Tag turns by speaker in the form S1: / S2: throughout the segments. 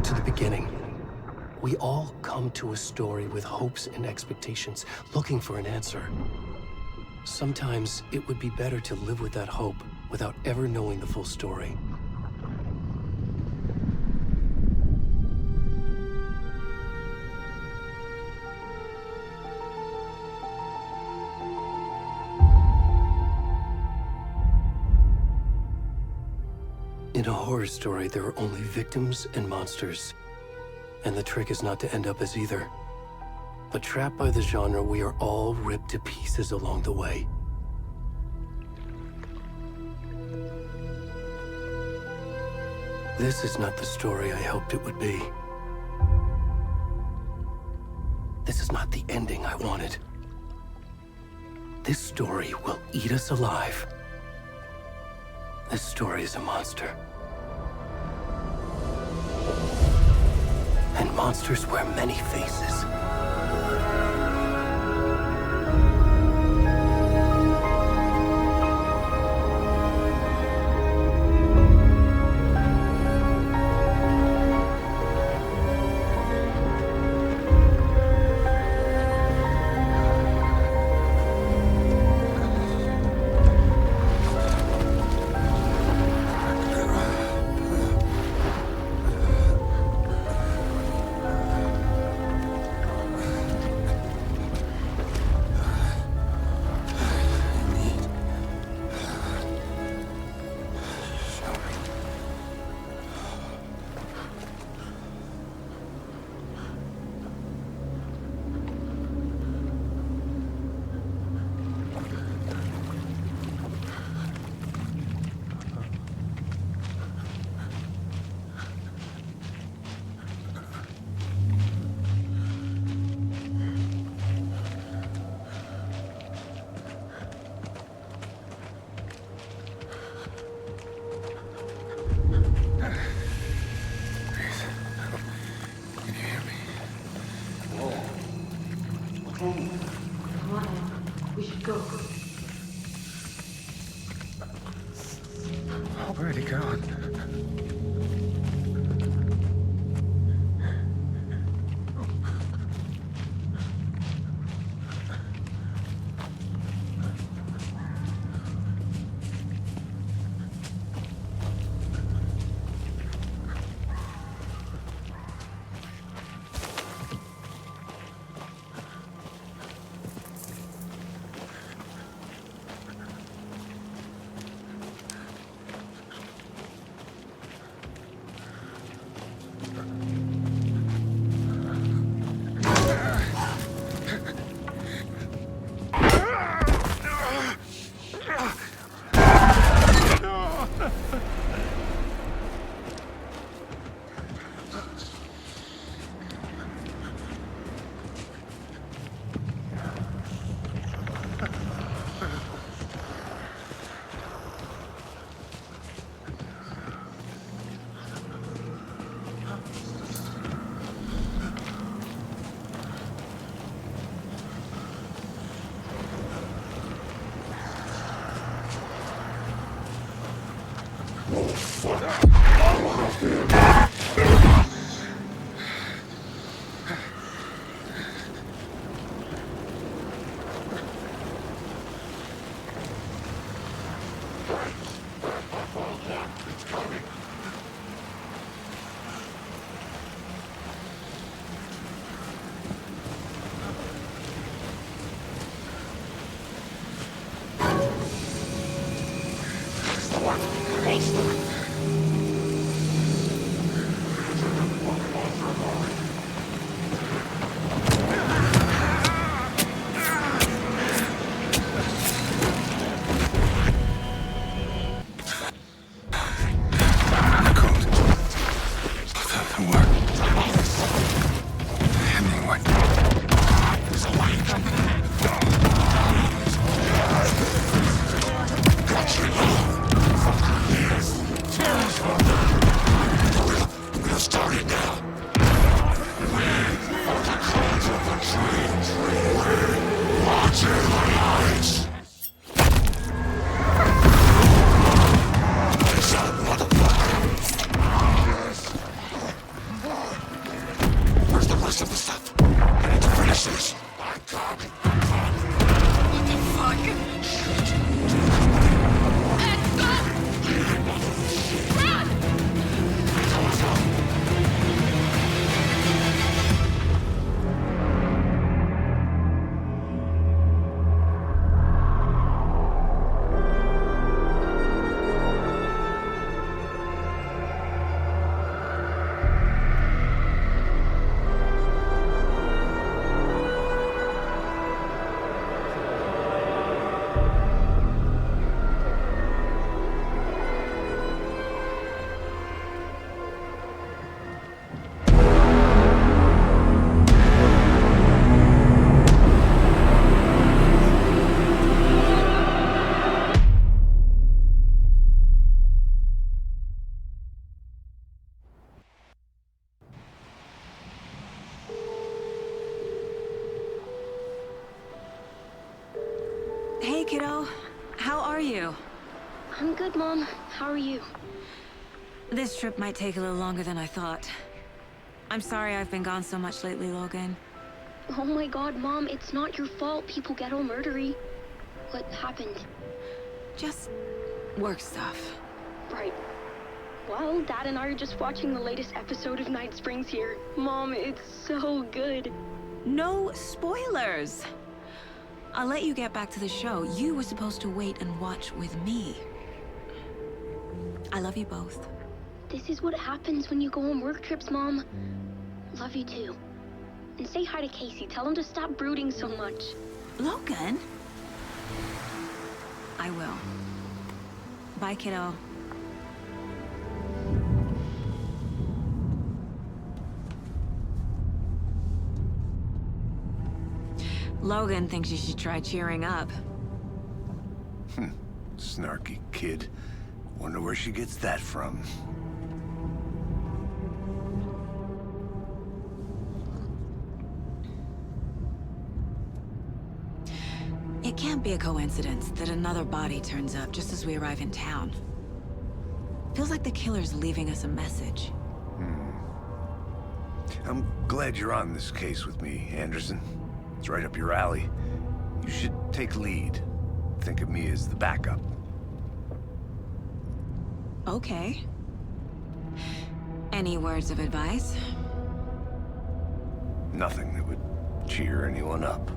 S1: back to the beginning. We all come to a story with hopes and expectations, looking for an answer. Sometimes it would be better to live with that hope without ever knowing the full story. In a horror story, there are only victims and monsters. And the trick is not to end up as either. But trapped by the genre, we are all ripped to pieces along the way. This is not the story I hoped it would be. This is not the ending I wanted. This story will eat us alive. This story is a monster. And monsters wear many faces.
S2: Come on, we should go.
S3: Where'd he go? I'm good, Mom. How are you?
S4: This trip might take a little longer than I thought. I'm sorry I've been gone so much lately, Logan.
S3: Oh my god, Mom, it's not your fault people get all murdery. What happened?
S4: Just work stuff.
S3: Right. Well, Dad and I are just watching the latest episode of Night Springs here. Mom, it's so good.
S4: No spoilers! I'll let you get back to the show. You were supposed to wait and watch with me. I love you both.
S3: This is what happens when you go on work trips, Mom. Love you too. And say hi to Casey. Tell him to stop brooding so much.
S4: Logan? I will. Bye, kiddo. Logan thinks you should try cheering up.
S5: Snarky kid. Wonder where she gets that from.
S4: It can't be a coincidence that another body turns up just as we arrive in town. Feels like the killer's leaving us a message.
S5: I'm glad you're on this case with me, Anderson. It's right up your alley. You should take lead. Think of me as the backup.
S4: Okay. Any words of advice?
S5: Nothing that would cheer anyone up.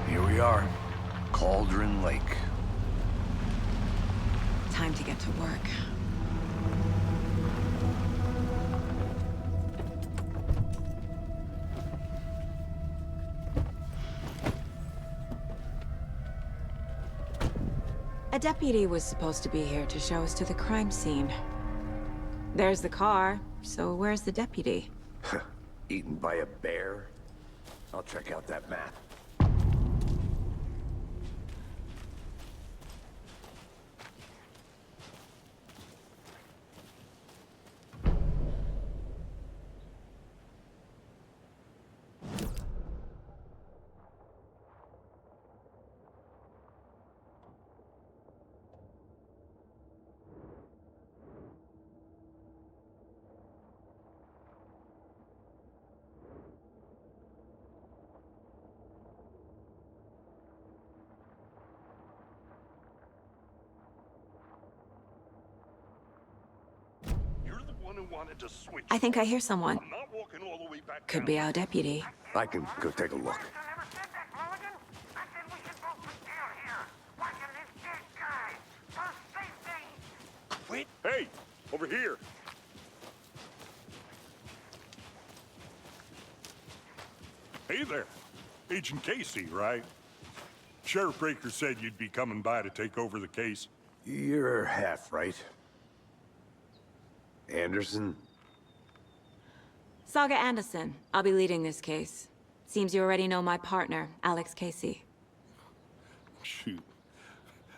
S5: Here we are. Cauldron Lake.
S4: Time to get to work. A deputy was supposed to be here to show us to the crime scene. There's the car, so where's the deputy?
S5: Eaten by a bear? I'll check out that map.
S6: Wanted to switch.
S4: I think I hear someone.
S6: I'm not walking all the way back
S4: Could
S6: down.
S4: be our deputy.
S5: I can go take a look.
S6: Wait. Hey, over here. Hey there. Agent Casey, right? Sheriff Breaker said you'd be coming by to take over the case.
S5: You're half right. Anderson?
S4: Saga Anderson. I'll be leading this case. Seems you already know my partner, Alex Casey.
S6: Shoot.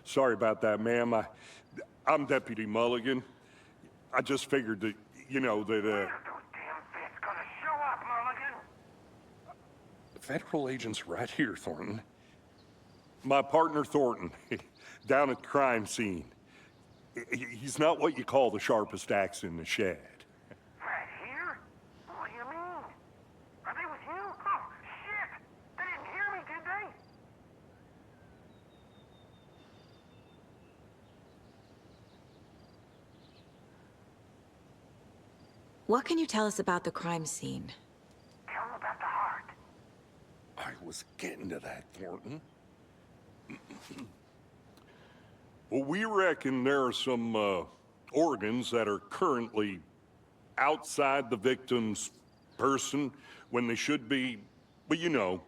S6: Sorry about that, ma'am. I'm Deputy Mulligan. I just figured that, you know, that, Federal agent's right here, Thornton. My partner, Thornton, down at the crime scene. He's not what you call the sharpest axe in the shed.
S7: Right here? What do you mean? Are they with you? Oh, shit! They didn't hear me, did they?
S4: What can you tell us about the crime scene?
S7: Tell them about the heart.
S6: I was getting to that, Thornton. Well, we reckon there are some organs that are currently outside the victim's person when they should be, well, you know,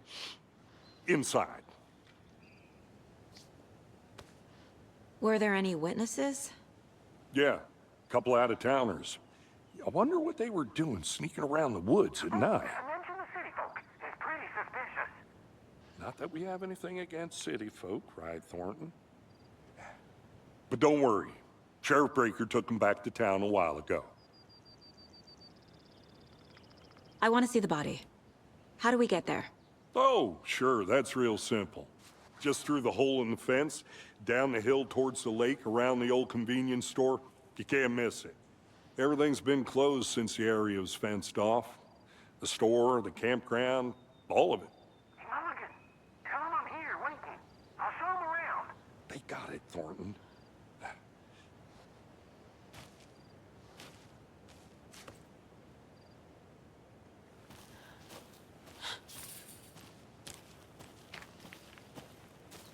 S6: inside.
S4: Were there any witnesses?
S6: Yeah, a couple out-of-towners. I wonder what they were doing sneaking around the woods at night.
S7: Mention the city folk. It's pretty suspicious.
S6: Not that we have anything against city folk, right, Thornton? But don't worry. Sheriff Breaker took them back to town a while ago.
S4: I want to see the body. How do we get there?
S6: Oh, sure, that's real simple. Just through the hole in the fence, down the hill towards the lake, around the old convenience store. You can't miss it. Everything's been closed since the area was fenced off. The store, the campground, all of it.
S7: Mulligan, tell him I'm here waiting. I'll show him around.
S6: They got it, Thornton.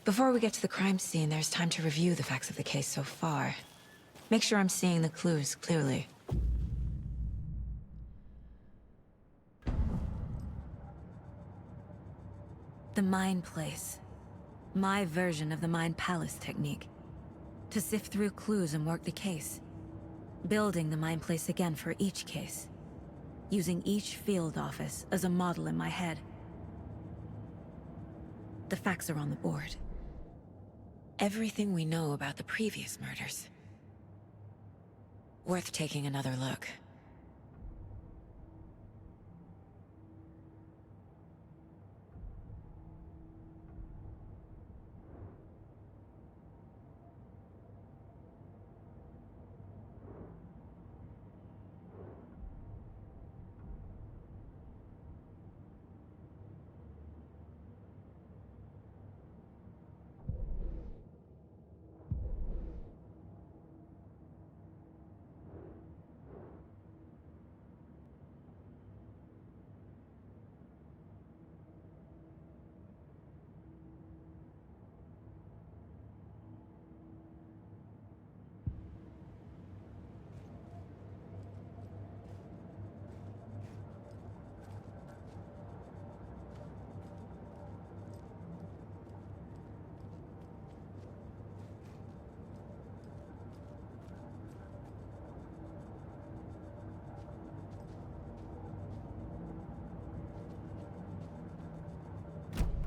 S4: Before we get to the crime scene, there's time to review the facts of the case so far. Make sure I'm seeing the clues clearly. The Mind Place. My version of the Mind Palace technique. To sift through clues and work the case. Building the Mind Place again for each case. Using each field office as a model in my head. The facts are on the board. Everything we know about the previous murders. Worth taking another look.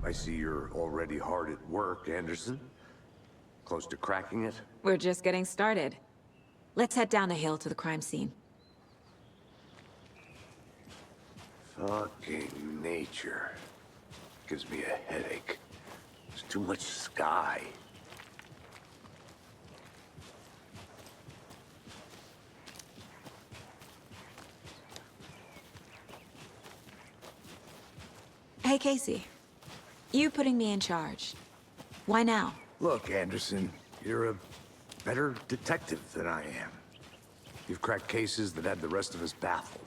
S5: I see you're already hard at work, Anderson. Close to cracking it?
S4: We're just getting started. Let's head down the hill to the crime scene.
S5: Fucking nature. Gives me a headache. There's too much sky.
S4: Hey, Casey. You putting me in charge. Why now?
S5: Look, Anderson, you're a better detective than I am. You've cracked cases that had the rest of us baffled.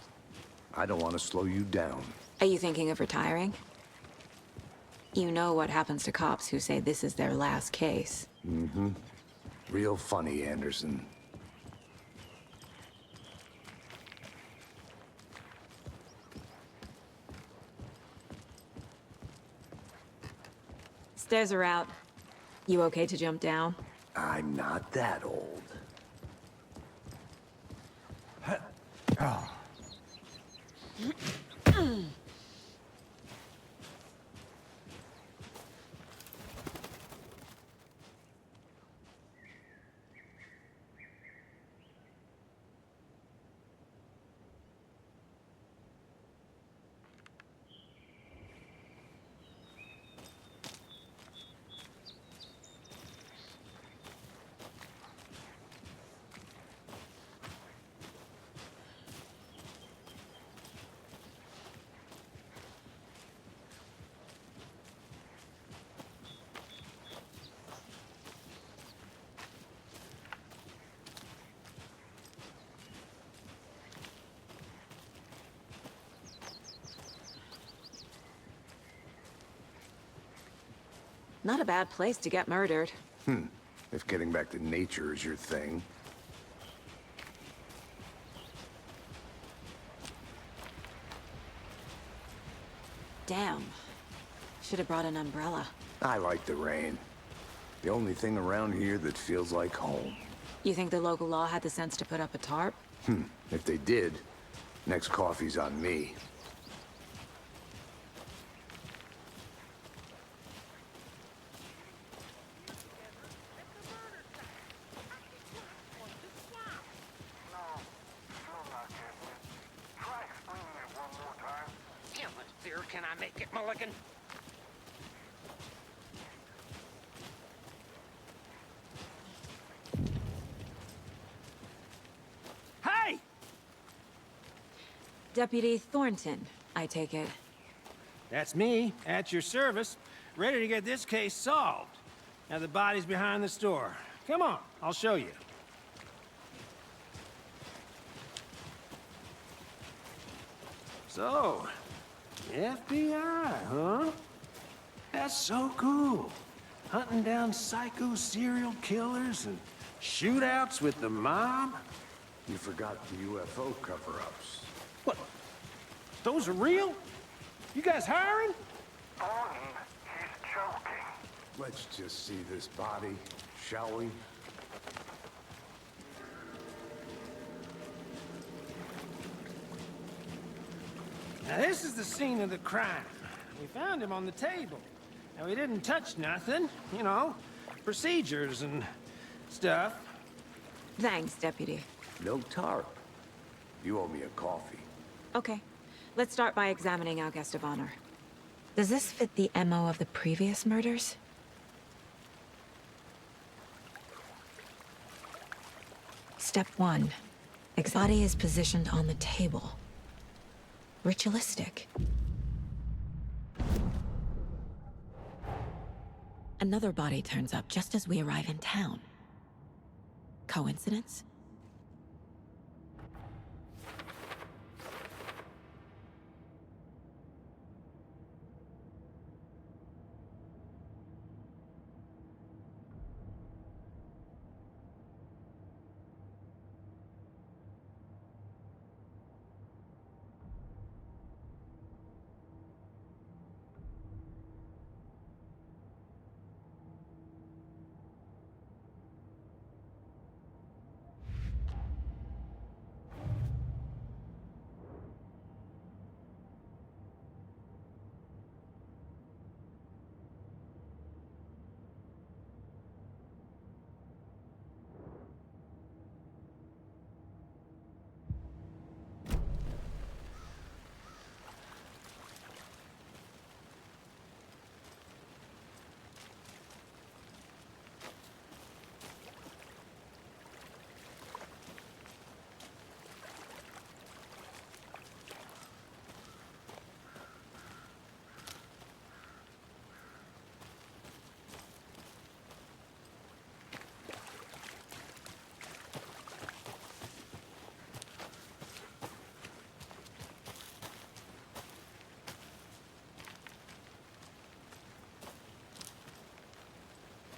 S5: I don't want to slow you down.
S4: Are you thinking of retiring? You know what happens to cops who say this is their last case.
S5: Mm-hmm. Real funny, Anderson.
S4: Stairs are out. You okay to jump down?
S5: I'm not that old.
S4: Not a bad place to get murdered.
S5: If getting back to nature is your thing.
S4: Damn. Should have brought an umbrella.
S5: I like the rain. The only thing around here that feels like home.
S4: You think the local law had the sense to put up a tarp?
S5: If they did, next coffee's on me.
S7: No, still not getting it. Try explaining it one more time. Get my licking. Hey!
S4: Deputy Thornton, I take it.
S8: That's me, at your service, ready to get this case solved. Now the body's behind the store. Come on, I'll show you. So, FBI, huh? That's so cool. Hunting down psycho serial killers and shootouts with the mob?
S5: You forgot the UFO cover-ups.
S8: What? Those are real? You guys hiring?
S7: Thornton, he's joking.
S5: Let's just see this body, shall we?
S8: Now this is the scene of the crime. We found him on the table. Now we didn't touch nothing, you know, procedures and stuff.
S4: Thanks, Deputy.
S5: No tarp. You owe me a coffee.
S4: Okay, let's start by examining our guest of honor. Does this fit the MO of the previous murders? Step 1. Body is positioned on the table. Ritualistic. Another body turns up just as we arrive in town. Coincidence?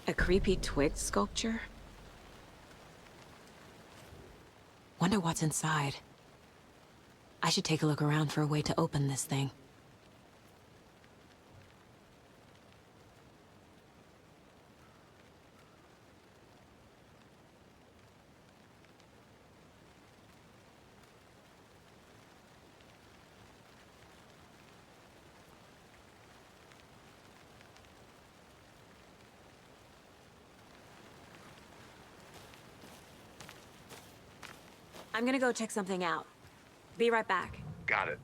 S4: A creepy twig sculpture? Wonder what's inside. I should take a look around for a way to open this thing. I'm gonna go check something out. Be right back.
S5: Got it.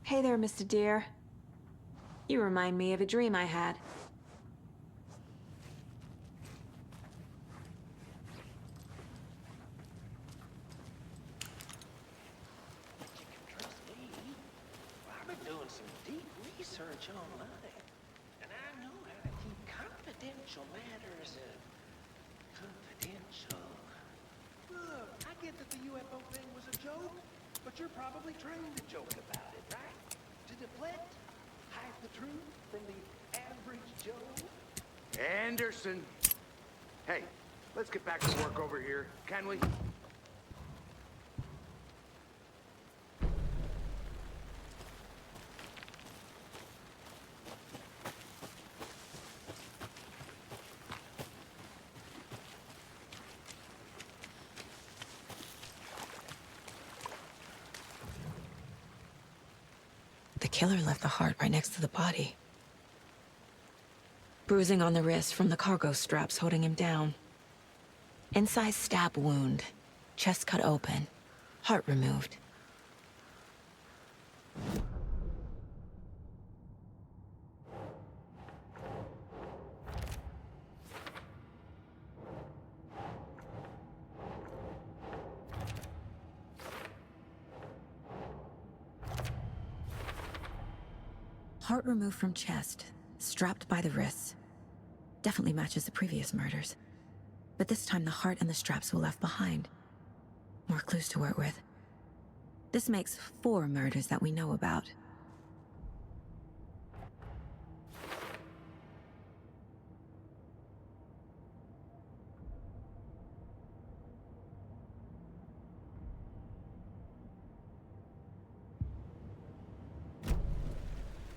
S4: Hey there, Mr. Deer. You remind me of a dream I had.
S8: Trust me. I've been doing some deep research online, and I know how to keep confidential matters confidential. Look, I get that the UFO thing was a joke, but you're probably trained to joke about it, right? To deflect, hide the truth from the average Joe.
S5: Anderson! Hey, let's get back to work over here, can we?
S4: The killer left the heart right next to the body. Bruising on the wrist from the cargo straps holding him down. Inside stab wound. Chest cut open. Heart removed. Heart removed from chest, strapped by the wrists. Definitely matches the previous murders. But this time the heart and the straps were left behind. More clues to work with. This makes 4 murders that we know about.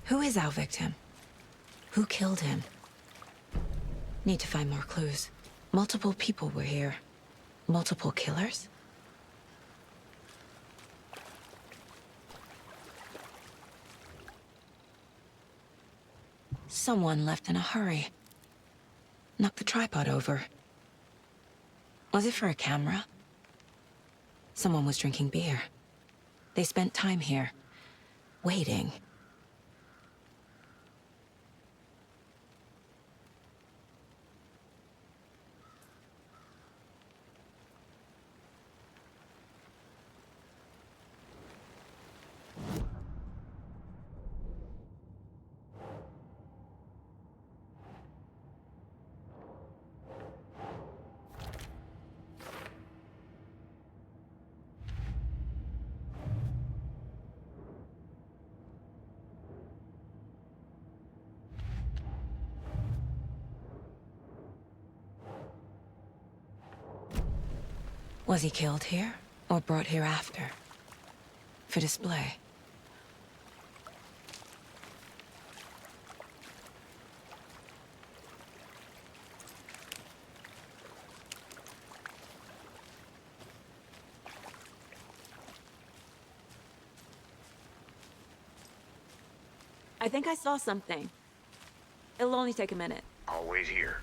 S4: Who is our victim? Who killed him? Need to find more clues. Multiple people were here. Multiple killers? Someone left in a hurry. Knocked the tripod over. Was it for a camera? Someone was drinking beer. They spent time here, waiting. Was he killed here, or brought here after? For display?
S9: I think I saw something. It'll only take a minute.
S5: I'll wait here.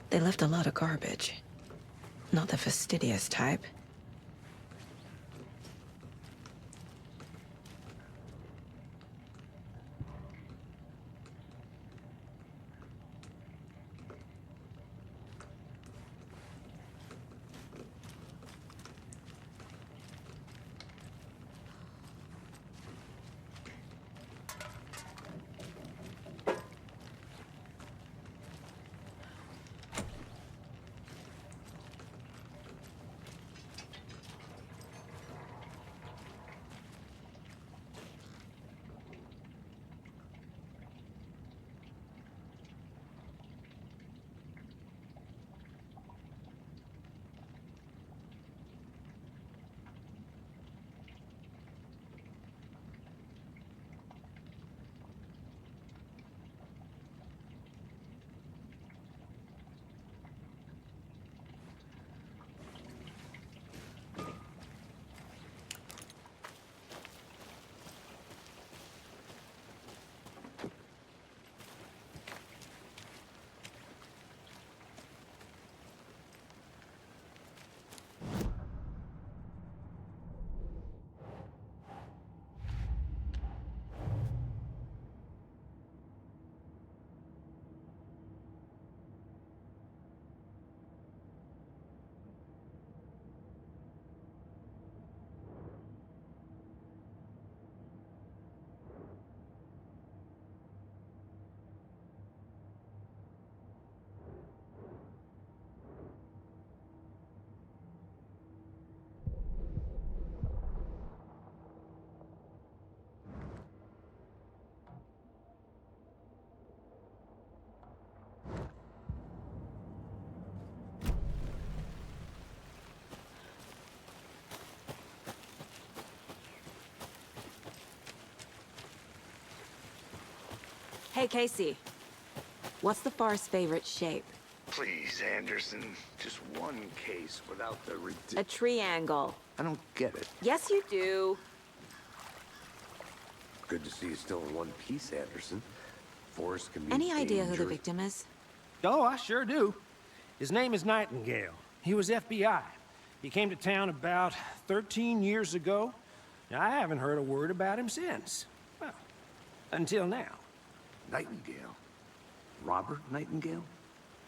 S4: They left a lot of garbage. Not the fastidious type.
S9: Hey, Casey. What's the far's favorite shape?
S5: Please, Anderson. Just one case without the
S9: A triangle.
S5: I don't get it.
S9: Yes, you do.
S5: Good to see you still in one piece, Anderson. Forrest can be
S9: Any idea who the
S5: dangerous.
S9: victim is?
S8: Oh, I sure do. His name is Nightingale. He was FBI. He came to town about 13 years ago. I haven't heard a word about him since. Well, until now.
S5: Nightingale? Robert Nightingale?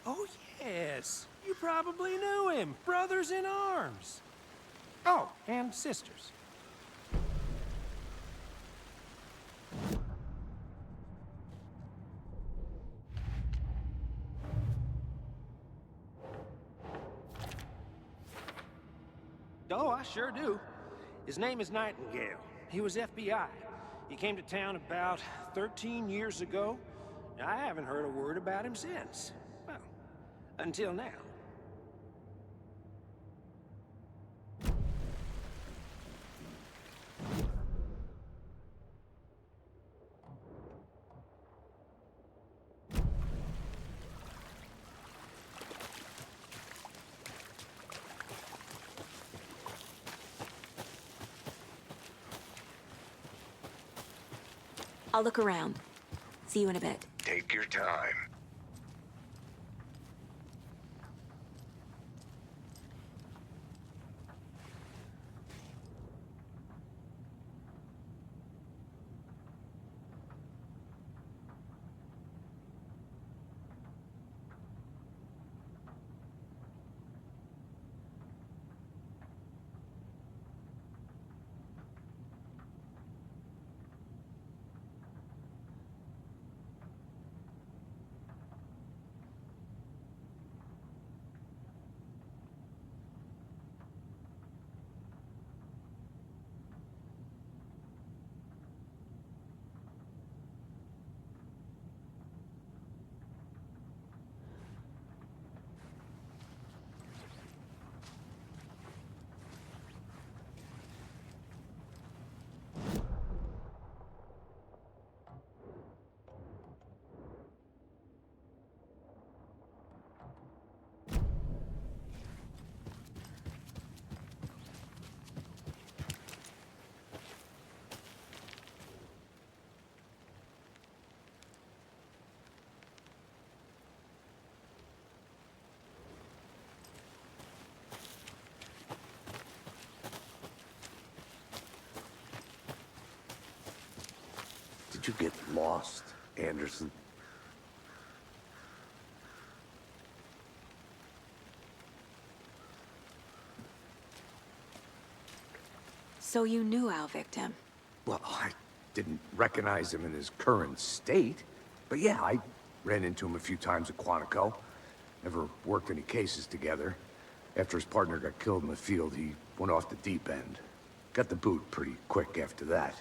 S8: Oh, yes. You probably knew him. Brothers in arms. Oh, and sisters. Oh, I sure do. His name is Nightingale. He was FBI. He came to town about 13 years ago. I haven't heard a word about him since. Well, until now.
S9: I'll look around. See you in a bit.
S5: Take your time. Did you get lost, Anderson?
S9: So you knew our victim?
S5: Well, I didn't recognize him in his current state. But yeah, I ran into him a few times at Quantico. Never worked any cases together. After his partner got killed in the field, he went off the deep end. Got the boot pretty quick after that.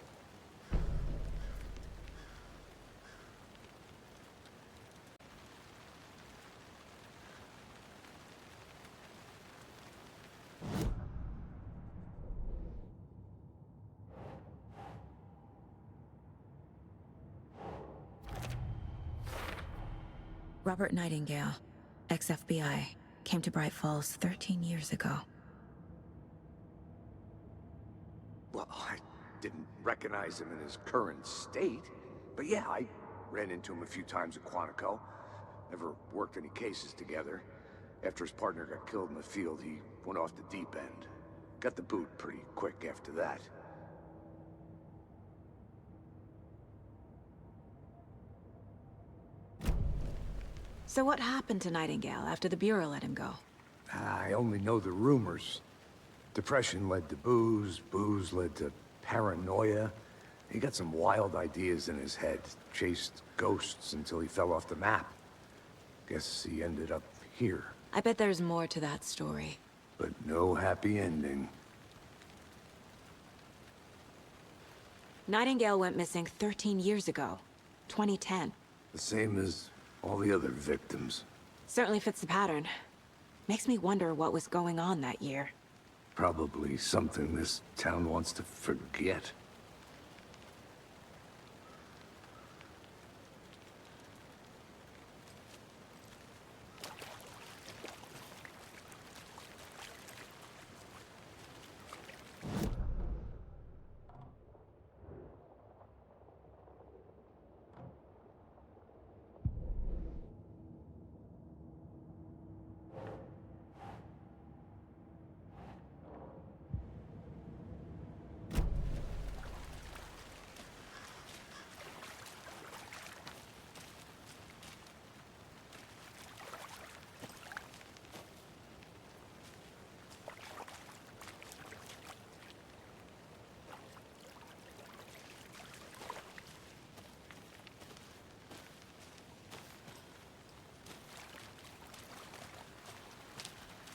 S4: Robert Nightingale, ex-FBI, came to Bright Falls 13 years ago.
S5: Well, I didn't recognize him in his current state. But yeah, I ran into him a few times at Quantico. Never worked any cases together. After his partner got killed in the field, he went off the deep end. Got the boot pretty quick after that.
S9: So what happened to Nightingale after the Bureau let him go?
S5: I only know the rumors. Depression led to booze, booze led to paranoia. He got some wild ideas in his head, chased ghosts until he fell off the map. Guess he ended up here.
S9: I bet there's more to that story.
S5: But no happy ending.
S9: Nightingale went missing 13 years ago, 2010.
S5: The same as all the other victims.
S9: Certainly fits the pattern. Makes me wonder what was going on that year.
S5: Probably something this town wants to forget.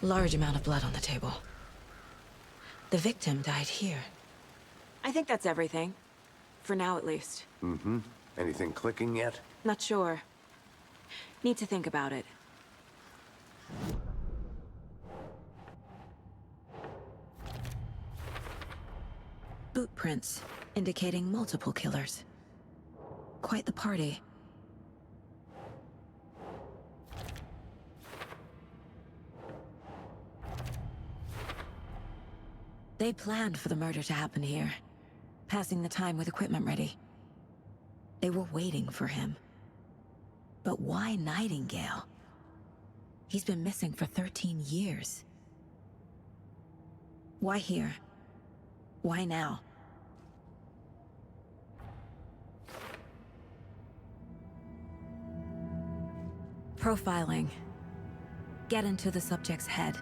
S4: Large amount of blood on the table. The victim died here.
S9: I think that's everything. For now, at least.
S5: Mm-hmm. Anything clicking yet?
S9: Not sure. Need to think about it.
S4: Boot prints, indicating multiple killers. Quite the party. They planned for the murder to happen here, passing the time with equipment ready. They were waiting for him. But why Nightingale? He's been missing for 13 years. Why here? Why now? Profiling. Get into the subject's head.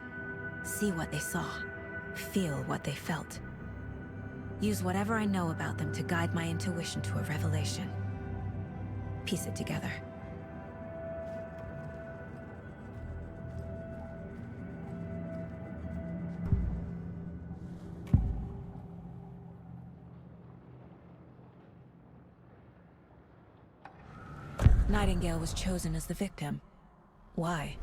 S4: See what they saw. Feel what they felt. Use whatever I know about them to guide my intuition to a revelation. Piece it together. Nightingale was chosen as the victim. Why?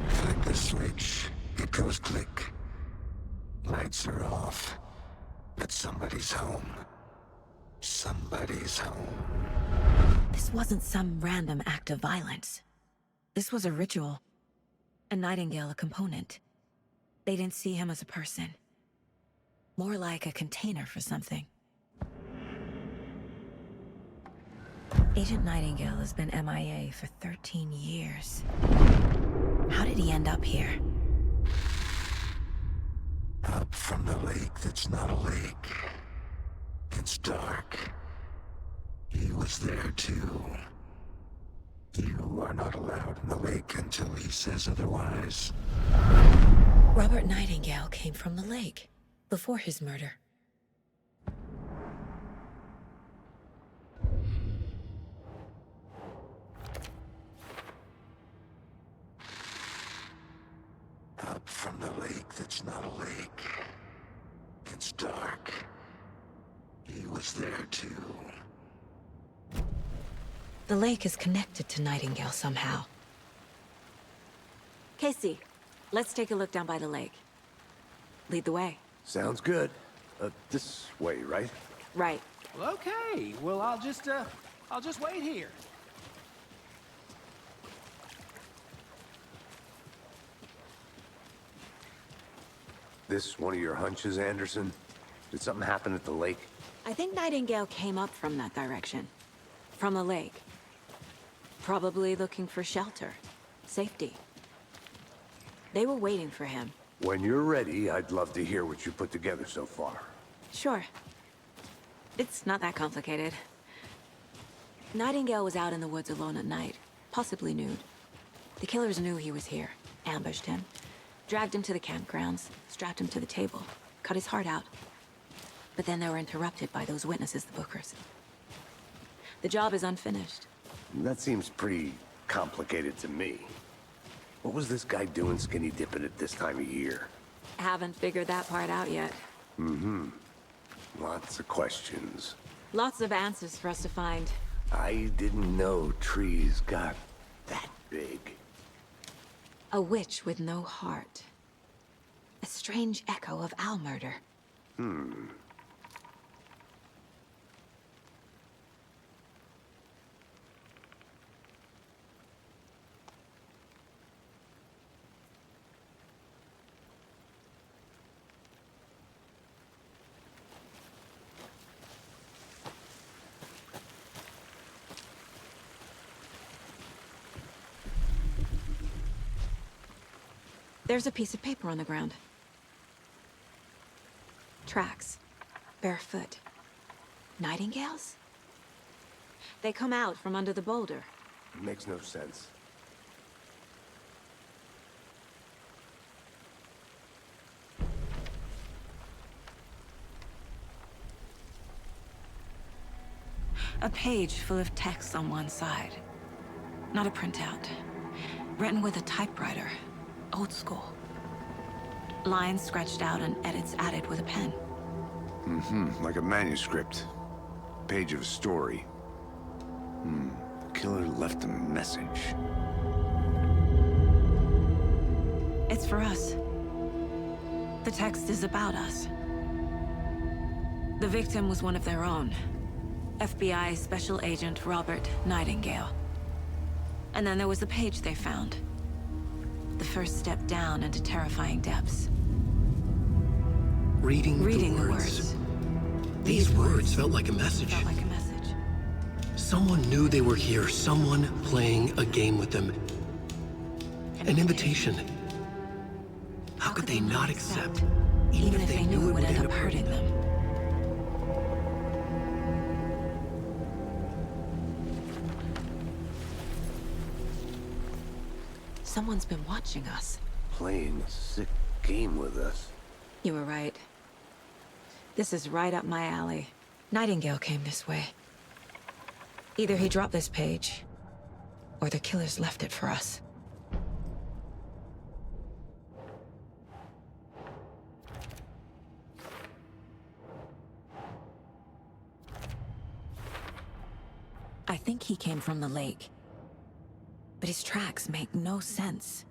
S10: Flick the switch. It goes click. Lights are off. But somebody's home. Somebody's home.
S4: This wasn't some random act of violence. This was a ritual. And Nightingale a component. They didn't see him as a person. More like a container for something. Agent Nightingale has been MIA for 13 years. How did he end up here?
S10: Up from the lake that's not a lake. It's dark. He was there too. You are not allowed in the lake until he says otherwise.
S4: Robert Nightingale came from the lake, before his murder.
S10: Up from the lake that's not a lake. It's dark. He was there too.
S4: The lake is connected to Nightingale somehow.
S9: Casey, let's take a look down by the lake. Lead the way.
S5: Sounds good. This way, right?
S9: Right.
S8: Well, okay. Well, I'll just wait here.
S5: This one of your hunches, Anderson? Did something happen at the lake?
S9: I think Nightingale came up from that direction. From the lake. Probably looking for shelter. Safety. They were waiting for him.
S5: When you're ready, I'd love to hear what you put together so far.
S9: Sure. It's not that complicated. Nightingale was out in the woods alone at night, possibly nude. The killers knew he was here, ambushed him, dragged him to the campgrounds, strapped him to the table, cut his heart out. But then they were interrupted by those witnesses, the Bookers. The job is unfinished.
S5: That seems pretty complicated to me. What was this guy doing skinny dipping at this time of year?
S9: Haven't figured that part out yet.
S5: Mm-hmm. Lots of questions.
S9: Lots of answers for us to find.
S5: I didn't know trees got that big.
S9: A witch with no heart. A strange echo of owl murder. There's a piece of paper on the ground. Tracks. Barefoot. Nightingales? They come out from under the boulder.
S5: Makes no sense.
S4: A page full of text on one side. Not a printout. Written with a typewriter. Old school.
S9: Lines scratched out and edits added with a pen.
S5: Like a manuscript. Page of a story. The killer left a message.
S9: It's for us. The text is about us. The victim was one of their own. FBI Special Agent Robert Nightingale. And then there was the page they found. The first step down into terrifying depths.
S1: Reading the words. These words felt like a message.
S9: Felt like a message.
S1: Someone knew they were here, someone playing a game with them. An invitation. How could they not accept, even if they knew it would end up hurting them?
S9: Someone's been watching us.
S5: Playing a sick game with us.
S9: You were right. This is right up my alley. Nightingale came this way. Either he dropped this page, or the killers left it for us. I think he came from the lake. But his tracks make no sense.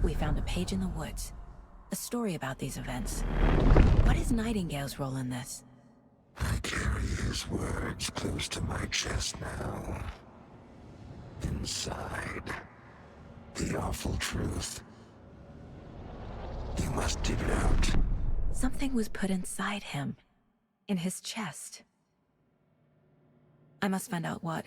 S9: We found a page in the woods. A story about these events. What is Nightingale's role in this?
S10: I carry his words close to my chest now. Inside, the awful truth. You must dig it out.
S9: Something was put inside him. In his chest. I must find out what.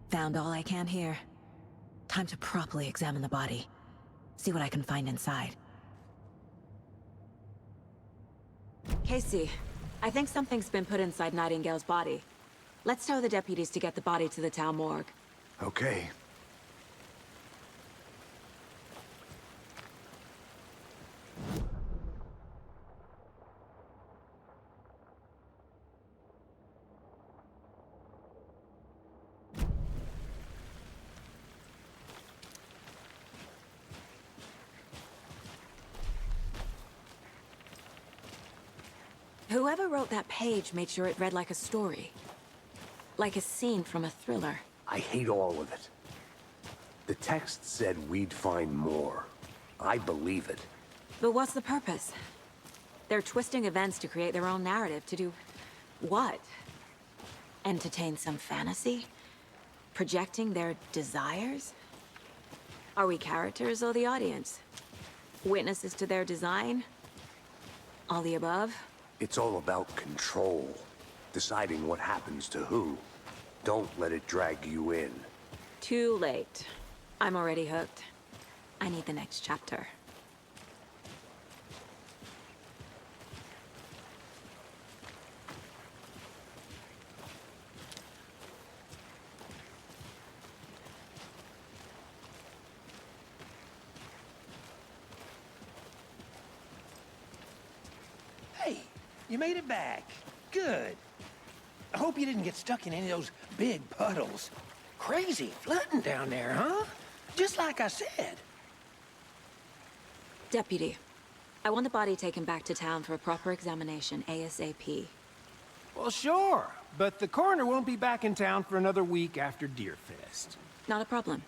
S9: Found all I can here. Time to properly examine the body. See what I can find inside. Casey, I think something's been put inside Nightingale's body. Let's tell the deputies to get the body to the town morgue.
S5: Okay.
S9: Whoever wrote that page made sure it read like a story. Like a scene from a thriller.
S5: I hate all of it. The text said we'd find more. I believe it.
S9: But what's the purpose? They're twisting events to create their own narrative. To do what? Entertain some fantasy? Projecting their desires? Are we characters or the audience? Witnesses to their design? All the above?
S5: It's all about control. Deciding what happens to who. Don't let it drag you in.
S9: Too late. I'm already hooked. I need the next chapter.
S8: Hey, you made it back. Good. I hope you didn't get stuck in any of those big puddles. Crazy flooding down there, huh? Just like I said.
S9: Deputy, I want the body taken back to town for a proper examination ASAP.
S8: Well, sure. But the coroner won't be back in town for another week after Deerfest.
S9: Not a problem.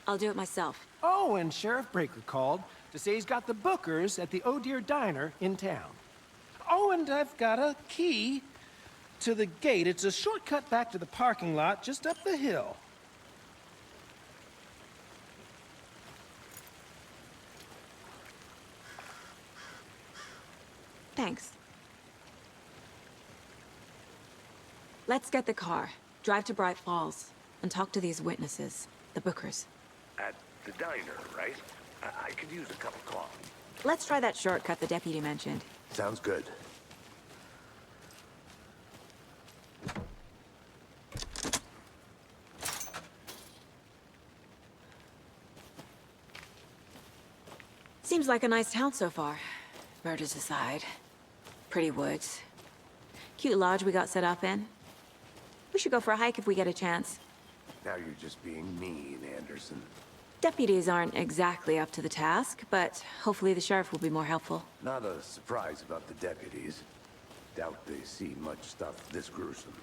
S9: I'll do it myself.
S8: Oh, and Sheriff Breaker called to say he's got the bookers at the Oh Deer Diner in town. Oh, and I've got a key to the gate. It's a shortcut back to the parking lot just up the hill.
S9: Thanks. Let's get the car, drive to Bright Falls, and talk to these witnesses, the bookers.
S5: At the diner, right? I could use a cup of coffee.
S9: Let's try that shortcut the deputy mentioned.
S5: Sounds good.
S9: Seems like a nice town so far. Murders aside. Pretty woods. Cute lodge we got set up in. We should go for a hike if we get a chance.
S5: Now you're just being mean, Anderson.
S9: Deputies aren't exactly up to the task, but hopefully the sheriff will be more helpful.
S5: Not a surprise about the deputies. Doubt they see much stuff this gruesome.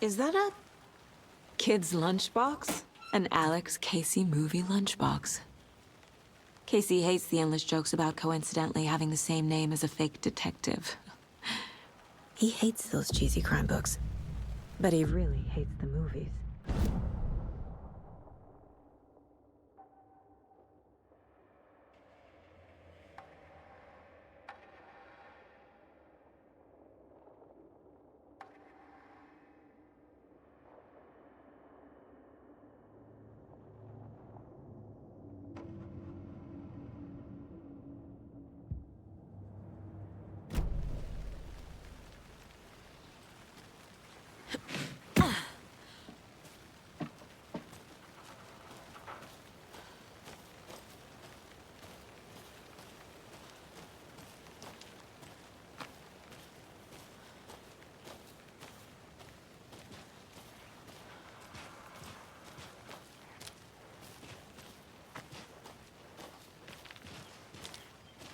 S9: Is that a kid's lunchbox? An Alex Casey movie lunchbox. Casey hates the endless jokes about coincidentally having the same name as a fake detective. He hates those cheesy crime books, but he really hates the movies.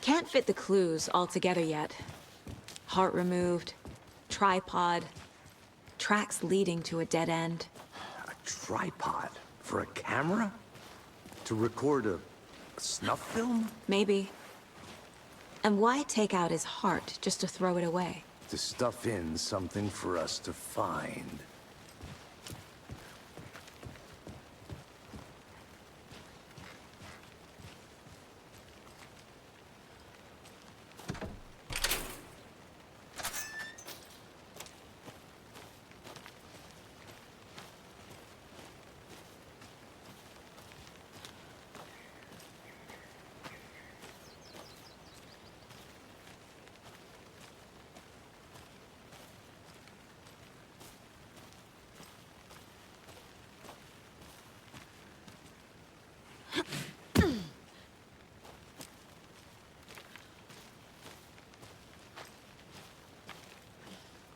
S9: Can't fit the clues all together yet. Heart removed, tripod, tracks leading to a dead end.
S5: A tripod? For a camera? To record a snuff film?
S9: Maybe. And why take out his heart just to throw it away?
S5: To stuff in something for us to find.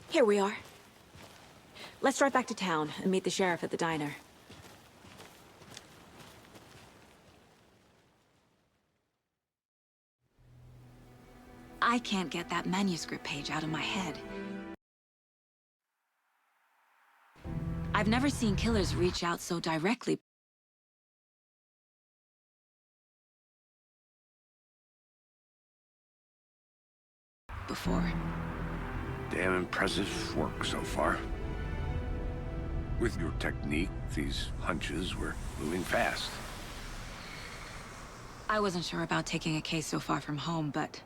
S9: Here we are. Let's drive back to town and meet the sheriff at the diner. I can't get that manuscript page out of my head. I've never seen killers reach out so directly before.
S5: Damn impressive work so far. With your technique, these hunches were moving fast.
S9: I wasn't sure about taking a case so far from home, but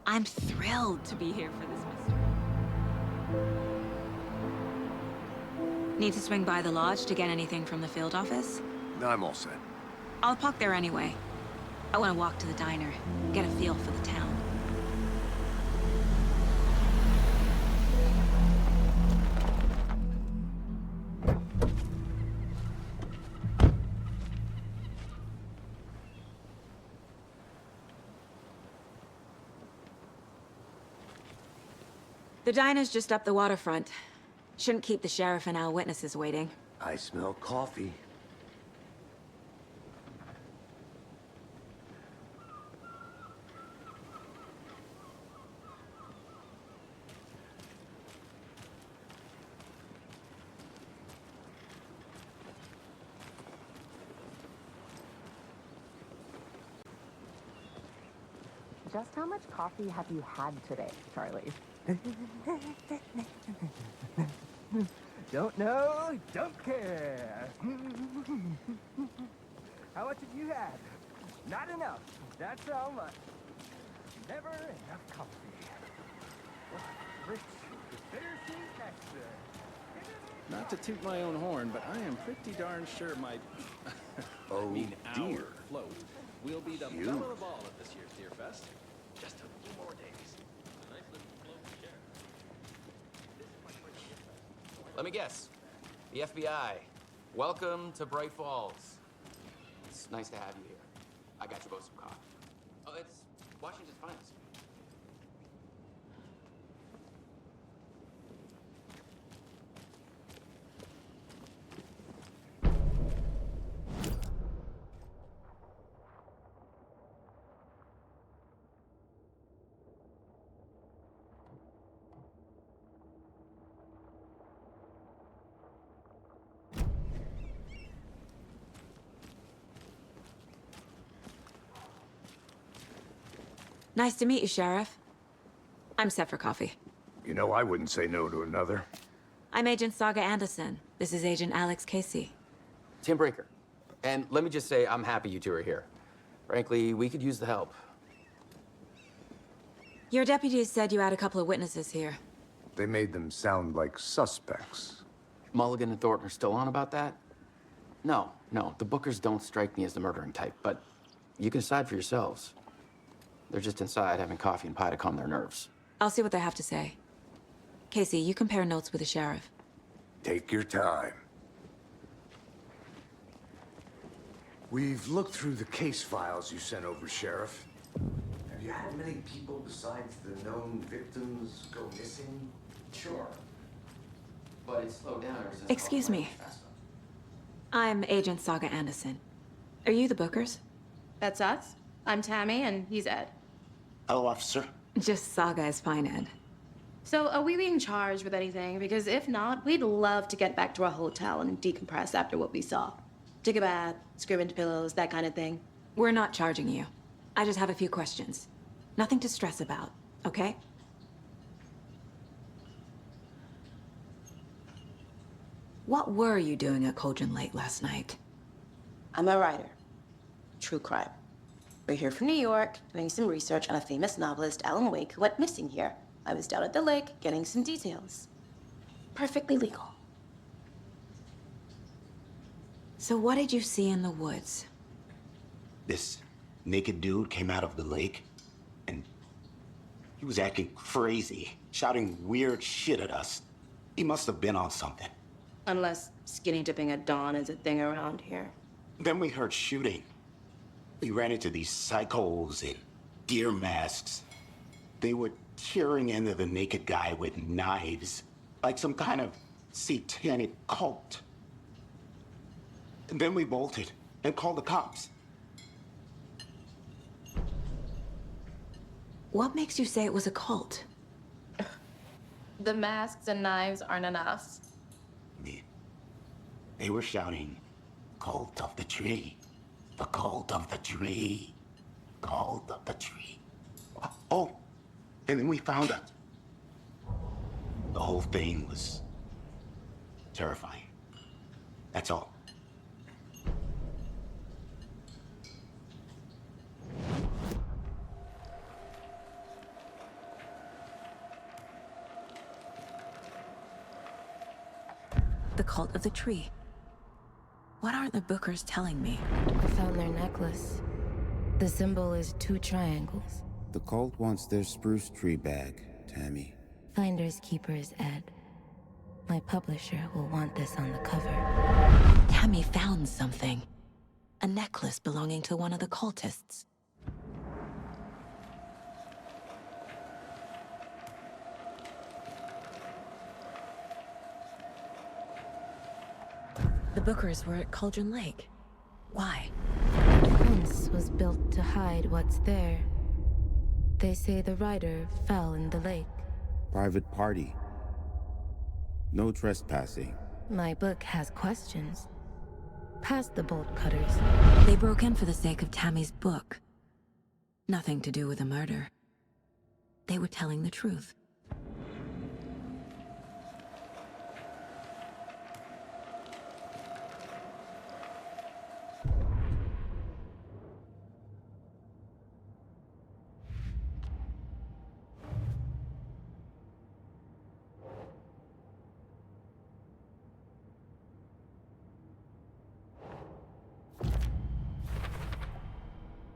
S9: I'm thrilled to be here for this mystery. Need to swing by the lodge to get anything from the field office?
S5: No, I'm all set.
S9: I'll park there anyway. I want to walk to the diner, get a feel for the town. The diner's just up the waterfront. Shouldn't keep the sheriff and our witnesses waiting.
S5: I smell coffee.
S11: Just how much coffee have you had today, Charlie? Don't know, don't care.
S12: How much have you had? Not enough. That's how much. Never enough coffee. Rich, bittersweet nectar.
S13: Not to toot my own horn, but I am pretty darn sure my...
S5: Oh, dear.
S13: our float will be the
S5: You.
S13: belle of the ball at this year's Deer Fest. Just a few more days.
S14: Let me guess. The FBI. Welcome to Bright Falls. It's nice to have you here. I got you both some coffee. Oh, it's Washington's finest.
S9: Nice to meet you, Sheriff. I'm set for coffee.
S5: You know, I wouldn't say no to another.
S9: I'm Agent Saga Anderson. This is Agent Alex Casey.
S14: Tim Breaker. And let me just say, I'm happy you two are here. Frankly, we could use the help.
S9: Your deputies said you had a couple of witnesses here.
S5: They made them sound like suspects.
S14: Mulligan and Thornton are still on about that? No, the Bookers don't strike me as the murdering type, but you can decide for yourselves. They're just inside having coffee and pie to calm their nerves.
S9: I'll see what they have to say. Casey, you compare notes with the sheriff.
S5: Take your time. We've looked through the case files you sent over, Sheriff. Have you had many people besides the known victims go missing?
S14: Sure. But it's slowed down ever since...
S9: Excuse me. I'm Agent Saga Anderson. Are you the Bookers?
S15: That's us. I'm Tammy, and he's Ed.
S16: Hello, officer.
S9: Just Saga is fine, Ed.
S15: So, are we being charged with anything? Because if not, we'd love to get back to our hotel and decompress after what we saw. Take a bath, scream into pillows, that kind of thing.
S9: We're not charging you. I just have a few questions. Nothing to stress about, okay? What were you doing at Cauldron Lake last night?
S15: I'm a writer. True crime. We're here from New York, doing some research on a famous novelist, Alan Wake, who went missing here. I was down at the lake, getting some details. Perfectly legal.
S9: So what did you see in the woods?
S16: This naked dude came out of the lake, and he was acting crazy, shouting weird shit at us. He must have been on something.
S15: Unless skinny dipping at dawn is a thing around here.
S16: Then we heard shooting. We ran into these psychos in deer masks. They were tearing into the naked guy with knives, like some kind of satanic cult. And then we bolted and called the cops.
S9: What makes you say it was a cult?
S15: The masks and knives aren't enough.
S16: They were shouting, "Cult of the tree. The cult of the tree. Cult of the tree." Oh, and then we found out. The whole thing was terrifying. That's all.
S9: The cult of the tree. What aren't the Bookers telling me?
S17: I found their necklace. The symbol is 2 triangles.
S18: The cult wants their spruce tree bag, Tammy.
S17: Finders keepers, Ed. My publisher will want this on the cover.
S9: Tammy found something. A necklace belonging to one of the cultists. The Bookers were at Cauldron Lake. Why?
S17: The fence was built to hide what's there. They say the rider fell in the lake.
S18: Private party. No trespassing.
S17: My book has questions. Past the bolt cutters.
S9: They broke in for the sake of Tammy's book. Nothing to do with a murder. They were telling the truth.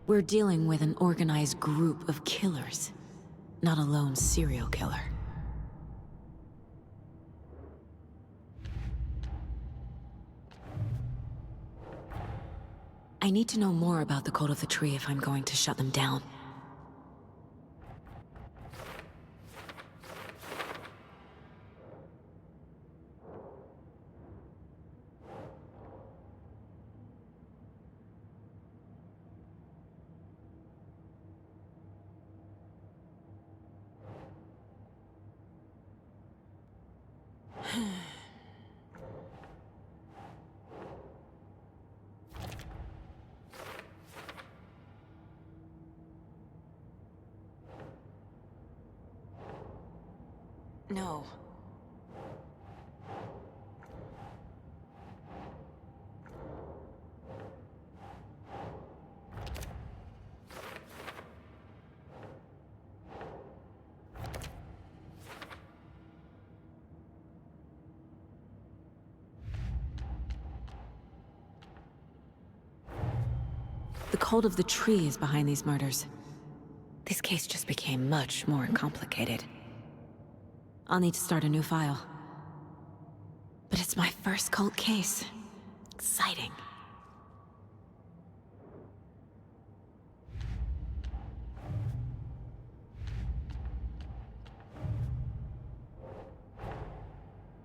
S9: We're dealing with an organized group of killers, not a lone serial killer. I need to know more about the Cult of the Tree if I'm going to shut them down. No. The Cult of the Tree is behind these murders. This case just became much more complicated. I'll need to start a new file. But it's my first cult case. Exciting.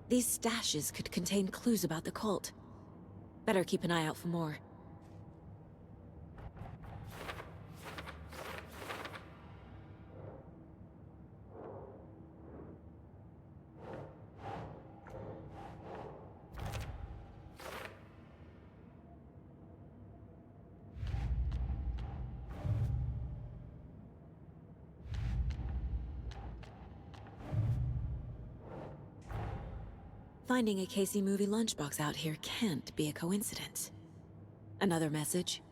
S9: These stashes could contain clues about the cult. Better keep an eye out for more. Finding a Casey movie lunchbox out here can't be a coincidence. Another message?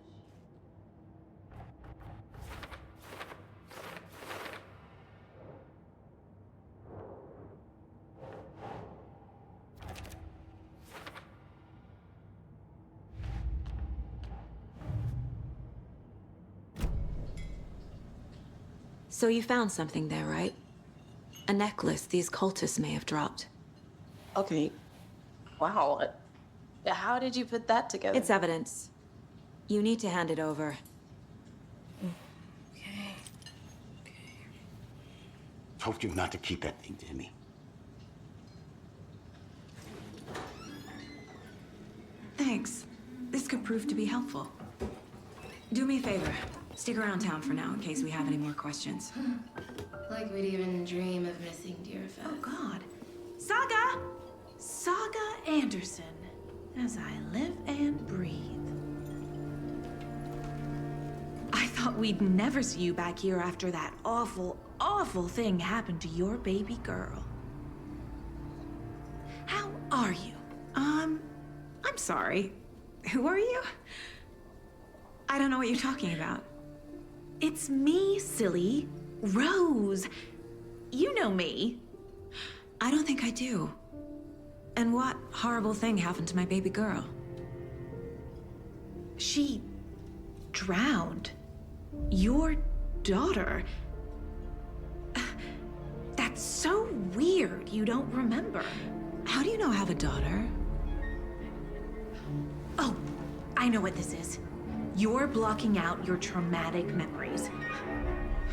S9: So you found something there, right? A necklace these cultists may have dropped.
S15: Okay. Wow. How did you put that together?
S9: It's evidence. You need to hand it over.
S15: Okay.
S16: Told you not to keep that thing to me.
S9: Thanks. This could prove to be helpful. Do me a favor. Stick around town for now in case we have any more questions.
S2: Like we'd even dream of missing Deerfest.
S19: Oh, God. Saga! Saga Anderson. As I live and breathe. I thought we'd never see you back here after that awful, awful thing happened to your baby girl. How are you? I'm sorry. Who are you? I don't know what you're talking about. It's me, silly. Rose. You know me. I don't think I do. And what horrible thing happened to my baby girl? She drowned. Your daughter. That's so weird you don't remember.
S9: How do you know I have a daughter?
S19: Oh, I know what this is. You're blocking out your traumatic memories.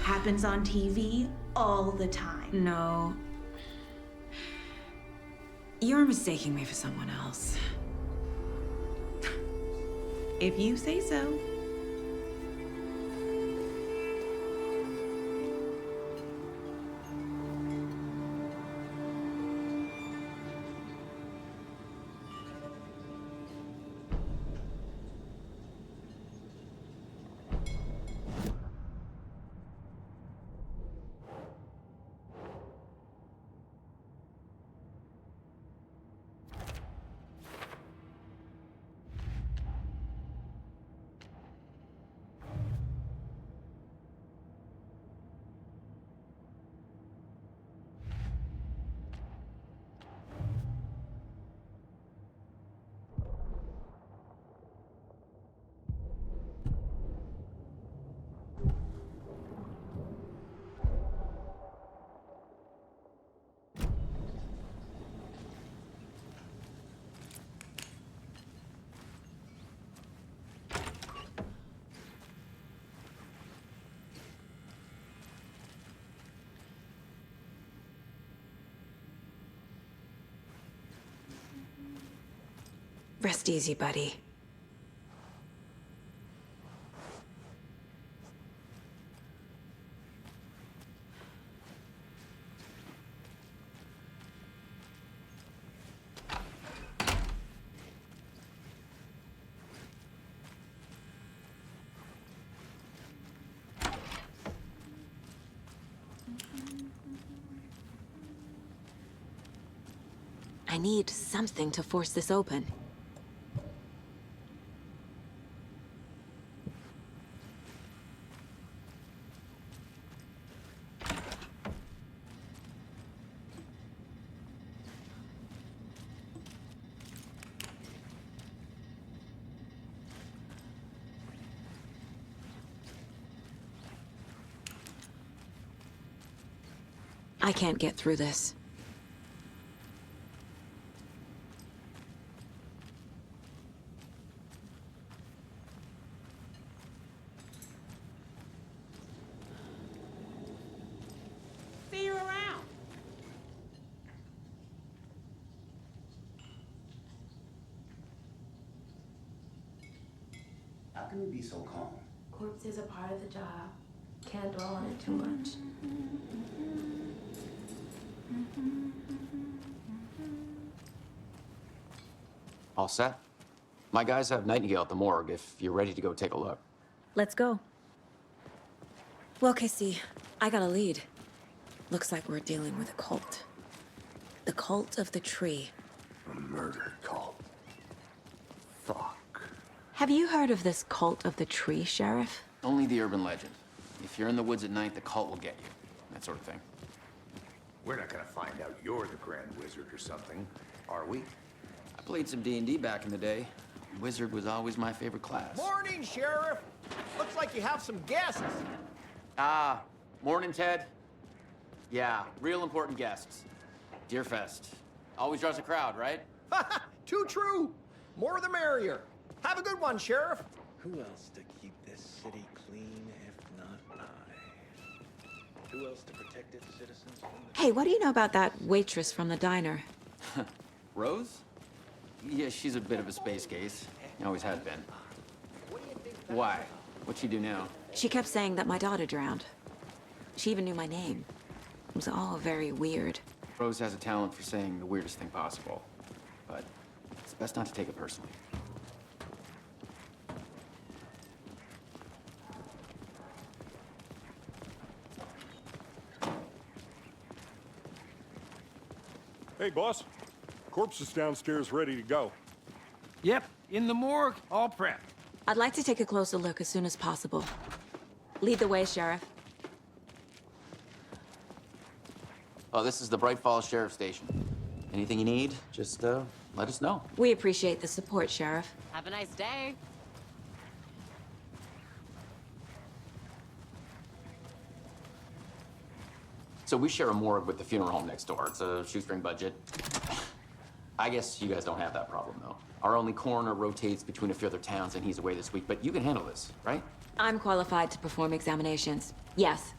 S19: Happens on TV all the time.
S9: No. You're mistaking me for someone else.
S19: If you say so.
S9: Rest easy, buddy. I need something to force this open. I can't get through this.
S7: See you around.
S16: How can you be so calm?
S17: Corpses are part of the job. Can't dwell on it too much.
S14: All set? My guys have Nightingale at the morgue if you're ready to go take a look.
S4: Let's go. Well, Casey, I got a lead. Looks like we're dealing with a cult. The cult of the tree.
S5: A murder cult. Fuck.
S9: Have you heard of this cult of the tree, Sheriff?
S14: Only the urban legend. If you're in the woods at night, the cult will get you. That sort of thing.
S5: We're not gonna find out you're the Grand Wizard or something, are we?
S14: I played some D&D back in the day. Wizard was always my favorite class.
S8: Morning, Sheriff. Looks like you have some guests.
S14: Ah, morning, Ted. Yeah, real important guests. Deerfest. Always draws a crowd, right?
S8: Too true. More the merrier. Have a good one, Sheriff.
S13: Who else to keep this city clean if not I? Who else to protect its citizens from the...
S9: Hey, what do you know about that waitress from the diner?
S14: Rose? Yeah, she's a bit of a space case. Always has been. Why? What'd she do now?
S9: She kept saying that my daughter drowned. She even knew my name. It was all very weird.
S14: Rose has a talent for saying the weirdest thing possible. But it's best not to take it personally.
S6: Hey, boss. Corpse is downstairs ready to go.
S8: Yep, in the morgue, all prepped.
S9: I'd like to take a closer look as soon as possible. Lead the way, Sheriff.
S14: Oh, this is the Bright Falls Sheriff Station. Anything you need, just let us know.
S9: We appreciate the support, Sheriff.
S20: Have a nice day.
S14: So we share a morgue with the funeral home next door. It's a shoestring budget. I guess you guys don't have that problem, though. Our only coroner rotates between a few other towns, and he's away this week, but you can handle this, right?
S9: I'm qualified to perform examinations. Yes.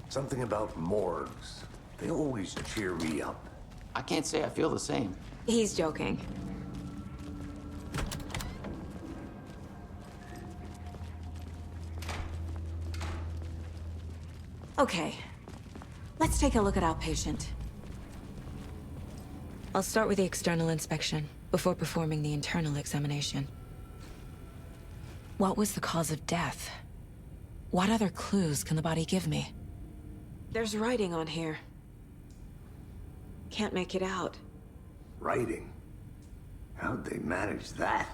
S5: Something about morgues. They always cheer me up.
S14: I can't say I feel the same.
S9: He's joking. Okay. Let's take a look at our patient. I'll start with the external inspection before performing the internal examination. What was the cause of death? What other clues can the body give me? There's writing on here. Can't make it out.
S5: Writing? How'd they manage that?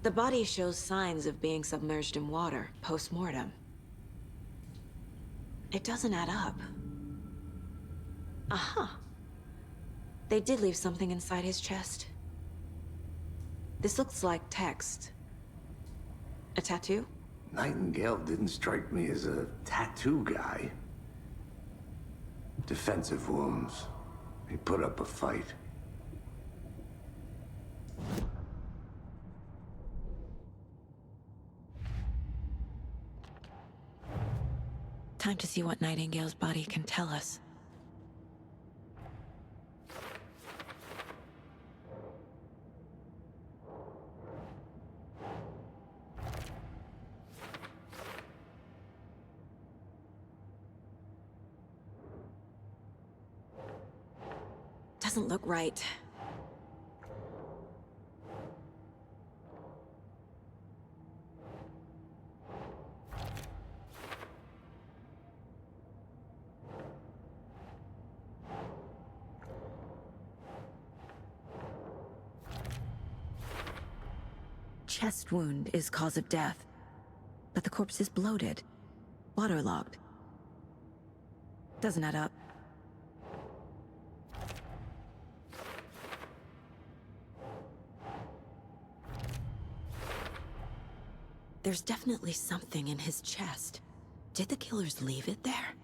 S9: The body shows signs of being submerged in water post-mortem. It doesn't add up. Aha. They did leave something inside his chest. This looks like text. A tattoo?
S5: Nightingale didn't strike me as a tattoo guy. Defensive wounds. He put up a fight.
S9: Time to see what Nightingale's body can tell us. Doesn't look right. Chest wound is cause of death, but the corpse is bloated, waterlogged. Doesn't add up. There's definitely something in his chest. Did the killers leave it there?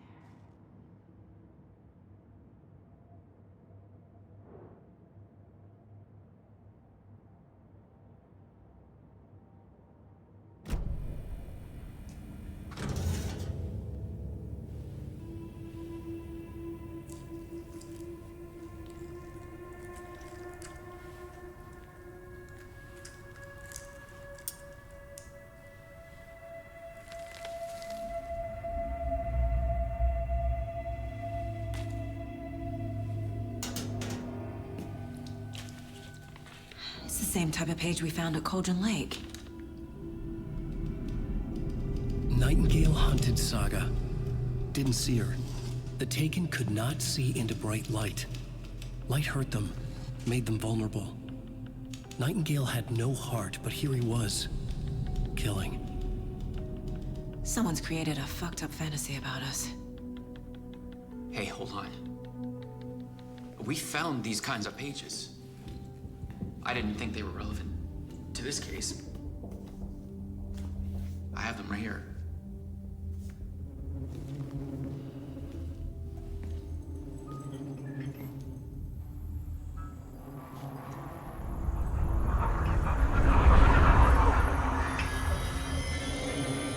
S9: It's the same type of page we found at Cauldron Lake.
S1: Nightingale hunted Saga. Didn't see her. The Taken could not see into bright light. Light hurt them, made them vulnerable. Nightingale had no heart, but here he was, killing.
S9: Someone's created a fucked up fantasy about us.
S14: Hey, hold on. We found these kinds of pages. I didn't think they were relevant to this case. I have them right here.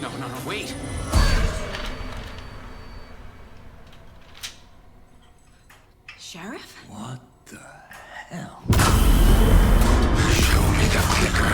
S14: No, wait!
S9: Sheriff?
S10: What the hell? Show me the clicker.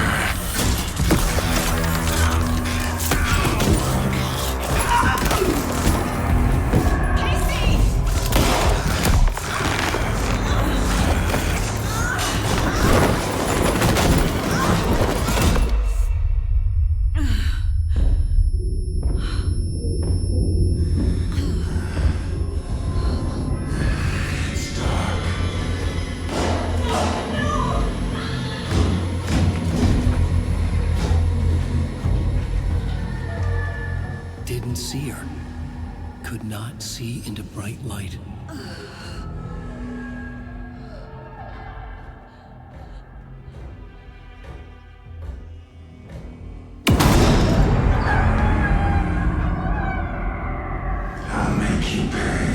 S1: Didn't see her. Could not see into bright light.
S10: I'll make you pay.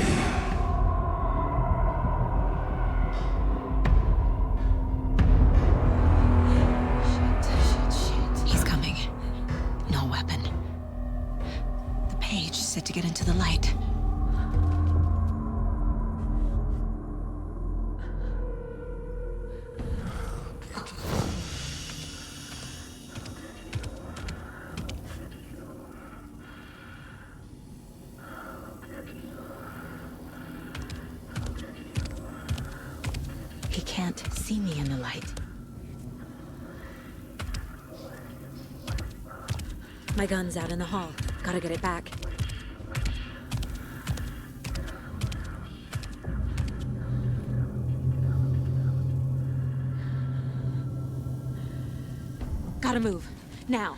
S9: He's coming. No weapon. The page said to get into the light. He can't see me in the light. My gun's out in the hall. Gotta get it back. Gotta move. Now.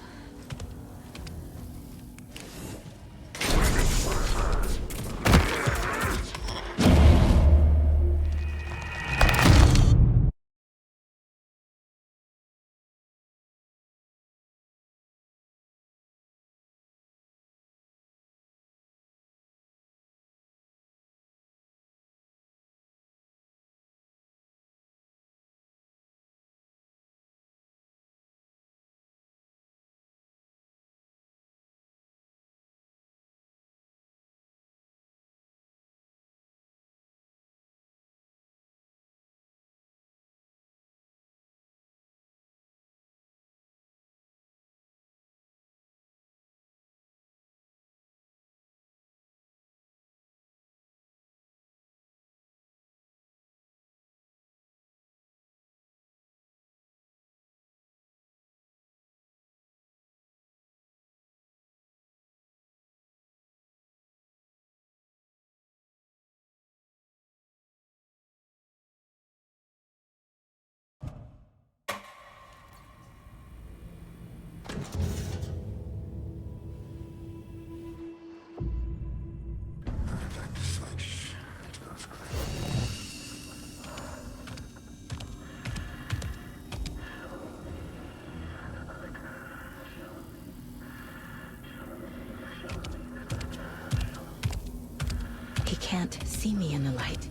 S4: can't see me in the light.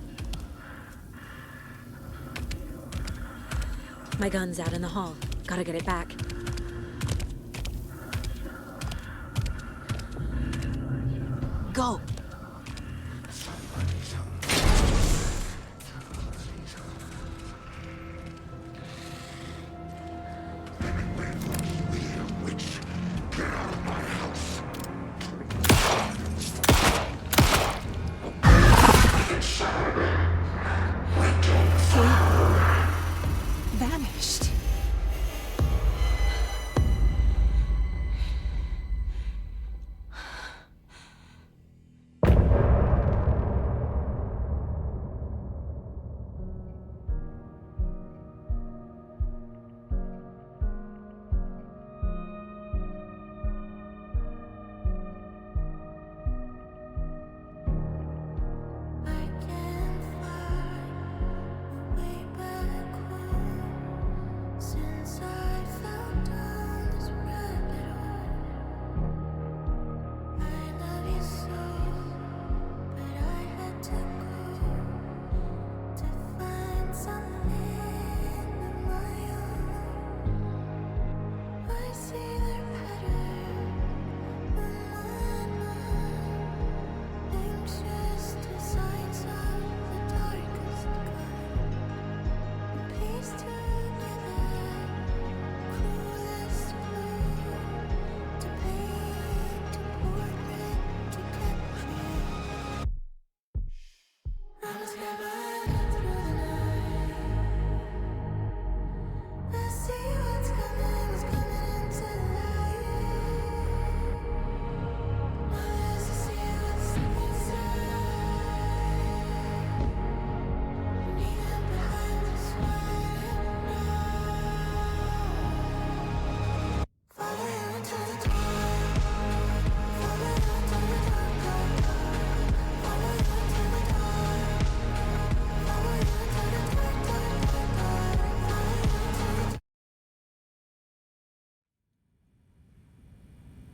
S4: My gun's out in the hall. Gotta get it back. Go! Vanished.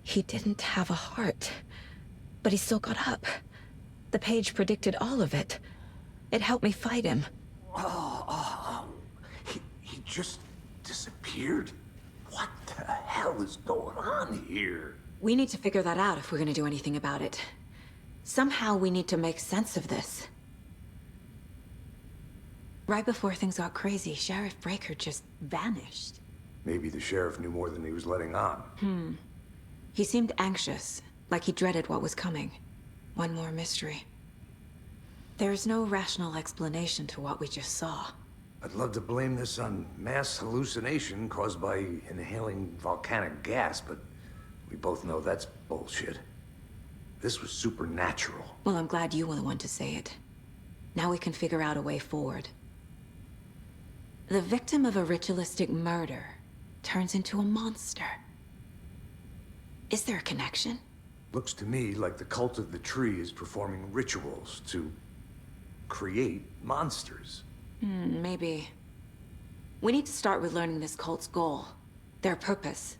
S4: He didn't have a heart, but he still got up. The page predicted all of it. It helped me fight him.
S5: He just disappeared? What the hell is going on here?
S9: We need to figure that out if we're gonna do anything about it. Somehow we need to make sense of this. Right before things got crazy, Sheriff Breaker just vanished.
S5: Maybe the sheriff knew more than he was letting on.
S9: He seemed anxious, like he dreaded what was coming. One more mystery. There's no rational explanation to what we just saw.
S5: I'd love to blame this on mass hallucination caused by inhaling volcanic gas, but we both know that's bullshit. This was supernatural.
S9: Well, I'm glad you were the one to say it. Now we can figure out a way forward. The victim of a ritualistic murder turns into a monster. Is there a connection?
S5: Looks to me like the cult of the tree is performing rituals to create monsters.
S9: Maybe. We need to start with learning this cult's goal. Their purpose.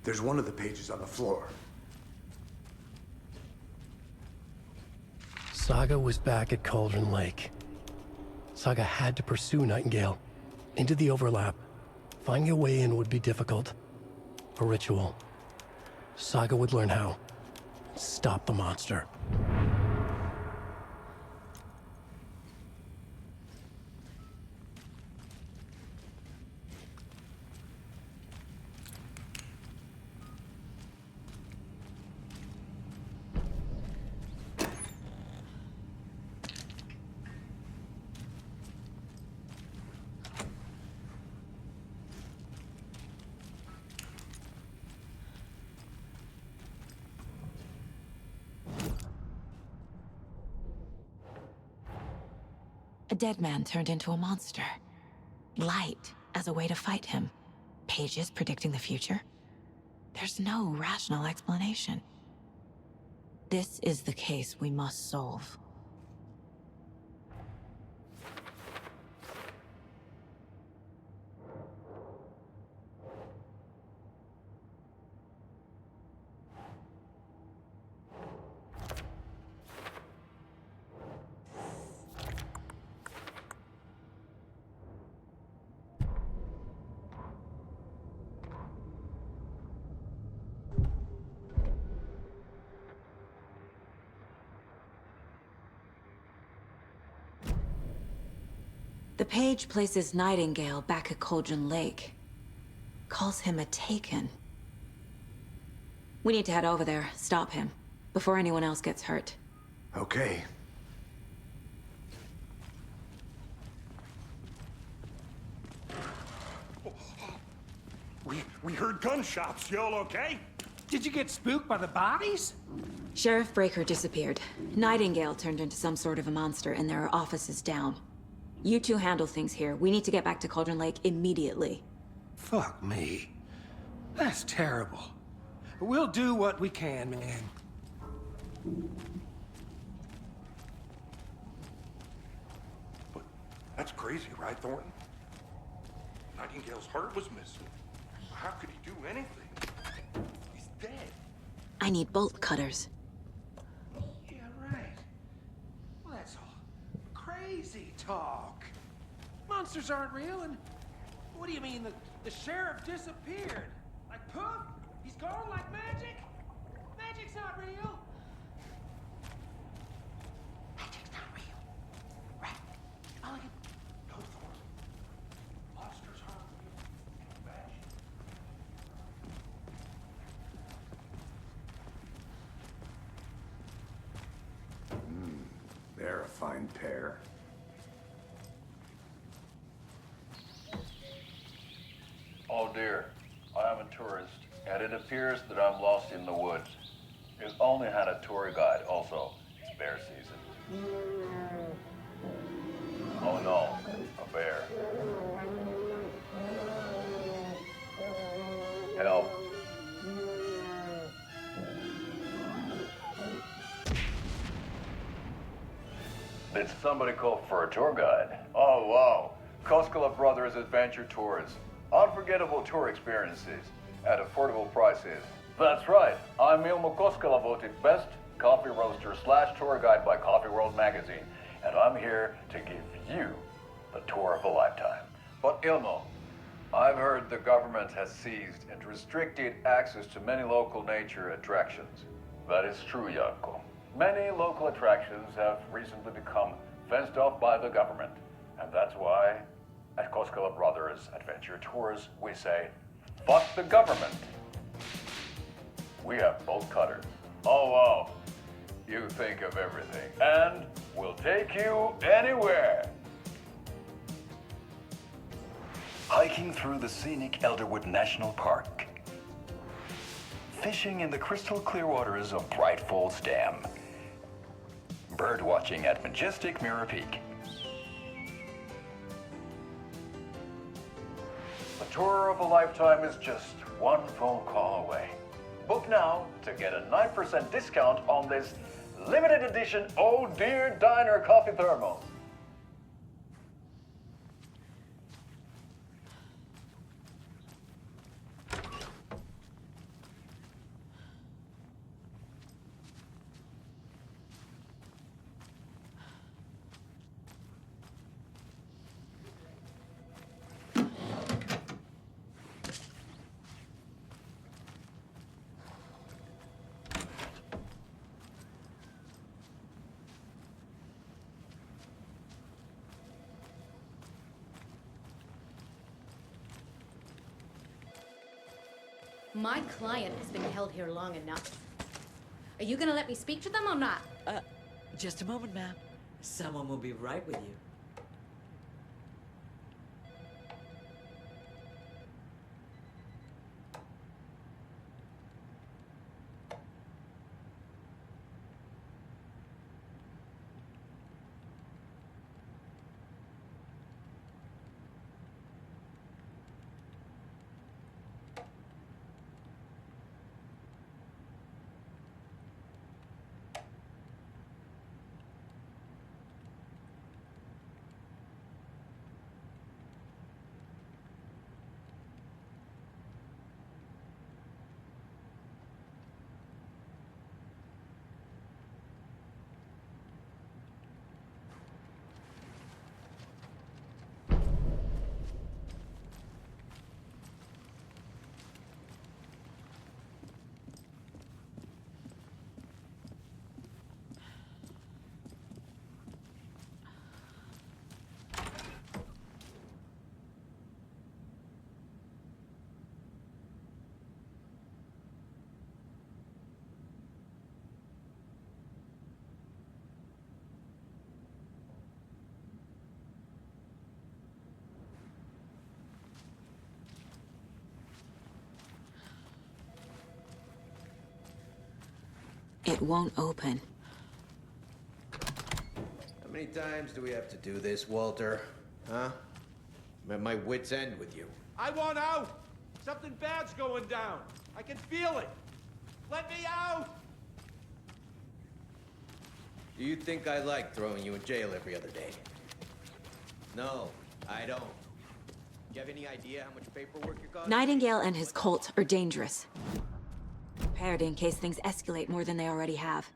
S5: There's one of the pages on the floor.
S1: Saga was back at Cauldron Lake. Saga had to pursue Nightingale. Into the overlap. Finding a way in would be difficult. A ritual. Saga would learn how. Stop the monster.
S4: A dead man turned into a monster. Light as a way to fight him. Pages predicting the future. There's no rational explanation. This is the case we must solve.
S9: The page places Nightingale back at Cauldron Lake. Calls him a Taken. We need to head over there, stop him, before anyone else gets hurt.
S5: Okay.
S6: We heard gunshots. Y'all okay?
S8: Did you get spooked by the bodies?
S9: Sheriff Breaker disappeared. Nightingale turned into some sort of a monster, and there are offices down. You two handle things here. We need to get back to Cauldron Lake immediately.
S8: Fuck me. That's terrible. We'll do what we can, man.
S6: But that's crazy, right, Thornton? Nightingale's heart was missing. How could he do anything? He's dead.
S9: I need bolt cutters.
S8: Yeah, right. Well, that's all crazy talk. Monsters aren't real, and what do you mean the sheriff disappeared? Like poof? He's gone like magic? Magic's not real.
S16: Magic's not real. Right. Mulligan.
S6: No, Thornton. Monsters aren't real. Magic.
S5: They're a fine pair.
S20: Oh dear, I am a tourist, and it appears that I'm lost in the woods. We've only had a tour guide, also. It's bear season. Oh no, a bear. Help. Did somebody call for a tour guide? Oh wow, Koskela Brothers Adventure Tours. Unforgettable tour experiences at affordable prices. That's right. I'm Ilmo Koskela, voted best coffee roaster / tour guide by Coffee World magazine, and I'm here to give you the tour of a lifetime. But Ilmo, I've heard the government has seized and restricted access to many local nature attractions. That is true, Janko. Many local attractions have recently become fenced off by the government, and that's why at Koskela Brothers Adventure Tours, we say, fuck the government. We have bolt cutters. Oh, wow. You think of everything. And we'll take you anywhere. Hiking through the scenic Elderwood National Park. Fishing in the crystal clear waters of Bright Falls Dam. Bird watching at majestic Mirror Peak. The tour of a lifetime is just one phone call away. Book now to get a 9% discount on this limited edition Oh Dear Diner coffee thermos.
S2: My client has been held here long enough. Are you gonna let me speak to them or not?
S21: Just a moment, ma'am. Someone will be right with you.
S9: It won't open.
S3: How many times do we have to do this, Walter? Huh? I'm at my wit's end with you.
S22: I want out! Something bad's going down. I can feel it. Let me out!
S3: Do you think I like throwing you in jail every other day? No, I don't. Do you have any idea how much paperwork you're causing?
S9: Nightingale and his cult are dangerous. Prepared in case things escalate more than they already have.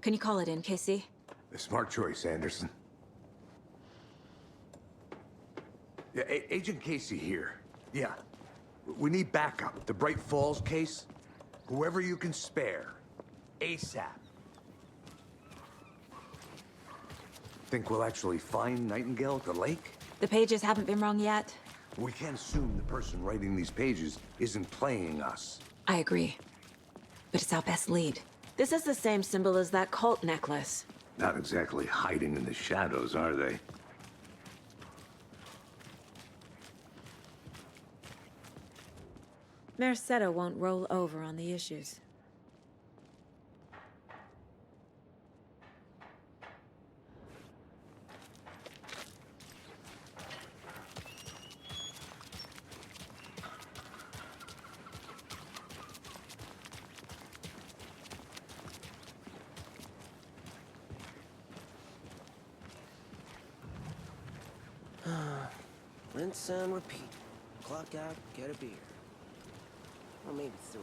S9: Can you call it in, Casey?
S5: A smart choice, Anderson. Yeah, Agent Casey here. Yeah. We need backup. The Bright Falls case. Whoever you can spare. ASAP. Think we'll actually find Nightingale at the lake?
S9: The pages haven't been wrong yet.
S5: We can't assume the person writing these pages isn't playing us.
S9: I agree. But it's our best lead. This is the same symbol as that cult necklace.
S5: Not exactly hiding in the shadows, are they?
S4: Mercado won't roll over on the issues.
S23: Rinse and repeat. Clock out, get a beer. Or maybe 3.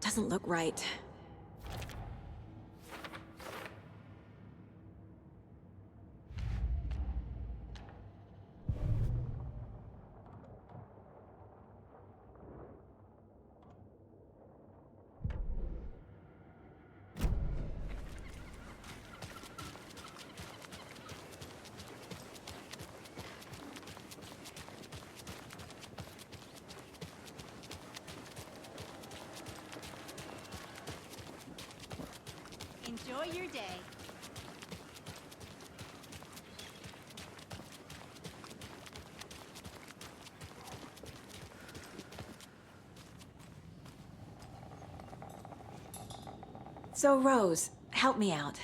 S9: Doesn't look right.
S24: Enjoy your day.
S9: So, Rose, help me out.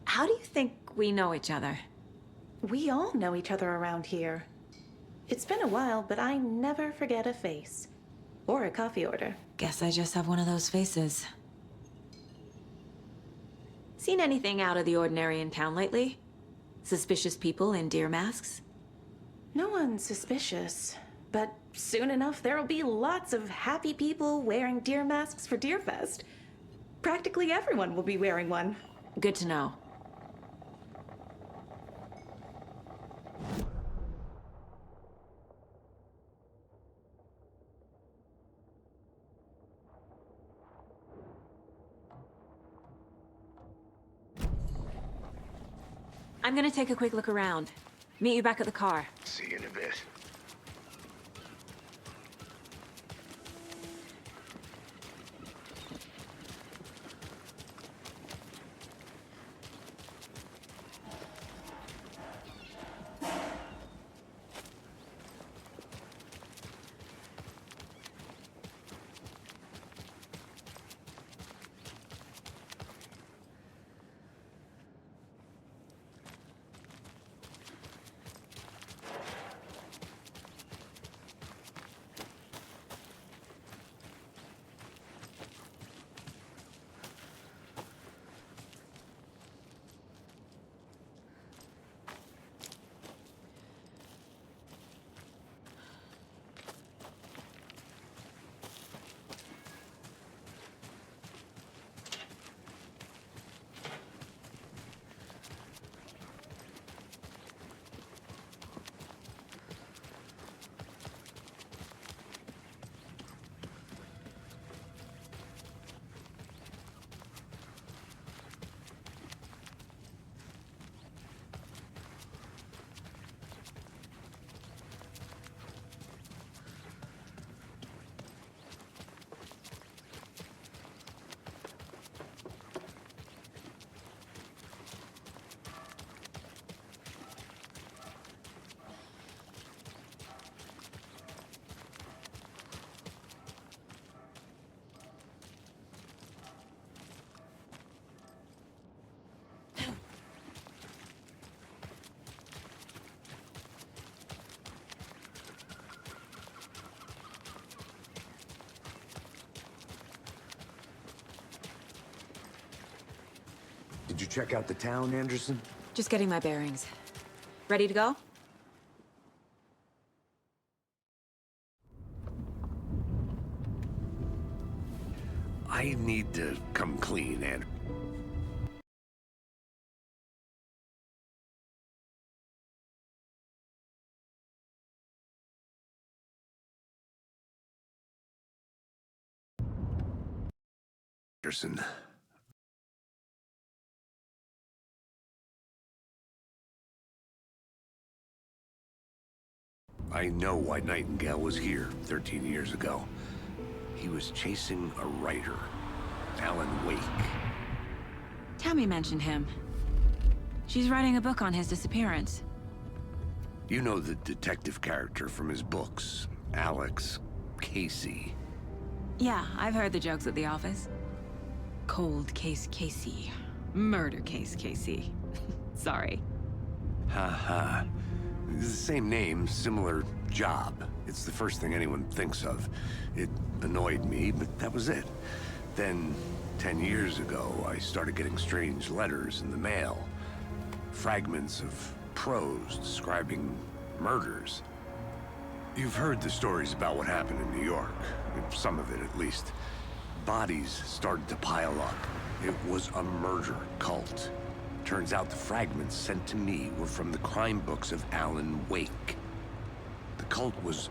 S9: How do you think we know each other?
S15: We all know each other around here. It's been a while, but I never forget a face. Or a coffee order.
S9: Guess I just have one of those faces. Seen anything out of the ordinary in town lately? Suspicious people in deer masks?
S15: No one's suspicious. But soon enough, there'll be lots of happy people wearing deer masks for Deerfest. Practically everyone will be wearing one.
S9: Good to know. I'm gonna take a quick look around. Meet you back at the car.
S5: See you in a bit. Did you check out the town, Anderson?
S9: Just getting my bearings. Ready to go?
S5: I need to come clean, Anderson. I know why Nightingale was here 13 years ago. He was chasing a writer, Alan Wake.
S9: Tammy mentioned him. She's writing a book on his disappearance.
S5: You know the detective character from his books, Alex Casey.
S9: Yeah, I've heard the jokes at the office. Cold case Casey. Murder case Casey. Sorry.
S5: Ha. It's the same name, similar job. It's the first thing anyone thinks of. It annoyed me, but that was it. Then, 10 years ago, I started getting strange letters in the mail. Fragments of prose describing murders. You've heard the stories about what happened in New York. Some of it, at least. Bodies started to pile up. It was a murder cult. Turns out the fragments sent to me were from the crime books of Alan Wake. The cult was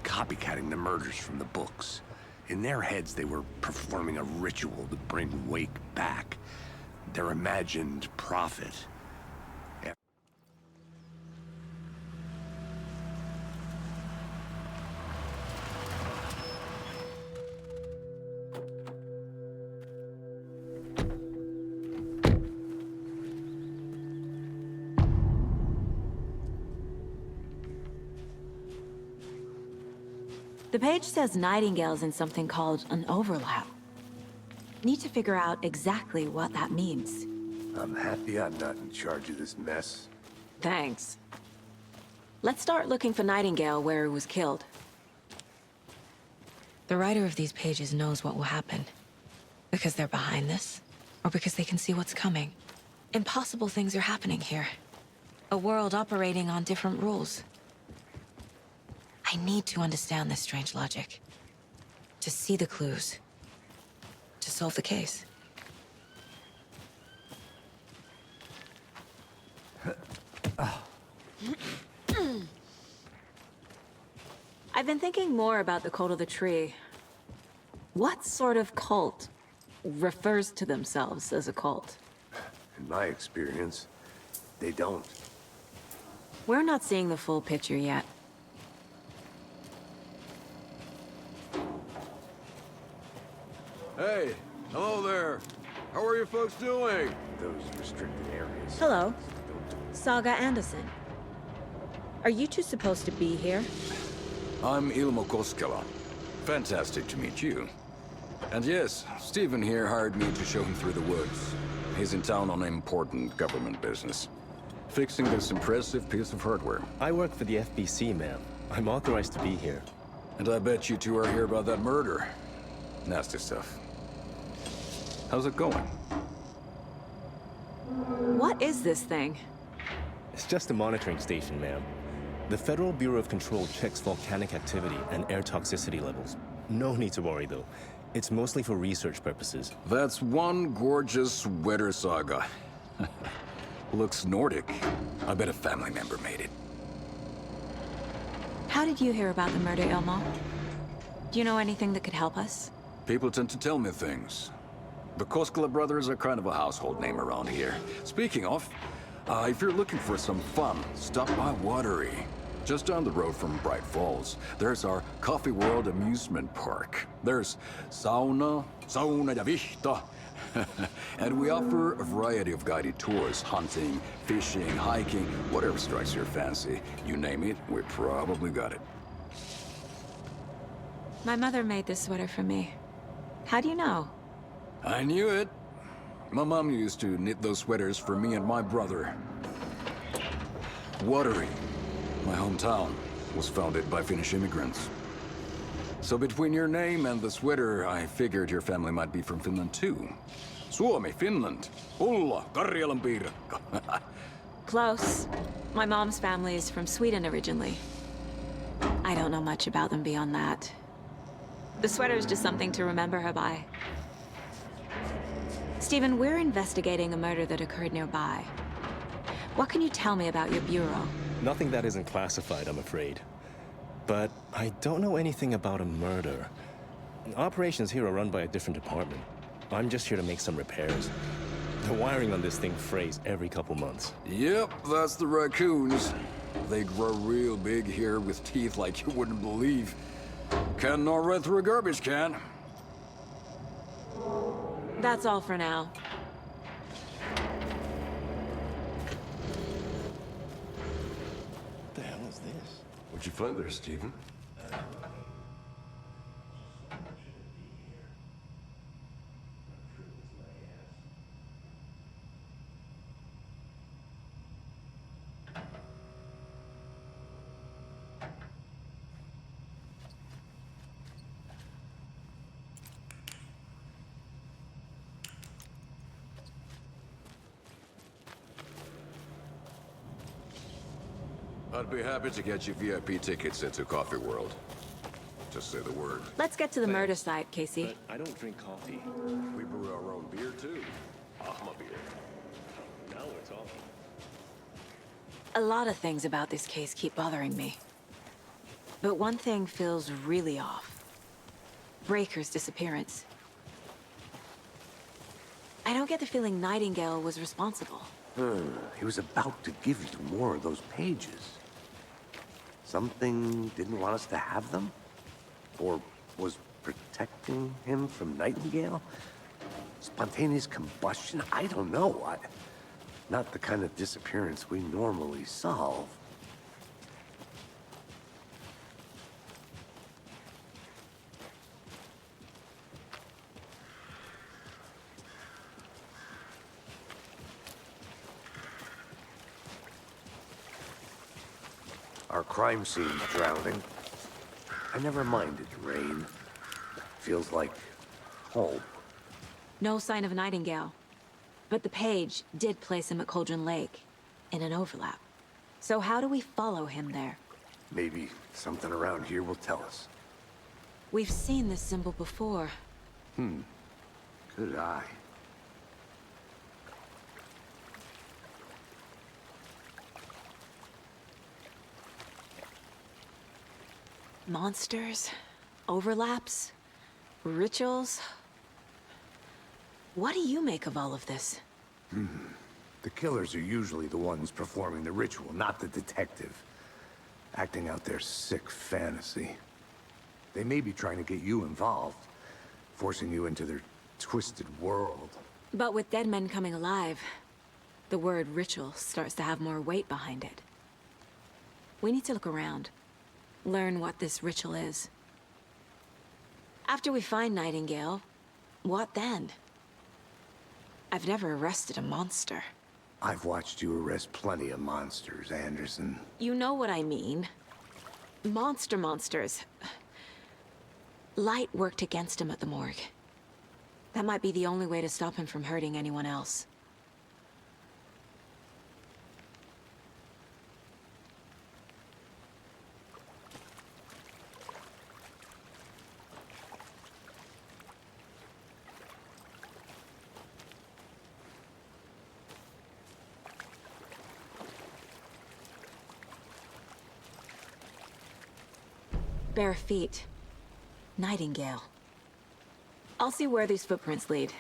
S5: copycatting the murders from the books. In their heads, they were performing a ritual to bring Wake back. Their imagined prophet.
S9: The page says Nightingale's in something called an overlap. Need to figure out exactly what that means.
S5: I'm happy I'm not in charge of this mess.
S9: Thanks. Let's start looking for Nightingale where he was killed. The writer of these pages knows what will happen. Because they're behind this, or because they can see what's coming. Impossible things are happening here. A world operating on different rules. I need to understand this strange logic. To see the clues. To solve the case. I've been thinking more about the cult of the tree. What sort of cult refers to themselves as a cult?
S5: In my experience, they don't.
S9: We're not seeing the full picture yet.
S11: Hey, hello there. How are you folks doing?
S5: Those restricted areas.
S9: Hello. Saga Anderson. Are you two supposed to be here?
S11: I'm Ilmo Koskela. Fantastic to meet you. And yes, Stephen here hired me to show him through the woods. He's in town on important government business. Fixing this impressive piece of hardware.
S12: I work for the FBC, ma'am. I'm authorized to be here.
S11: And I bet you two are here about that murder. Nasty stuff. How's it going?
S9: What is this thing?
S12: It's just a monitoring station, ma'am. The Federal Bureau of Control checks volcanic activity and air toxicity levels. No need to worry, though. It's mostly for research purposes.
S11: That's one gorgeous weather saga. Looks Nordic. I bet a family member made it.
S9: How did you hear about the murder, Ilmo? Do you know anything that could help us?
S11: People tend to tell me things. The Koskela brothers are kind of a household name around here. Speaking of, if you're looking for some fun, stop by Watery. Just down the road from Bright Falls, there's our Coffee World amusement park. There's sauna ja vihta. And we offer a variety of guided tours, hunting, fishing, hiking, whatever strikes your fancy. You name it, we probably got it.
S9: My mother made this sweater for me. How do you know?
S11: I knew it. My mom used to knit those sweaters for me and my brother. Watery, my hometown, was founded by Finnish immigrants. So between your name and the sweater, I figured your family might be from Finland too. Suomi, Finland. Ulla, Karjalan piirakka.
S9: Close. My mom's family is from Sweden originally. I don't know much about them beyond that. The sweater is just something to remember her by. Stephen, we're investigating a murder that occurred nearby. What can you tell me about your bureau?
S12: Nothing that isn't classified, I'm afraid. But I don't know anything about a murder. Operations here are run by a different department. I'm just here to make some repairs. The wiring on this thing frays every couple months.
S11: Yep, that's the raccoons. They grow real big here with teeth like you wouldn't believe. Can gnaw right through a garbage can.
S9: That's all for now.
S12: What the hell is this?
S7: What'd you find there, Stephen?
S11: I'd be happy to get you VIP tickets into Coffee World. Just say the word.
S9: Let's get to the murder site, Casey.
S12: But I don't drink coffee.
S11: We brew our own beer, too. Ahma beer.
S12: Now we're talking.
S9: A lot of things about this case keep bothering me. But one thing feels really off. Breaker's disappearance. I don't get the feeling Nightingale was responsible.
S5: He was about to give you more of those pages. Something didn't want us to have them? Or was protecting him from Nightingale? Spontaneous combustion? I don't know. Not the kind of disappearance we normally solve. Our crime scene's drowning. I never minded rain. Feels like home.
S9: No sign of Nightingale. But the page did place him at Cauldron Lake, in an overlap. So how do we follow him there?
S5: Maybe something around here will tell us.
S9: We've seen this symbol before.
S5: Good eye.
S9: Monsters, overlaps, rituals. What do you make of all of this?
S5: The killers are usually the ones performing the ritual, not the detective. Acting out their sick fantasy. They may be trying to get you involved, forcing you into their twisted world.
S9: But with dead men coming alive, the word ritual starts to have more weight behind it. We need to look around. Learn what this ritual is. After we find Nightingale, what then? I've never arrested a monster.
S5: I've watched you arrest plenty of monsters, Anderson.
S9: You know what I mean. Monsters. Light worked against him at the morgue. That might be the only way to stop him from hurting anyone else. Bare feet. Nightingale. I'll see where these footprints lead.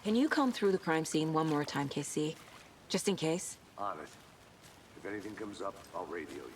S9: Can you comb through the crime scene one more time, KC? Just in case?
S5: On it. If anything comes up, I'll radio you.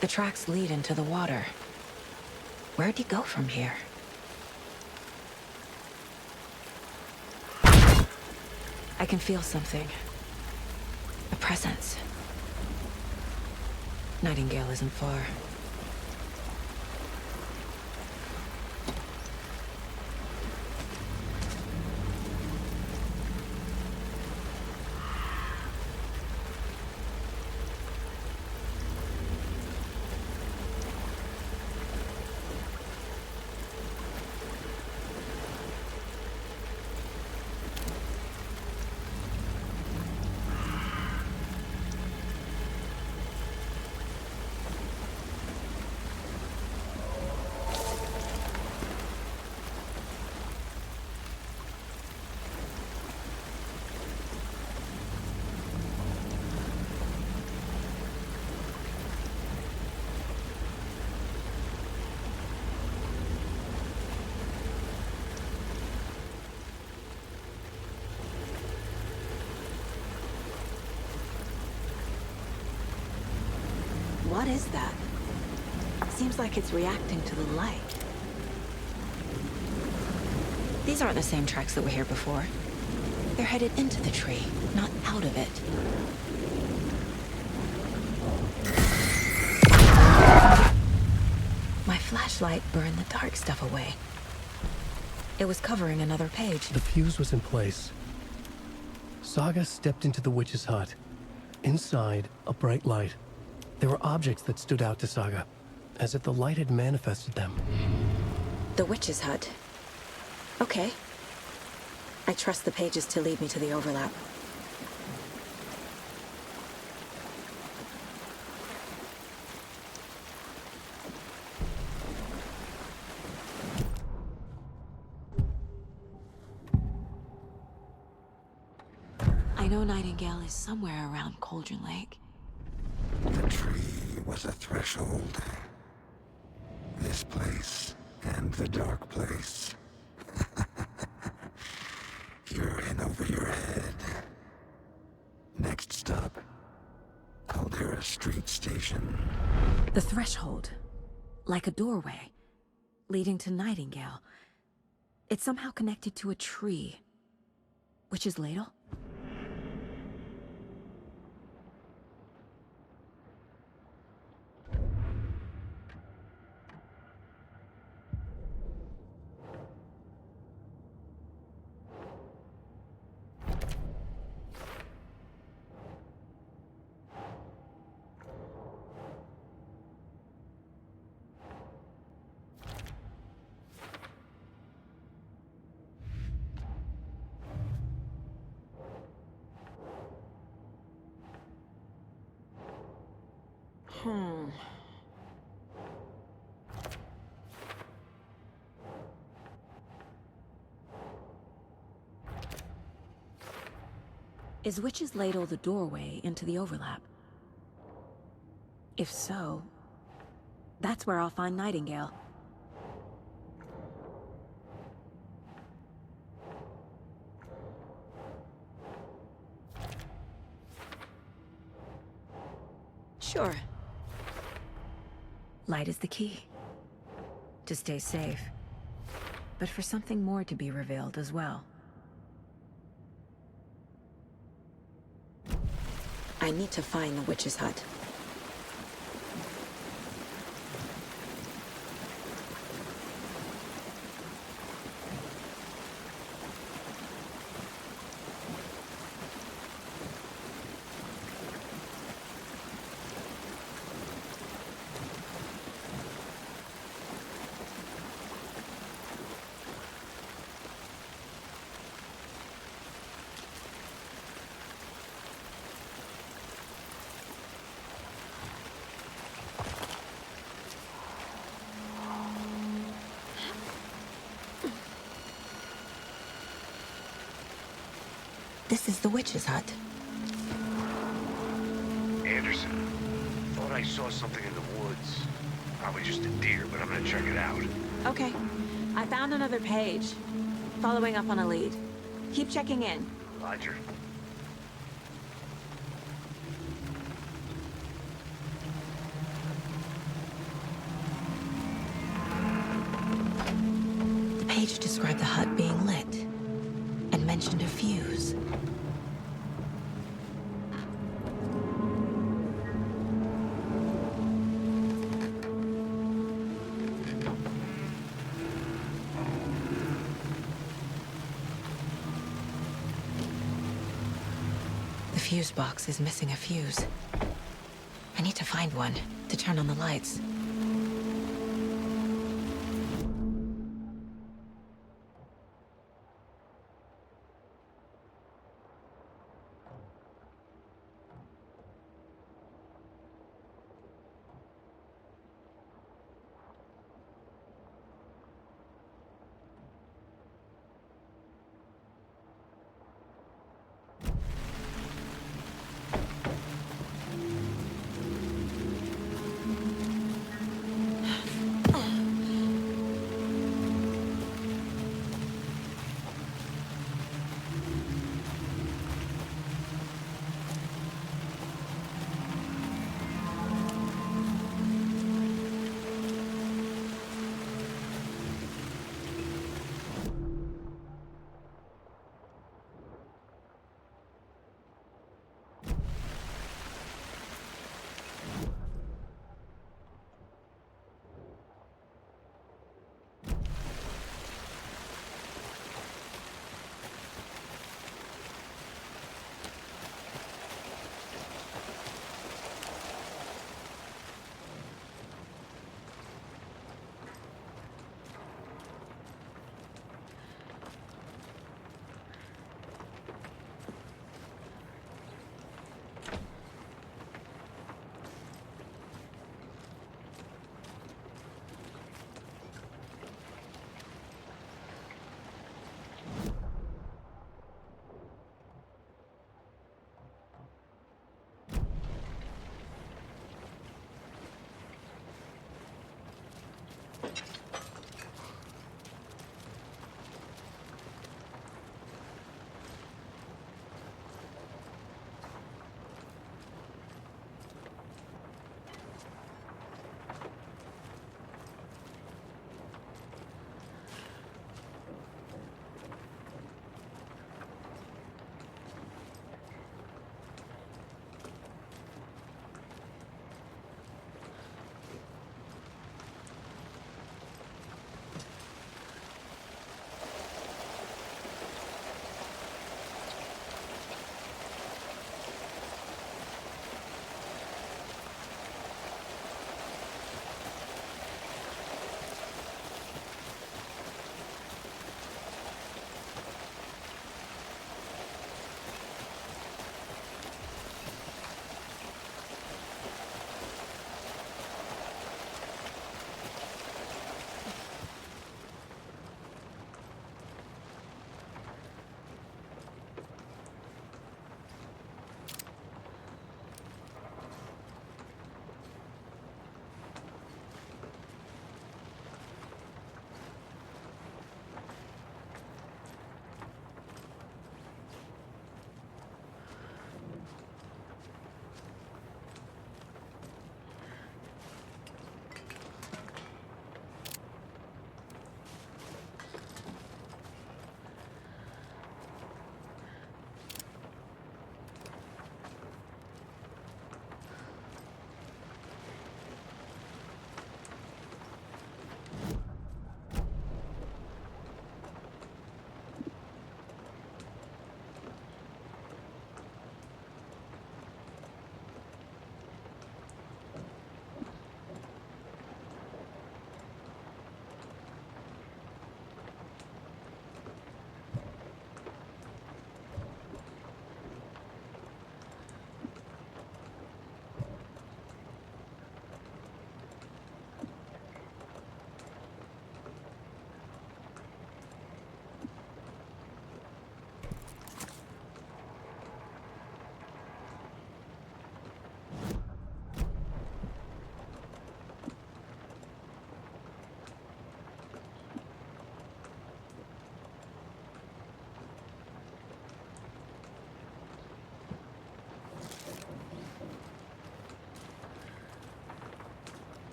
S9: The tracks lead into the water. Where'd he go from here? I can feel something. A presence. Nightingale isn't far. What is that? Seems like it's reacting to the light. These aren't the same tracks that were here before. They're headed into the tree, not out of it. My flashlight burned the dark stuff away. It was covering another page.
S1: The fuse was in place. Saga stepped into the witch's hut. Inside, a bright light. There were objects that stood out to Saga, as if the light had manifested them.
S9: The witch's hut. Okay. I trust the pages to lead me to the overlap. I know Nightingale is somewhere around Cauldron Lake.
S10: The tree was a threshold. This place and the dark place. You're in over your head. Next stop, Caldera Street Station.
S9: The threshold. Like a doorway. Leading to Nightingale. It's somehow connected to a tree. Witch's ladle? Is Witch's Ladle the doorway into the overlap? If so, that's where I'll find Nightingale. Sure. Light is the key. To stay safe. But for something more to be revealed as well. I need to find the witch's hut. This is the witch's hut.
S7: Anderson, thought I saw something in the woods. Probably just a deer, but I'm gonna check it out.
S9: Okay. I found another page. Following up on a lead. Keep checking in.
S7: Roger.
S9: hut being lit, and mentioned a fuse. The fuse box is missing a fuse. I need to find one to turn on the lights.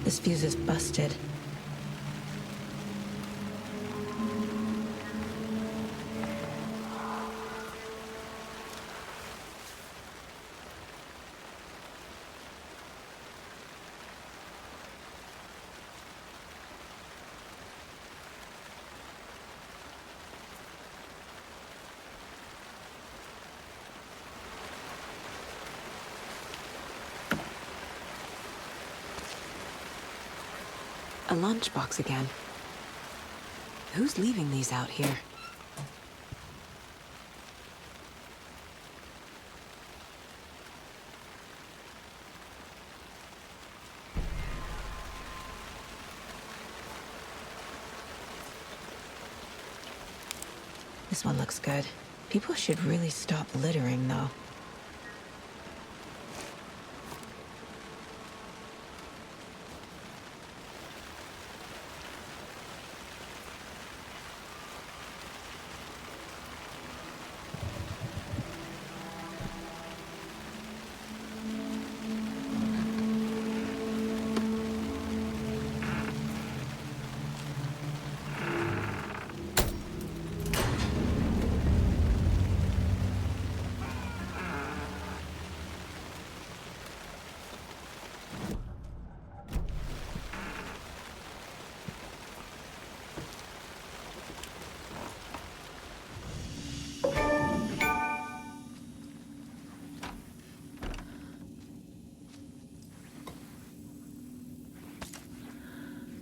S9: This fuse is busted. A lunchbox again. Who's leaving these out here? This one looks good. People should really stop littering, though.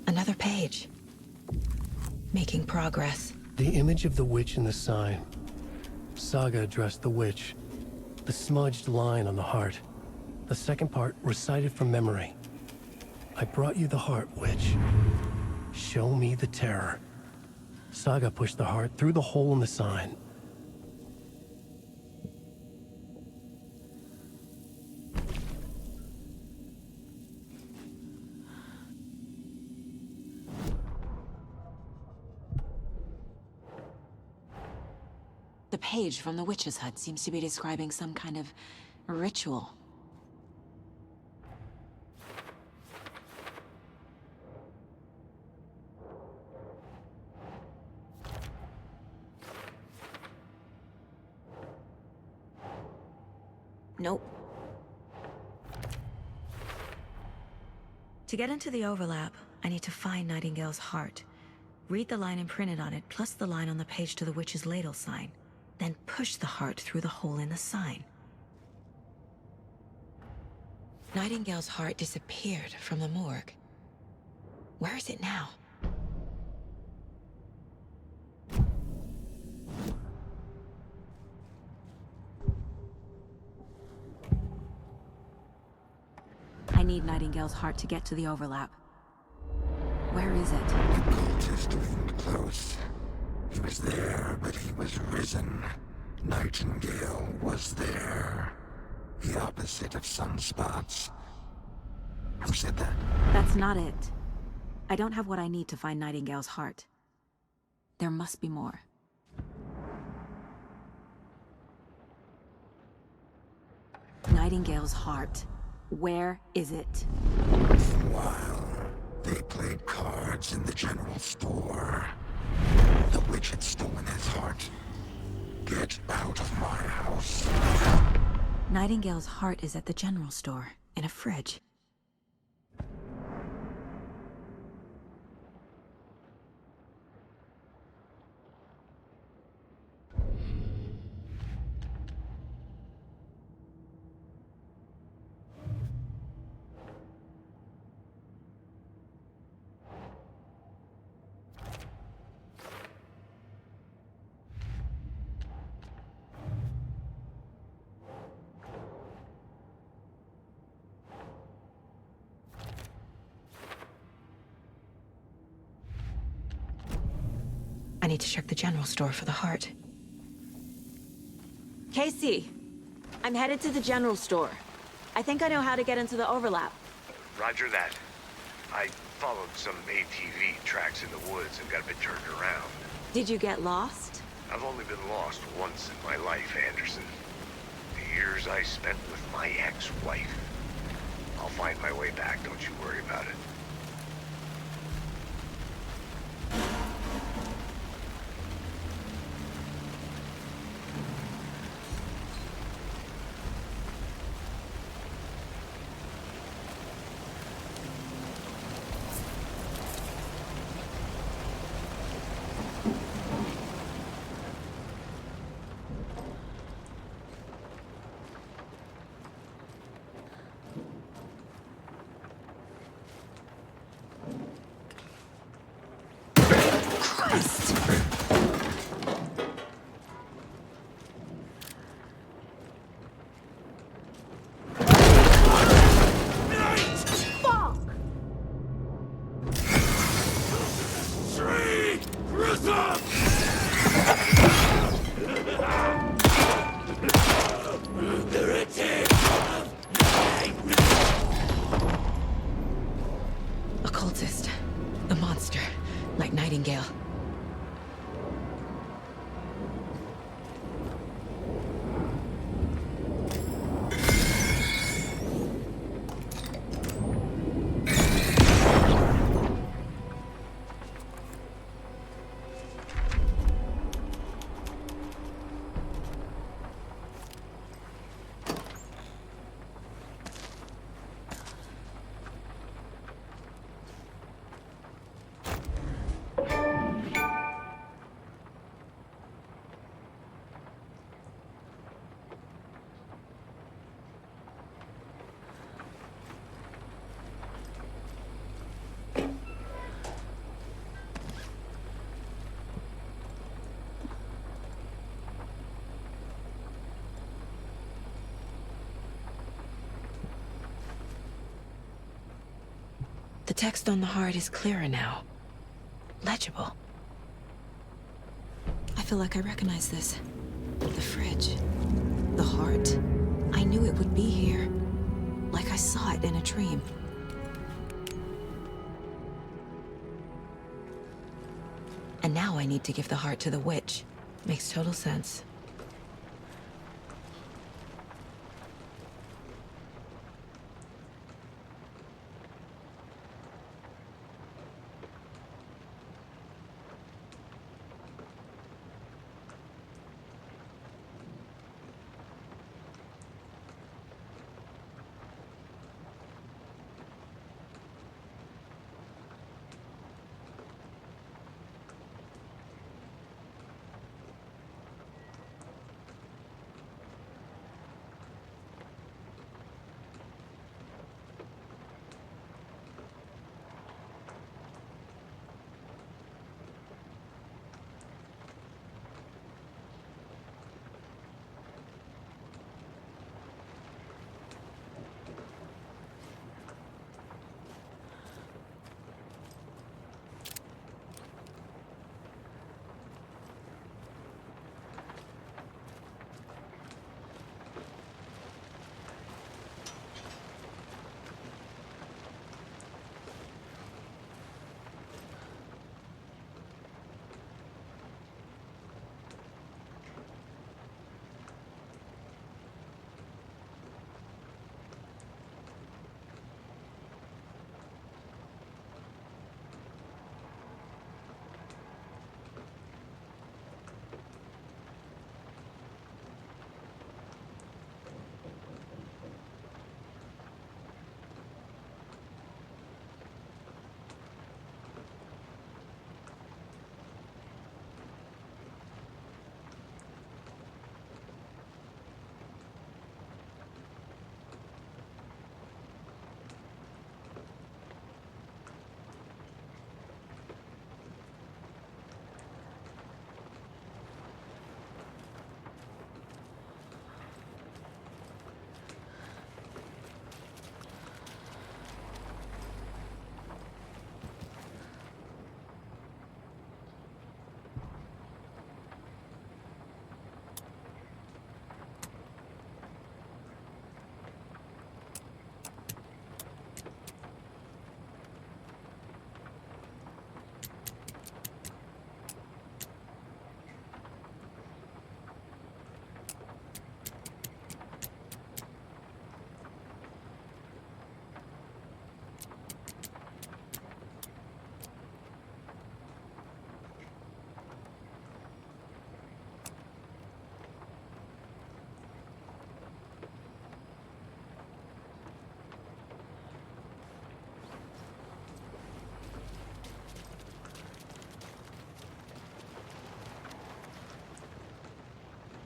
S9: Another page. Making progress.
S1: The image of the witch in the sign. Saga addressed the witch. The smudged line on the heart. The second part recited from memory. I brought you the heart, witch. Show me the terror. Saga pushed the heart through the hole in the sign.
S9: The page from the witch's hut seems to be describing some kind of ritual. Nope. To get into the overlap, I need to find Nightingale's heart. Read the line imprinted on it, plus the line on the page to the witch's ladle sign. Then push the heart through the hole in the sign. Nightingale's heart disappeared from the morgue. Where is it now? I need Nightingale's heart to get to the overlap. Where is it?
S10: The cultist leaned close. He was there, but he was risen. Nightingale was there. The opposite of sunspots. Who said that?
S9: That's not it. I don't have what I need to find Nightingale's heart. There must be more. Nightingale's heart. Where is it?
S10: Meanwhile, they played cards in the general store. The witch had stolen his heart. Get out of my house.
S9: Nightingale's heart is at the general store, in a fridge. I need to check the general store for the heart. Casey, I'm headed to the general store. I think I know how to get into the overlap.
S7: Roger that. I followed some ATV tracks in the woods and got a bit turned around.
S9: Did you get lost?
S7: I've only been lost once in my life, Anderson. The years I spent with my ex-wife. I'll find my way back, don't you worry about it.
S4: cultist. A monster. Like Nightingale. The text on the heart is clearer now. Legible. I feel like I recognize this. The fridge. The heart. I knew it would be here. Like I saw it in a dream. And now I need to give the heart to the witch. Makes total sense.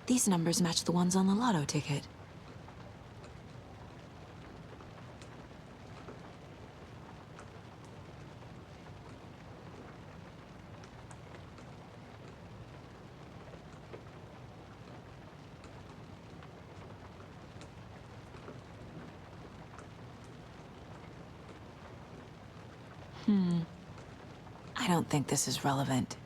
S4: These numbers match the ones on the lotto ticket. I don't think this is relevant.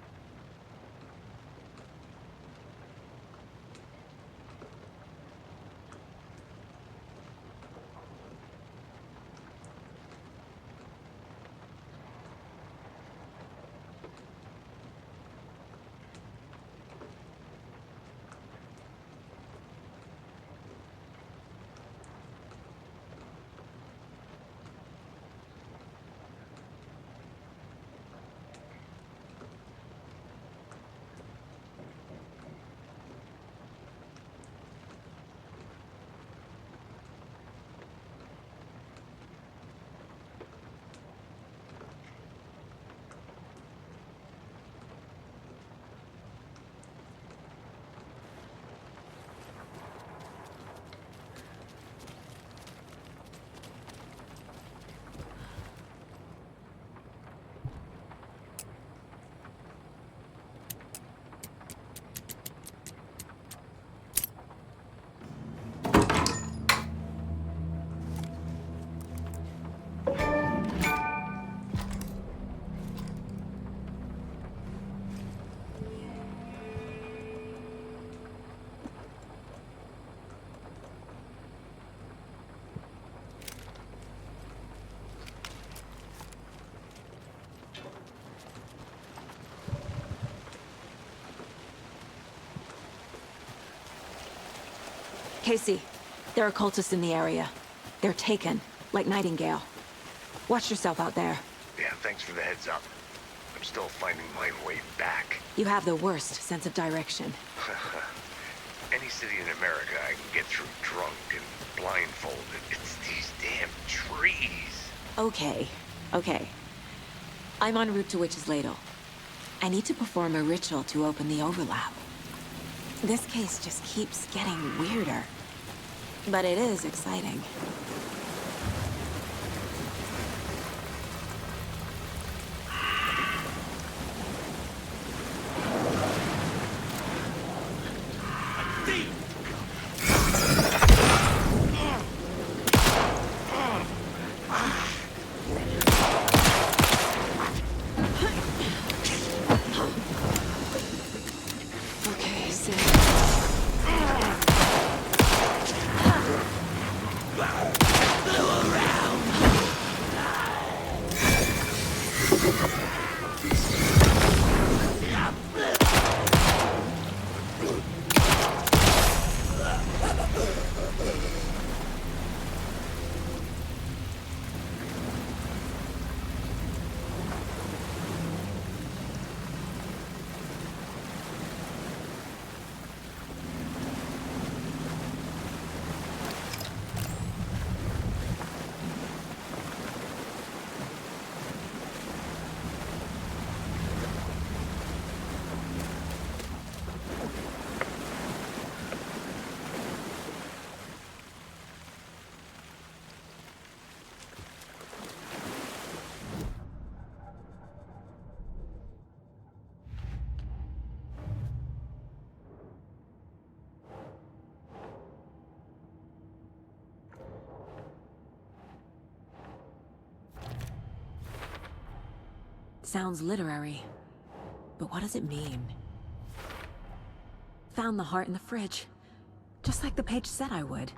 S9: Casey, there are cultists in the area. They're taken, like Nightingale. Watch yourself out there.
S7: Yeah, thanks for the heads up. I'm still finding my way back.
S9: You have the worst sense of direction.
S7: Any city in America I can get through drunk and blindfolded. It's these damn trees.
S9: Okay, okay. I'm en route to Witch's Ladle. I need to perform a ritual to open the overlap. This case just keeps getting weirder. But it is exciting. Okay, so... Sounds literary. But what does it mean? Found the heart in the fridge. Just like the page said I would.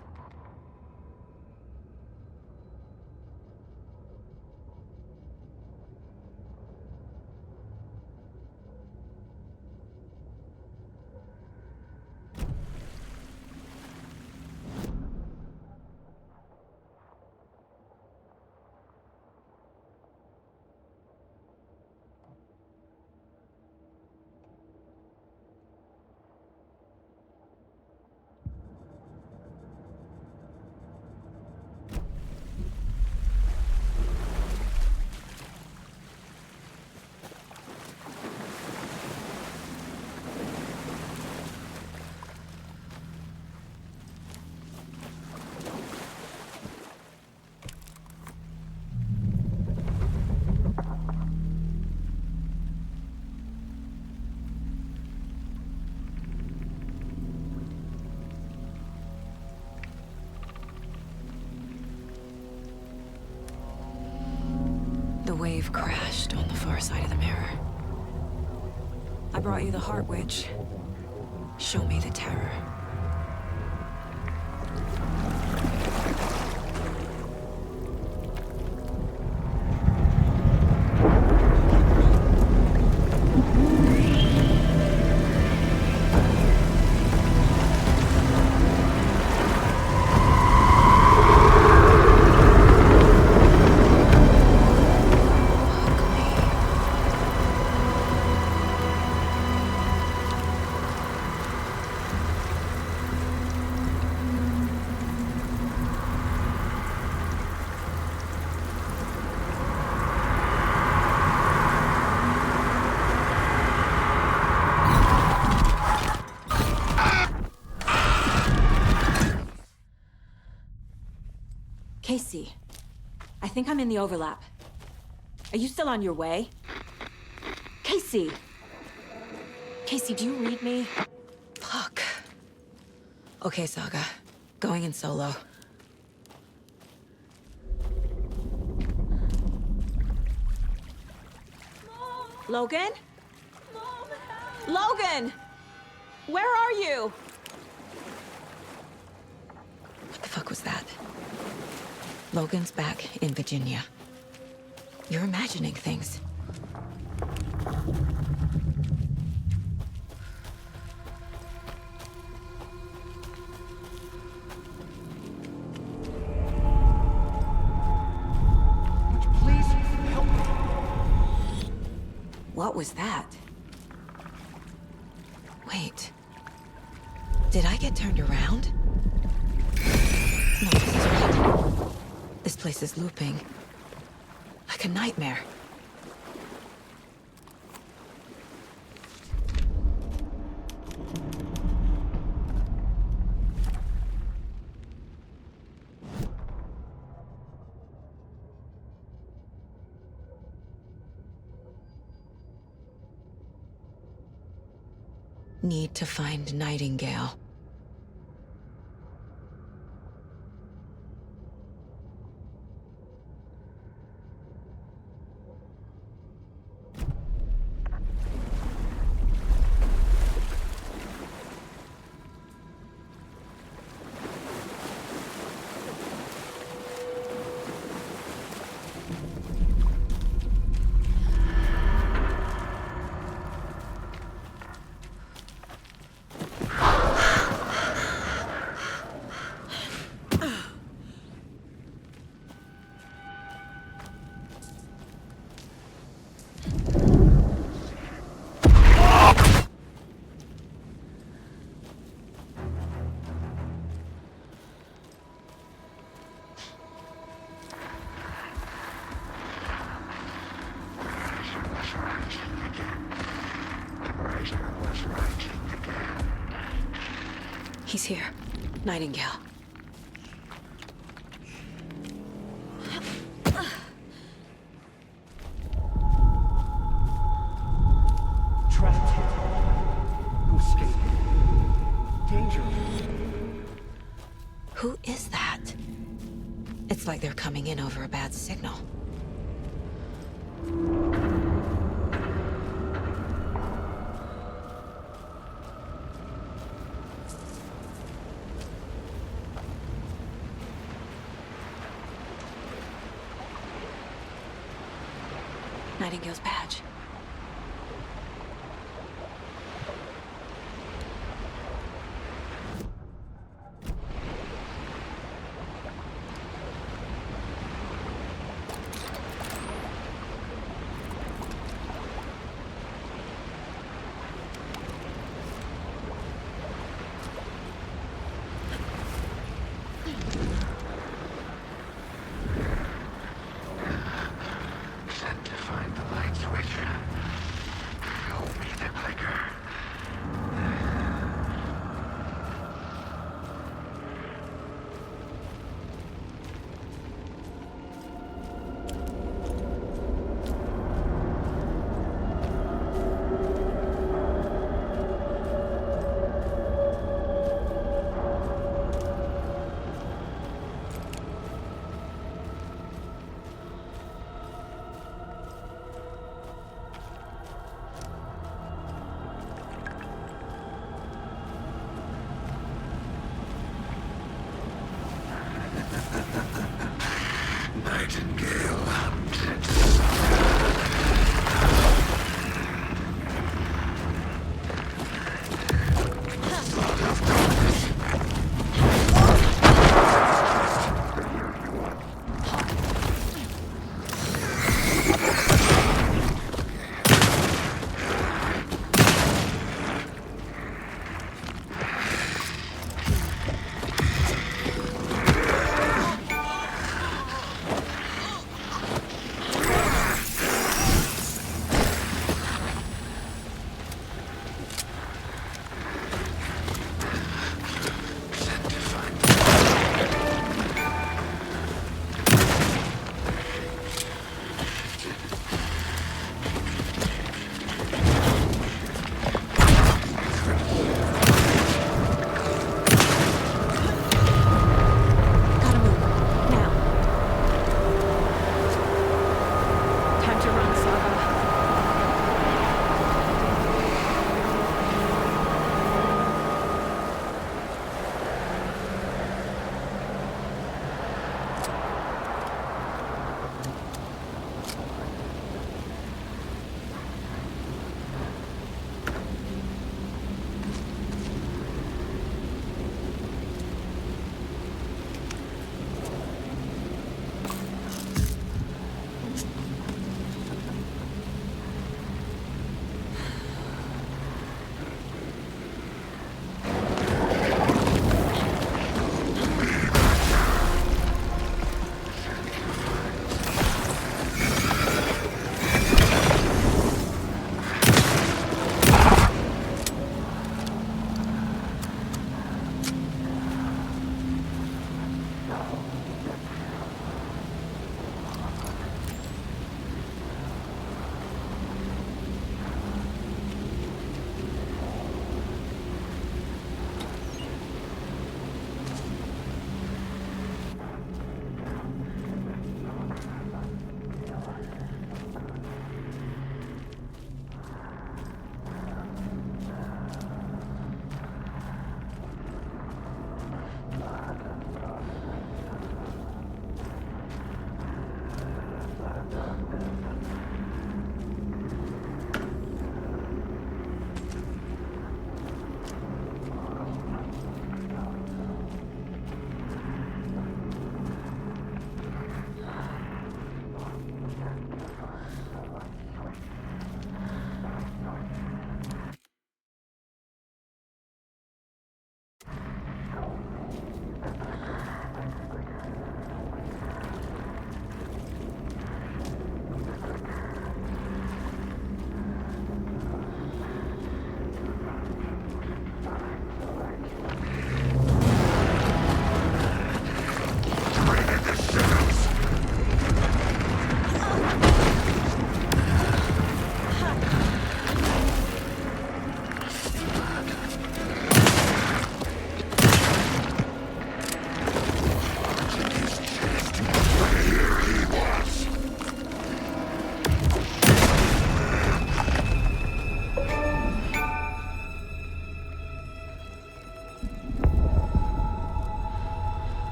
S9: The wave crashed on the far side of the mirror. I brought you the Heart Witch. Show me the terror. Casey, I think I'm in the overlap. Are you still on your way? Casey! Casey, do you read me? Fuck. Okay, Saga. Going in solo. Logan? Logan! Where are you? What the fuck was that? Logan's back in Virginia. You're imagining things. What was that? Wait. Did I get turned around? No, this is right. This place is looping. Like a nightmare. Need to find Nightingale. He's here. Nightingale.
S17: Trapped here. No escape. Danger.
S9: Who is that? It's like they're coming in over a bad signal. Nightingale's badge.
S10: Sent to find the light switch. Show me the clicker. Nightingale hunted. Blood of darkness.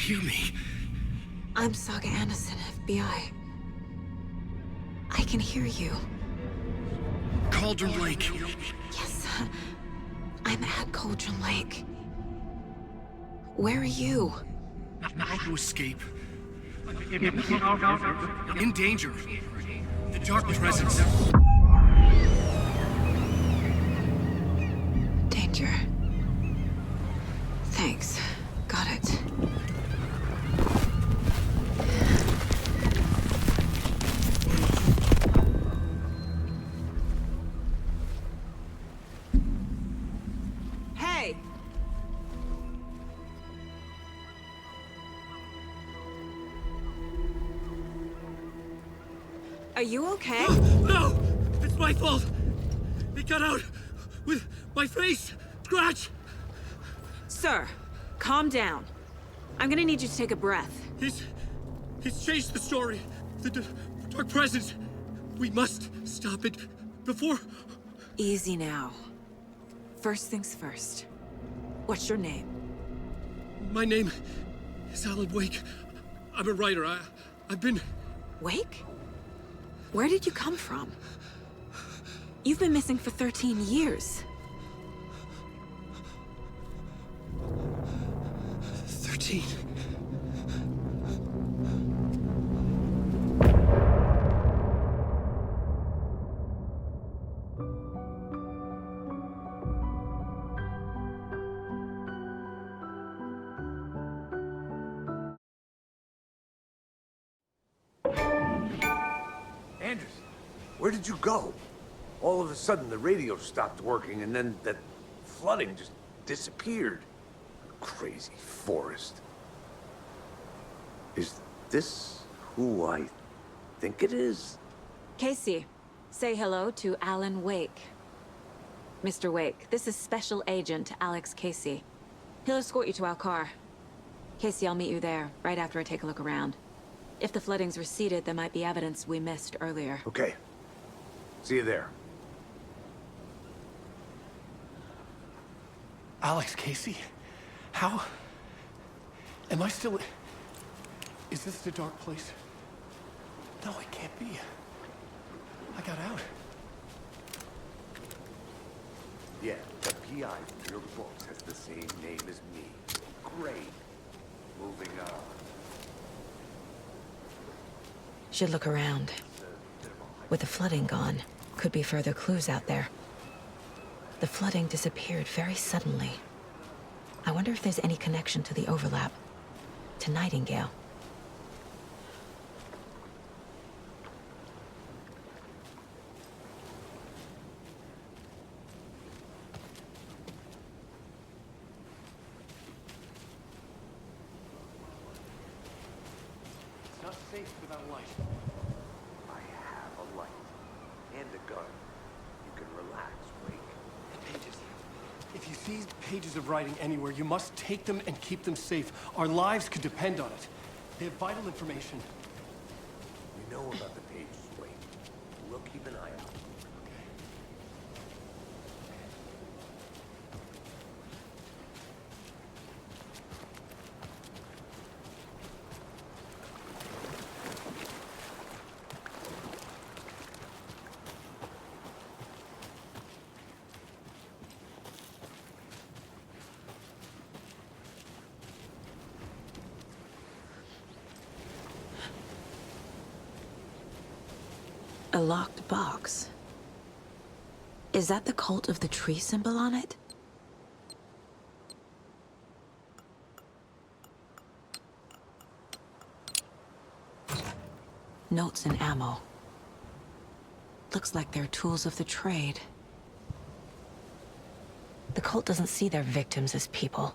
S13: hear me?
S9: I'm Saga Anderson, FBI. I can hear you.
S13: Cauldron Lake.
S9: Yes, I'm at Cauldron Lake. Where are you?
S13: How to escape? In danger. The dark presence.
S9: Danger. Thanks. Got it. Hey! Are you okay?
S13: No! It's my fault! It got out with my face! Scratch!
S9: Sir, calm down. I'm gonna need you to take a breath.
S13: He's changed the story. The dark presence. We must stop it before...
S9: Easy now. First things first. What's your name?
S13: My name is Alan Wake. I'm a writer. I've been...
S9: Wake? Where did you come from? You've been missing for 13 years.
S13: 13.
S5: Anderson, where did you go? All of a sudden, the radio stopped working, and then that flooding just disappeared. Crazy forest. Is this who I think it is?
S9: Casey, say hello to Alan Wake. Mr. Wake, this is Special Agent Alex Casey. He'll escort you to our car. Casey, I'll meet you there, right after I take a look around. If the flooding's receded, there might be evidence we missed earlier.
S5: Okay. See you there.
S1: Alex Casey? How? Am I still... Is this the dark place? No, it can't be. I got out.
S5: Yeah, the PI from your book has the same name as me. Great. Moving on.
S9: Should look around. With the flooding gone, could be further clues out there. The flooding disappeared very suddenly. I wonder if there's any connection to the overlap. To Nightingale.
S1: It's not safe without light.
S5: I have a light. And a gun. You can relax, Wake.
S1: Pages. If you see pages of writing anywhere, you must take them and keep them safe. Our lives could depend on it. They have vital information.
S5: We know about the pages, Wake. We'll keep an eye out.
S9: A locked box. Is that the cult of the tree symbol on it? Notes and ammo. Looks like they're tools of the trade. The cult doesn't see their victims as people.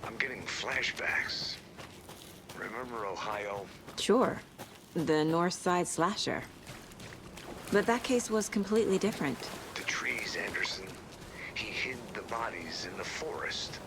S7: I'm getting flashbacks. Remember Ohio?
S9: Sure. The North Side slasher. But that case was completely different.
S7: The trees, Anderson. He hid the bodies in the forest.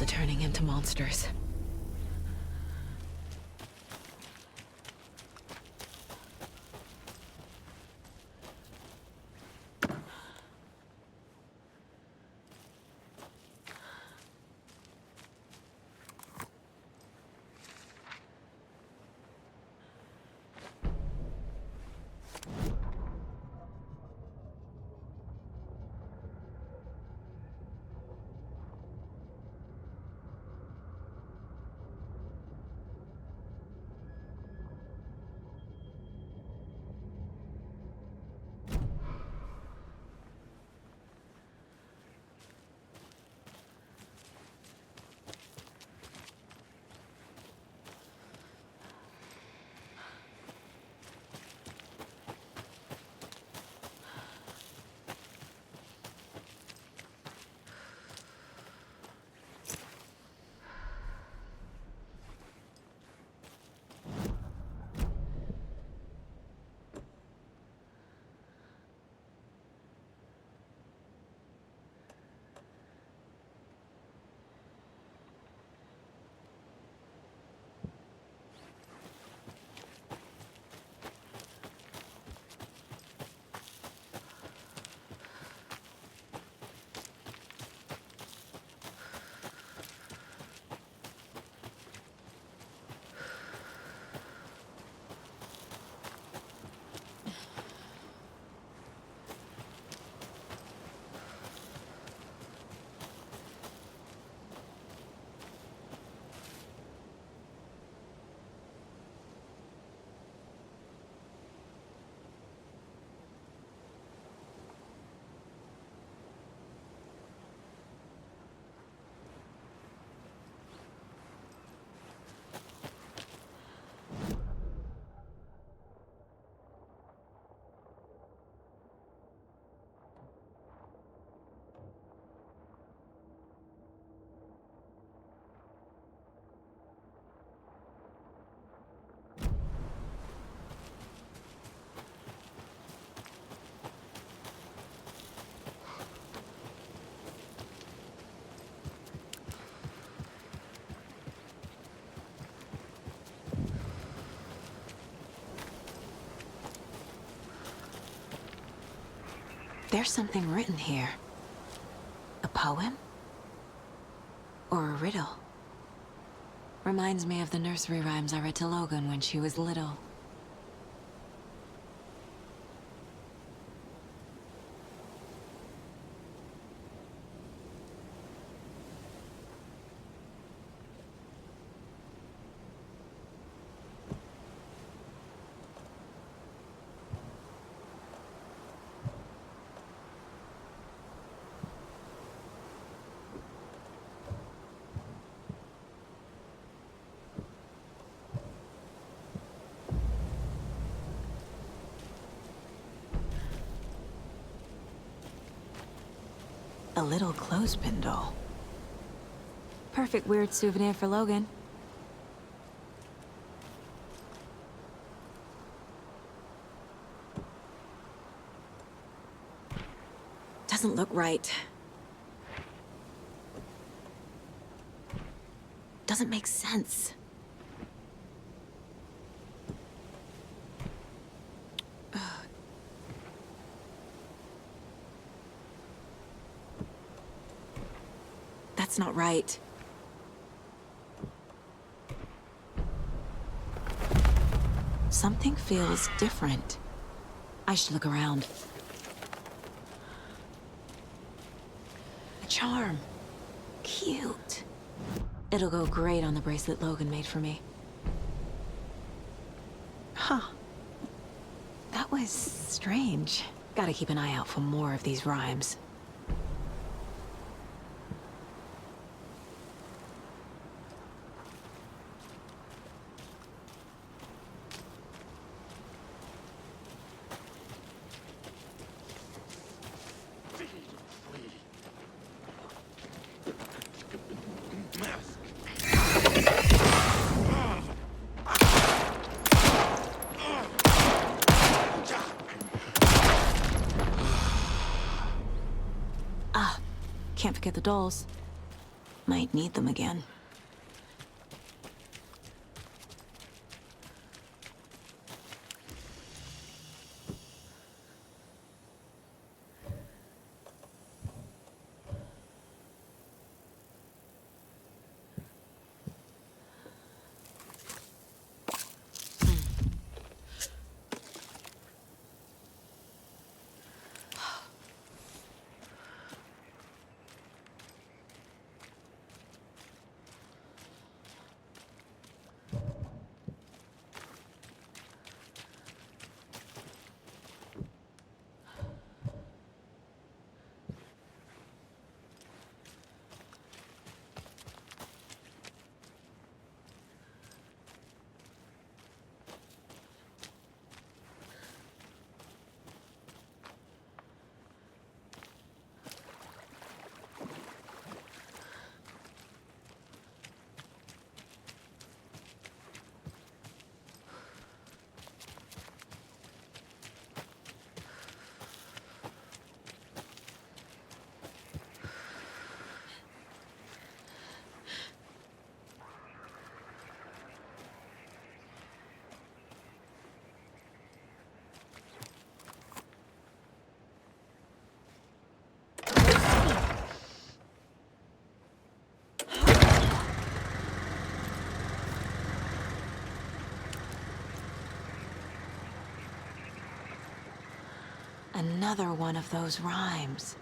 S9: Turning into monsters. There's something written here. A poem? Or a riddle? Reminds me of the nursery rhymes I read to Logan when she was little. A little clothespin doll. Perfect weird souvenir for Logan. Doesn't look right. Doesn't make sense. That's not right. Something feels different. I should look around. A charm. Cute. It'll go great on the bracelet Logan made for me. Huh. That was strange. Gotta keep an eye out for more of these rhymes. Can't forget the dolls. Might need them again. Another one of those rhymes.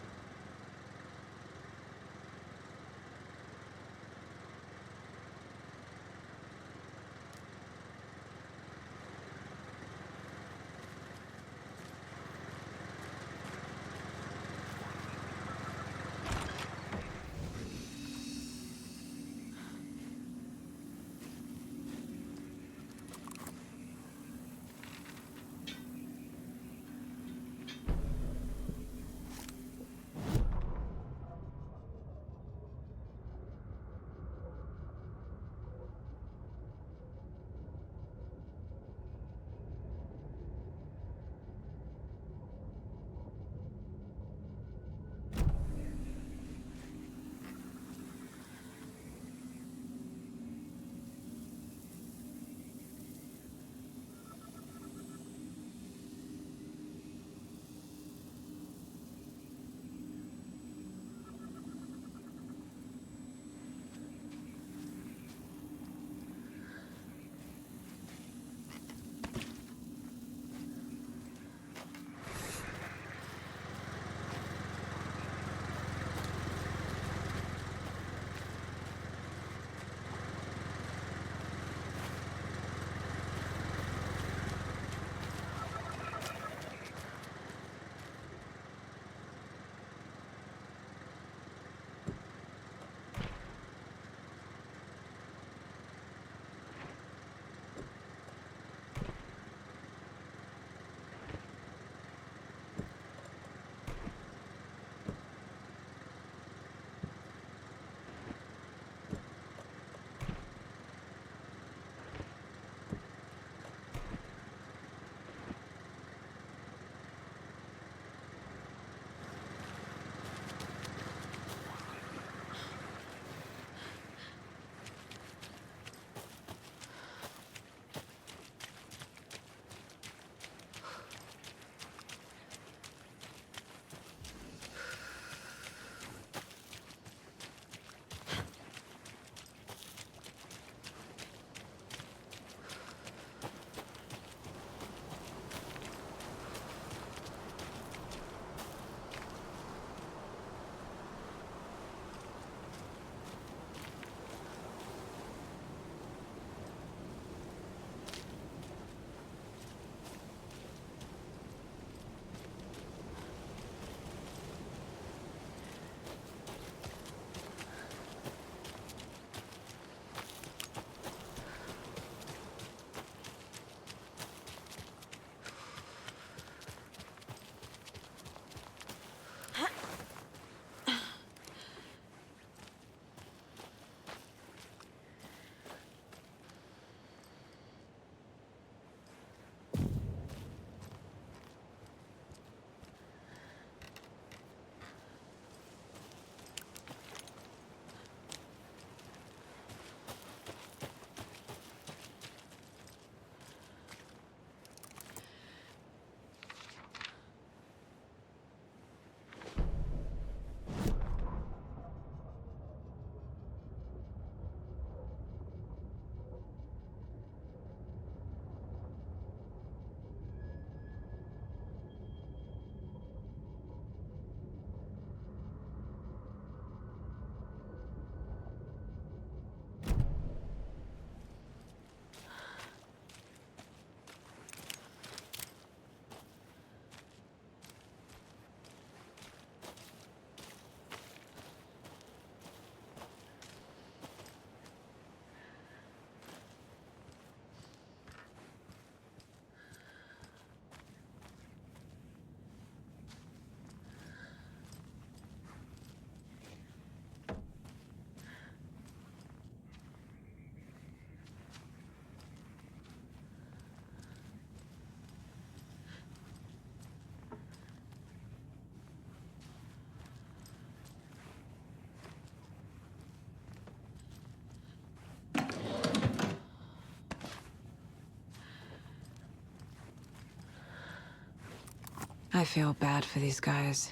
S9: I feel bad for these guys.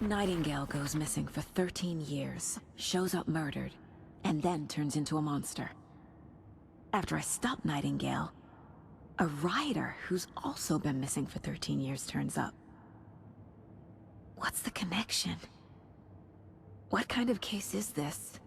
S9: Nightingale goes missing for 13 years, shows up murdered, and then turns into a monster. After I stop Nightingale, a rider who's also been missing for 13 years turns up. What's the connection? What kind of case is this?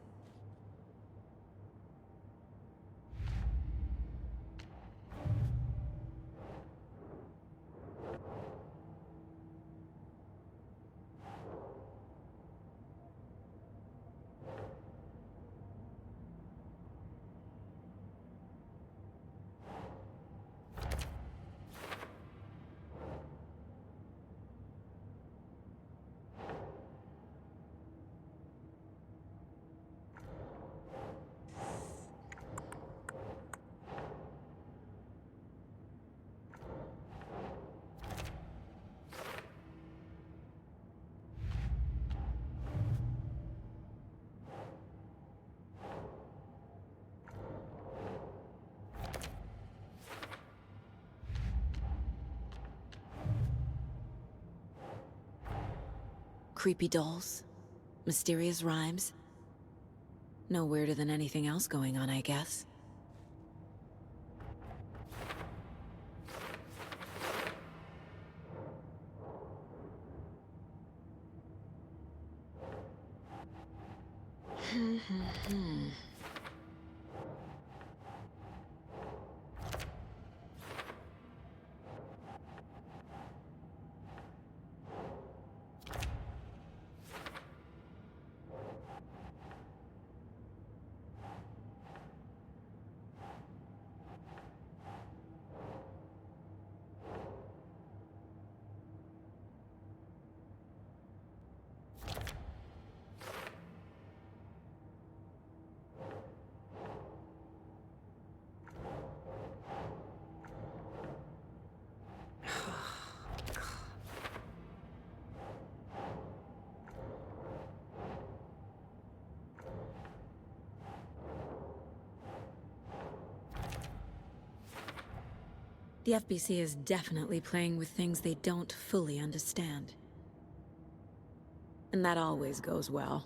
S9: Creepy dolls, mysterious rhymes. No weirder than anything else going on, I guess.
S4: The FBC is definitely playing with things they don't fully understand. And that always goes well.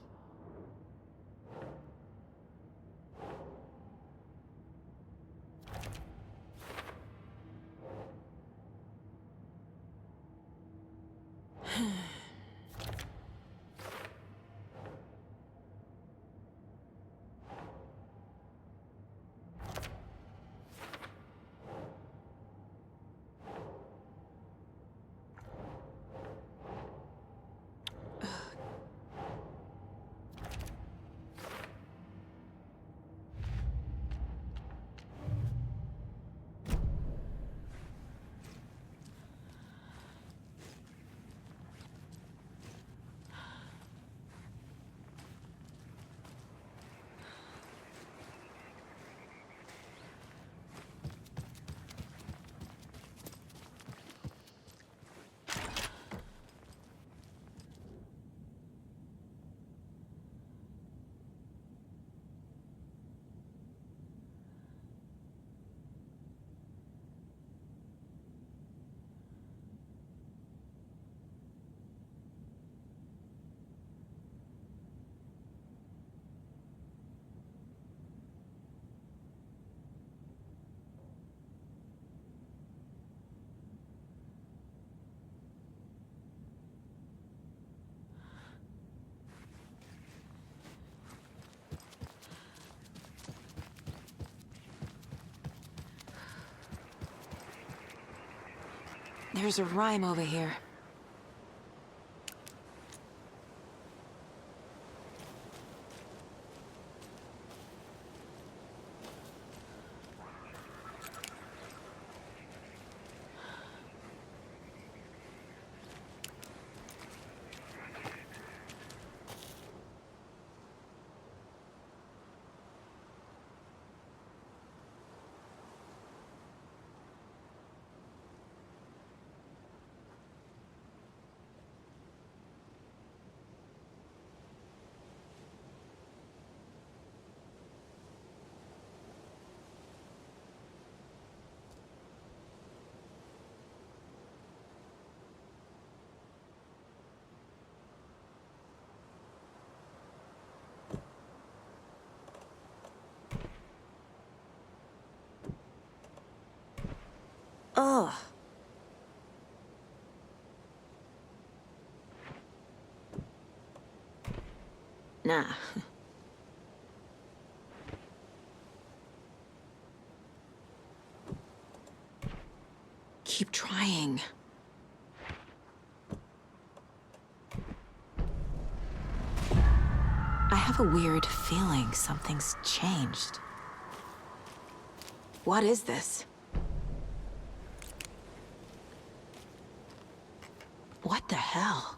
S9: There's a rhyme over here. Ugh. Nah. Keep trying. I have a weird feeling something's changed. What is this? What the hell?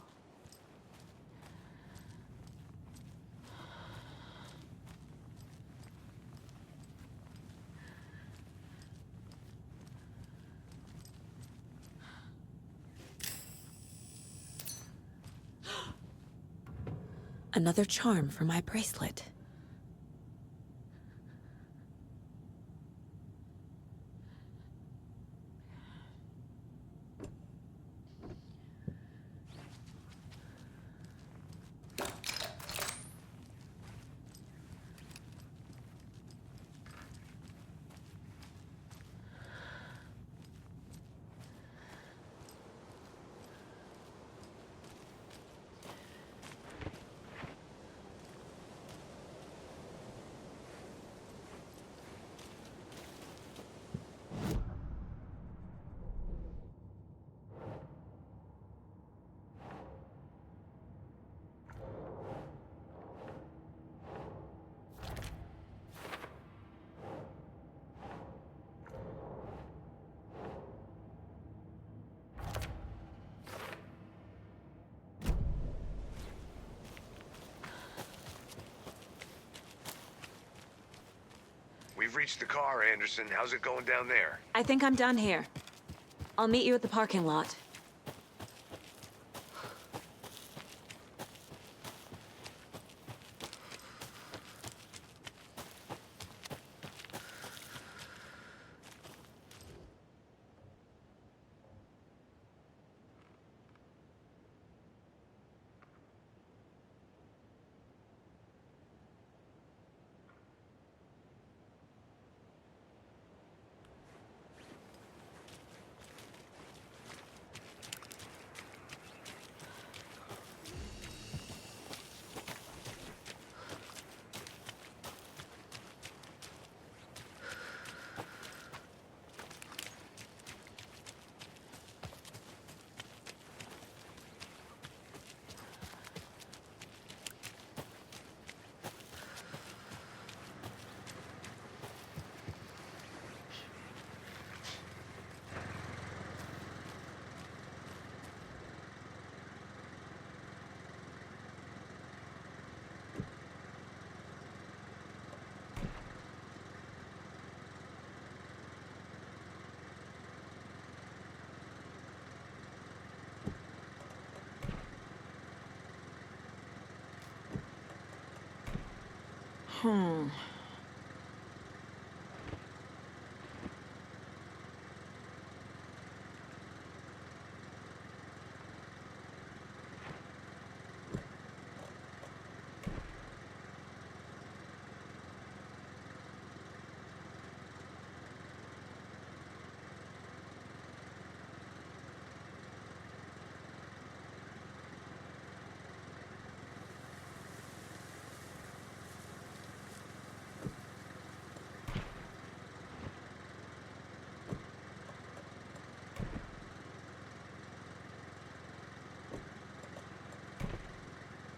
S9: Another charm for my bracelet.
S7: We've reached the car, Anderson. How's it going down there?
S9: I think I'm done here. I'll meet you at the parking lot.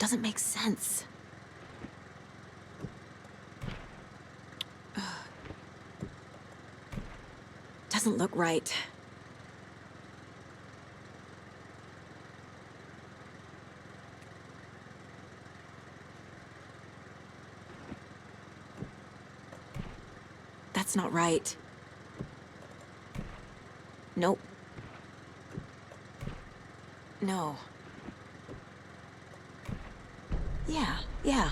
S9: Doesn't make sense. Doesn't look right. That's not right. Nope. No. Yeah.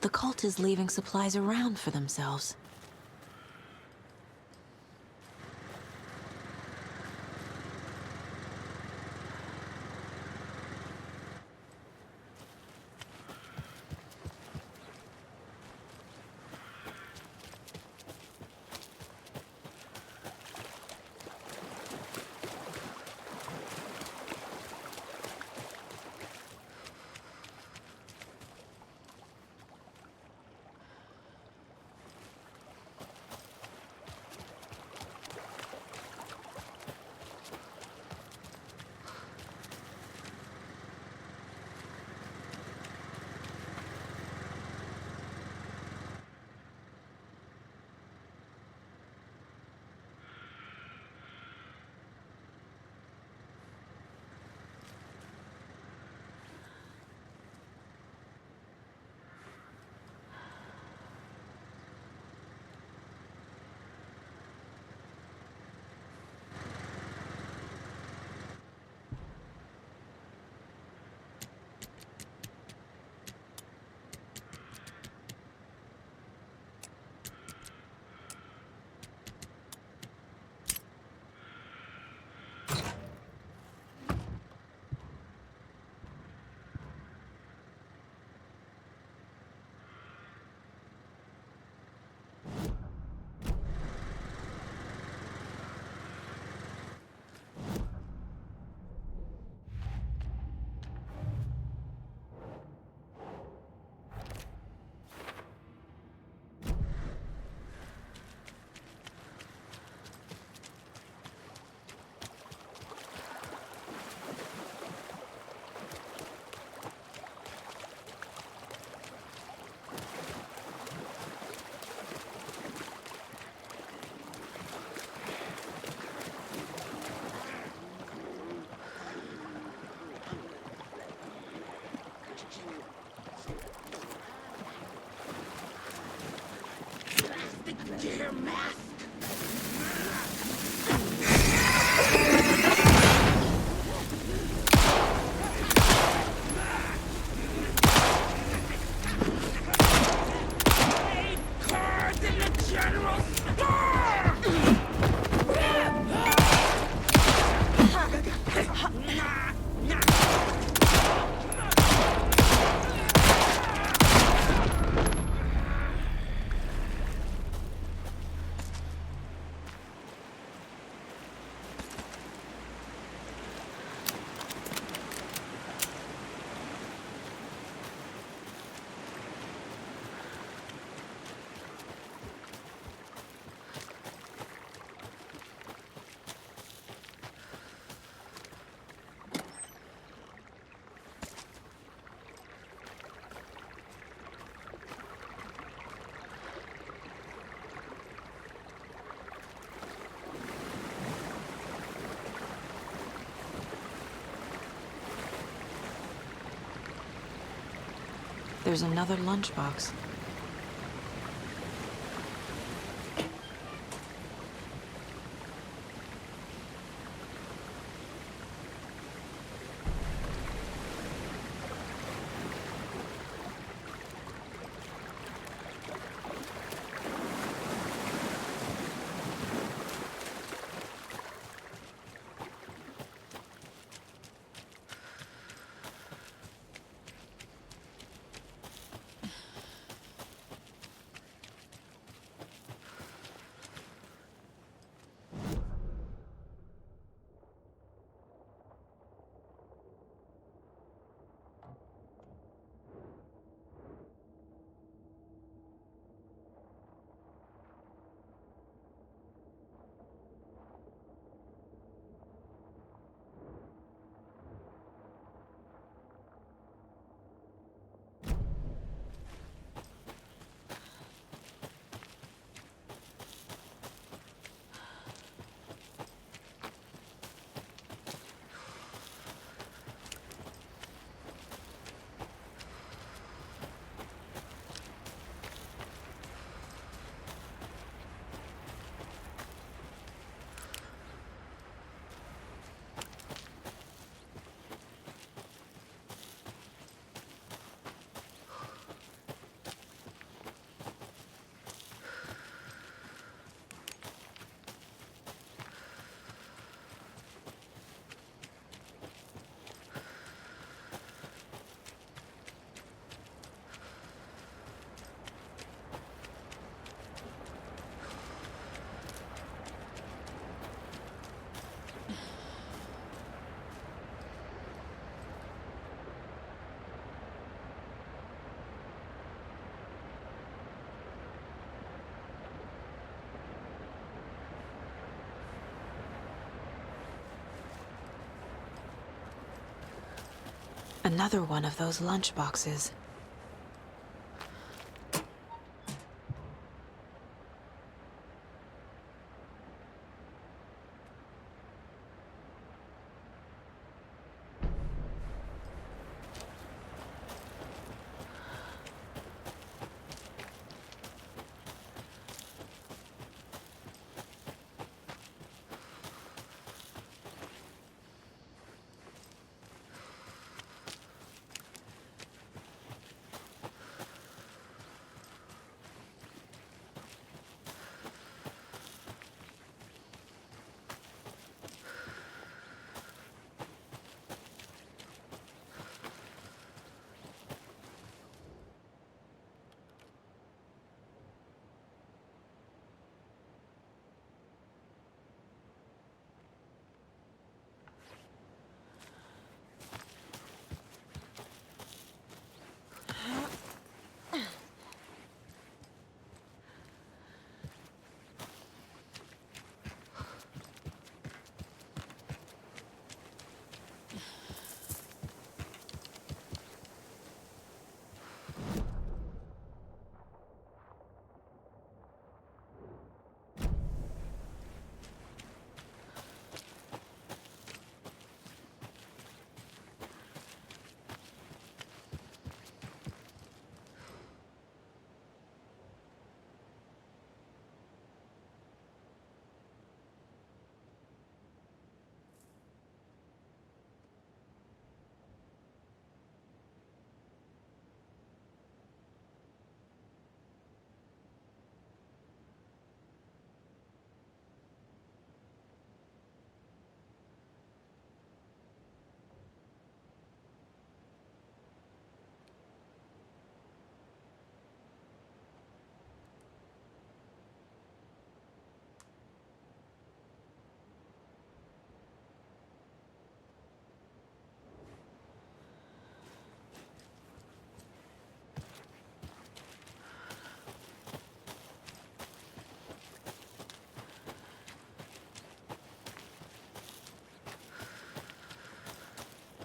S9: The cult is leaving supplies around for themselves.
S10: Dear mask.
S9: There's another lunchbox. Another one of those lunchboxes.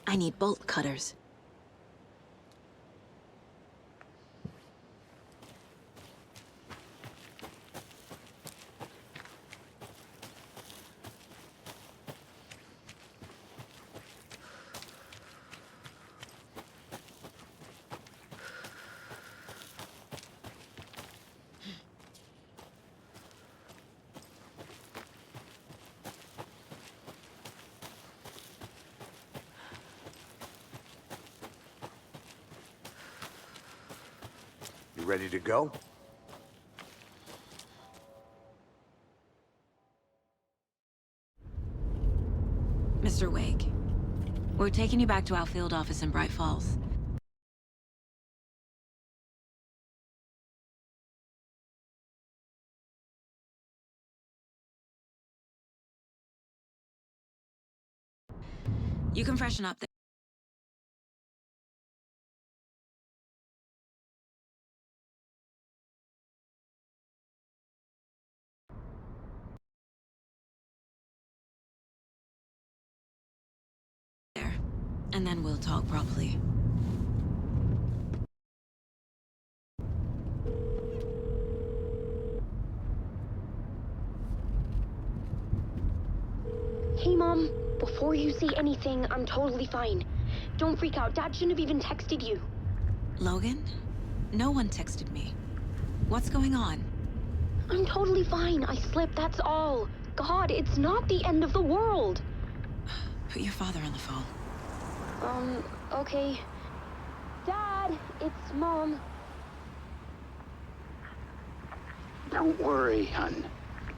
S9: I need bolt cutters.
S5: ready to go?
S9: Mr. Wake, we're taking you back to our field office in Bright Falls. You can freshen up there, and then we'll talk properly.
S14: Hey, Mom. Before you say anything, I'm totally fine. Don't freak out. Dad shouldn't have even texted you.
S9: Logan? No one texted me. What's going on?
S14: I'm totally fine. I slipped, that's all. God, it's not the end of the world.
S9: Put your father on the phone.
S14: Okay. Dad, it's Mom.
S18: Don't worry, hon.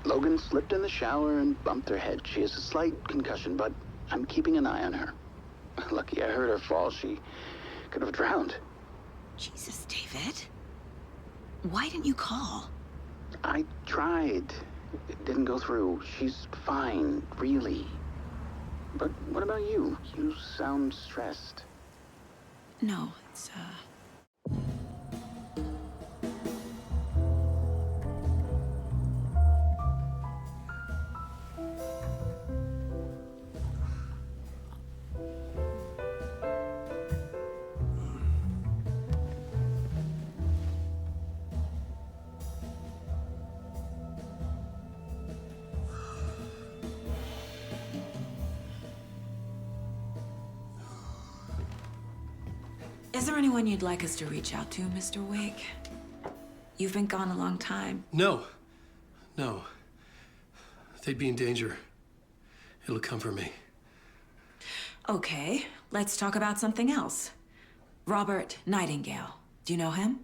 S18: Logan slipped in the shower and bumped her head. She has a slight concussion, but I'm keeping an eye on her. Lucky I heard her fall. She could have drowned.
S9: Jesus, David. Why didn't you call?
S18: I tried. It didn't go through. She's fine, really. But what about you? You sound stressed.
S9: No, it's, Is there anyone you'd like us to reach out to, Mr. Wake? You've been gone a long time.
S1: No. No. They'd be in danger. It'll come for me.
S9: Okay, let's talk about something else. Robert Nightingale. Do you know him?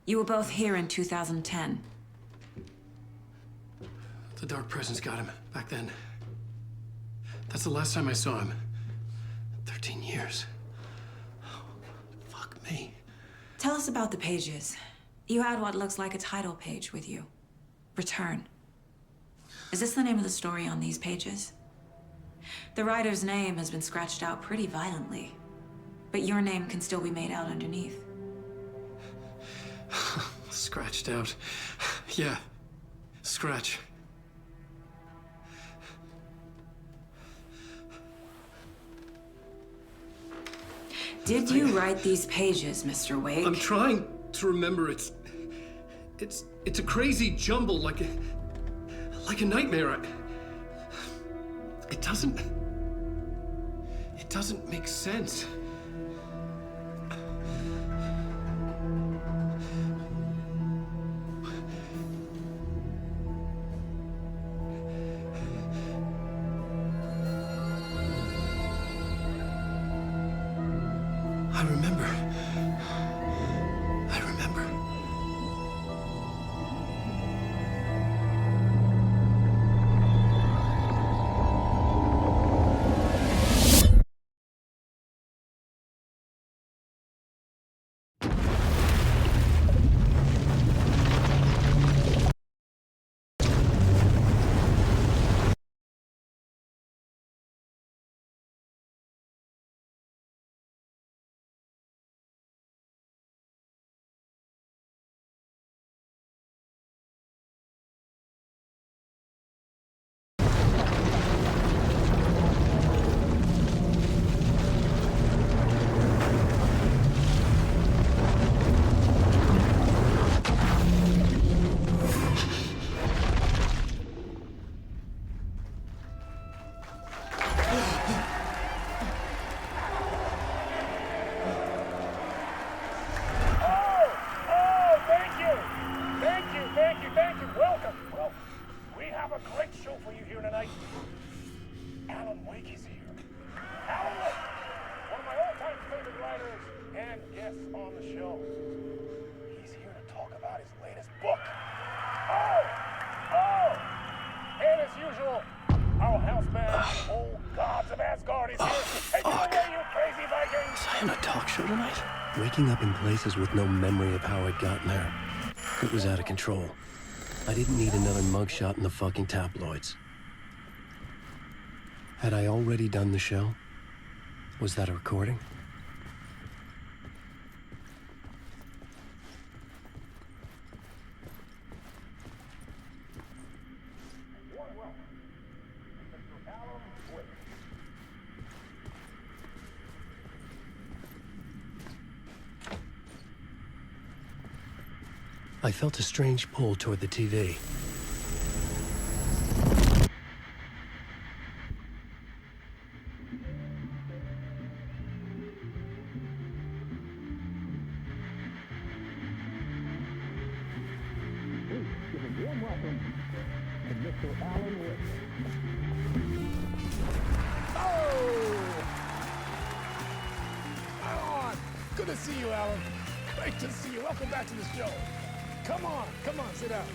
S9: You were both here in 2010.
S1: The Dark Presence got him back then. That's the last time I saw him. 13 years. Fuck me.
S9: Tell us about the pages. You had what looks like a title page with you. Return. Is this the name of the story on these pages? The writer's name has been scratched out pretty violently, but your name can still be made out underneath.
S1: Scratched out. Yeah. Scratch.
S9: Did you write these pages, Mr. Wake?
S1: I'm trying to remember. It's a crazy jumble, like a nightmare. It doesn't make sense. I remember.
S20: On the show. He's here to talk
S8: got his latest book. Oh! And as usual, our house band, old gods of Asgard, is here. Take it away, you crazy Vikings!
S1: Was I on a talk show tonight? Waking up in places with no memory of how I'd gotten there. It was out of control. I didn't need another mugshot in the fucking tabloids. Had I already done the show? Was that a recording? I felt a strange pull toward the TV.
S8: Warm welcome to Mr. Alan Wake. Alan! Good to see you, Alan. Great to see you. Welcome back to the show. Come on, sit down.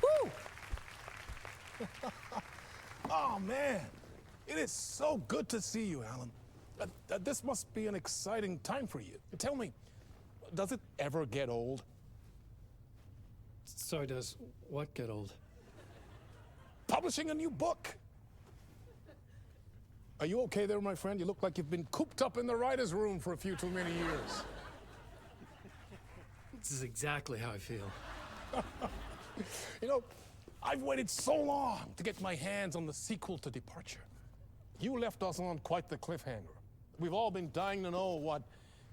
S8: Woo! Oh, man. It is so good to see you, Alan. This must be an exciting time for you. Tell me, does it ever get old?
S1: Sorry, does what get old?
S8: Publishing a new book. Are you okay there, my friend? You look like you've been cooped up in the writer's room for a few too many years.
S1: This is exactly how I feel.
S8: You know, I've waited so long to get my hands on the sequel to Departure. You left us on quite the cliffhanger. We've all been dying to know what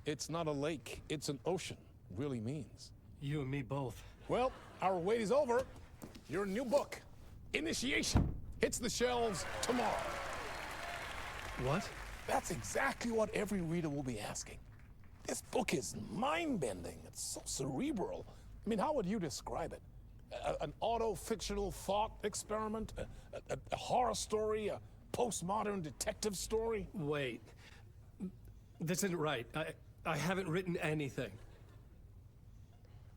S8: "it's not a lake, it's an ocean" really means.
S1: You and me both.
S8: Well, our wait is over. Your new book, Initiation, hits the shelves tomorrow.
S1: What?
S8: That's exactly what every reader will be asking. This book is mind-bending. It's so cerebral. I mean, how would you describe it? An auto-fictional thought experiment? A horror story? A postmodern detective story?
S1: Wait. This isn't right. I haven't written anything.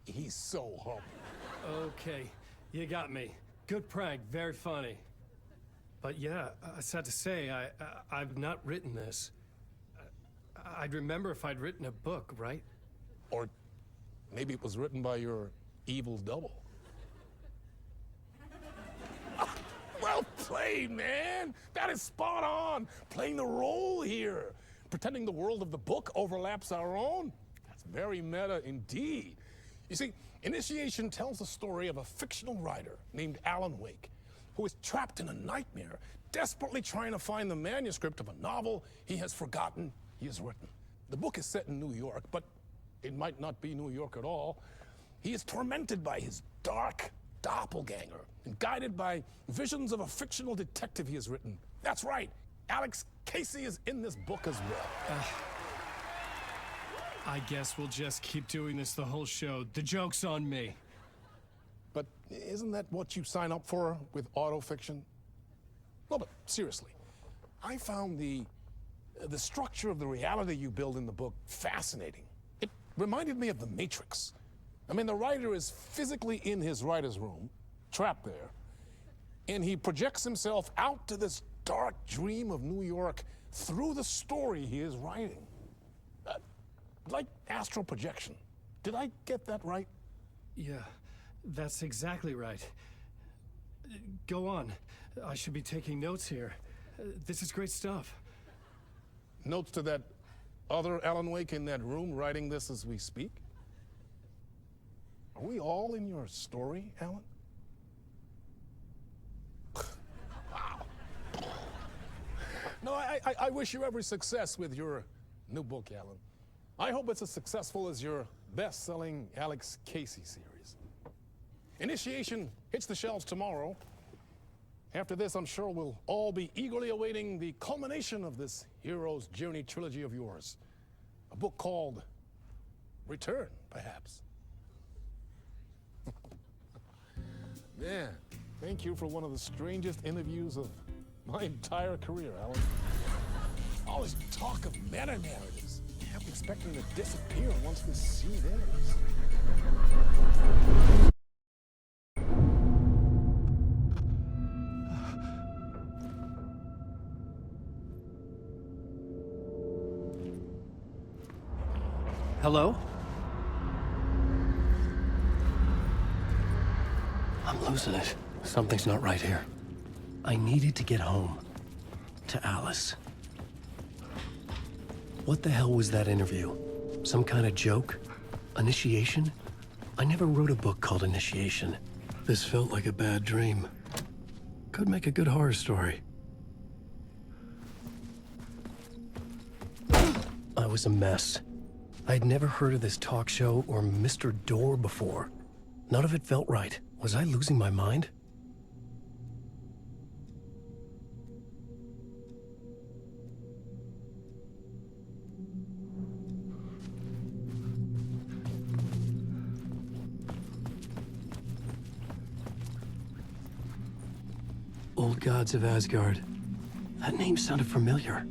S8: He's so humble.
S1: Okay, you got me. Good prank, very funny. But yeah, I sad to say, I've not written this. I'd remember if I'd written a book, right?
S8: Or maybe it was written by your evil double. Well played, man! That is spot on! Playing the role here. Pretending the world of the book overlaps our own. That's very meta indeed. You see, Initiation tells the story of a fictional writer named Alan Wake, who is trapped in a nightmare, desperately trying to find the manuscript of a novel he has forgotten he has written. The book is set in New York, but it might not be New York at all. He is tormented by his dark doppelganger and guided by visions of a fictional detective he has written. That's right, Alex Casey is in this book as well.
S1: I guess we'll just keep doing this the whole show. The joke's on me.
S8: But isn't that what you sign up for with autofiction? No, but seriously, I found the structure of the reality you build in the book fascinating. It reminded me of The Matrix. I mean, the writer is physically in his writer's room, trapped there, and he projects himself out to this dark dream of New York through the story he is writing. Like astral projection. Did I get that right?
S1: Yeah, that's exactly right. Go on. I should be taking notes here. This is great stuff.
S8: Notes to that other Alan Wake in that room writing this as we speak? Are we all in your story, Alan? Wow. No, I wish you every success with your new book, Alan. I hope it's as successful as your best-selling Alex Casey series. Initiation hits the shelves tomorrow. After this, I'm sure we'll all be eagerly awaiting the culmination of this hero's journey trilogy of yours. A book called Return, perhaps. Man, thank you for one of the strangest interviews of my entire career, Alan. All this talk of meta-narratives. Yeah, half expecting to disappear once this scene ends.
S1: Hello? I'm losing it. Something's not right here. I needed to get home. To Alice. What the hell was that interview? Some kind of joke? Initiation? I never wrote a book called Initiation. This felt like a bad dream. Could make a good horror story. I was a mess. I'd never heard of this talk show or Mr. Door before. None of it felt right. Was I losing my mind? Old Gods of Asgard. That name sounded familiar.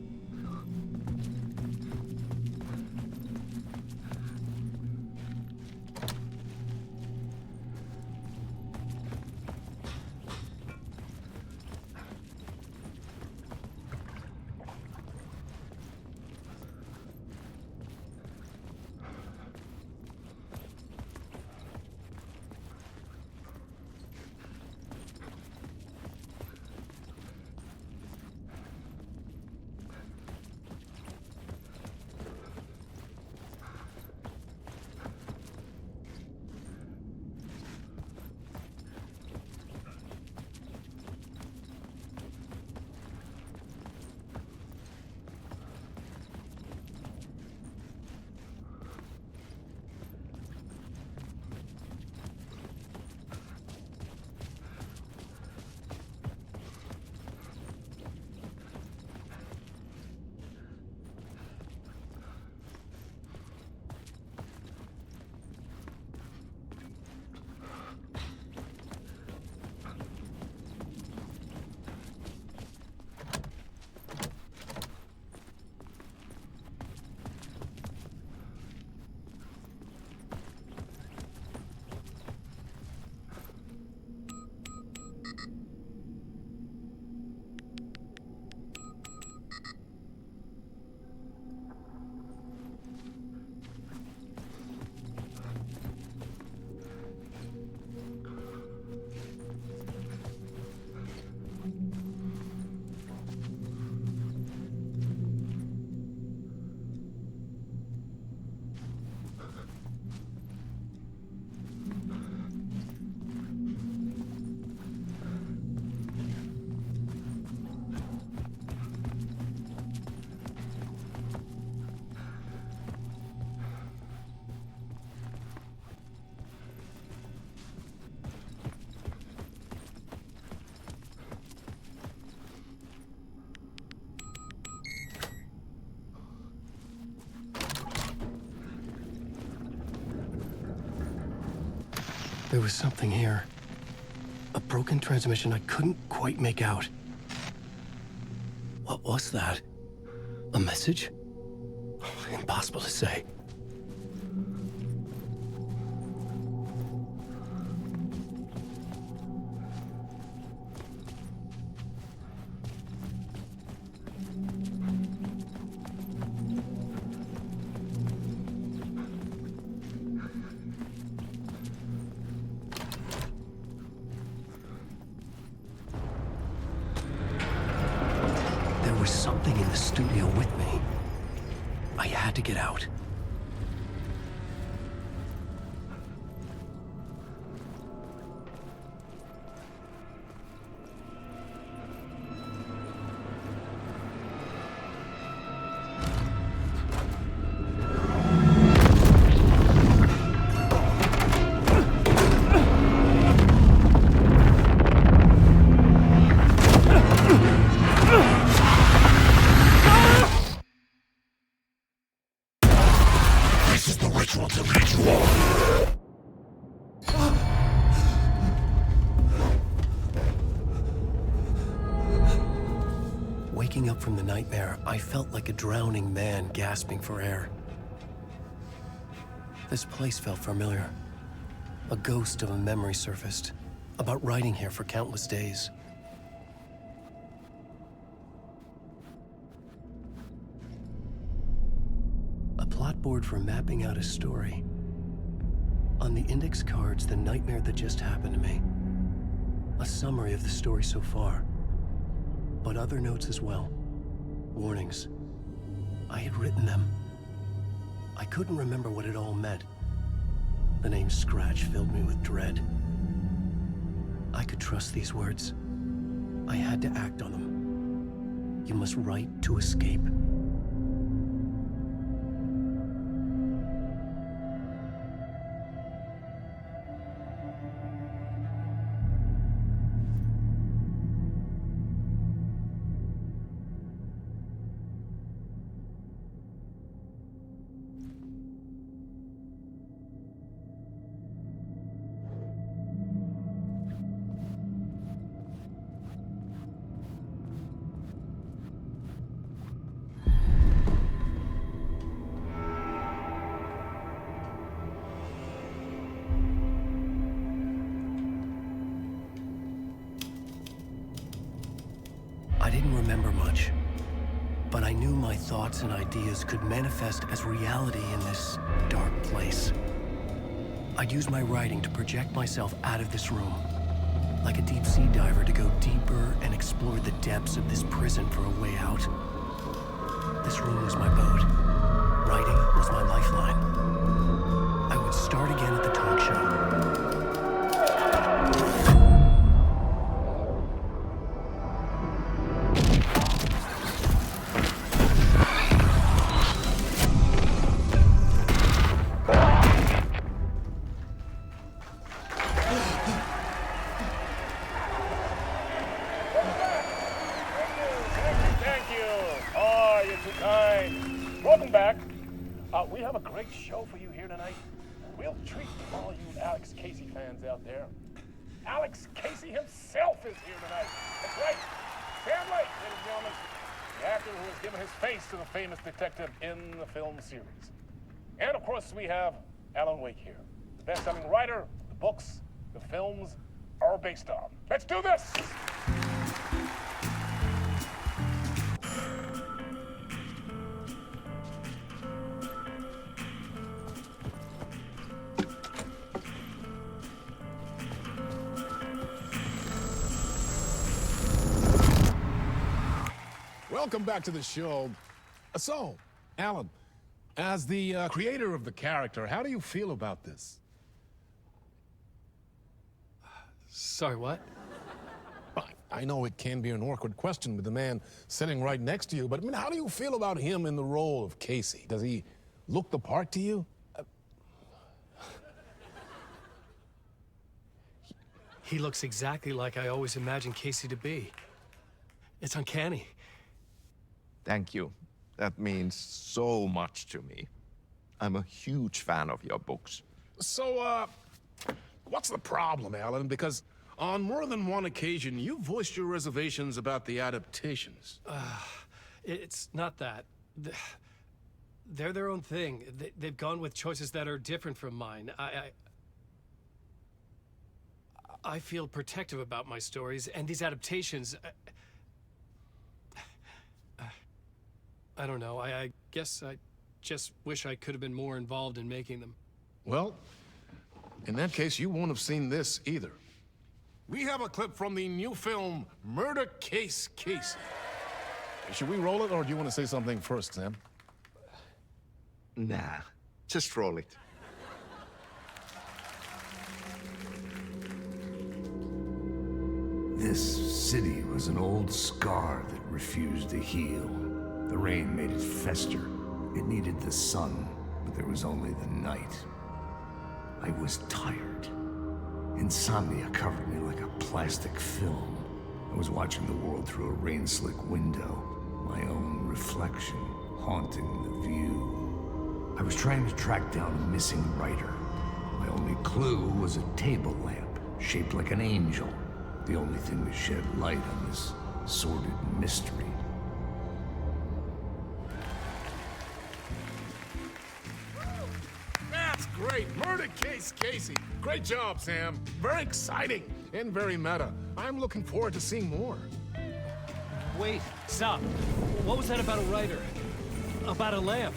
S1: There was something here. A broken transmission I couldn't quite make out. What was that? A message? Impossible to say. There was something in the studio with me. I had to get out. Waking up from the nightmare, I felt like a drowning man gasping for air. This place felt familiar. A ghost of a memory surfaced, about writing here for countless days. A plot board for mapping out a story. On the index cards, the nightmare that just happened to me. A summary of the story so far. But other notes as well. Warnings. I had written them. I couldn't remember what it all meant. The name Scratch filled me with dread. I could trust these words. I had to act on them. You must write to escape. I didn't remember much, but I knew my thoughts and ideas could manifest as reality in this dark place. I'd use my writing to project myself out of this room, like a deep sea diver to go deeper and explore the depths of this prison for a way out. This room was my boat. Writing was my lifeline. I would start again at the talk show.
S8: Welcome back. We have a great show for you here tonight. Real treat for all you Alex Casey fans out there. Alex Casey himself is here tonight. That's right. Sam Lake, ladies and gentlemen. The actor who has given his face to the famous detective in the film series. And of course, we have Alan Wake here. The best-selling writer, the books, the films are based on. Let's do this! Welcome back to the show. So, Alan, as the creator of the character, how do you feel about this?
S1: Sorry, what?
S8: I know it can be an awkward question with the man sitting right next to you, but I mean, how do you feel about him in the role of Casey? Does he look the part to you?
S1: He looks exactly like I always imagined Casey to be. It's uncanny.
S6: Thank you. That means so much to me. I'm a huge fan of your books.
S8: So, what's the problem, Alan? Because on more than one occasion, you voiced your reservations about the adaptations.
S1: It's not that. They're their own thing. They've gone with choices that are different from mine. I feel protective about my stories, and these adaptations... I don't know. I guess I just wish I could have been more involved in making them.
S8: Well, in that case, you won't have seen this either. We have a clip from the new film, Murder Case Casey. Should we roll it, or do you want to say something first, Sam?
S6: Nah, just roll it.
S10: This city was an old scar that refused to heal. The rain made it fester. It needed the sun, but there was only the night. I was tired. Insomnia covered me like a plastic film. I was watching the world through a rain-slick window, my own reflection haunting the view. I was trying to track down a missing writer. My only clue was a table lamp, shaped like an angel. The only thing to shed light on this sordid mystery.
S8: That's great. Murder case, Casey. Great job, Sam. Very exciting and very meta. I'm looking forward to seeing more.
S2: Wait, stop. What was that about a writer? About a lamp?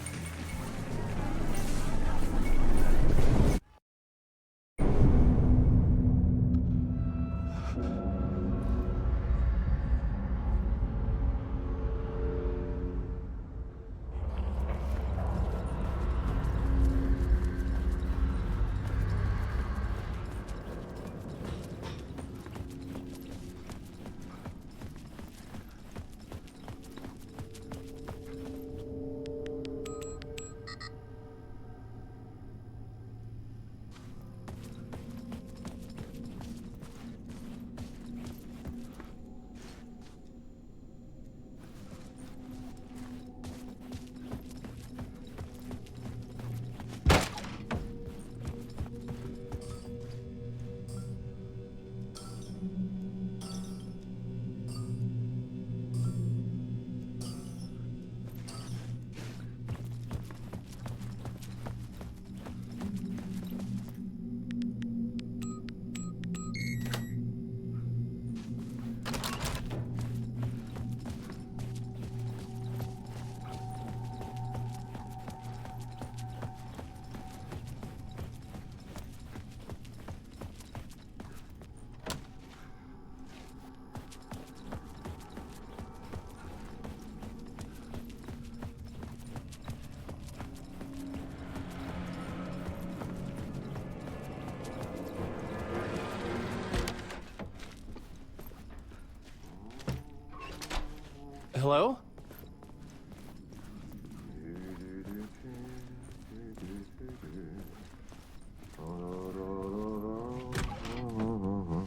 S1: Hello?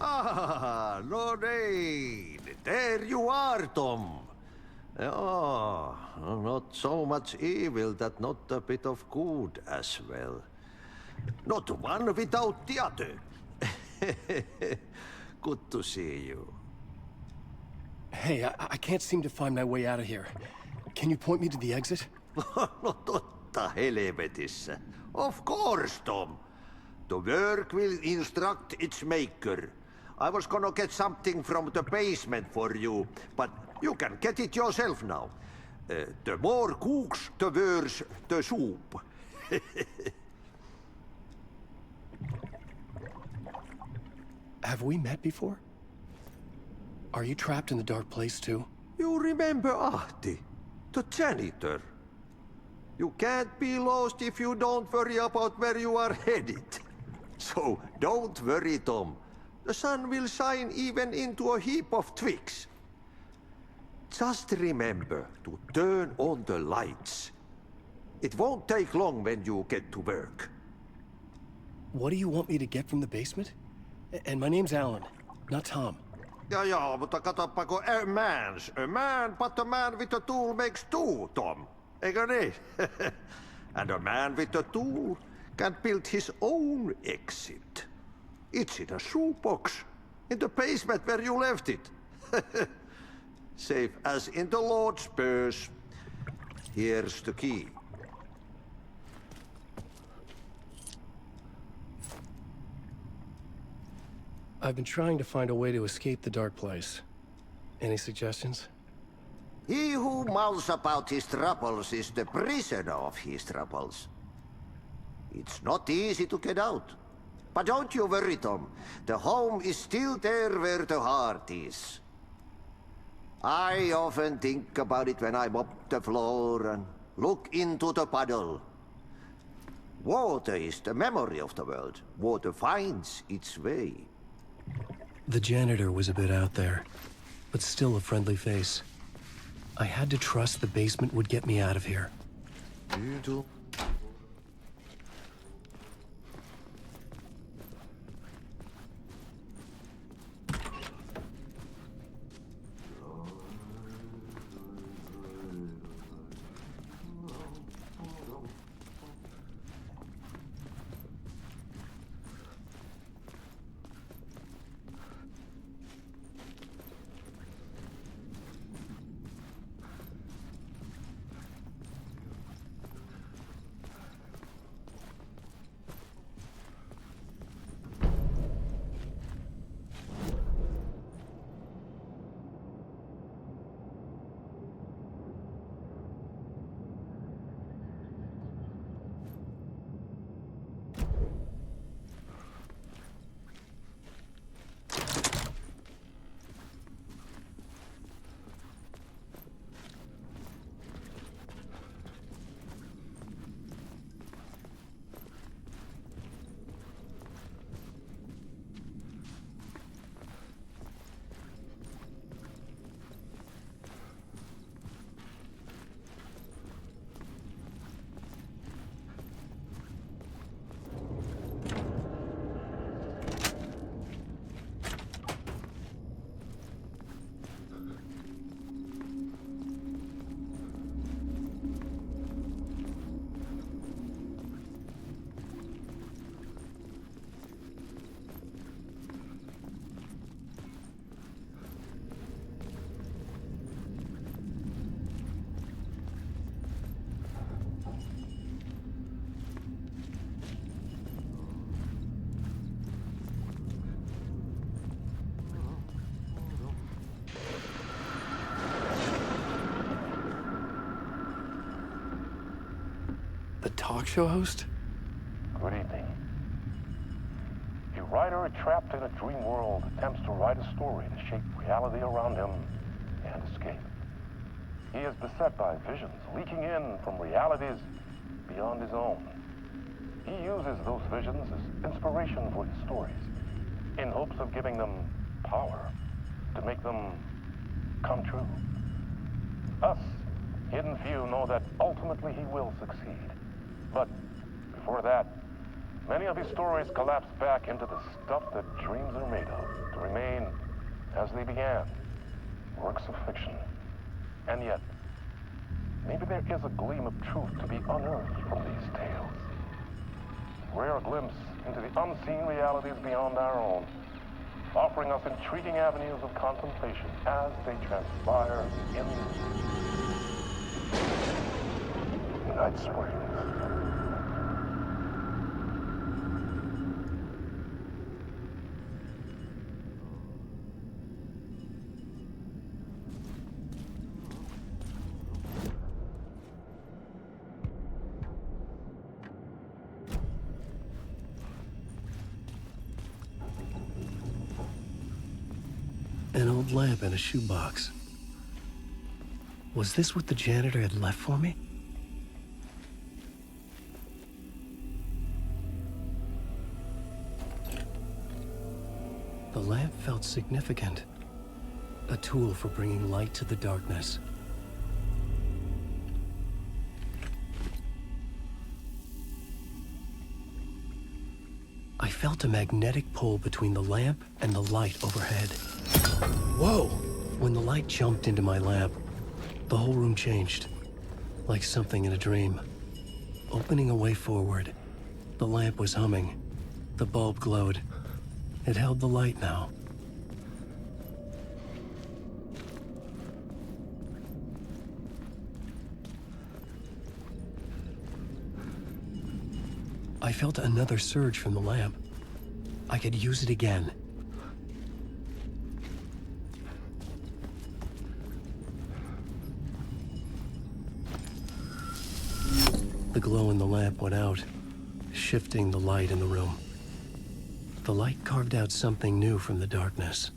S16: Ah, Lorraine! There you are, Tom. Oh, not so much evil that not a bit of good as well. Not one without the other. Good to see you.
S1: Hey, I can't seem to find my way out of here. Can you point me to the exit?
S16: No totta helvetissä. Of course, Tom. The work will instruct its maker. I was gonna get something from the basement for you, but you can get it yourself now. The more cooks, the worse the soup.
S1: Have we met before? Are you trapped in the dark place too?
S16: You remember Ahti, the janitor. You can't be lost if you don't worry about where you are headed. So don't worry, Tom. The sun will shine even into a heap of twigs. Just remember to turn on the lights. It won't take long when you get to work.
S1: What do you want me to get from the basement? And my name's Alan, not Tom.
S16: Ja, mutta katoppa kun a man, but a man with a tool makes two, Tom. Eikö niin? And a man with a tool can build his own exit. It's in a shoebox, in the basement where you left it. Safe as in the Lord's purse. Here's the key.
S1: I've been trying to find a way to escape the dark place. Any suggestions?
S16: He who mouths about his troubles is the prisoner of his troubles. It's not easy to get out. But don't you worry, Tom. The home is still there where the heart is. I often think about it when I mop the floor and look into the puddle. Water is the memory of the world. Water finds its way.
S1: The janitor was a bit out there, but still a friendly face. I had to trust the basement would get me out of here. The talk show host?
S19: Good evening. A writer trapped in a dream world attempts to write a story to shape reality around him and escape. He is beset by visions leaking in from realities beyond his own. He uses those visions as inspiration for his stories, in hopes of giving them power, to make them come true. Us, hidden few, know that ultimately he will succeed. But before that, many of his stories collapse back into the stuff that dreams are made of, to remain as they began, works of fiction. And yet, maybe there is a gleam of truth to be unearthed from these tales. A rare glimpse into the unseen realities beyond our own, offering us intriguing avenues of contemplation as they transpire in Night Springs.
S1: An old lamp in a shoebox. Was this what the janitor had left for me? The lamp felt significant. A tool for bringing light to the darkness. I felt a magnetic pull between the lamp and the light overhead. Whoa! When the light jumped into my lamp, the whole room changed, like something in a dream. Opening a way forward, the lamp was humming. The bulb glowed. It held the light now. I felt another surge from the lamp. I could use it again. The glow in the lamp went out, shifting the light in the room. The light carved out something new from the darkness.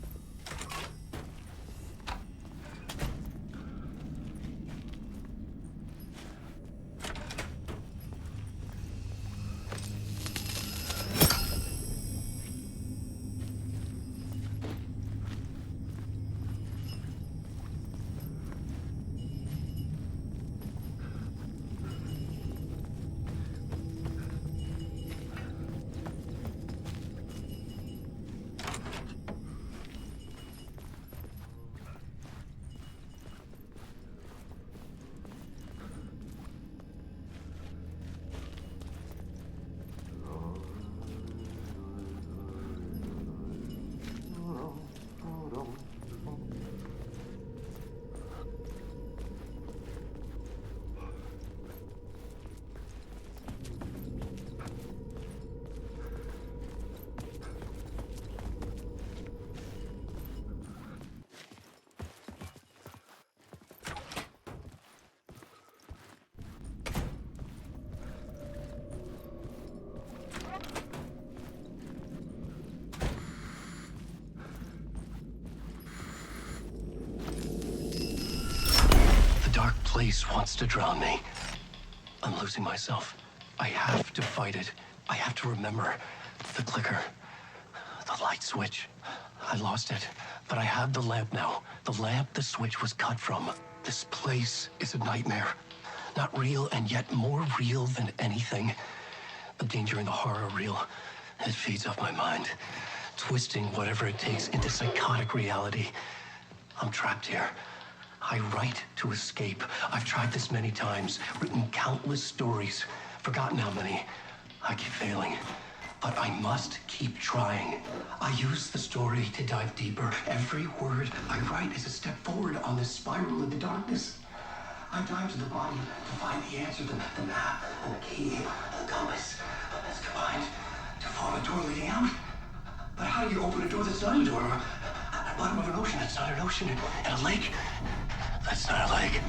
S1: Place wants to drown me. I'm losing myself. I have to fight it. I have to remember. The clicker. The light switch. I lost it. But I have the lamp now. The lamp the switch was cut from. This place is a nightmare. Not real, and yet more real than anything. The danger and the horror are real. It feeds off my mind. Twisting whatever it takes into psychotic reality. I'm trapped here. I write to escape. I've tried this many times, written countless stories, forgotten how many. I keep failing, but I must keep trying. I use the story to dive deeper. Every word I write is a step forward on this spiral in the darkness. I dive to the body to find the answer, the map, and the key, the compass. That's combined to form a door leading out. But how do you open a door that's not a door? At the bottom of an ocean that's not an ocean, and a lake that's not a lake.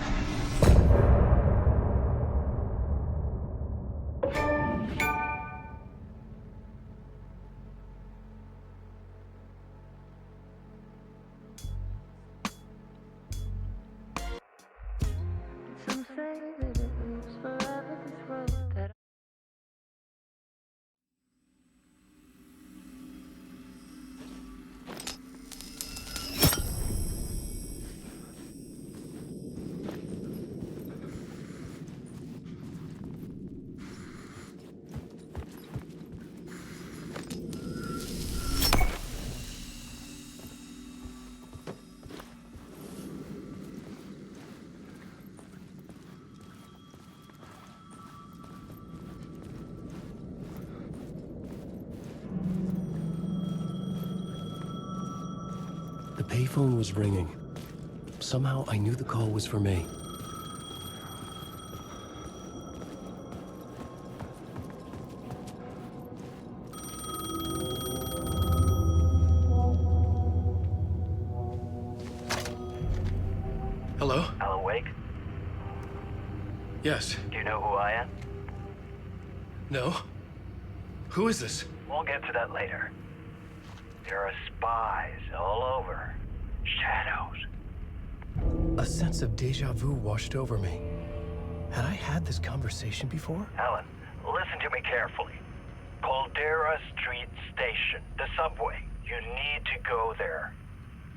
S1: payphone was ringing. Somehow I knew the call was for me. Hello?
S3: Alan Wake?
S1: Yes.
S3: Do you know who I am?
S1: No? Who is this?
S3: We'll get to that later. There are spies all over. Shadows.
S1: A sense of deja vu washed over me. Had I had this conversation before?
S3: Alan, listen to me carefully. Caldera Street Station, the subway. You need to go there.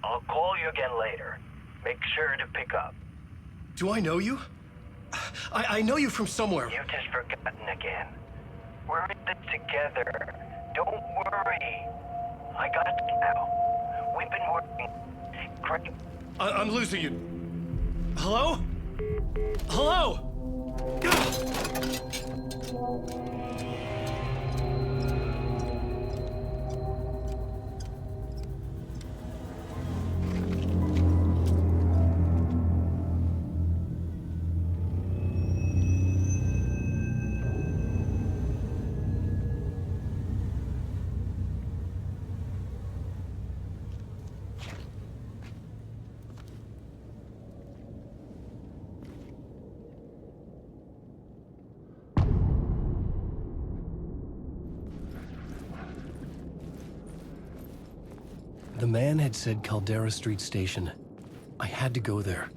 S3: I'll call you again later. Make sure to pick up.
S1: Do I know you? I know you from somewhere.
S3: You've just forgotten again. We're in this together. Don't worry. I got you now. We've been working. Great.
S1: I'm losing you. Hello? Hello? The man had said Caldera Street Station. I had to go there.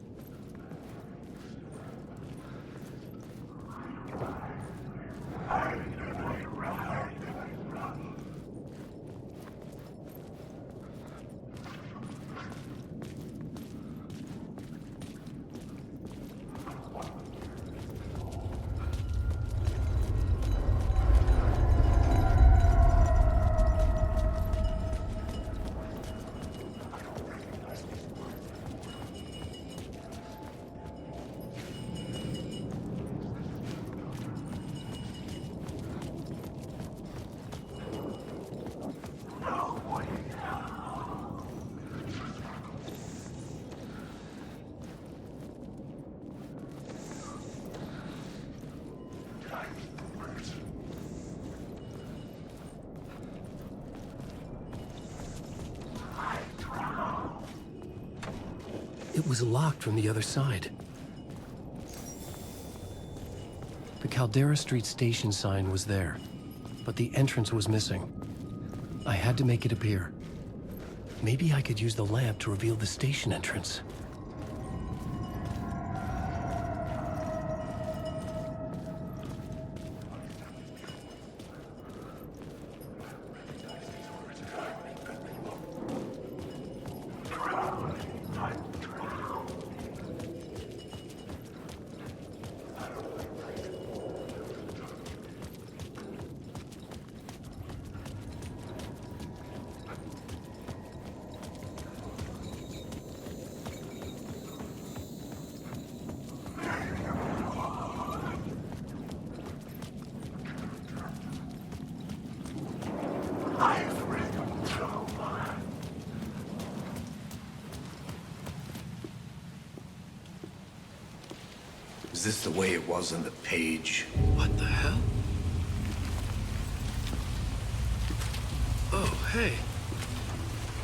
S1: It was locked from the other side. The Caldera Street Station sign was there, but the entrance was missing. I had to make it appear. Maybe I could use the lamp to reveal the station entrance.
S5: Is this the way it was on the page?
S1: What the hell? Oh, hey.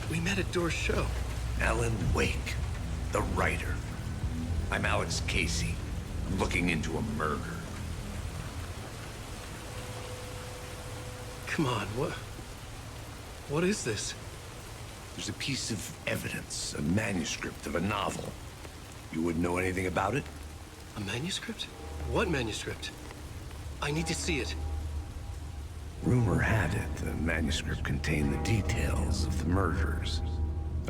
S1: We met at Door's show.
S5: Alan Wake, the writer. I'm Alex Casey. I'm looking into a murder.
S1: Come on, what is this?
S5: There's a piece of evidence, a manuscript of a novel. You wouldn't know anything about it?
S1: A manuscript? What manuscript? I need to see it.
S5: Rumor had it the manuscript contained the details of the murders.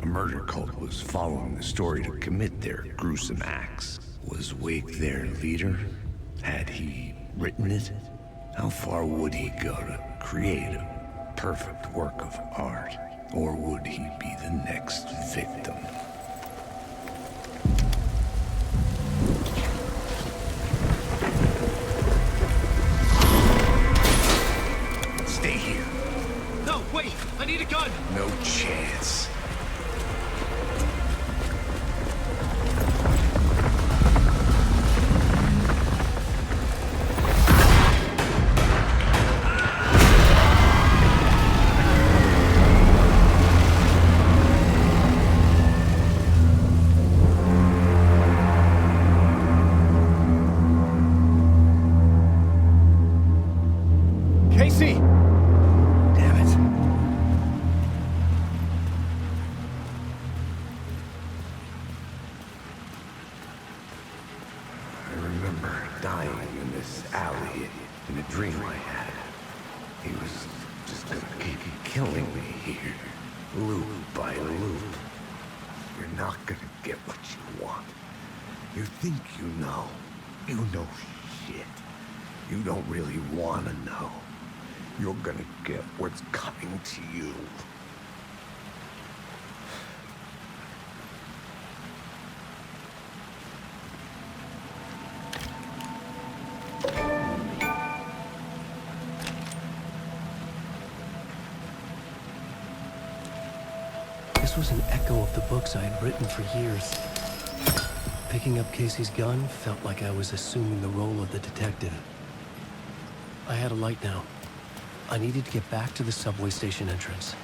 S5: A murder cult was following the story to commit their gruesome acts. Was Wake their leader? Had he written it? How far would he go to create a perfect work of art? Or would he be the next victim? Stay here.
S1: No, wait! I need a gun!
S5: No chance. this alley in a dream I had. He was just gonna keep killing me here, loop by loop. You're not gonna get what you want. You think you know. You know shit. You don't really wanna know. You're gonna get what's coming to you.
S1: This was an echo of the books I had written for years. Picking up Casey's gun felt like I was assuming the role of the detective. I had a light now. I needed to get back to the subway station entrance.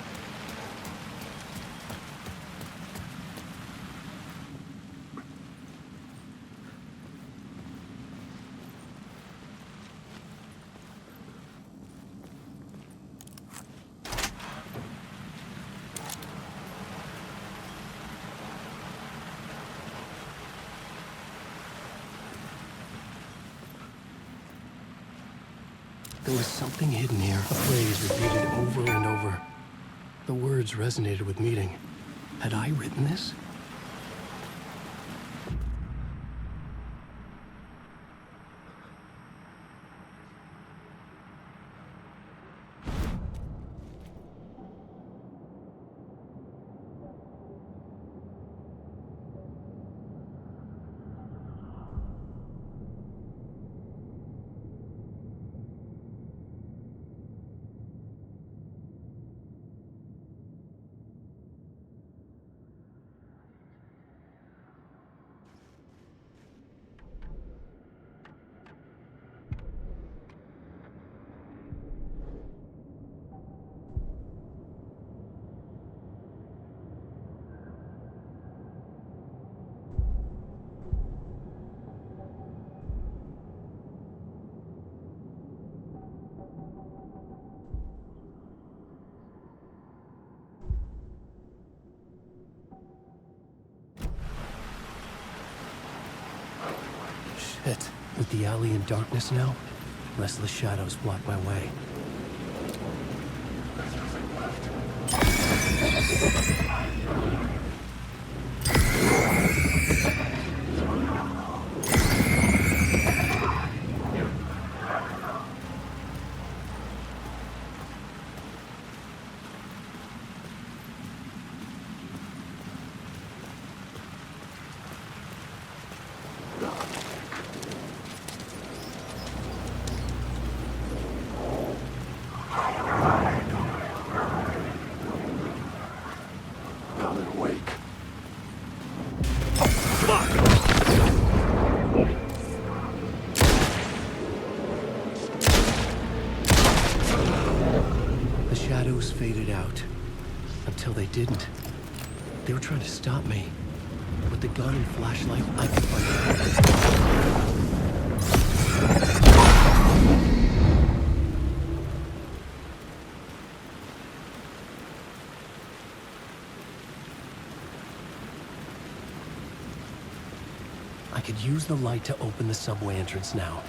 S1: There was something hidden here, a phrase repeated over and over. The words resonated with meaning. Had I written this? Shit. With the alley in darkness now, restless shadows block my way. Faded out. Until they didn't. They were trying to stop me. With the gun and flashlight, I could find I could use the light to open the subway entrance now.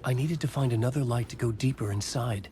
S1: I needed to find another light to go deeper inside.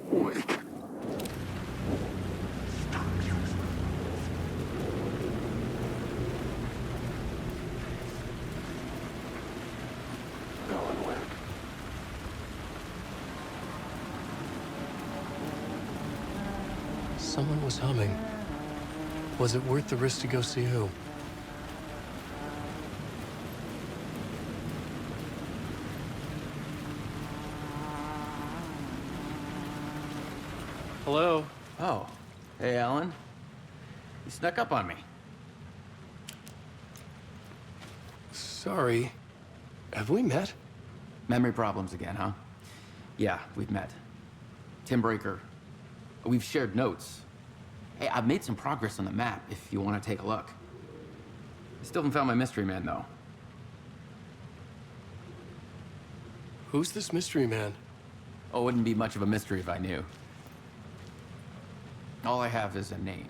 S10: Wake. Alan Wake.
S1: Someone was humming. Was it worth the risk to go see who? Hello?
S21: Oh. Hey, Alan. You snuck up on me.
S1: Sorry. Have we met?
S21: Memory problems again, huh? Yeah, we've met. Tim Breaker. We've shared notes. Hey, I've made some progress on the map if you want to take a look. I still haven't found my mystery man, though.
S1: Who's this mystery man?
S21: Oh, it wouldn't be much of a mystery if I knew. All I have is a name.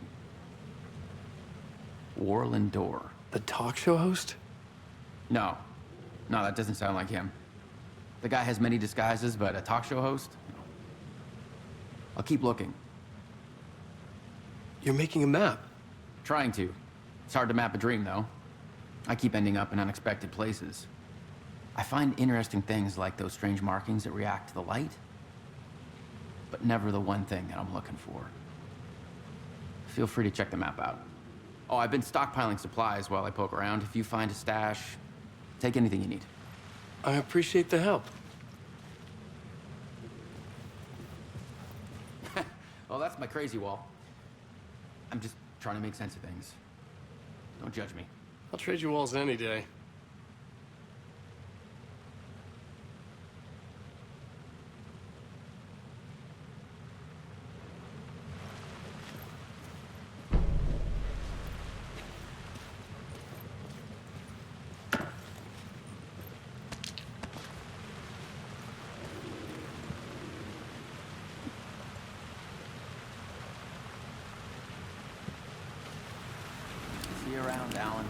S21: Warland Dorr.
S1: The talk show host?
S21: No. No, that doesn't sound like him. The guy has many disguises, but a talk show host? I'll keep looking.
S1: You're making a map?
S21: Trying to. It's hard to map a dream, though. I keep ending up in unexpected places. I find interesting things like those strange markings that react to the light, but never the one thing that I'm looking for. Feel free to check the map out. Oh, I've been stockpiling supplies while I poke around. If you find a stash, take anything you need.
S1: I appreciate the help.
S21: Well, that's my crazy wall. I'm just trying to make sense of things. Don't judge me.
S1: I'll trade you walls any day.
S21: See you around, Alan.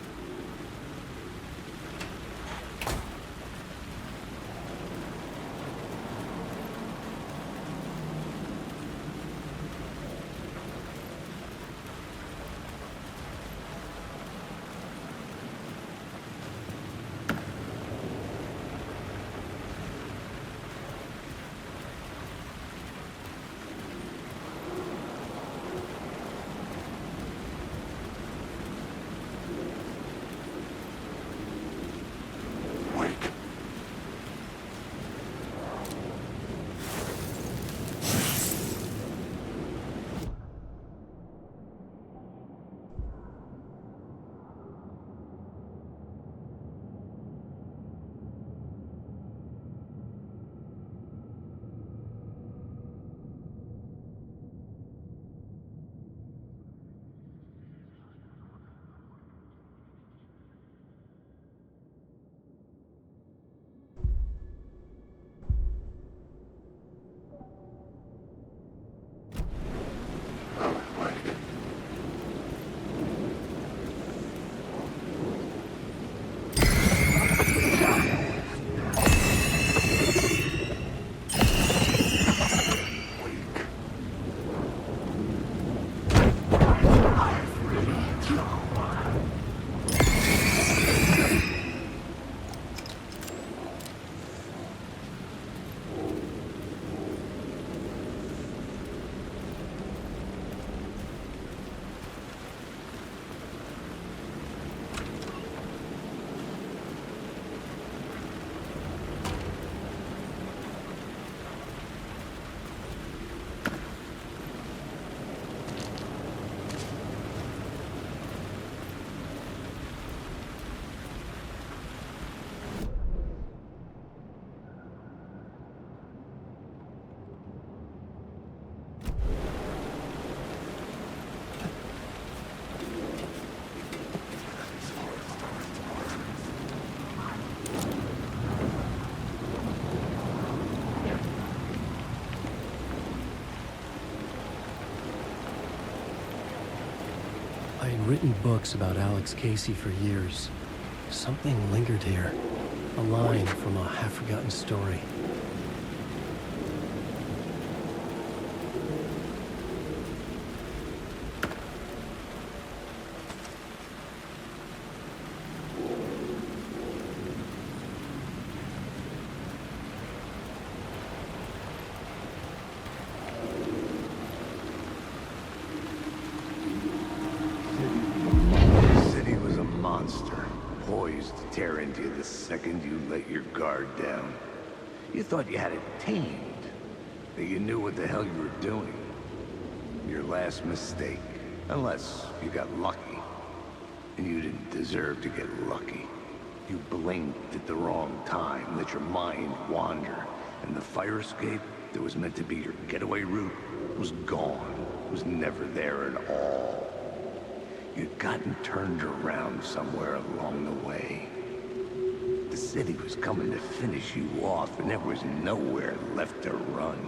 S21: I had written books about Alex Casey for years. Something lingered here. A line from a half-forgotten story.
S5: second you let your guard down. You thought you had it tamed, that you knew what the hell you were doing. Your last mistake, unless you got lucky. And you didn't deserve to get lucky. You blinked at the wrong time, let your mind wander, and the fire escape that was meant to be your getaway route was gone, was never there at all. You'd gotten turned around somewhere along the way. The city was coming to finish you off, and there was nowhere left to run.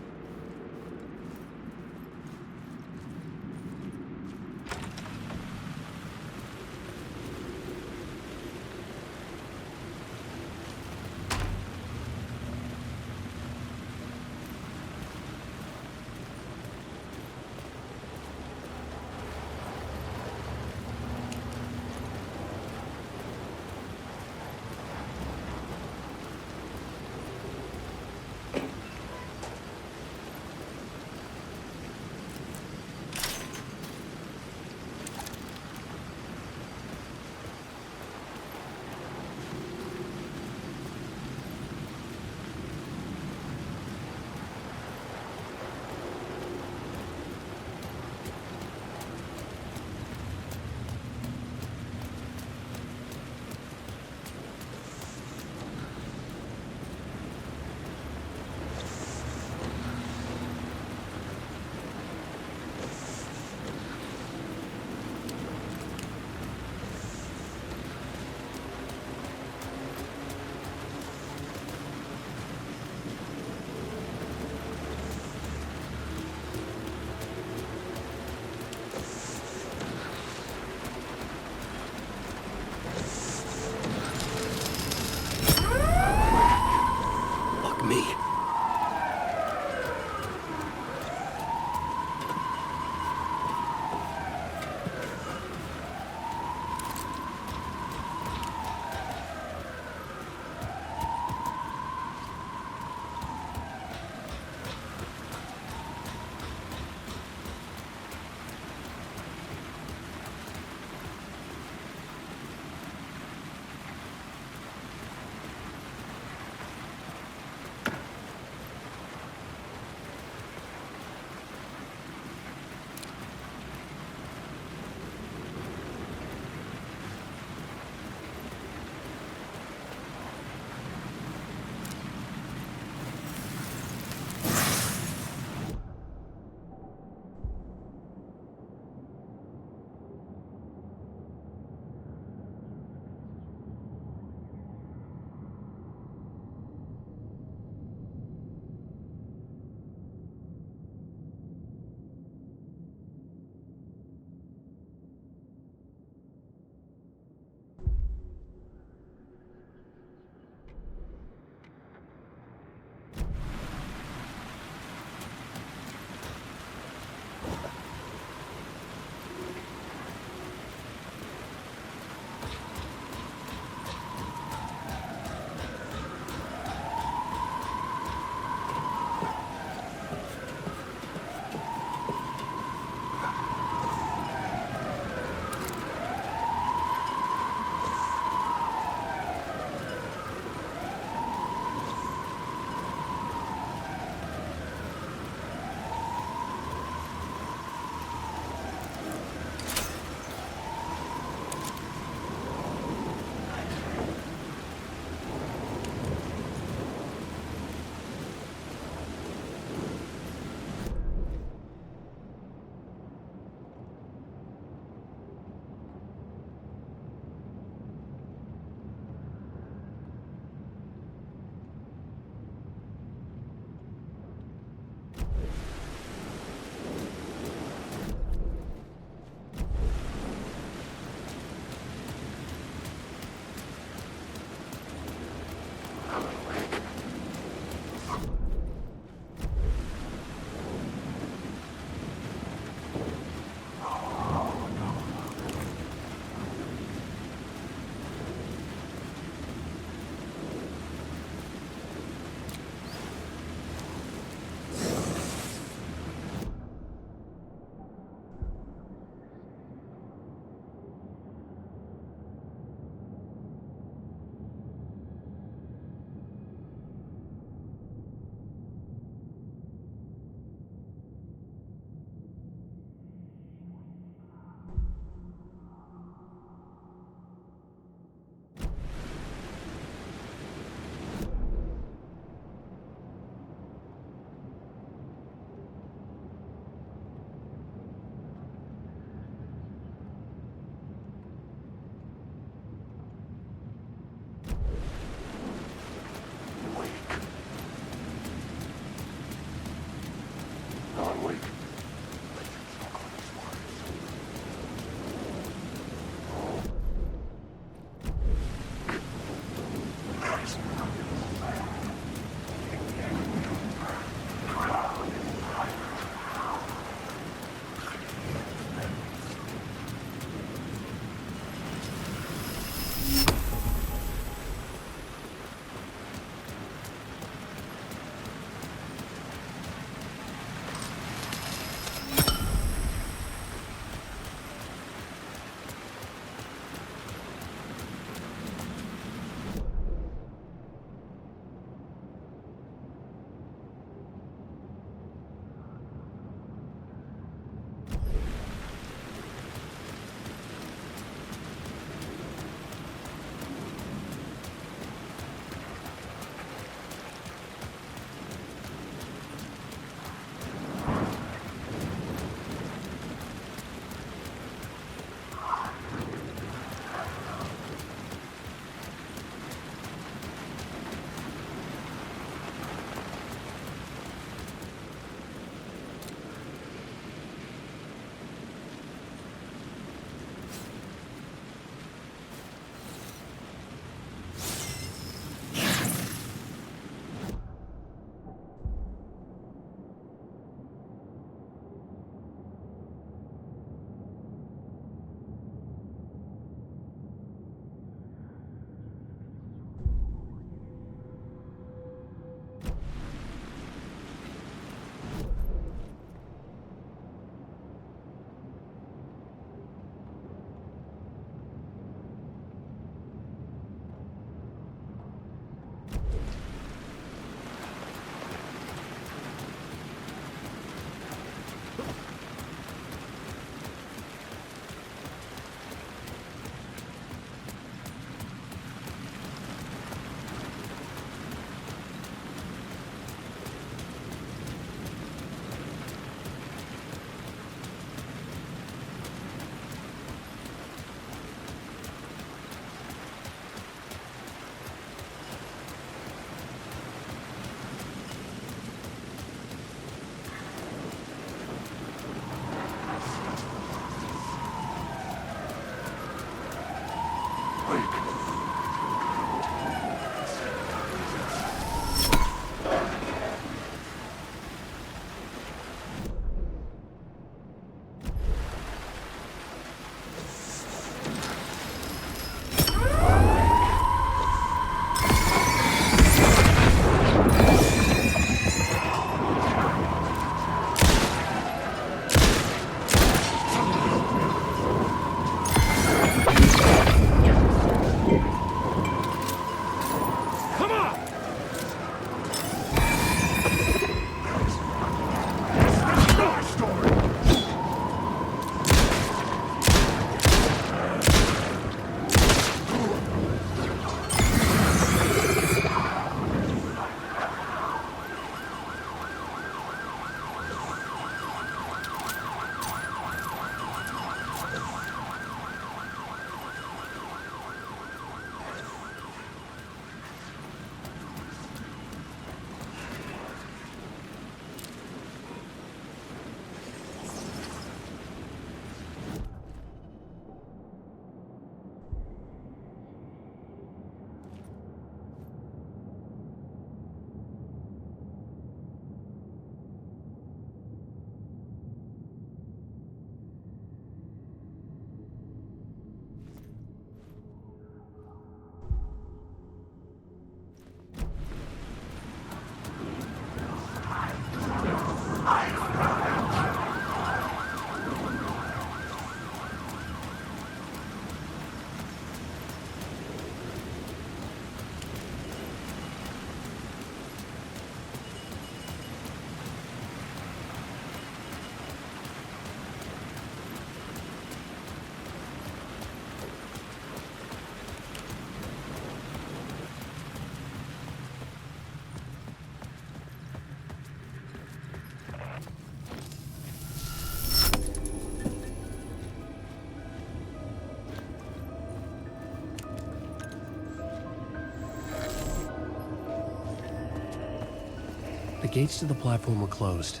S1: gates to the platform were closed.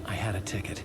S1: I had a ticket.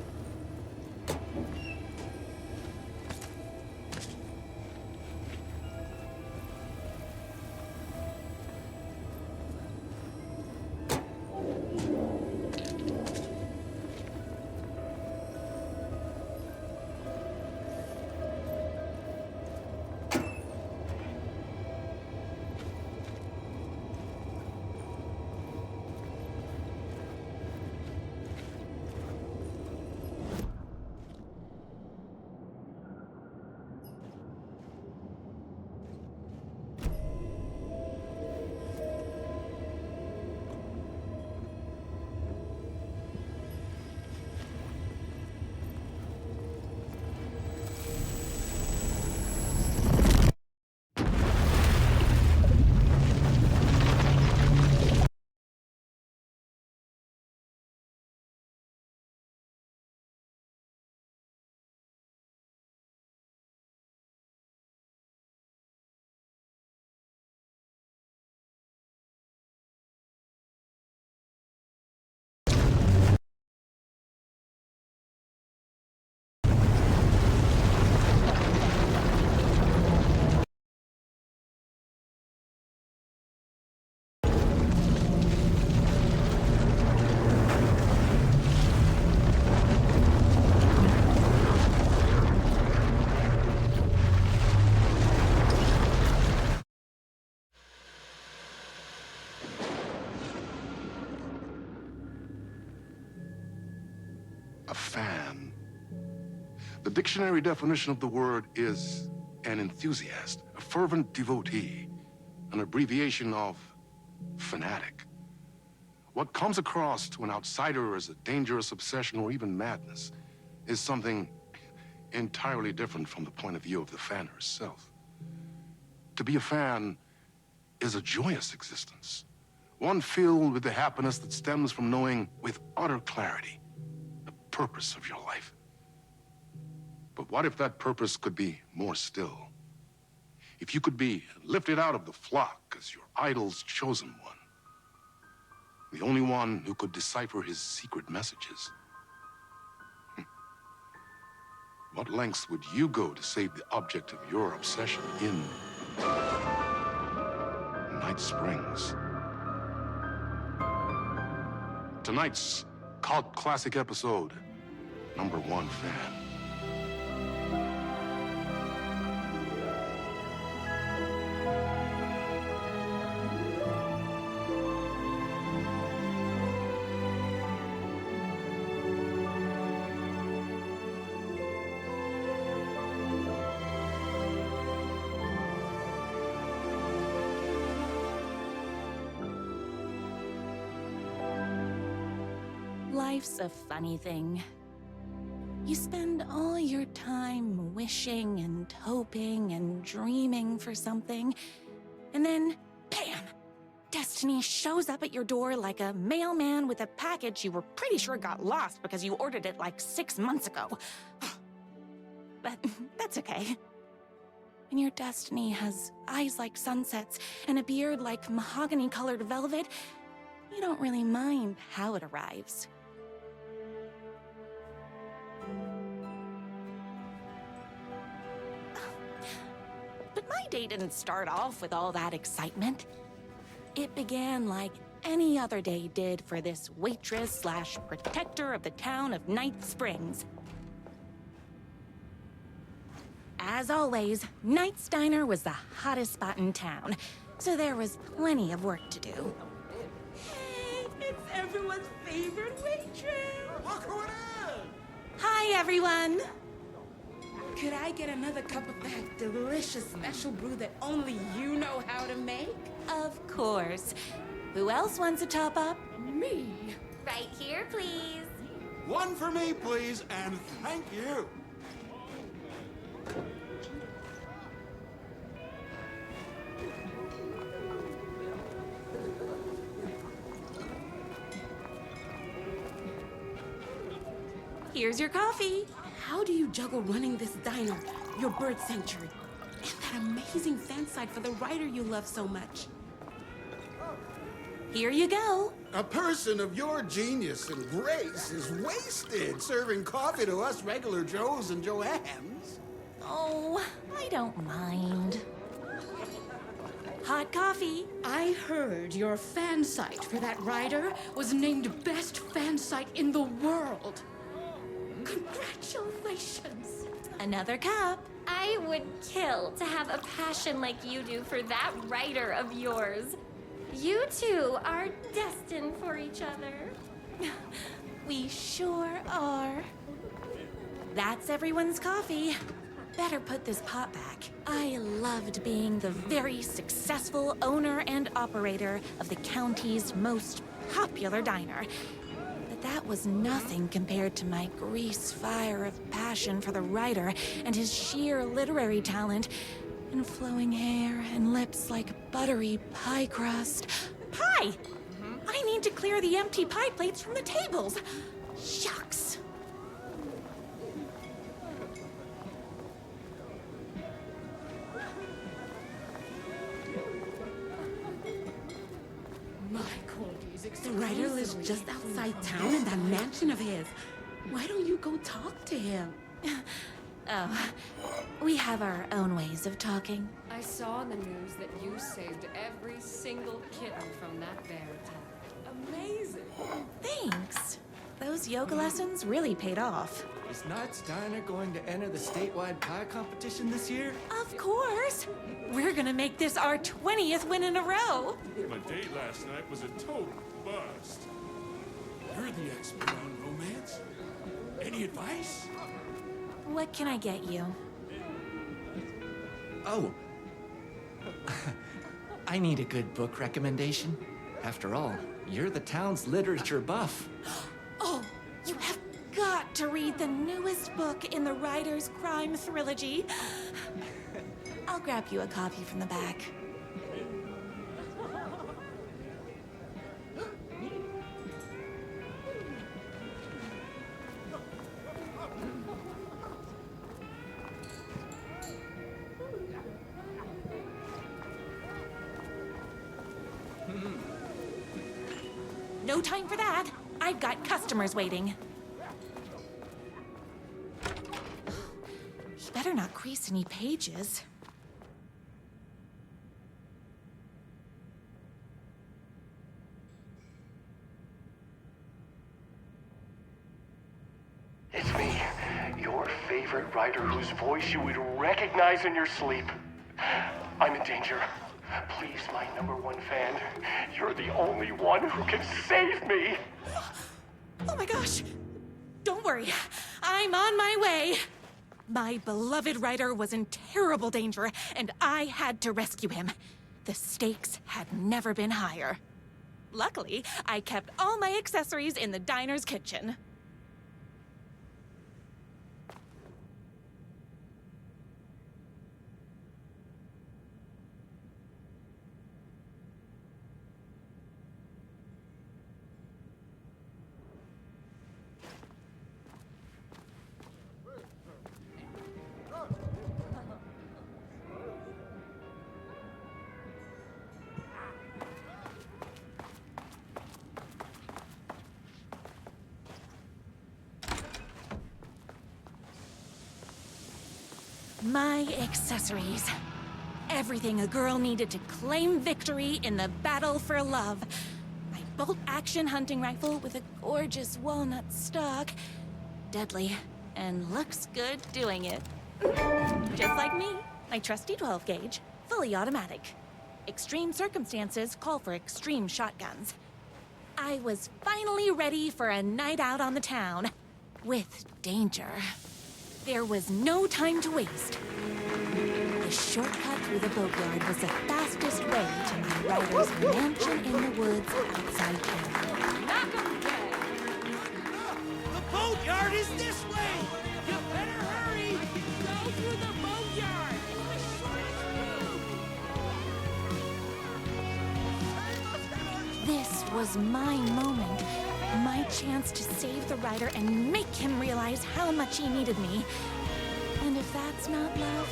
S15: A fan. The dictionary definition of the word is an enthusiast, a fervent devotee, an abbreviation of fanatic. What comes across to an outsider as a dangerous obsession or even madness is something entirely different from the point of view of the fan herself. To be a fan is a joyous existence, one filled with the happiness that stems from knowing with utter clarity the purpose of your life. But what if that purpose could be more still? If you could be lifted out of the flock as your idol's chosen one, the only one who could decipher his secret messages. What lengths would you go to save the object of your obsession in Night Springs? Tonight's cult classic episode, #1 Fan.
S22: Life's a funny thing. You spend all your time wishing and hoping and dreaming for something, and then, bam! Destiny shows up at your door like a mailman with a package you were pretty sure got lost because you ordered it like 6 months ago. But that's okay. When your destiny has eyes like sunsets and a beard like mahogany-colored velvet, you don't really mind how it arrives. But my day didn't start off with all that excitement. It began like any other day did for this waitress/protector of the town of Night Springs. As always, Knight's Diner was the hottest spot in town, so there was plenty of work to do.
S23: Hey, it's everyone's favorite waitress! Look who it is!
S22: Hi, everyone!
S23: Could I get another cup of that delicious special brew that only you know how to make?
S22: Of course. Who else wants a top up?
S23: Me.
S22: Right here, please.
S24: One for me, please, and thank you.
S22: Here's your coffee.
S23: How do you juggle running this diner, your bird sanctuary, and that amazing fan site for the writer you love so much?
S22: Here you go.
S24: A person of your genius and grace is wasted serving coffee to us regular Joes and Joannes.
S22: Oh, I don't mind. Hot coffee.
S23: I heard your fan site for that rider was named best fan site in the world. Congratulations.
S22: Another cup.
S11: I would kill to have a passion like you do for that writer of yours. You two are destined for each other.
S22: We sure are. That's everyone's coffee. Better put this pot back. I loved being the very successful owner and operator of the county's most popular diner. But that was nothing compared to my grease fire of passion for the writer and his sheer literary talent and flowing hair and lips like buttery pie crust. Pie! I need to clear the empty pie plates from the tables. Shucks.
S23: The writer lives just outside town in that mansion of his. Why don't you go talk to him?
S22: Oh, we have our own ways of talking.
S12: I saw in the news that you saved every single kitten from that bear attack. Amazing.
S22: Thanks. Those yoga lessons really paid off.
S13: Is Knight's Diner going to enter the statewide pie competition this year?
S22: Of course. We're gonna make this our 20th win in a row.
S24: My date last night was a total bust. You're the expert on romance. Any advice?
S22: What can I get you?
S13: Oh. I need a good book recommendation. After all, you're the town's literature buff.
S22: Oh, you have got to read the newest book in the Writer's Crime Trilogy. I'll grab you a copy from the back. No time for that. I've got customers waiting. You better not crease any pages.
S17: It's me, your favorite writer whose voice you would recognize in your sleep. I'm in danger. Please, my #1 fan, you're the only one who can save me.
S22: Oh my gosh! Don't worry, I'm on my way. My beloved writer was in terrible danger, and I had to rescue him. The stakes had never been higher. Luckily, I kept all my accessories in the diner's kitchen. My accessories. Everything a girl needed to claim victory in the battle for love. My bolt-action hunting rifle with a gorgeous walnut stock. Deadly, and looks good doing it. Just like me, my trusty 12-gauge, fully automatic. Extreme circumstances call for extreme shotguns. I was finally ready for a night out on the town. With danger. There was no time to waste. The shortcut through the boatyard was the fastest way to my writer's mansion in the woods outside town.
S12: Knock 'em dead! The boatyard is this way! You better hurry! Go through the boatyard!
S22: This was my moment. My chance to save the writer and make him realize how much he needed me. And if that's not love,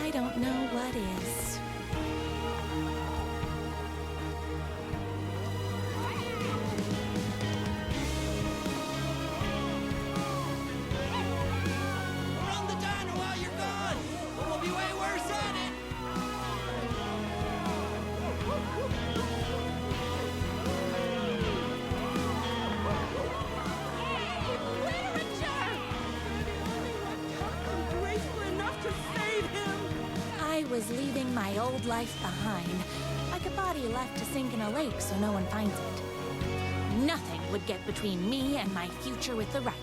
S22: I don't know what is. was leaving my old life behind, like a body left to sink in a lake so no one finds it. Nothing would get between me and my future with the writer.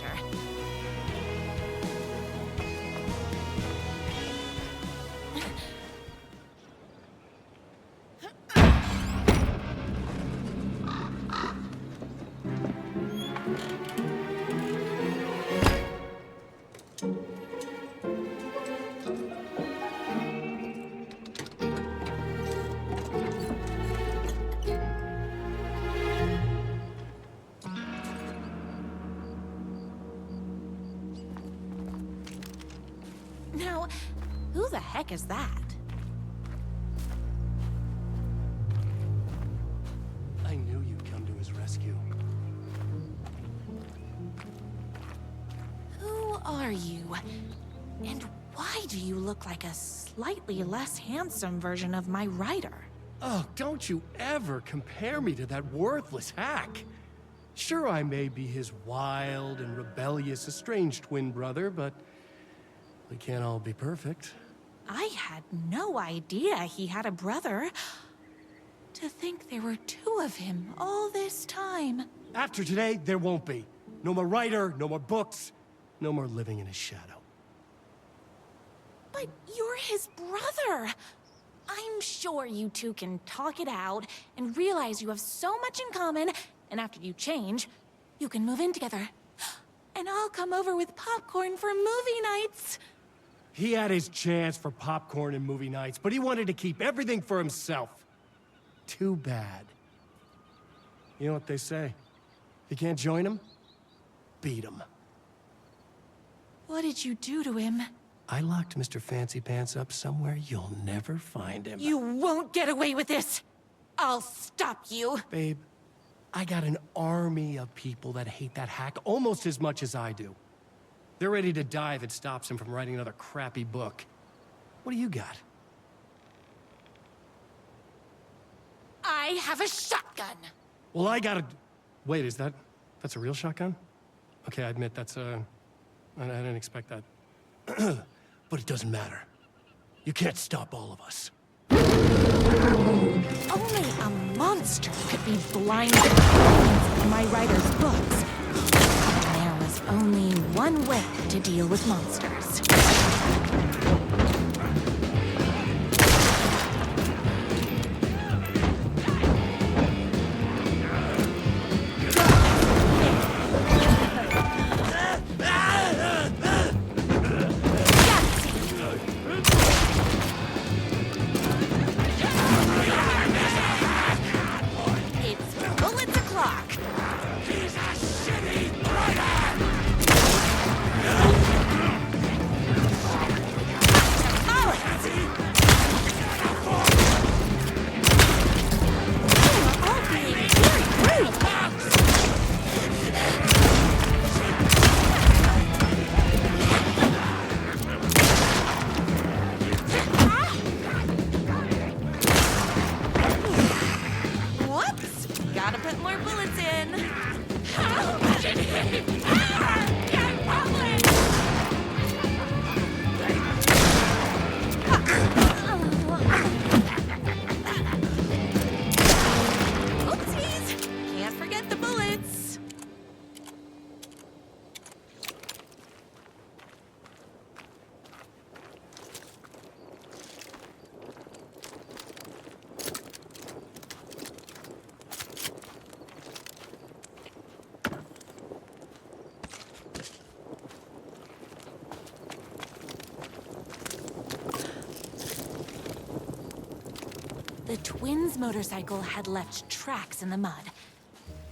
S22: Now, who the heck is that?
S1: I knew you'd come to his rescue.
S22: Who are you? And why do you look like a slightly less handsome version of my writer?
S1: Oh, don't you ever compare me to that worthless hack. Sure, I may be his wild and rebellious estranged twin brother, but we can't all be perfect.
S22: I had no idea he had a brother. To think there were two of him all this time.
S1: After today, there won't be. No more writer, no more books, no more living in his shadow.
S22: But you're his brother. I'm sure you two can talk it out and realize you have so much in common, and after you change, you can move in together. And I'll come over with popcorn for movie nights.
S1: He had his chance for popcorn and movie nights, but he wanted to keep everything for himself. Too bad. You know what they say? If you can't join him, beat him.
S22: What did you do to him?
S1: I locked Mr. Fancy Pants up somewhere you'll never find him.
S22: You won't get away with this. I'll stop you.
S1: Babe, I got an army of people that hate that hack almost as much as I do. They're ready to die if it stops him from writing another crappy book. What do you got?
S22: I have a shotgun.
S1: Well, I got a... Wait, that's a real shotgun? Okay, I admit that's I didn't expect that. But it doesn't matter. You can't stop all of us.
S22: Only a monster could be blinded by my writer's books. There was only one way to deal with monsters. The twins' motorcycle had left tracks in the mud.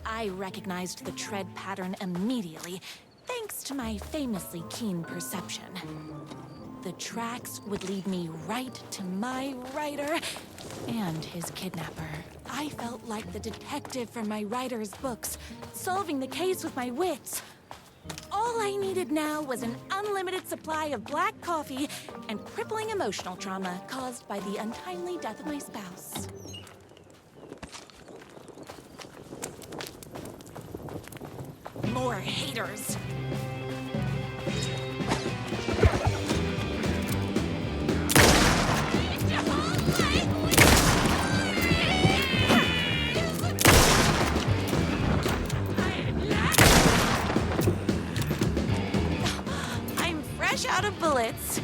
S22: I recognized the tread pattern immediately, thanks to my famously keen perception. The tracks would lead me right to my writer and his kidnapper. I felt like the detective from my writer's books, solving the case with my wits. All I needed now was an unlimited supply of black coffee and crippling emotional trauma caused by the untimely death of my spouse. More haters. bullets.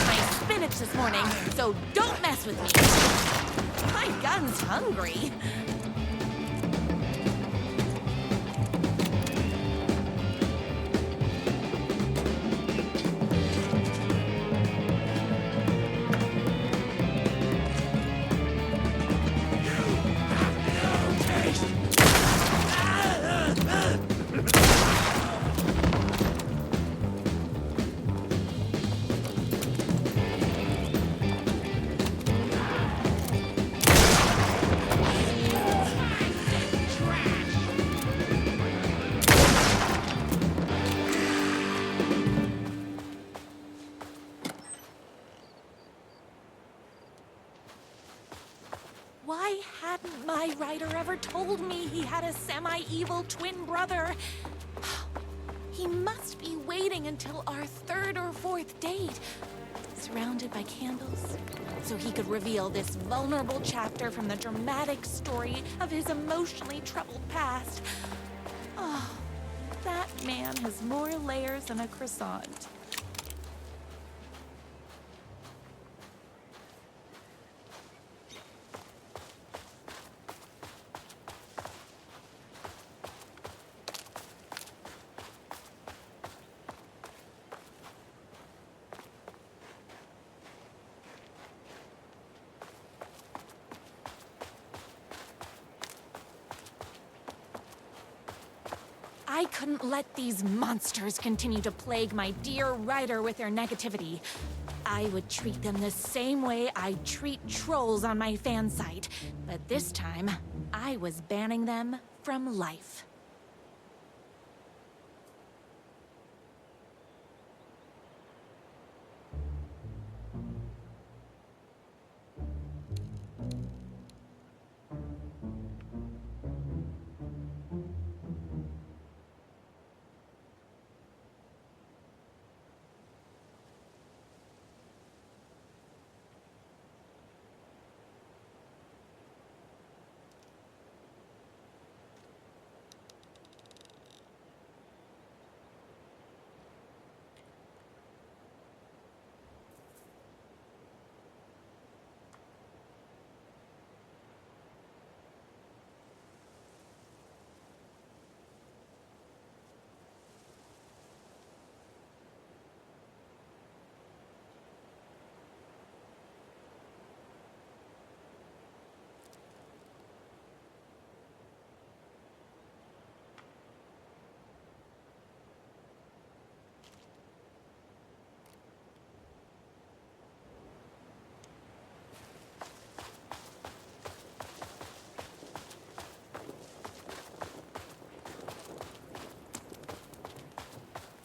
S22: My spinach this morning, so don't mess with me. My gun's hungry. Why hadn't my writer ever told me he had a semi-evil twin brother? He must be waiting until our third or fourth date, surrounded by candles, so he could reveal this vulnerable chapter from the dramatic story of his emotionally troubled past. Oh, that man has more layers than a croissant. I couldn't let these monsters continue to plague my dear writer with their negativity. I would treat them the same way I treat trolls on my fan site, but this time, I was banning them from life.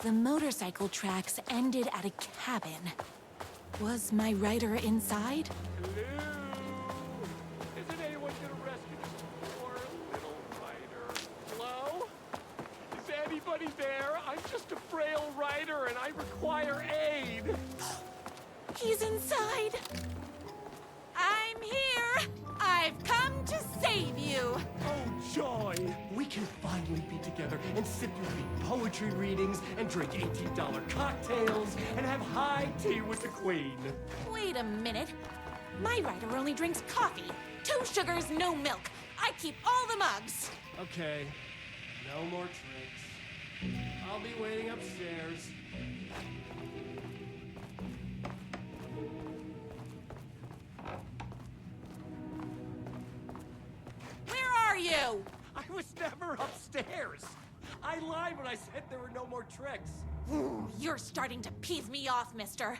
S22: The motorcycle tracks ended at a cabin. Was my writer inside?
S17: Isn't anyone gonna rescue this poor little writer? Hello? Is anybody there? I'm just a frail writer and I require aid.
S22: He's inside. I'm here. I've come to save you.
S17: Oh, joy! We can finally be together and sit through the poetry readings and drink $18 cocktails and have high tea with the queen.
S22: Wait a minute. My writer only drinks coffee. 2 sugars, no milk. I keep all the mugs.
S17: Okay, no more tricks. I'll be waiting upstairs.
S22: Where are you?
S17: I was never upstairs. I lied when I said there were no more tricks.
S22: Ooh, you're starting to piss me off, mister.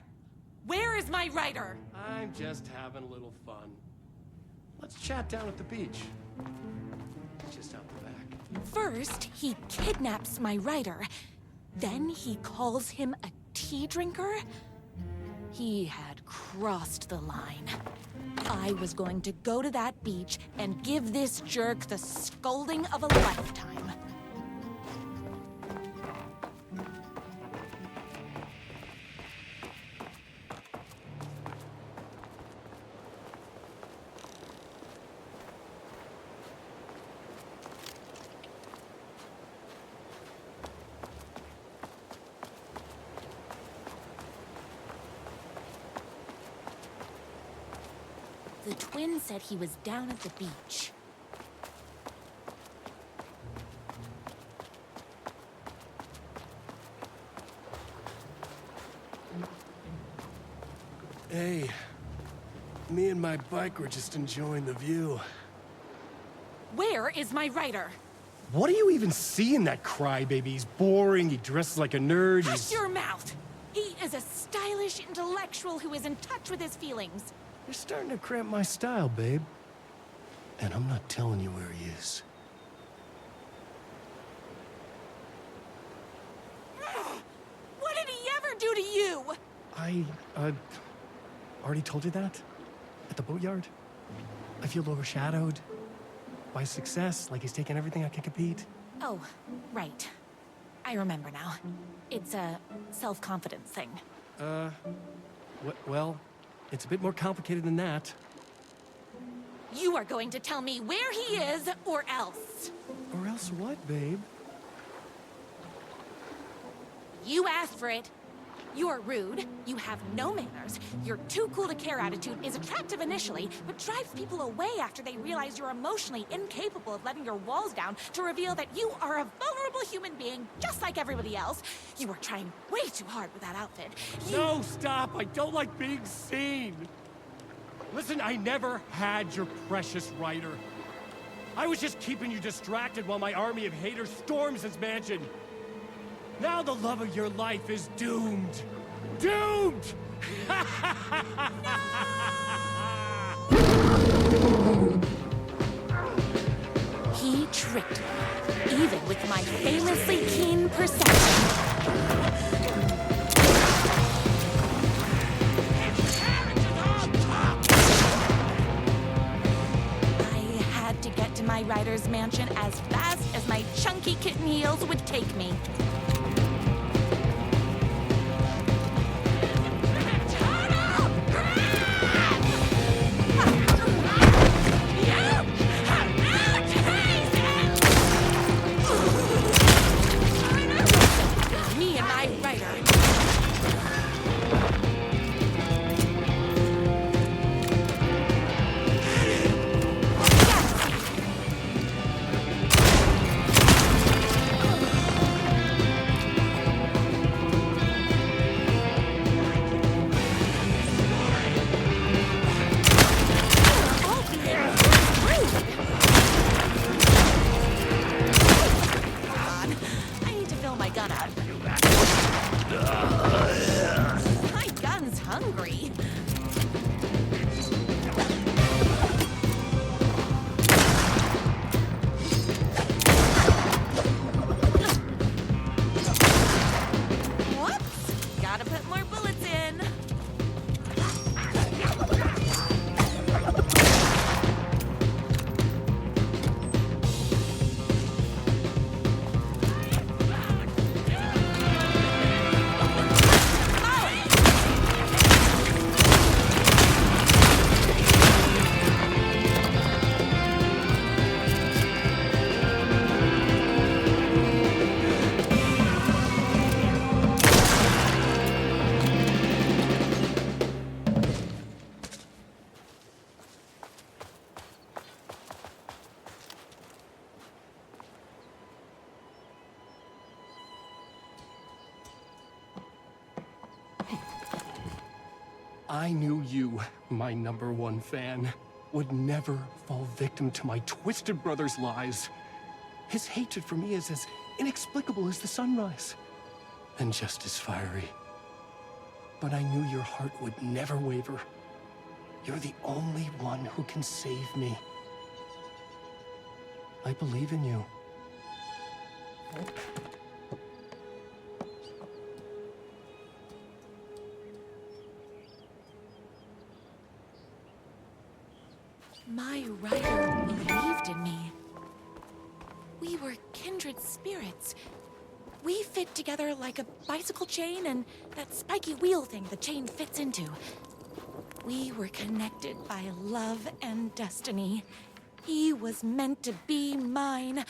S22: Where is my writer?
S17: I'm just having a little fun. Let's chat down at the beach. Just out the back.
S22: First, he kidnaps my writer. Then he calls him a tea drinker. He had crossed the line. I was going to go to that beach and give this jerk the scolding of a lifetime. The twin said he was down at the beach.
S1: Hey, me and my bike were just enjoying the view.
S22: Where is my rider?
S1: What do you even see in that crybaby? He's boring, he dresses like a nerd,
S22: Hush your mouth! He is a stylish intellectual who is in touch with his feelings.
S1: You're starting to cramp my style, babe. And I'm not telling you where he is.
S22: What did he ever do to you?
S1: I, already told you that? At the boatyard? I feel overshadowed by success, like he's taking everything I can compete.
S22: Oh, right. I remember now. It's a self-confidence thing.
S1: Well, it's a bit more complicated than that.
S22: You are going to tell me where he is, or else.
S1: Or else what, babe?
S22: You asked for it. You're rude, you have no manners, your too cool to care attitude is attractive initially, but drives people away after they realize you're emotionally incapable of letting your walls down to reveal that you are a vulnerable human being just like everybody else. You are trying way too hard with that outfit.
S1: No, stop! I don't like being seen! Listen, I never had your precious rider. I was just keeping you distracted while my army of haters storms this mansion. Now the love of your life is doomed. Doomed!
S22: He tricked me, even with my famously keen perception. I had to get to my rider's mansion as fast as my chunky kitten heels would take me. Me and my rider. My gun's hungry. Whoops! Gotta put more bullets in.
S1: I knew you, my #1 fan, would never fall victim to my twisted brother's lies. His hatred for me is as inexplicable as the sunrise, and just as fiery. But I knew your heart would never waver. You're the only one who can save me. I believe in you.
S22: My rider believed in me. We were kindred spirits. We fit together like a bicycle chain and that spiky wheel thing the chain fits into. We were connected by love and destiny. He was meant to be mine,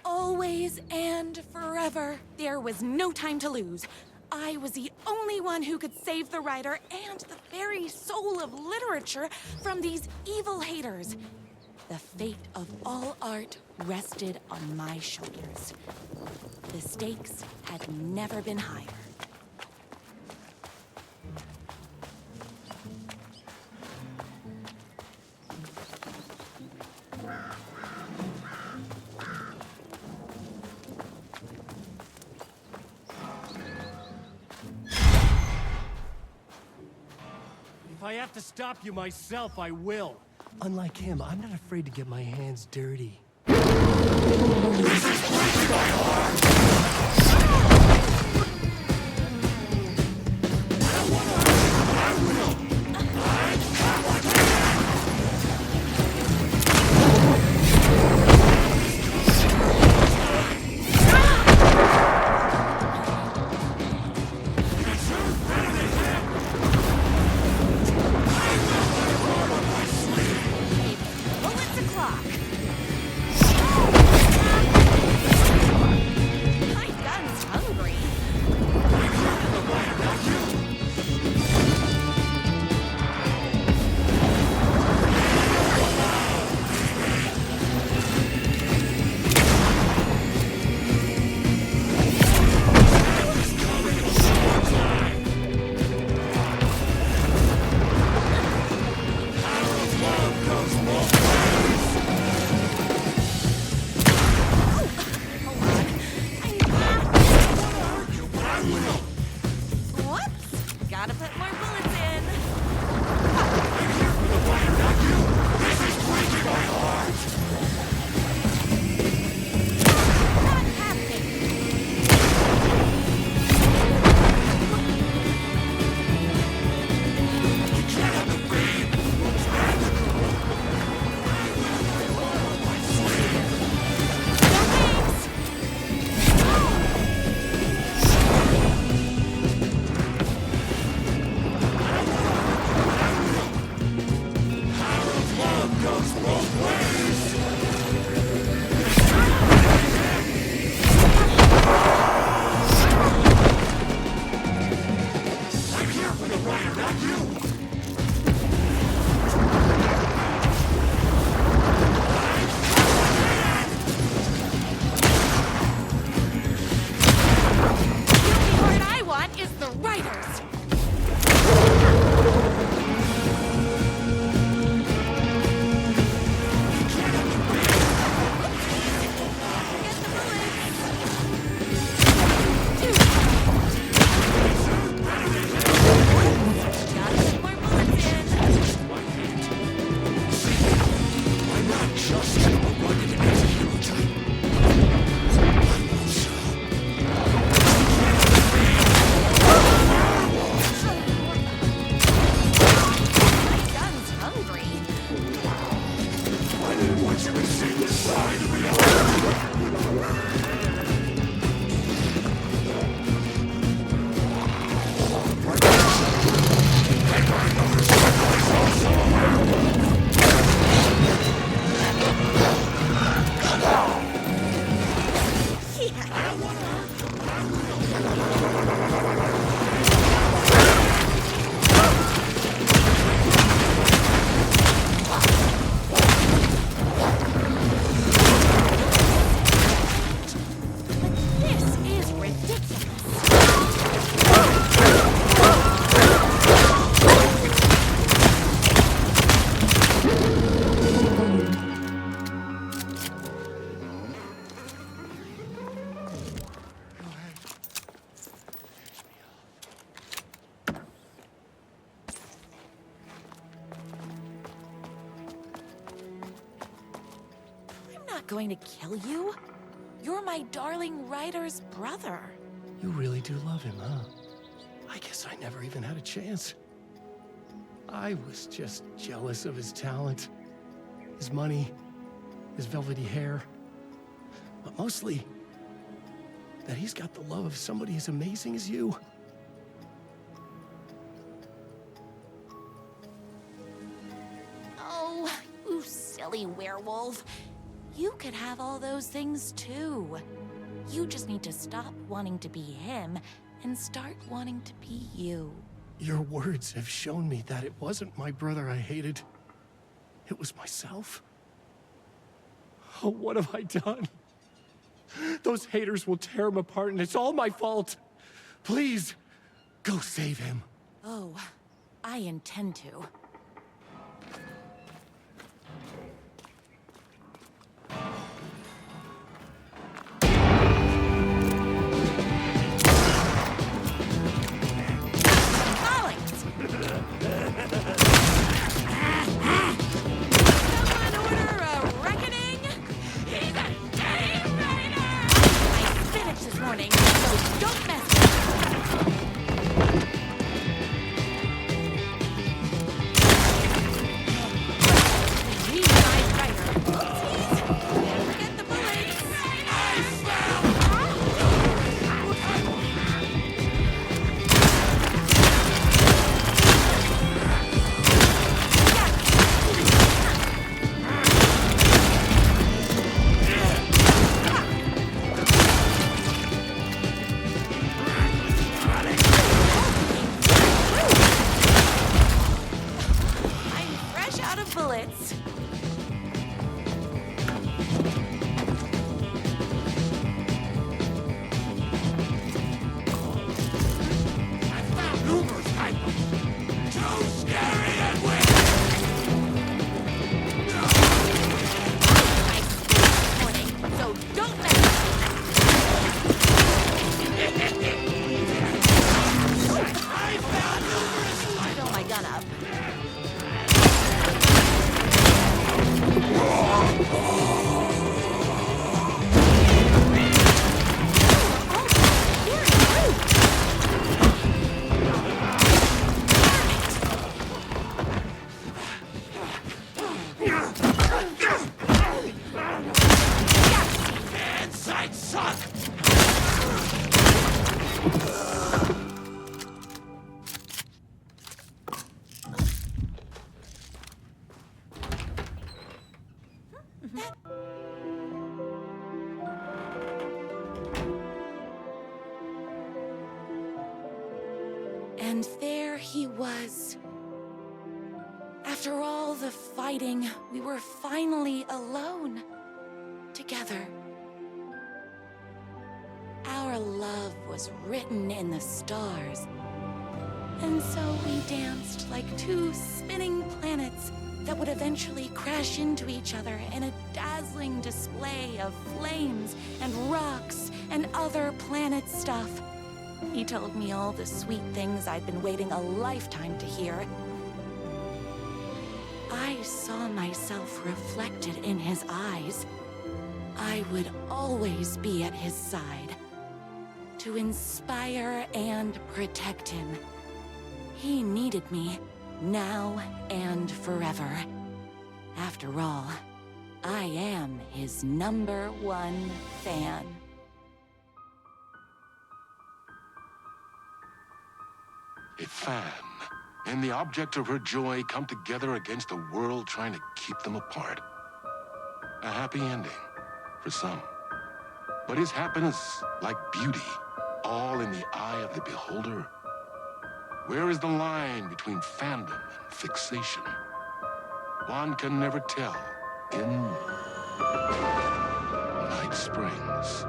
S22: always and forever. There was no time to lose. I was the only one who could save the writer and the very soul of literature from these evil haters. The fate of all art rested on my shoulders. The stakes had never been higher.
S2: If I have to stop you myself, I will.
S1: Unlike him, I'm not afraid to get my hands dirty.
S22: Bullets o'clock. My gun's hungry. Whoops! Gotta put more bullets in. Not happening. The only part I want is the writers. Gun's hungry.
S10: I didn't want you to see this side of me.
S22: This is ridiculous. I'm not going to kill you. You're my darling writer's brother.
S1: You really do love him, huh? I guess I never even had a chance. I was just jealous of his talent, his money, his velvety hair. But mostly, that he's got the love of somebody as amazing as you.
S22: Oh, you silly werewolf. You could have all those things too. You just need to stop wanting to be him and start wanting to be you.
S1: Your words have shown me that it wasn't my brother I hated. It was myself. Oh, what have I done? Those haters will tear him apart, and it's all my fault. Please, go save him.
S22: Oh, I intend to. And there he was. After all the fighting, we were finally alone. Together. Our love was written in the stars. And so we danced like two spinning planets that would eventually crash into each other in a dazzling display of flames and rocks and other planet stuff. He told me all the sweet things I'd been waiting a lifetime to hear. I saw myself reflected in his eyes. I would always be at his side, to inspire and protect him. He needed me, now and forever. After all, I am his #1 fan.
S15: A fan and the object of her joy come together against a world trying to keep them apart. A happy ending for some. But is happiness, like beauty, all in the eye of the beholder? Where is the line between fandom and fixation? One can never tell in Night Springs.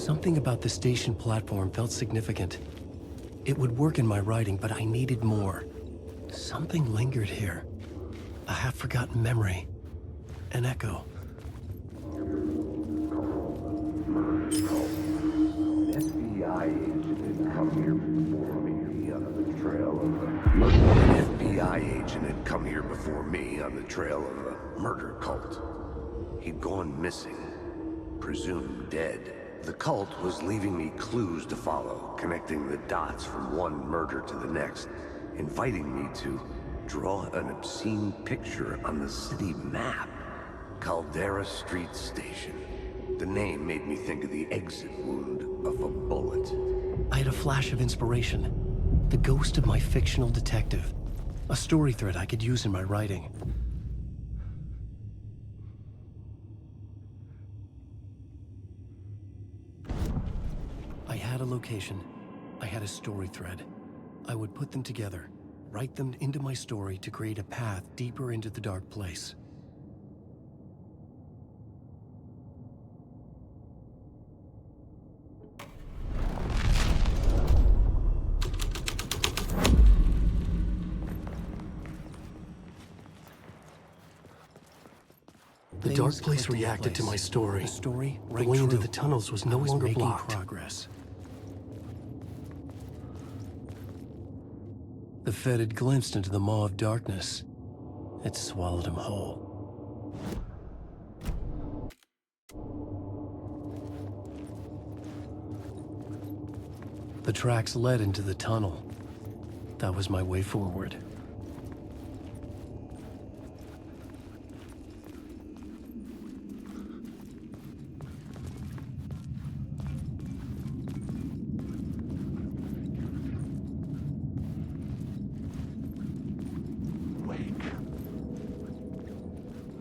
S1: Something about the station platform felt significant. It would work in my writing, but I needed more. Something lingered here. A half-forgotten memory. An echo.
S5: FBI agent had come here before me on the trail of an FBI agent had come here before me on the trail of a murder cult. He'd gone missing, presumed dead. The cult was leaving me clues to follow, connecting the dots from one murder to the next, inviting me to draw an obscene picture on the city map. Caldera Street Station. The name made me think of the exit wound of a bullet.
S1: I had a flash of inspiration. The ghost of my fictional detective. A story thread I could use in my writing. I had a location. I had a story thread. I would put them together, write them into my story to create a path deeper into the dark place. The dark place reacted to my story. The way into the tunnels was no longer blocked. Progress. The Fed had glimpsed into the maw of darkness. It swallowed him whole. The tracks led into the tunnel. That was my way forward.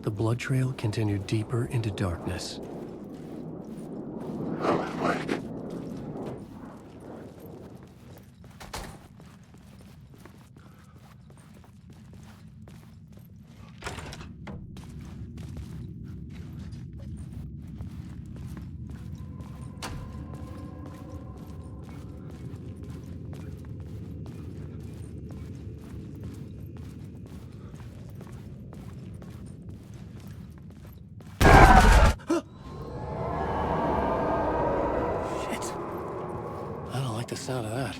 S1: The blood trail continued deeper into darkness. The sound of that.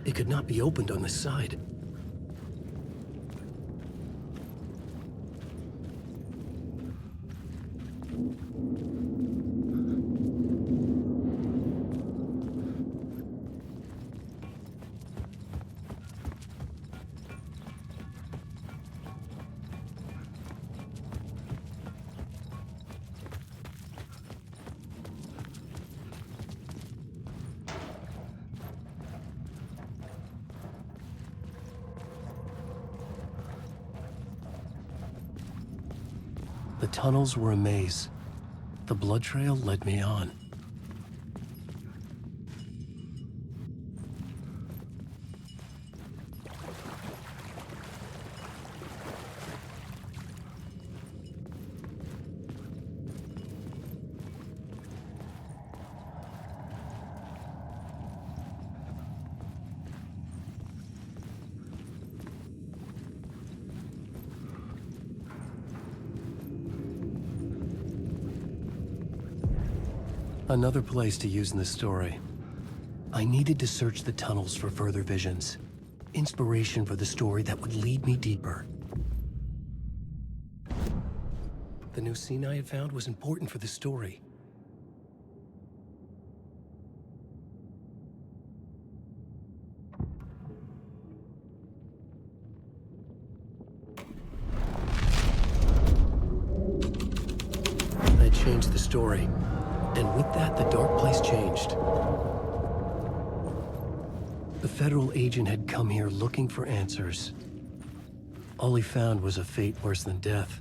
S1: It could not be opened on this side. The tunnels were a maze. The blood trail led me on. Another place to use in the story. I needed to search the tunnels for further visions. Inspiration for the story that would lead me deeper. The new scene I had found was important for the story. I changed the story, and with that, the dark place changed. The federal agent had come here looking for answers. All he found was a fate worse than death.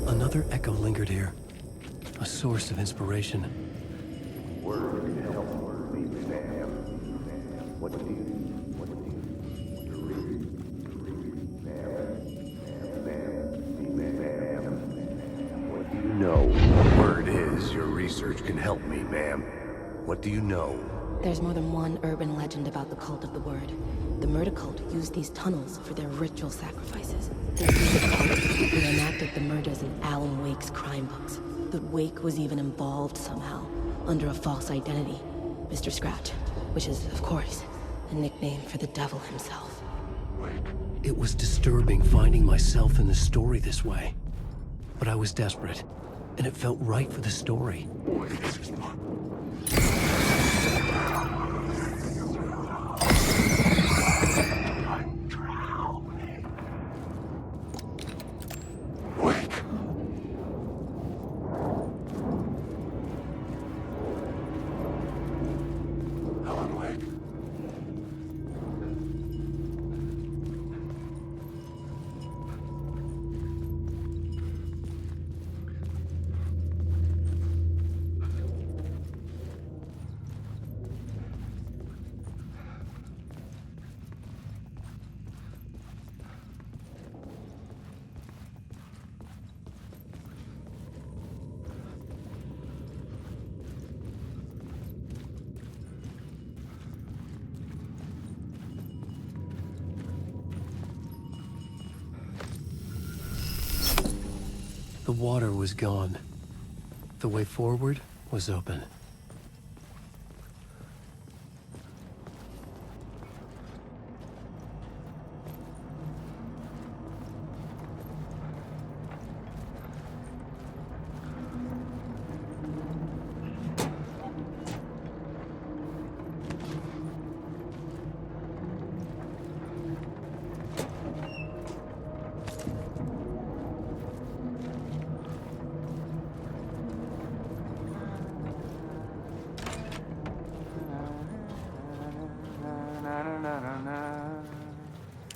S1: Another echo lingered here, a source of inspiration.
S10: Word can help me, ma'am. What do you know? Word is your research can help me, ma'am. What do you know?
S4: There's more than one urban legend about the cult of the Word. The murder cult used these tunnels for their ritual sacrifices. This is the cult who enacted the murders in Alan Wake's crime books. But Wake was even involved somehow, under a false identity. Mr. Scratch, which is, of course, a nickname for the devil himself.
S1: It was disturbing finding myself in the story this way. But I was desperate, and it felt right for the story. The water was gone. The way forward was open.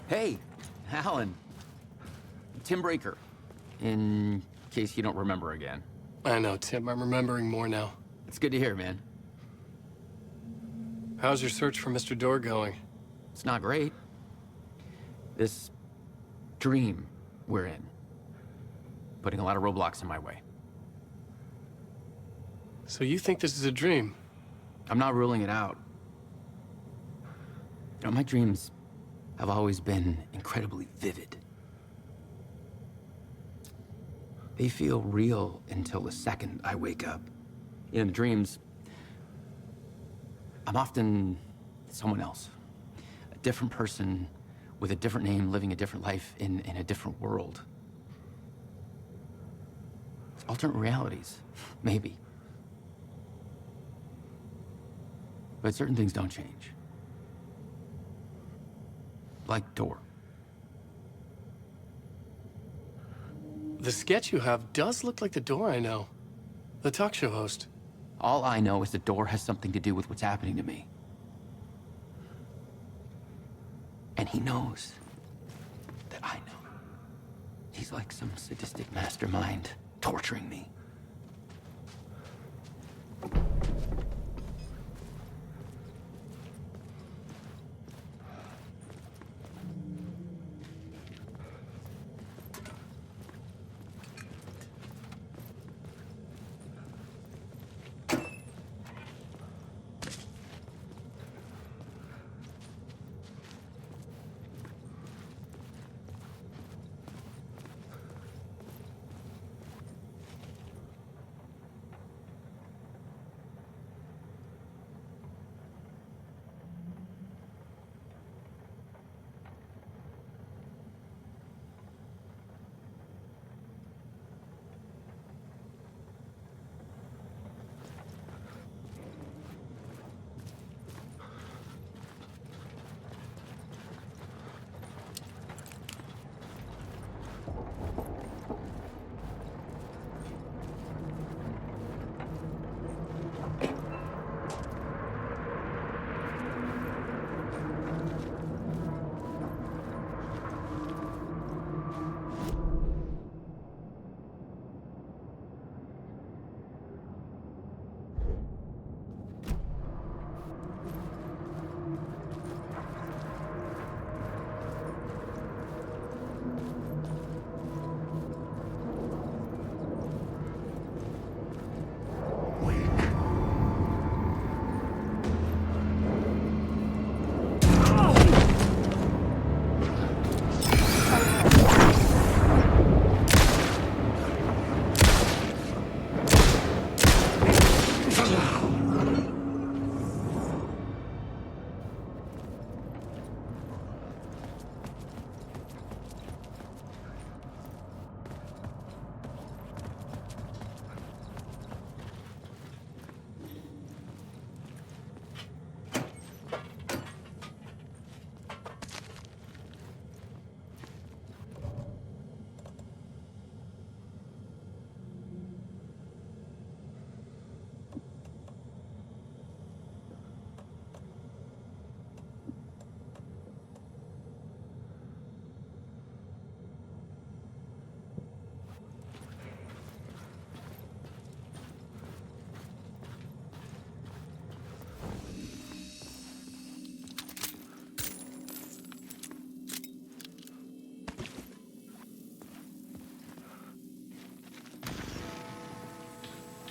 S21: Hey, Alan. Tim Breaker, in case you don't remember again.
S1: I know, Tim. I'm remembering more now.
S21: It's good to hear, man.
S1: How's your search for Mr. Door going?
S21: It's not great. This dream we're in, putting a lot of roadblocks in my way.
S1: So you think this is a dream?
S21: I'm not ruling it out. You know, my dreams have always been incredibly vivid. They feel real until the second I wake up. In the dreams, I'm often someone else. A different person with a different name, living a different life in a different world. Alternate realities, maybe. But certain things don't change. Like Door.
S1: The sketch you have does look like the Door I know. The talk show host.
S21: All I know is the Door has something to do with what's happening to me. And he knows that I know. He's like some sadistic mastermind torturing me.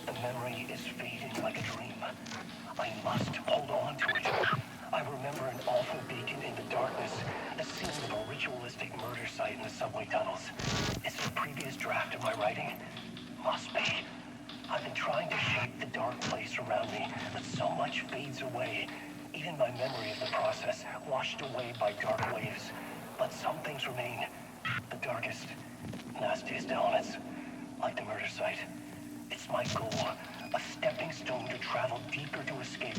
S7: The memory is fading like a dream. I must hold on to it. I remember an awful beacon in the darkness, the scene of a ritualistic murder site in the subway tunnels. Is it a previous draft of my writing? Must be. I've been trying to shape the dark place around me, but so much fades away. Even my memory of the process, washed away by dark waves. But some things remain. The darkest, nastiest elements, like the murder site. It's my goal, a stepping stone to travel deeper to escape.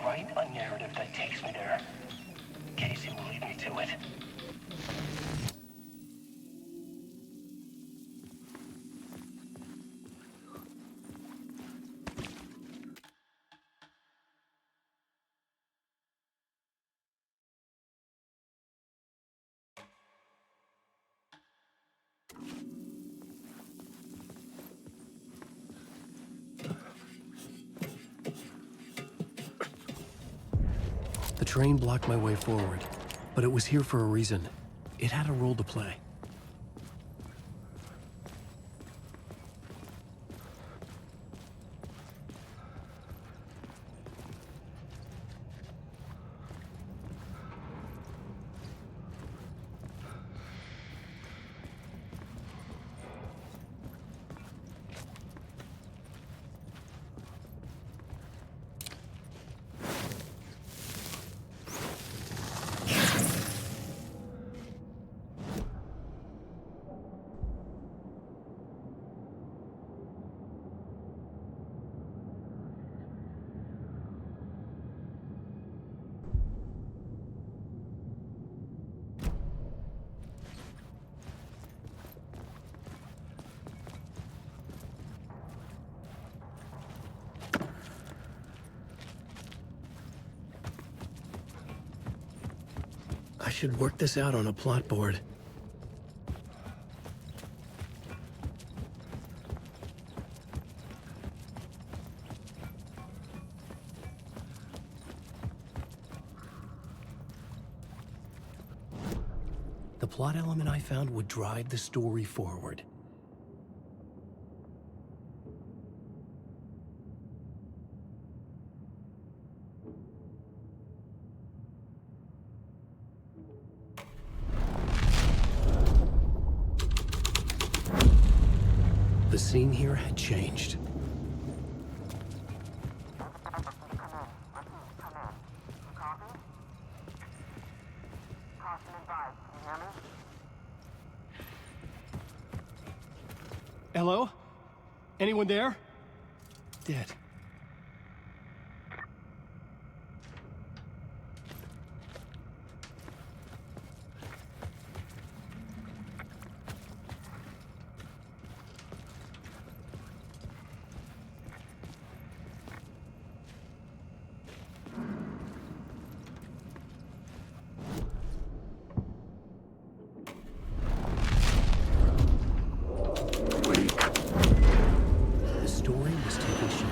S7: Write a narrative that takes me there. Casey will lead me to it.
S1: The train blocked my way forward, but it was here for a reason. It had a role to play. I should work this out on a plot board. The plot element I found would drive the story forward. The scene here had changed.
S2: Hello? Anyone there?
S1: Dead. The story was taking shape.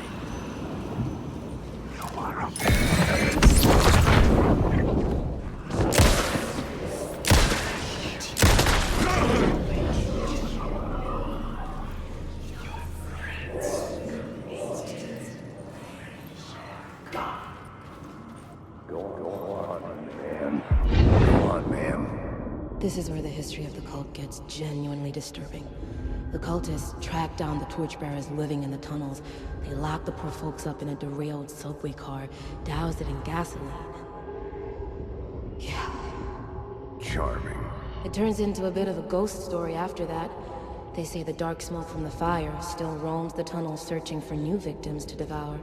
S4: This is where the history of the cult gets genuinely disturbing. The cultists tracked down the torchbearers living in the tunnels. They locked the poor folks up in a derailed subway car, doused it in gasoline. Yeah.
S5: Charming.
S4: It turns into a bit of a ghost story after that. They say the dark smoke from the fire still roams the tunnels searching for new victims to devour.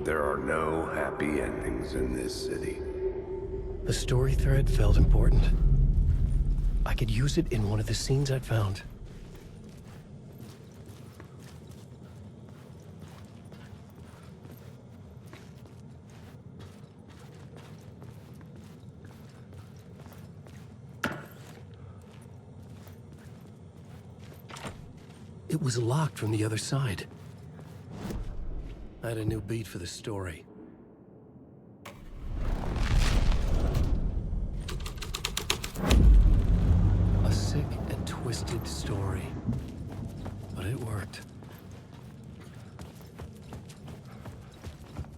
S5: There are no happy endings in this city.
S1: The story thread felt important. I could use it in one of the scenes I'd found. It was locked from the other side. I had a new beat for the story. A sick and twisted story. But it worked.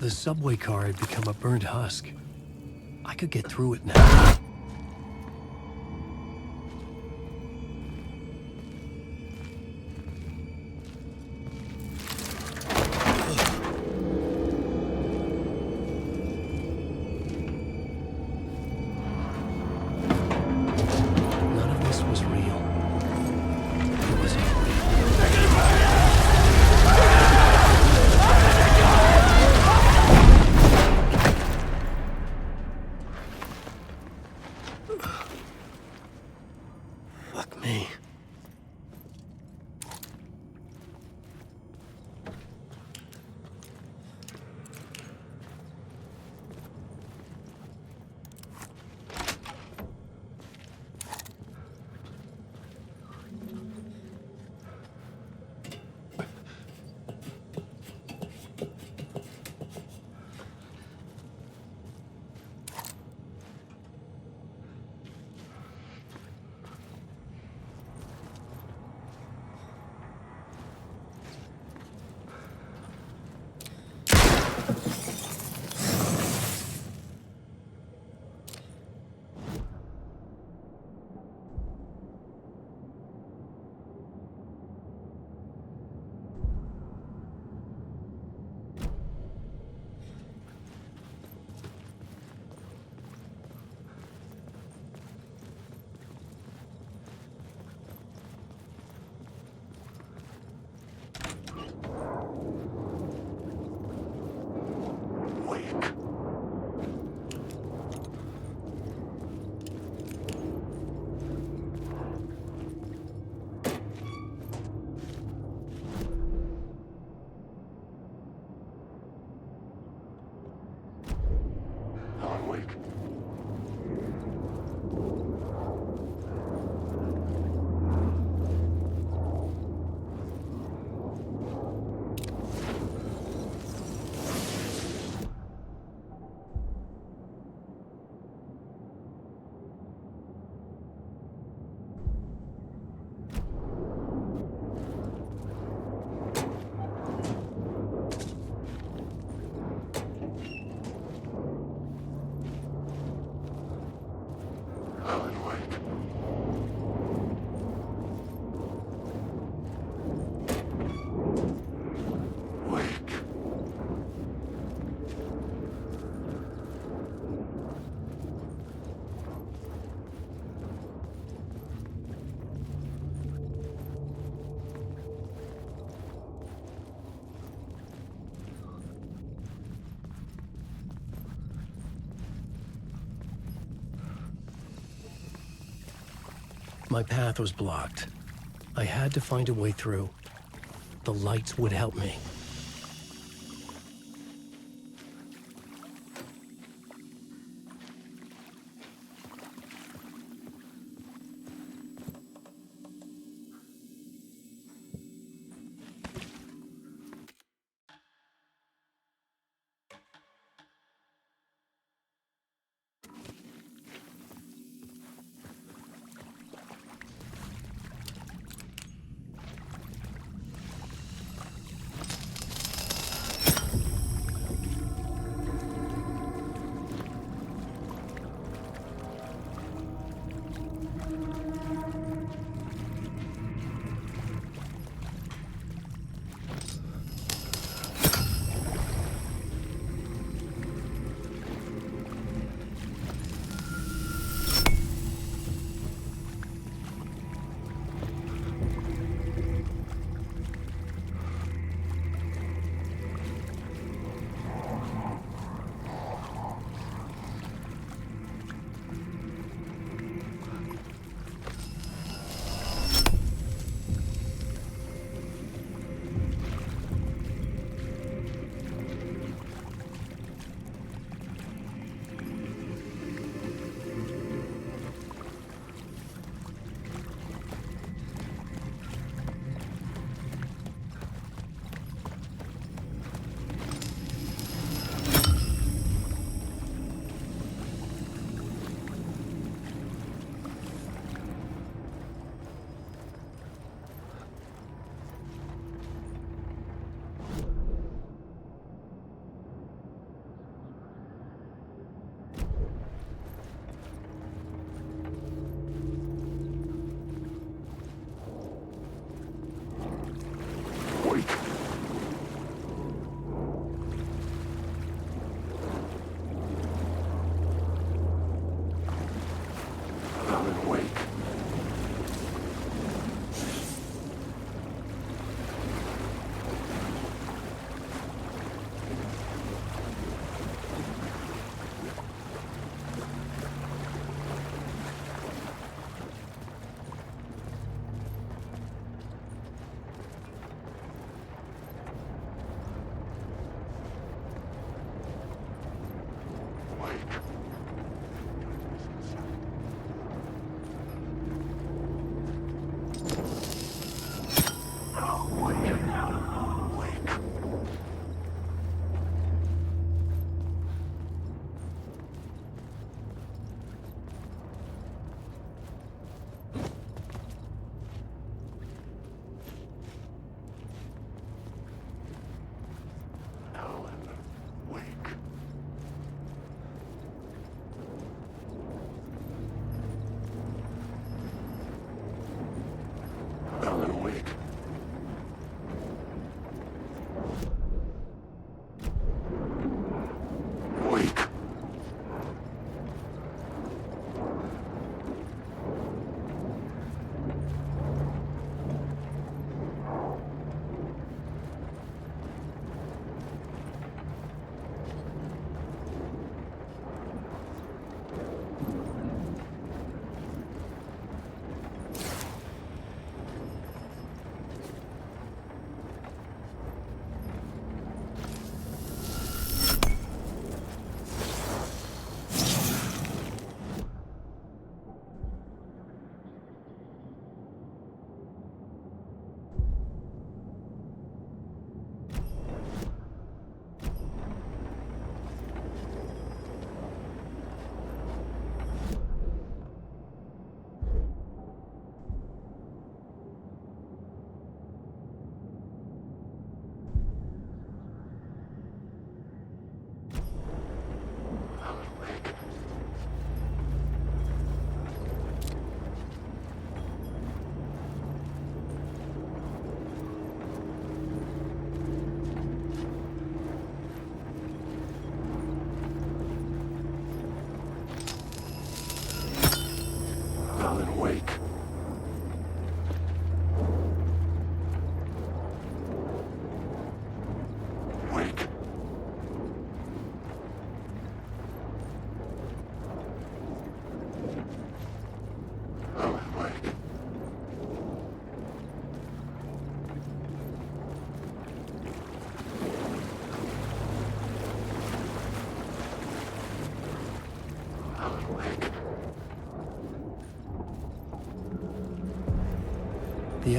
S1: The subway car had become a burnt husk. I could get through it now. None of this was real. It was all Fuck me. My path was blocked. I had to find a way through. The lights would help me.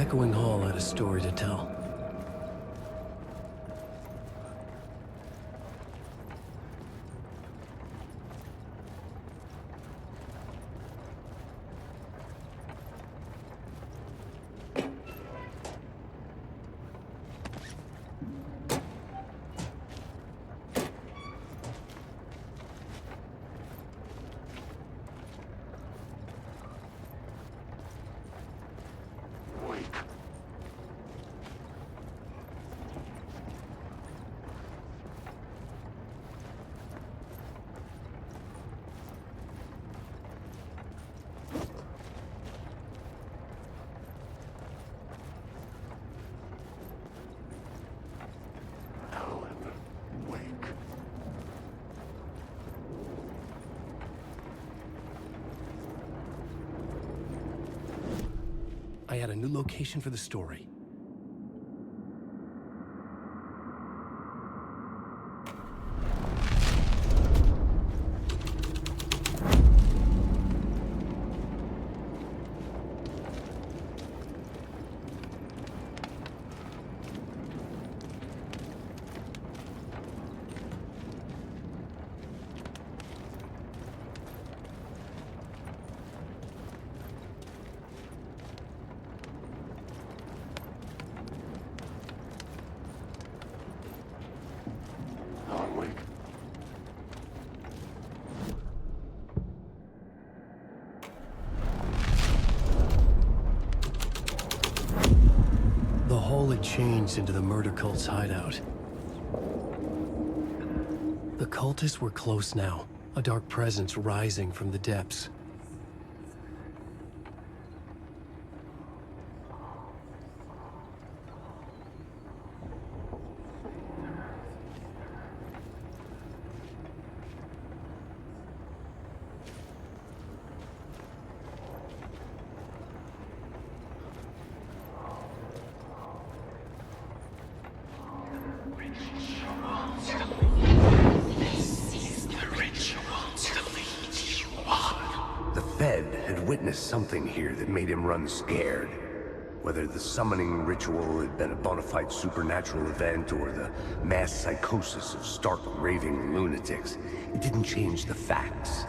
S1: echoing hall had a story to tell. I had a new location for the story. The hole had changed into the murder cult's hideout. The cultists were close now, a dark presence rising from the depths.
S5: Something here that made him run scared. Whether the summoning ritual had been a bona fide supernatural event or the mass psychosis of stark raving lunatics, it didn't change the facts.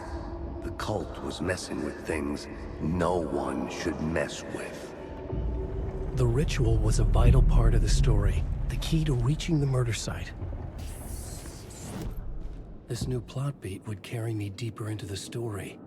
S5: The cult was messing with things no one should mess with.
S1: The ritual was a vital part of the story, the key to reaching the murder site. This new plot beat would carry me deeper into the story.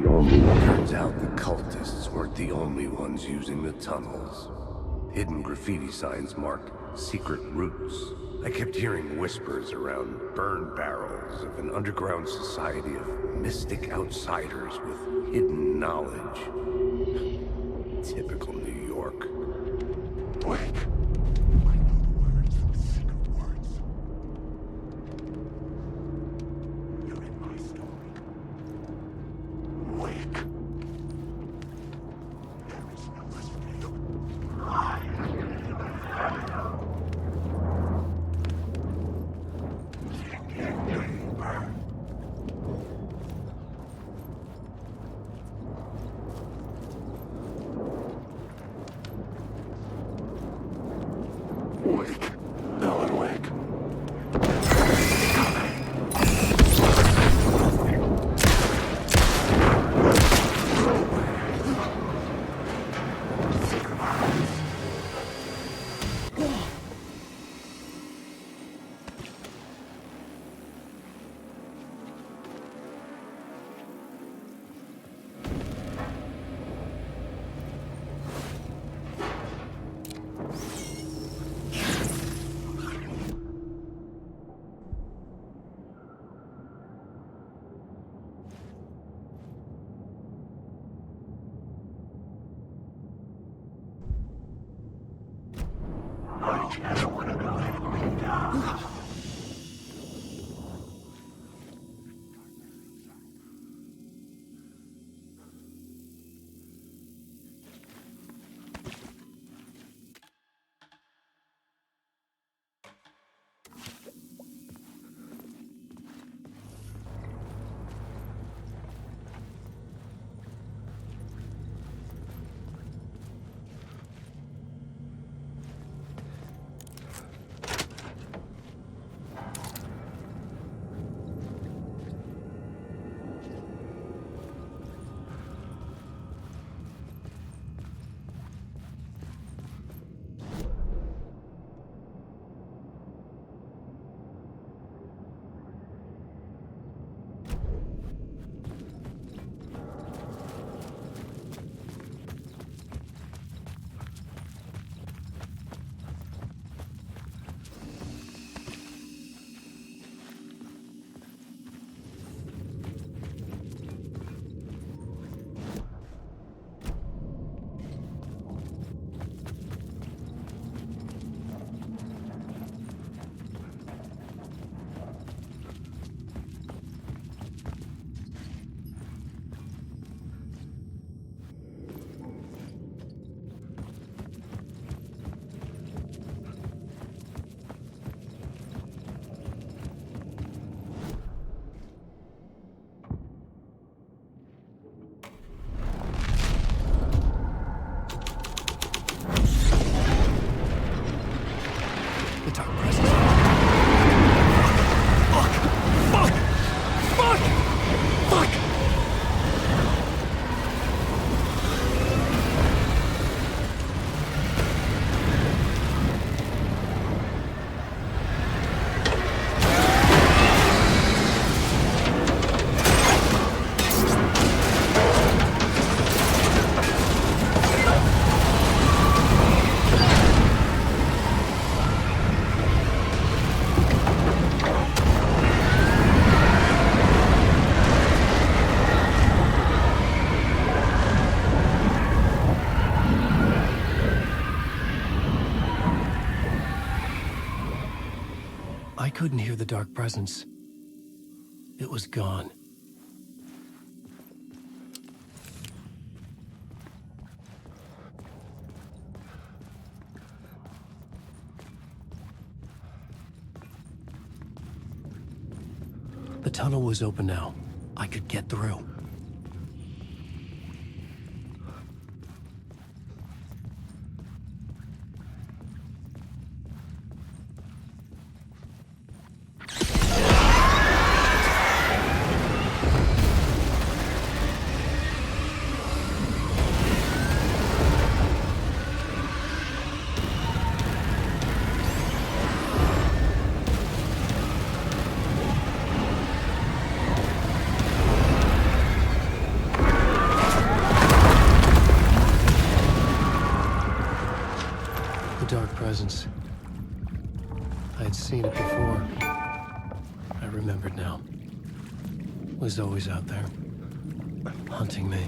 S5: the only one. Turns out the cultists weren't the only ones using the tunnels. Hidden graffiti signs mark secret routes. I kept hearing whispers around burn barrels of an underground society of mystic outsiders with hidden knowledge. Typical New York.
S10: Wait.
S1: I couldn't hear the dark presence. It was gone. The tunnel was open now. I could get through. dark presence. I had seen it before. I remembered now. It was always out there, hunting me.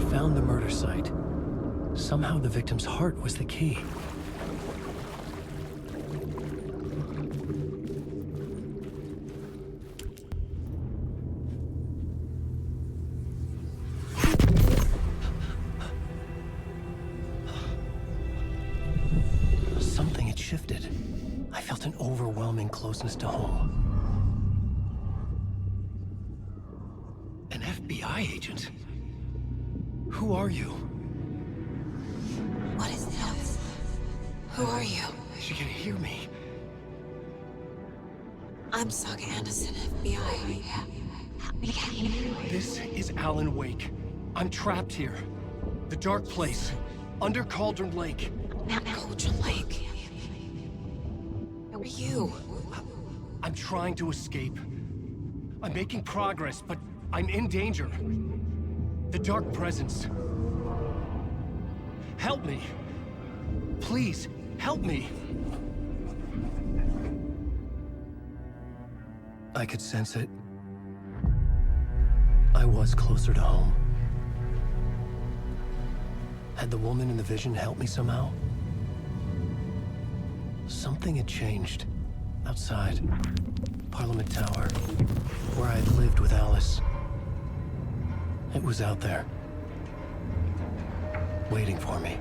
S1: Found the murder site. Somehow the victim's heart was the key. Something had shifted. I felt an overwhelming closeness to home. An FBI agent? Who are you?
S9: What is this? Who are you?
S1: She can hear me.
S9: I'm Saga Anderson, FBI. Help me get you.
S1: This is Alan Wake. I'm trapped here. The dark place. Under Cauldron Lake.
S9: Not Cauldron Lake. Who are you?
S1: I'm trying to escape. I'm making progress, but I'm in danger. The dark presence. Help me. Please, help me. I could sense it. I was closer to home. Had the woman in the vision helped me somehow? Something had changed. Outside. Parliament Tower. Where I had lived with Alice. It was out there. Waiting for me.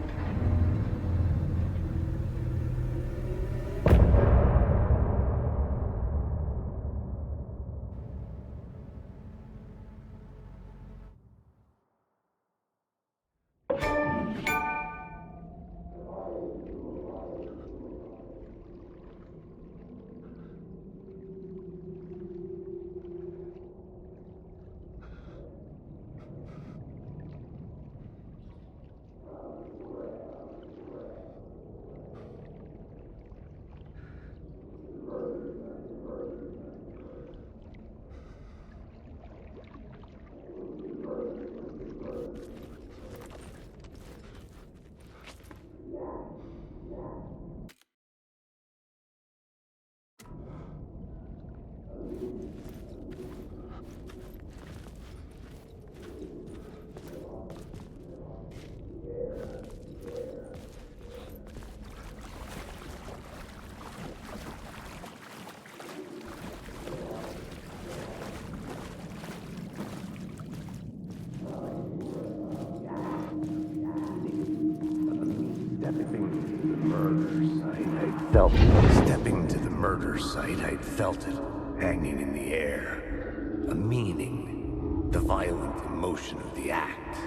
S5: Stepping to the murder site, I'd felt it, hanging in the air. A meaning, the violent emotion of the act,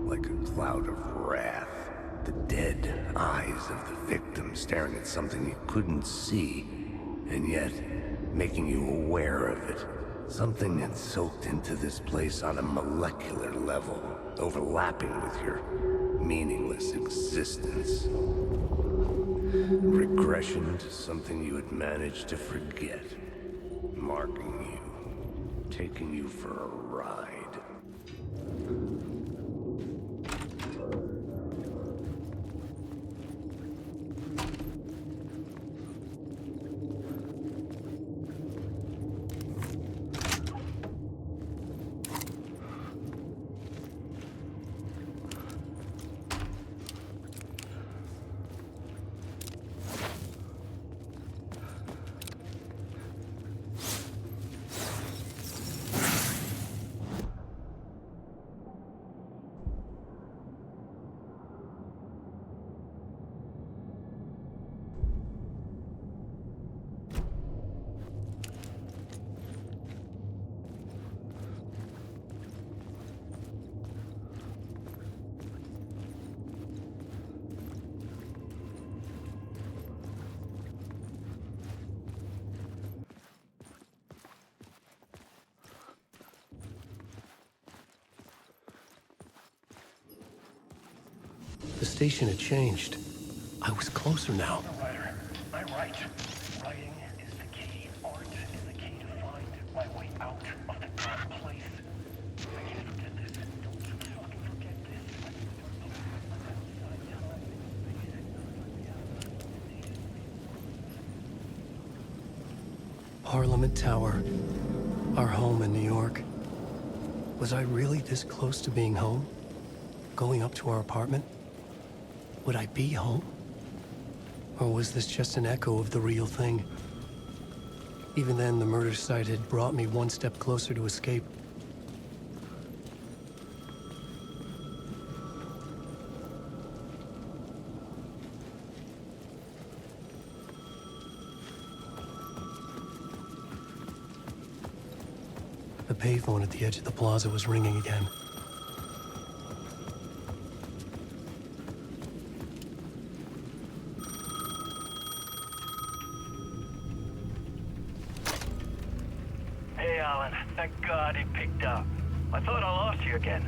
S5: like a cloud of wrath. The dead eyes of the victim staring at something you couldn't see, and yet making you aware of it. Something had soaked into this place on a molecular level, overlapping with your meaningless existence. Regression to something you had managed to forget. Marking you. Taking you for a ride.
S1: station had changed. I was closer now.
S7: Writer, I write. Writing is the key. Art is the key to find my way out of the dark place. I can't forget this. Don't you fucking forget this.
S1: Parliament Tower. Our home in New York. Was I really this close to being home? Going up to our apartment? Would I be home? Or was this just an echo of the real thing? Even then, the murder site had brought me one step closer to escape. The payphone at the edge of the plaza was ringing again.
S3: Hey, Alan. Thank God it picked up. I thought I lost you again.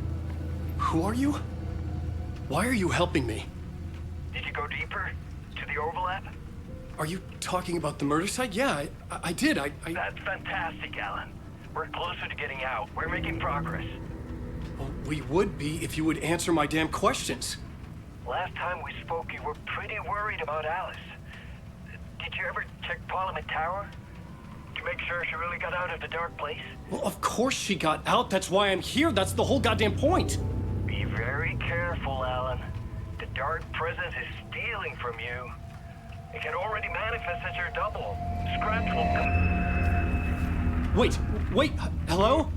S1: Who are you? Why are you helping me?
S3: Did you go deeper? To the overlap?
S1: Are you talking about the murder site? Yeah, I did.
S3: That's fantastic, Alan. We're closer to getting out. We're making progress.
S1: Well, we would be if you would answer my damn questions.
S3: Last time we spoke, you were pretty worried about Alice. Did you ever check Parliament Tower? To make sure she really got out of the dark place?
S1: Well, of course she got out. That's why I'm here. That's the whole goddamn point.
S3: Be very careful, Alan. The dark presence is stealing from you. It can already manifest as your double. Scratch will come.
S1: Wait, hello?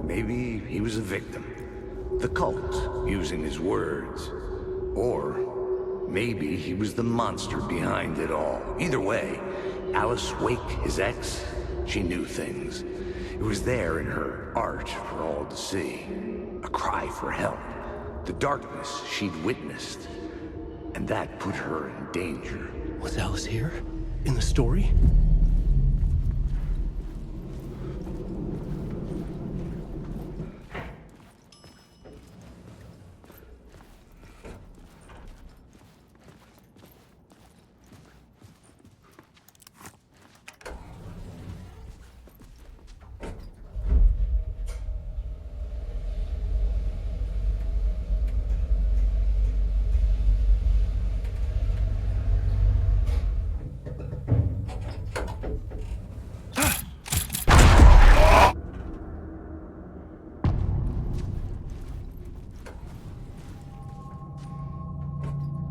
S5: Maybe he was a victim. The cult, using his words. Or maybe he was the monster behind it all. Either way, Alice Wake, his ex, she knew things. It was there in her art for all to see. A cry for help. The darkness she'd witnessed. And that put her in danger.
S1: Was Alice here? In the story?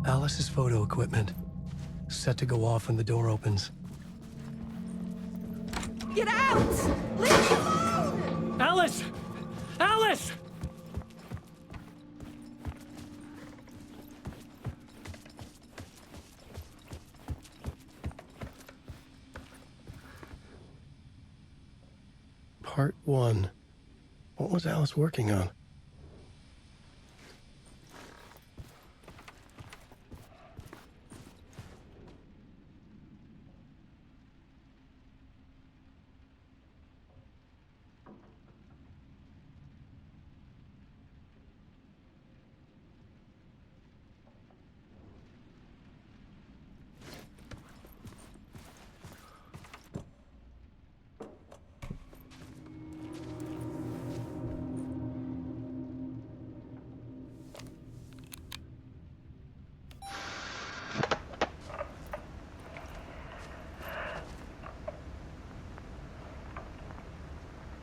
S1: Alice's photo equipment. Set to go off when the door opens.
S12: Get out! Leave me alone!
S1: Alice! Alice! Part 1. What was Alice working on?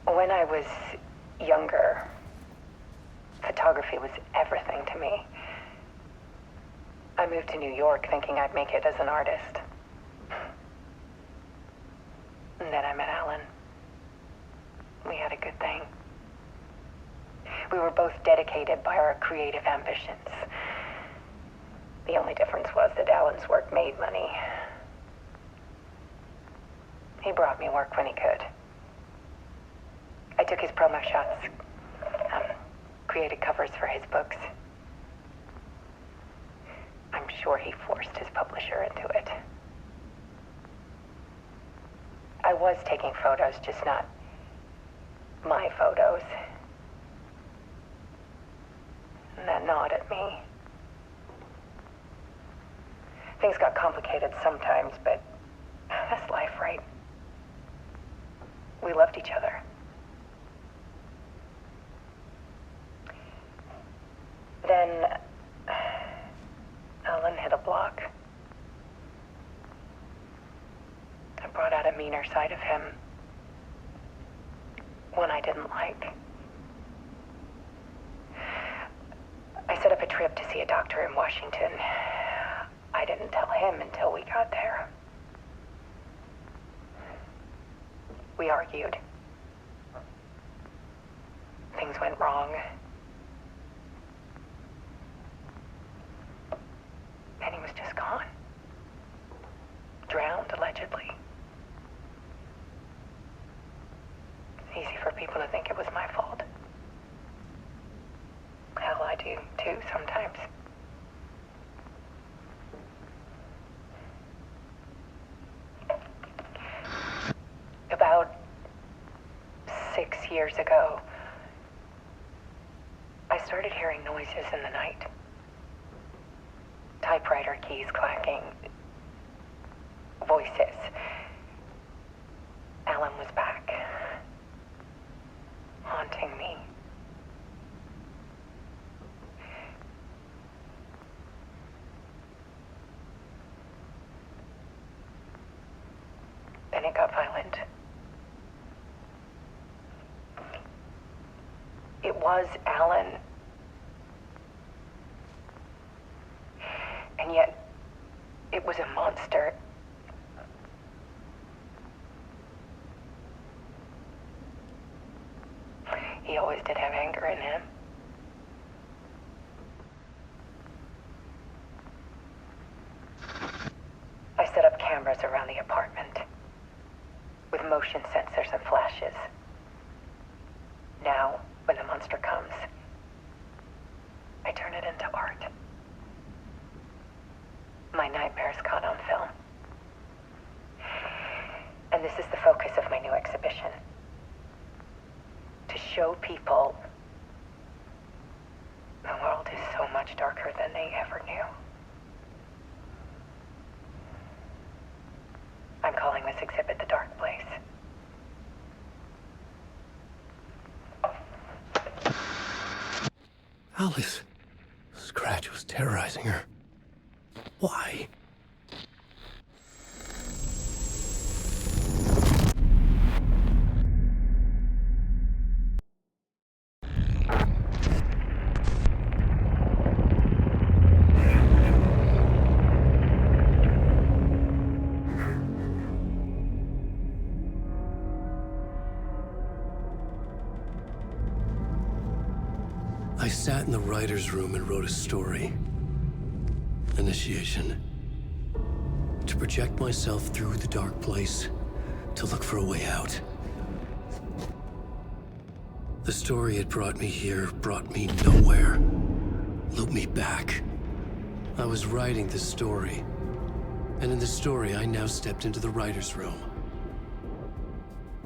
S6: When I was younger, photography was everything to me. I moved to New York thinking I'd make it as an artist. And then I met Alan. We had a good thing. We were both dedicated by our creative ambitions. The only difference was that Alan's work made money. He brought me work when he could. I took his promo shots, created covers for his books. I'm sure he forced his publisher into it. I was taking photos, just not my photos. And that gnawed at me. Things got complicated sometimes, but that's life, right? We loved each other. Then Alan hit a block. I brought out a meaner side of him. One I didn't like. I set up a trip to see a doctor in Washington. I didn't tell him until we got there. We argued. Things went wrong. And he was just gone. Drowned, allegedly. It's easy for people to think it was my fault. Hell, I do too sometimes. About 6 years ago, I started hearing noises in the night. Typewriter keys clacking. Voices. Alan was back. Haunting me. Then it got violent. It was Alan. And yet, it was a monster. He always did have anger in him. I set up cameras around the apartment with motion sensors and flashes. Now, when the monster comes, I turn it into art. My nightmares caught on film. And this is the focus of my new exhibition. To show people the world is so much darker than they ever knew. I'm calling this exhibit The Dark Place.
S1: Alice. Scratch was terrorizing her. Why? I sat in the writer's room and wrote a story. Initiation. To project myself through the dark place, to look for a way out. The story had brought me here, brought me nowhere. Looped me back. I was writing the story. And in the story, I now stepped into the writer's room.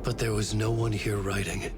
S1: But there was no one here writing it.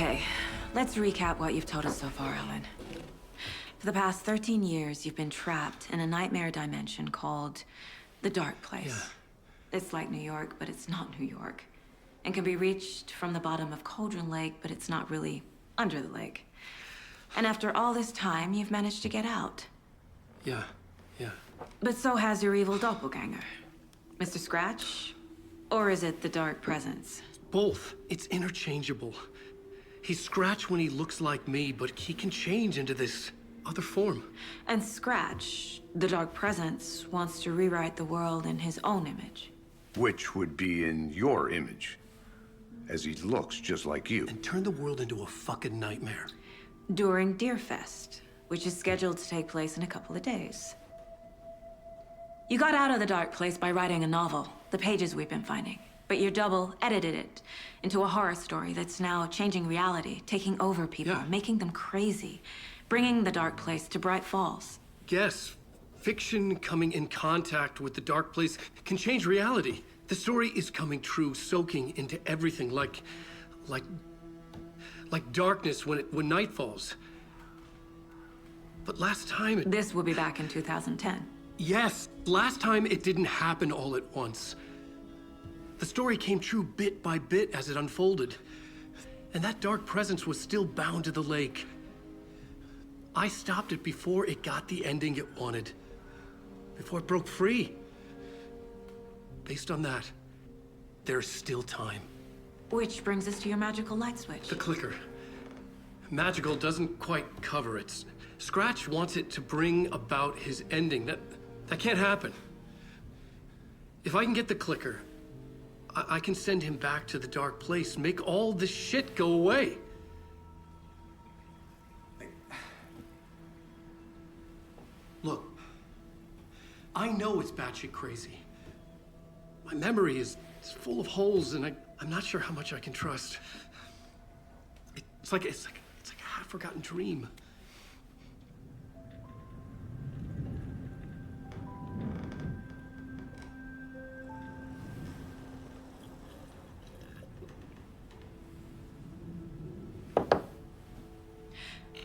S8: Okay, let's recap what you've told us so far, Ellen. For the past 13 years, you've been trapped in a nightmare dimension called the Dark Place.
S1: Yeah.
S8: It's like New York, but it's not New York. And can be reached from the bottom of Cauldron Lake, but it's not really under the lake. And after all this time, you've managed to get out.
S1: Yeah.
S8: But so has your evil doppelganger. Mr. Scratch? Or is it the Dark Presence?
S1: Both. It's interchangeable. He's Scratch when he looks like me, but he can change into this other form.
S8: And Scratch, the Dark Presence, wants to rewrite the world in his own image.
S5: Which would be in your image, as he looks just like you.
S1: And turn the world into a fucking nightmare.
S8: During Deerfest, which is scheduled to take place in a couple of days. You got out of the Dark Place by writing a novel, The Pages We've Been Finding. But your double edited it into a horror story that's now changing reality, taking over people, making them crazy, bringing the Dark Place to Bright Falls.
S1: Yes, fiction coming in contact with the Dark Place can change reality. The story is coming true, soaking into everything like darkness when night falls. But last time
S8: This will be back in 2010.
S1: Yes, last time it didn't happen all at once. The story came true bit by bit as it unfolded. And that dark presence was still bound to the lake. I stopped it before it got the ending it wanted. Before it broke free. Based on that, there's still time.
S8: Which brings us to your magical light switch.
S1: The clicker. Magical doesn't quite cover it. Scratch wants it to bring about his ending. That can't happen. If I can get the clicker, I can send him back to the Dark Place, make all this shit go away. Look, I know it's batshit crazy. My memory is full of holes, and I'm not sure how much I can trust. It's like a half-forgotten dream.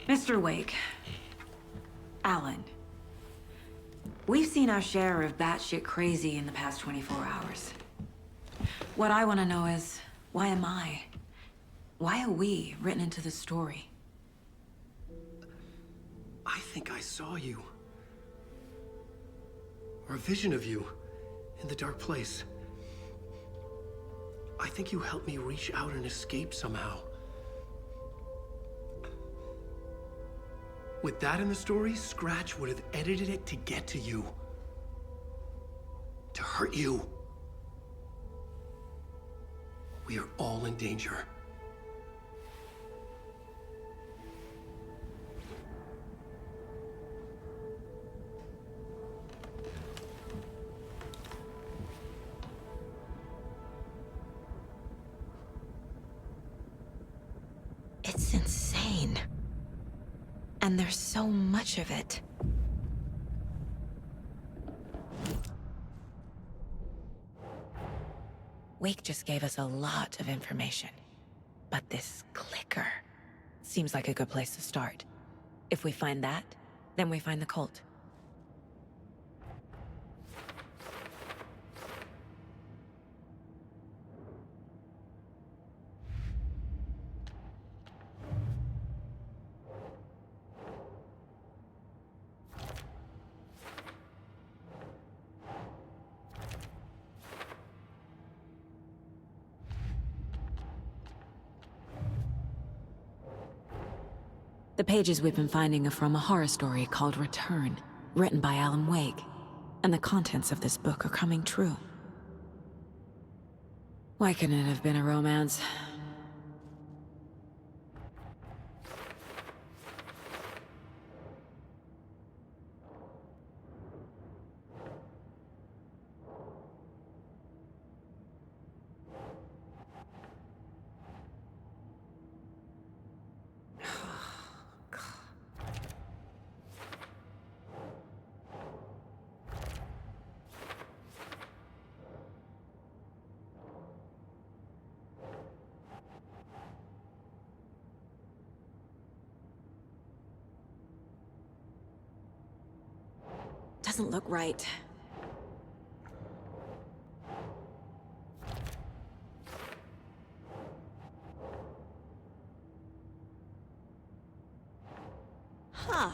S8: Mr. Wake, Alan, we've seen our share of batshit crazy in the past 24 hours. What I want to know is, why am I? Why are we written into the story?
S1: I think I saw you. Or a vision of you in the Dark Place. I think you helped me reach out and escape somehow. With that in the story, Scratch would have edited it to get to you. To hurt you. We are all in danger.
S9: It's insane. And there's so much of it. Wake just gave us a lot of information. But this clicker seems like a good place to start. If we find that, then we find the cult.
S8: The pages we've been finding are from a horror story called Return, written by Alan Wake. And the contents of this book are coming true. Why couldn't it have been a romance? doesn't look right. Huh.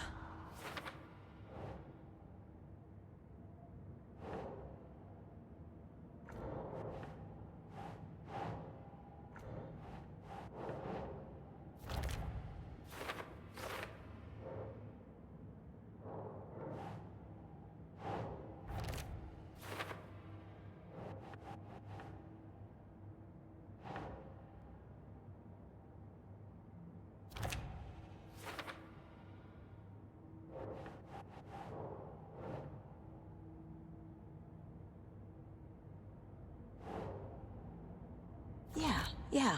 S8: Yeah.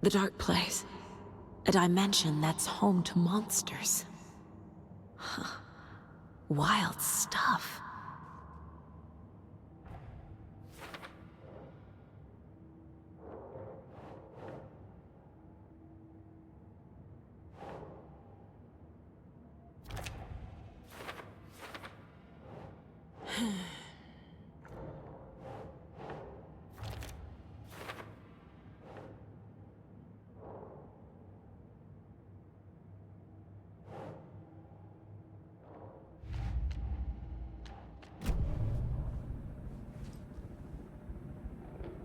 S8: The dark place. A dimension that's home to monsters. Huh. Wild stuff.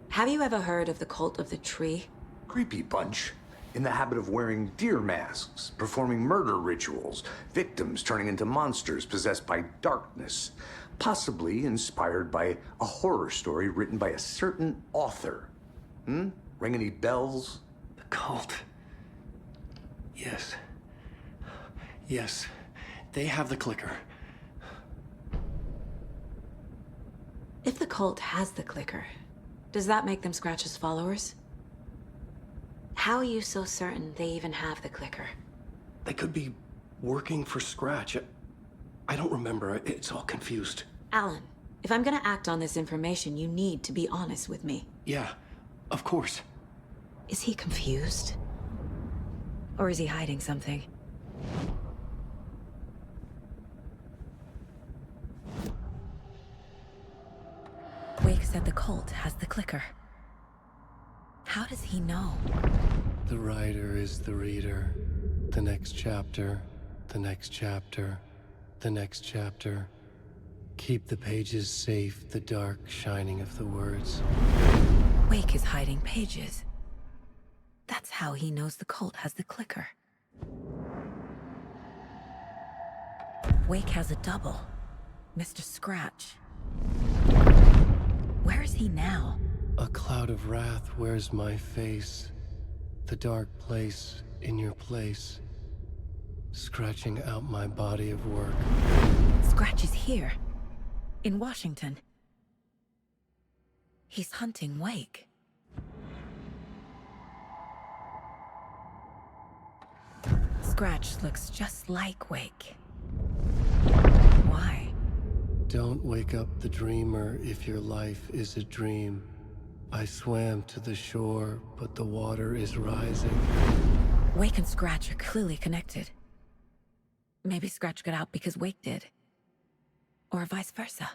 S8: Have you ever heard of the Cult of the Tree?
S5: Creepy bunch. In the habit of wearing deer masks, performing murder rituals, victims turning into monsters possessed by darkness, possibly inspired by a horror story written by a certain author. Ring any bells?
S1: The cult. Yes. Yes. They have the clicker.
S8: If the cult has the clicker, does that make them Scratch's followers? How are you so certain they even have the clicker?
S1: They could be working for Scratch. I don't remember. It's all confused.
S8: Alan, if I'm gonna act on this information, you need to be honest with me.
S1: Yeah, of course.
S8: Is he confused? Or is he hiding something? Wake said the cult has the clicker. How does he know?
S1: The writer is the reader. The next chapter, the next chapter, the next chapter. Keep the pages safe, the dark shining of the words.
S8: Wake is hiding pages. That's how he knows the cult has the clicker. Wake has a double. Mr. Scratch. Where is he now?
S1: A cloud of wrath wears my face. The dark place in your place. Scratching out my body of work.
S8: Scratch is here. In Washington. He's hunting Wake. Scratch looks just like Wake. Why?
S1: Don't wake up the dreamer if your life is a dream. I swam to the shore, but the water is rising.
S8: Wake and Scratch are clearly connected. Maybe Scratch got out because Wake did. Or vice versa.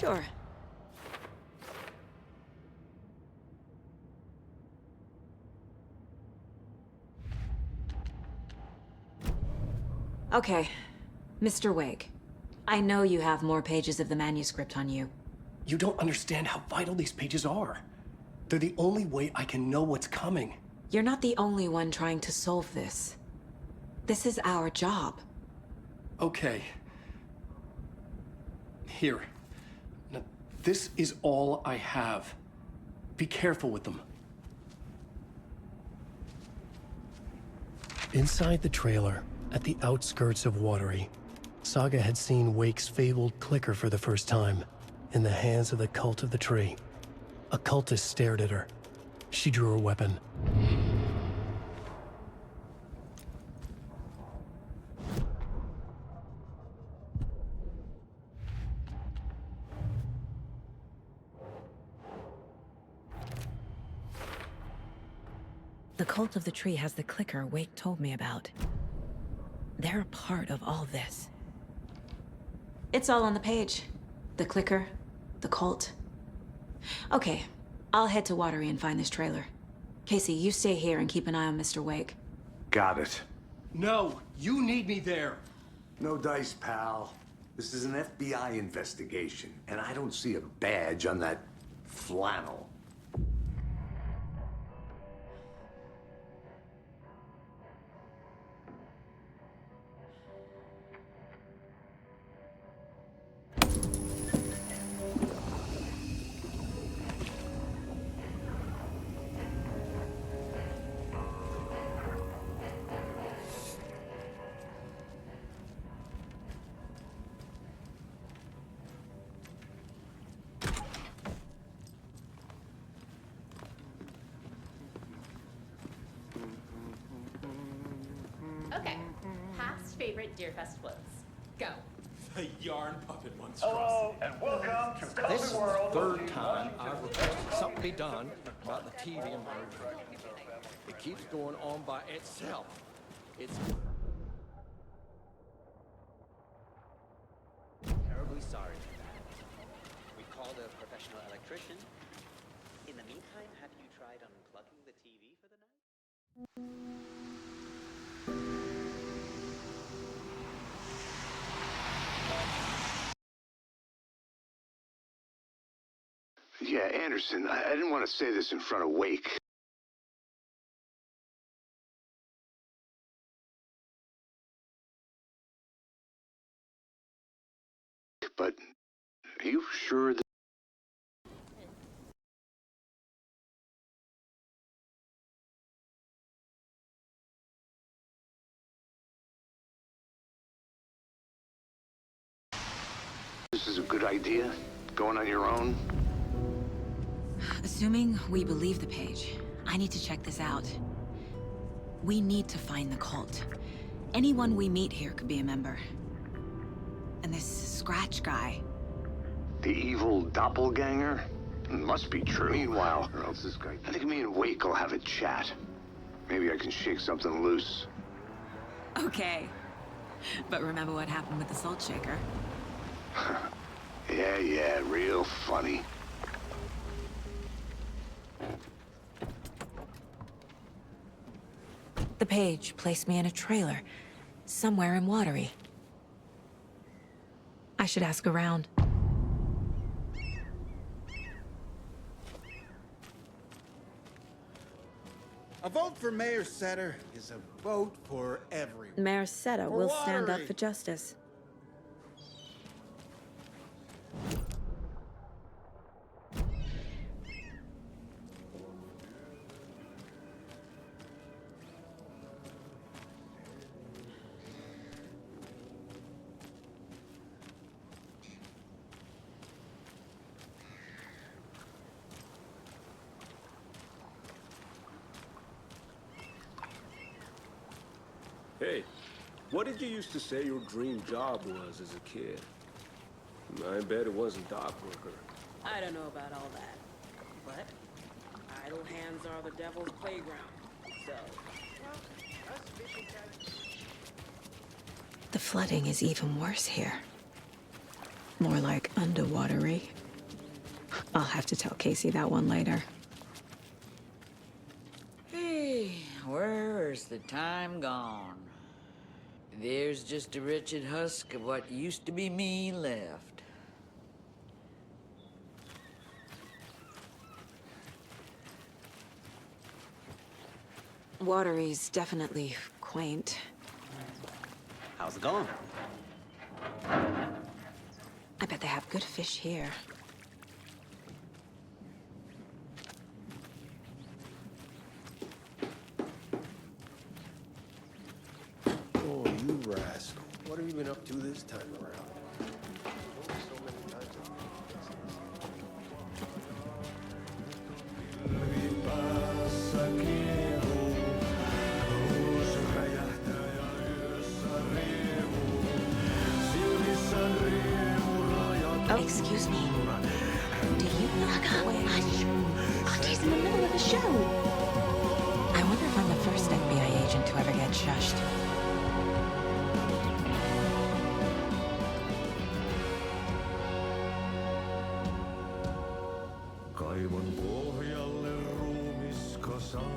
S9: Sure. Okay, Mr. Wake. I know you have more pages of the manuscript on you.
S1: You don't understand how vital these pages are. They're the only way I can know what's coming.
S9: You're not the only one trying to solve this. This is our job.
S1: Okay. Here. Now, this is all I have. Be careful with them. Inside the trailer, at the outskirts of Watery, Saga had seen Wake's fabled clicker for the first time, in the hands of the Cult of the Tree. A cultist stared at her. She drew her weapon.
S9: The Cult of the Tree has the clicker Wake told me about. They're a part of all this. It's all on the page. The clicker, the cult. Okay, I'll head to Watery and find this trailer. Casey, you stay here and keep an eye on Mr. Wake.
S5: Got it.
S1: No, you need me there.
S5: No dice, pal. This is an FBI investigation, and I don't see a badge on that flannel.
S14: Okay, past favorite Deerfest floats. Go.
S24: The yarn puppet monstrosity.
S17: Hello, and welcome to
S16: This is the
S17: World.
S16: third time I've requested something be done about the TV emergency. It keeps going on by itself. It's
S18: Terribly sorry for that. We called a professional electrician. In the meantime, have you tried unplugging the TV for the night?
S5: Yeah, Anderson, I didn't want to say this in front of Wake. But are you sure that... this is a good idea? Going on your own?
S9: Assuming we believe the page, I need to check this out. We need to find the cult. Anyone we meet here could be a member. And this Scratch guy.
S5: The evil doppelganger? Must be true. Meanwhile, or else this guy... I think me and Wake will have a chat. Maybe I can shake something loose.
S9: Okay. But remember what happened with the salt shaker?
S5: Yeah, real funny.
S9: The page placed me in a trailer, somewhere in Watery. I should ask around.
S12: A vote for Mayor Setter is a vote for everyone.
S9: Mayor Seta
S12: For
S9: will stand up
S12: Watery.
S9: for justice.
S20: Hey, what did you used to say your dream job was as a kid? I bet it wasn't dock worker.
S25: I don't know about all that, but idle hands are the devil's playground, so... Well, us fishing guys...
S9: The flooding is even worse here. More like underwatery. I'll have to tell Casey that one later.
S11: Hey, where's the time gone? There's just a wretched husk of what used to be me left.
S9: Watery's definitely quaint.
S18: How's it going?
S9: I bet they have good fish here.
S20: Oh, you rascal. What have you been up to this time around?
S9: Oh, excuse me. Do you know? Hush! Audrey's in the middle of a show. I wonder if I'm the first FBI agent to ever get shushed.
S10: Kaivon pohjalle ruumiskasan.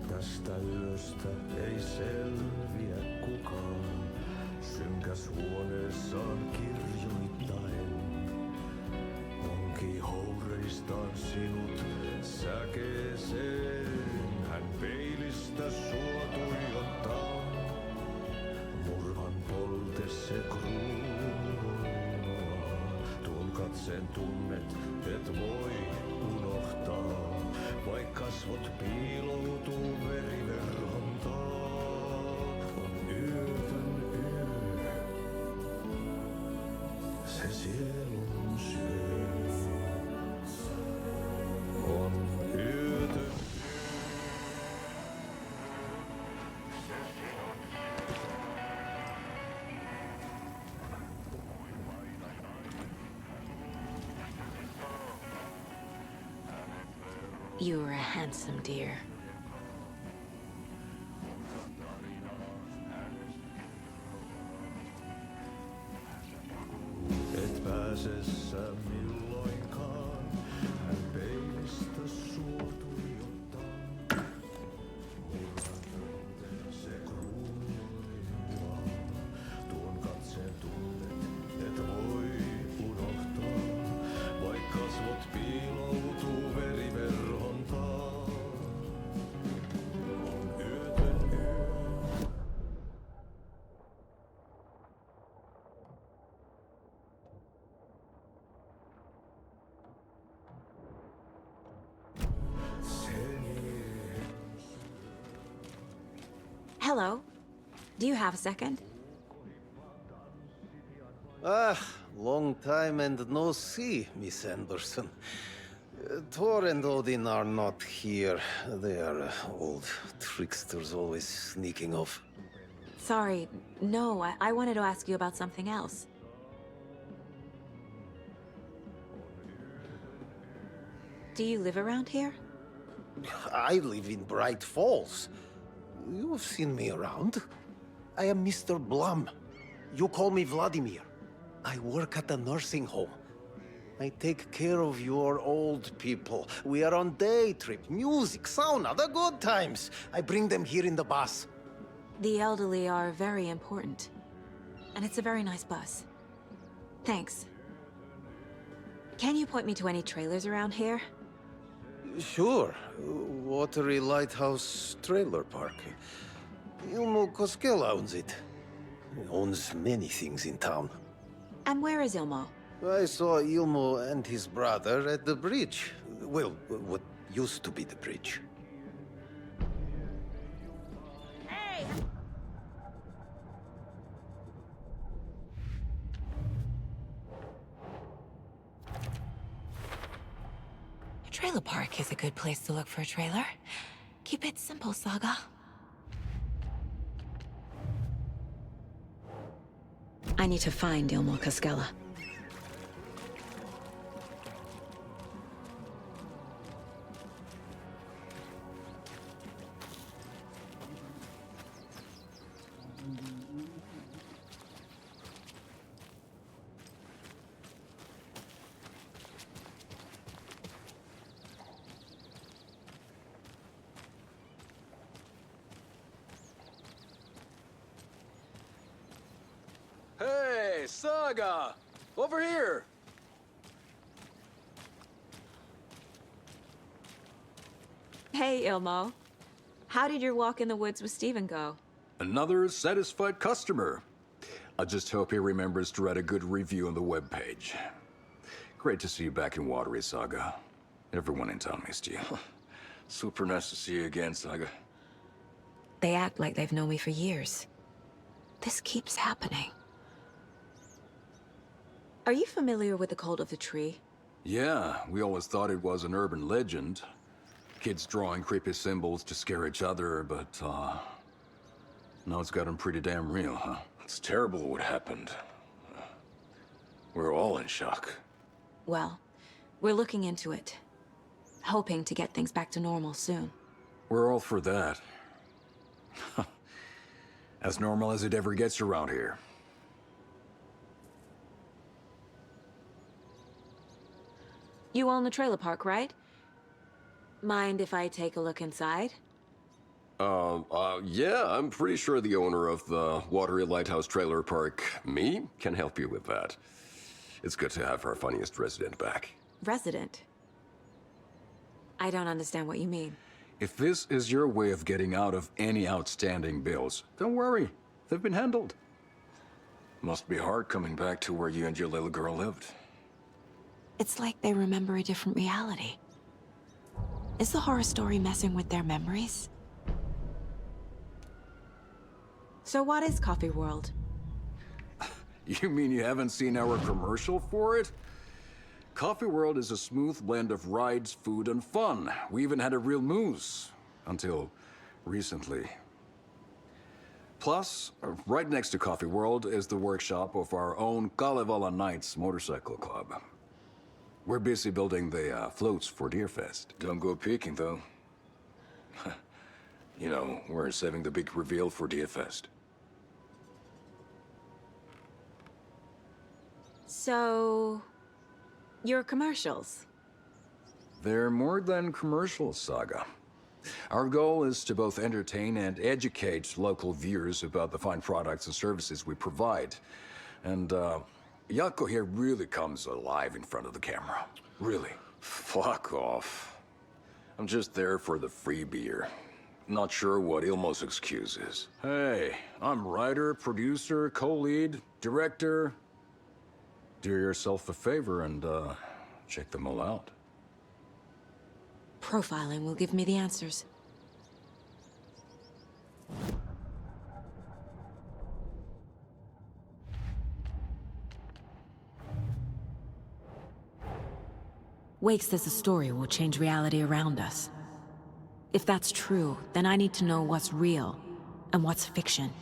S10: Tästä yöstä ei selviä kukaan. Synkäs huoneessaan kirjoittain. Onki houreistaan sinut säkeeseen. Hän peilistä sua tuijottaa. Murhan polte se kruunua. Tuon katseen tunnet, et voi unohtaa. Vaik kasvot piiloutuu veriverhon taa. On yötön yö. Se sielun syö. On yötön.
S9: You were a handsome deer.
S10: Et pääse sä milloinkaan. Hän peilistä sua tuijottaa. Murhan polte se kruunua. Tuon katseen tunnet, et voi unohtaa. Vaik kasvot piiloutuu veriverhon taa. On yötön yö.
S9: Hello. Do you have a second?
S13: Ah, long time and no see, Miss Anderson. Thor and Odin are not here. They are old tricksters always sneaking off.
S9: Sorry. No, I wanted to ask you about something else. Do you live around here?
S13: I live in Bright Falls. You've seen me around. I am Mr. Blum. You call me Vladimir. I work at a nursing home. I take care of your old people. We are on day trip, music, sauna, the good times. I bring them here in the bus.
S9: The elderly are very important. And it's a very nice bus. Thanks. Can you point me to any trailers around here?
S13: Sure. Watery Lighthouse Trailer Park. Ilmo Koskela owns it. He owns many things in town.
S9: And where is Ilmo?
S13: I saw Ilmo and his brother at the bridge. Well, what used to be the bridge.
S9: Hey! A trailer park is a good place to look for a trailer. Keep it simple, Saga. I need to find Ilmo Koskela.
S16: Saga! Over here!
S8: Hey, Ilmo. How did your walk in the woods with Steven go?
S15: Another satisfied customer. I just hope he remembers to write a good review on the webpage. Great to see you back in Watery, Saga. Everyone in town missed you.
S16: Super nice to see you again, Saga.
S9: They act like they've known me for years. This keeps happening.
S8: Are you familiar with the cult of the tree?
S15: Yeah, we always thought it was an urban legend. Kids drawing creepy symbols to scare each other, but, now it's gotten pretty damn real, huh?
S16: It's terrible what happened. We're all in shock.
S8: Well, we're looking into it. Hoping to get things back to normal soon.
S15: We're all for that. As normal as it ever gets around here.
S8: You own the trailer park, right? Mind if I take a look inside?
S20: Yeah, I'm pretty sure the owner of the Watery Lighthouse Trailer Park, me, can help you with that. It's good to have our funniest resident back.
S8: Resident? I don't understand what you mean.
S15: If this is your way of getting out of any outstanding bills, don't worry. They've been handled.
S16: Must be hard coming back to where you and your little girl lived.
S9: It's like they remember a different reality. Is the horror story messing with their memories?
S8: So what is Coffee World?
S15: You mean you haven't seen our commercial for it? Coffee World is a smooth blend of rides, food, and fun. We even had a real moose. Until recently. Plus, right next to Coffee World is the workshop of our own Kalevala Knights motorcycle club. We're busy building the floats for Deerfest.
S16: Don't go peeking, though. You know, we're saving the big reveal for Deerfest.
S8: So... your commercials?
S15: They're more than commercials, Saga. Our goal is to both entertain and educate local viewers about the fine products and services we provide. And, Yako here really comes alive in front of the camera. Really.
S16: Fuck off. I'm just there for the free beer. Not sure what Ilmo's excuse is.
S15: Hey, I'm writer, producer, co-lead, director. Do yourself a favor and, check them all out.
S9: Profiling will give me the answers. Wake says the story will change reality around us. If that's true, then I need to know what's real and what's fiction.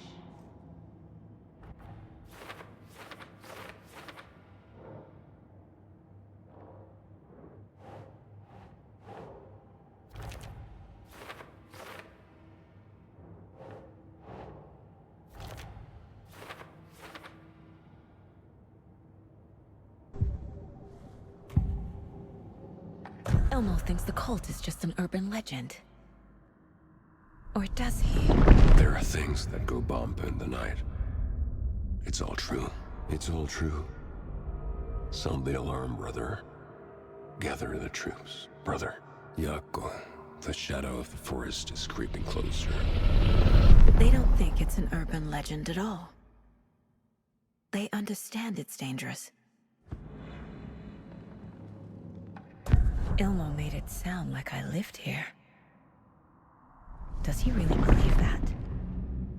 S9: Elmo thinks the cult is just an urban legend. Or does he?
S20: There are things that go bump in the night. It's all true. It's all true. Sound the alarm, brother. Gather the troops, brother. Yako, the shadow of the forest is creeping closer.
S9: They don't think it's an urban legend at all. They understand it's dangerous. Ilmo made it sound like I lived here. Does he really believe that?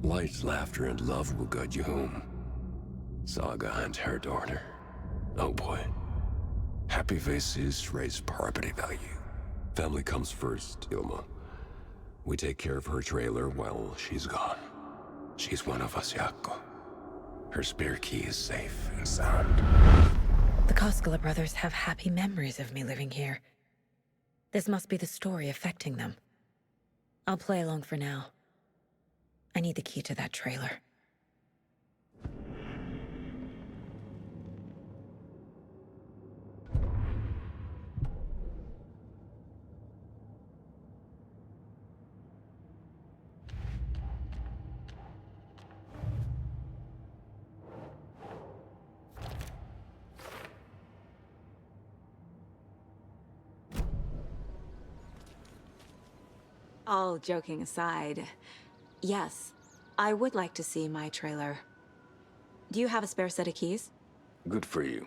S20: Light, laughter, and love will guide you home. Saga and her daughter. Oh boy. Happy faces raise property value. Family comes first, Ilma. We take care of her trailer while she's gone. She's one of us, Yako. Her spare key is safe and sound.
S9: The Koskela brothers have happy memories of me living here. This must be the story affecting them. I'll play along for now. I need the key to that trailer. All joking aside, yes, I would like to see my trailer. Do you have a spare set of keys?
S15: Good for you.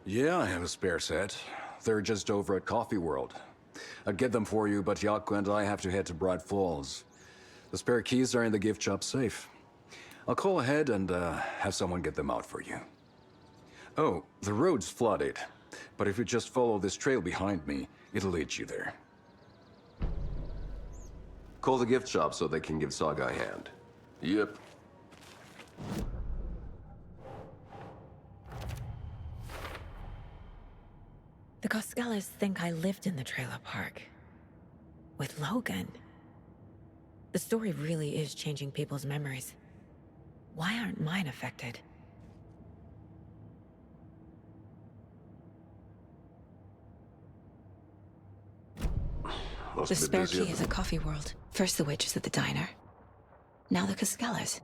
S15: Yeah, I have a spare set. They're just over at Coffee World. I'd get them for you, but Yaku and I have to head to Bright Falls. The spare keys are in the gift shop safe. I'll call ahead and have someone get them out for you. Oh, the road's flooded, but if you just follow this trail behind me, it'll lead you there.
S20: Call the gift shop so they can give Saga a hand. Yep.
S9: The Koskelas think I lived in the trailer park. With Logan. The story really is changing people's memories. Why aren't mine affected? The spare key is at Coffee World. First the waitress at the diner. Now the Koskelas.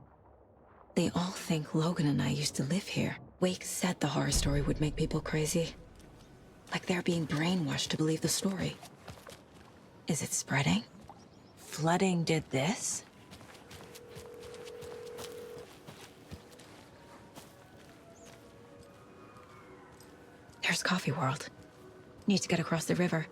S9: They all think Logan and I used to live here. Wake said the horror story would make people crazy. Like they're being brainwashed to believe the story. Is it spreading? Flooding did this? There's Coffee World. Need to get across the river.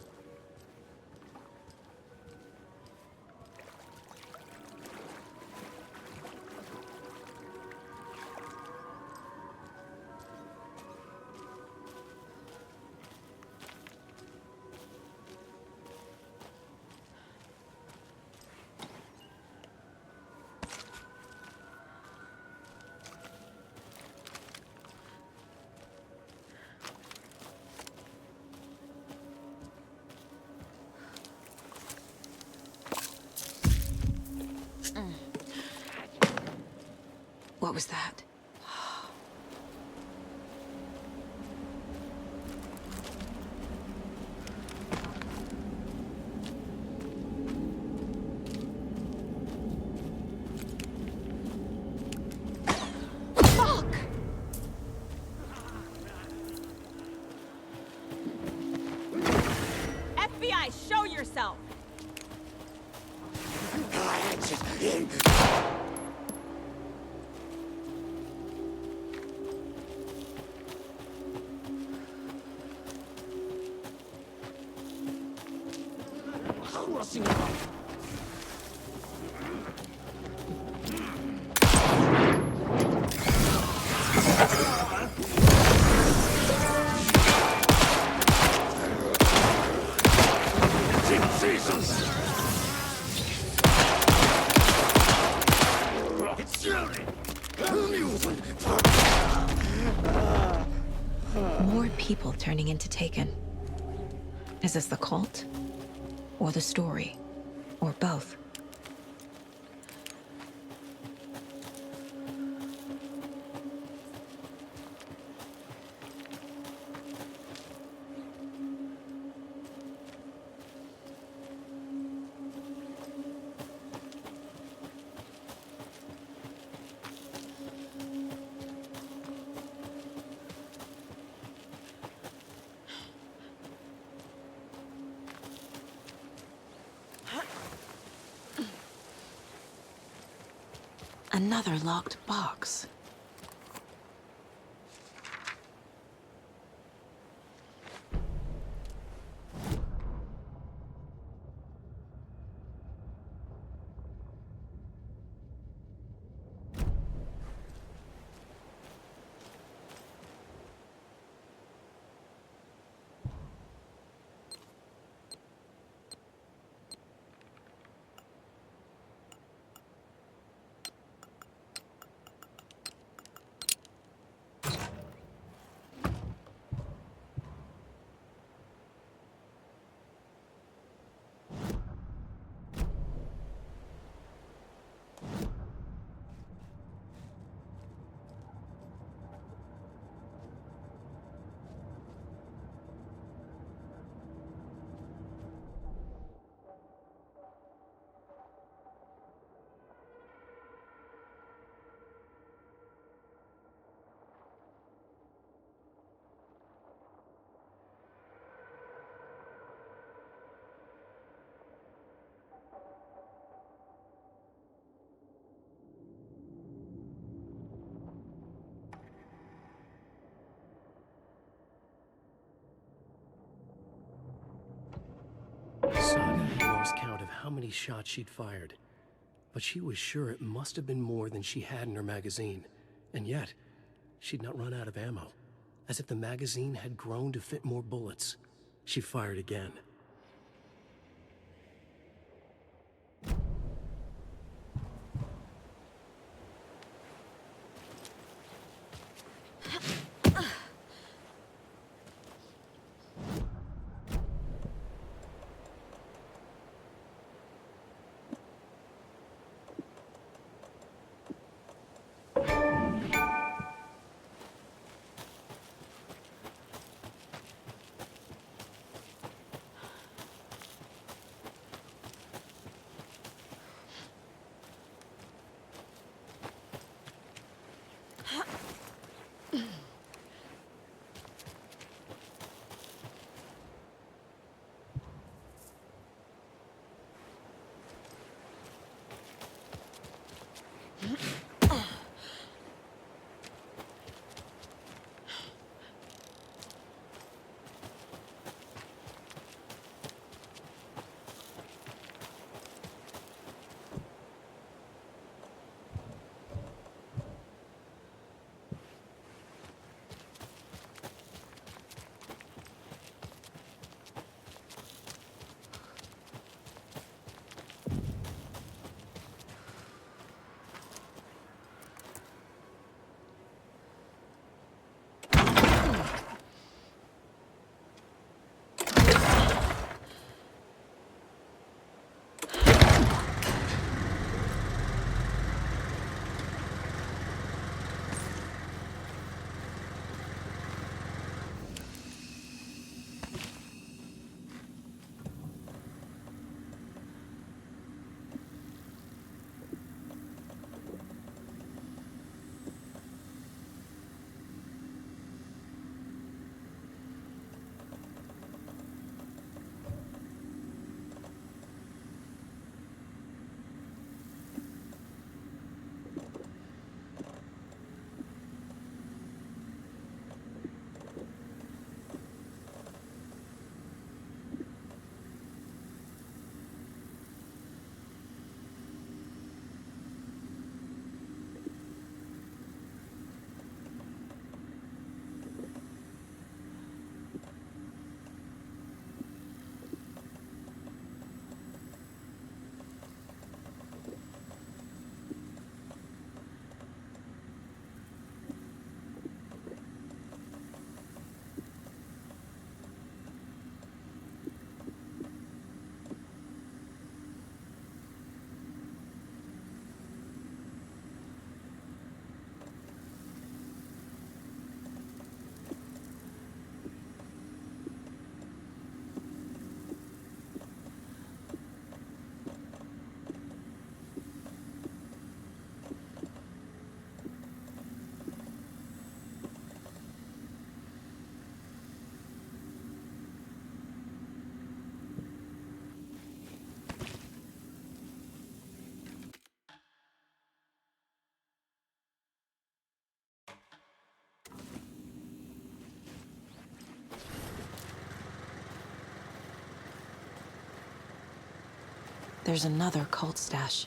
S9: What was that? Fuck!
S2: FBI, show yourself!
S9: More people turning into Taken. Is this the cult? Or the story? Or both? Another locked box.
S1: how many shots she'd fired, but she was sure it must have been more than she had in her magazine. And yet, she'd not run out of ammo. As if the magazine had grown to fit more bullets. She fired again.
S9: There's another cult stash.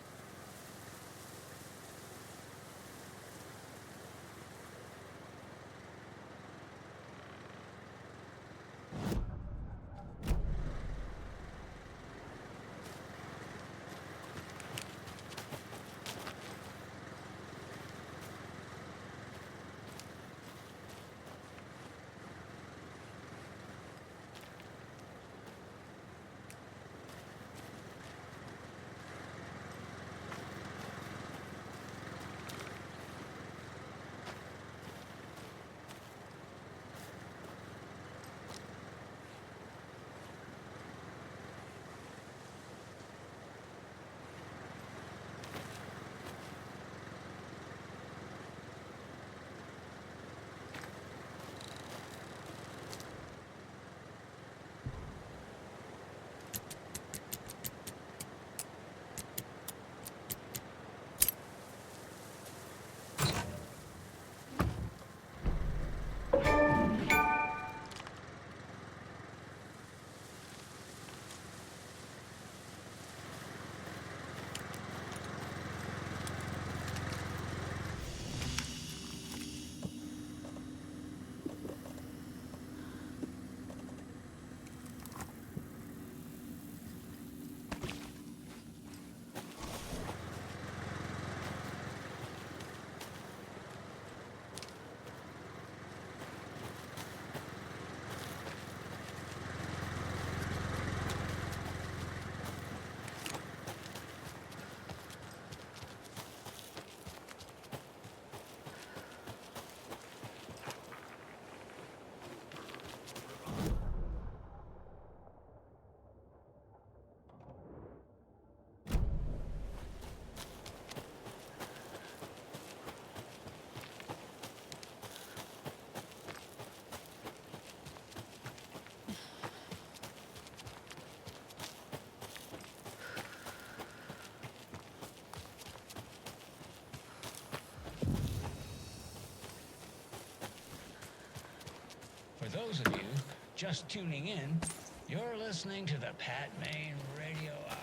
S4: those of you just tuning in, you're listening to the Pat Maine Radio Hour.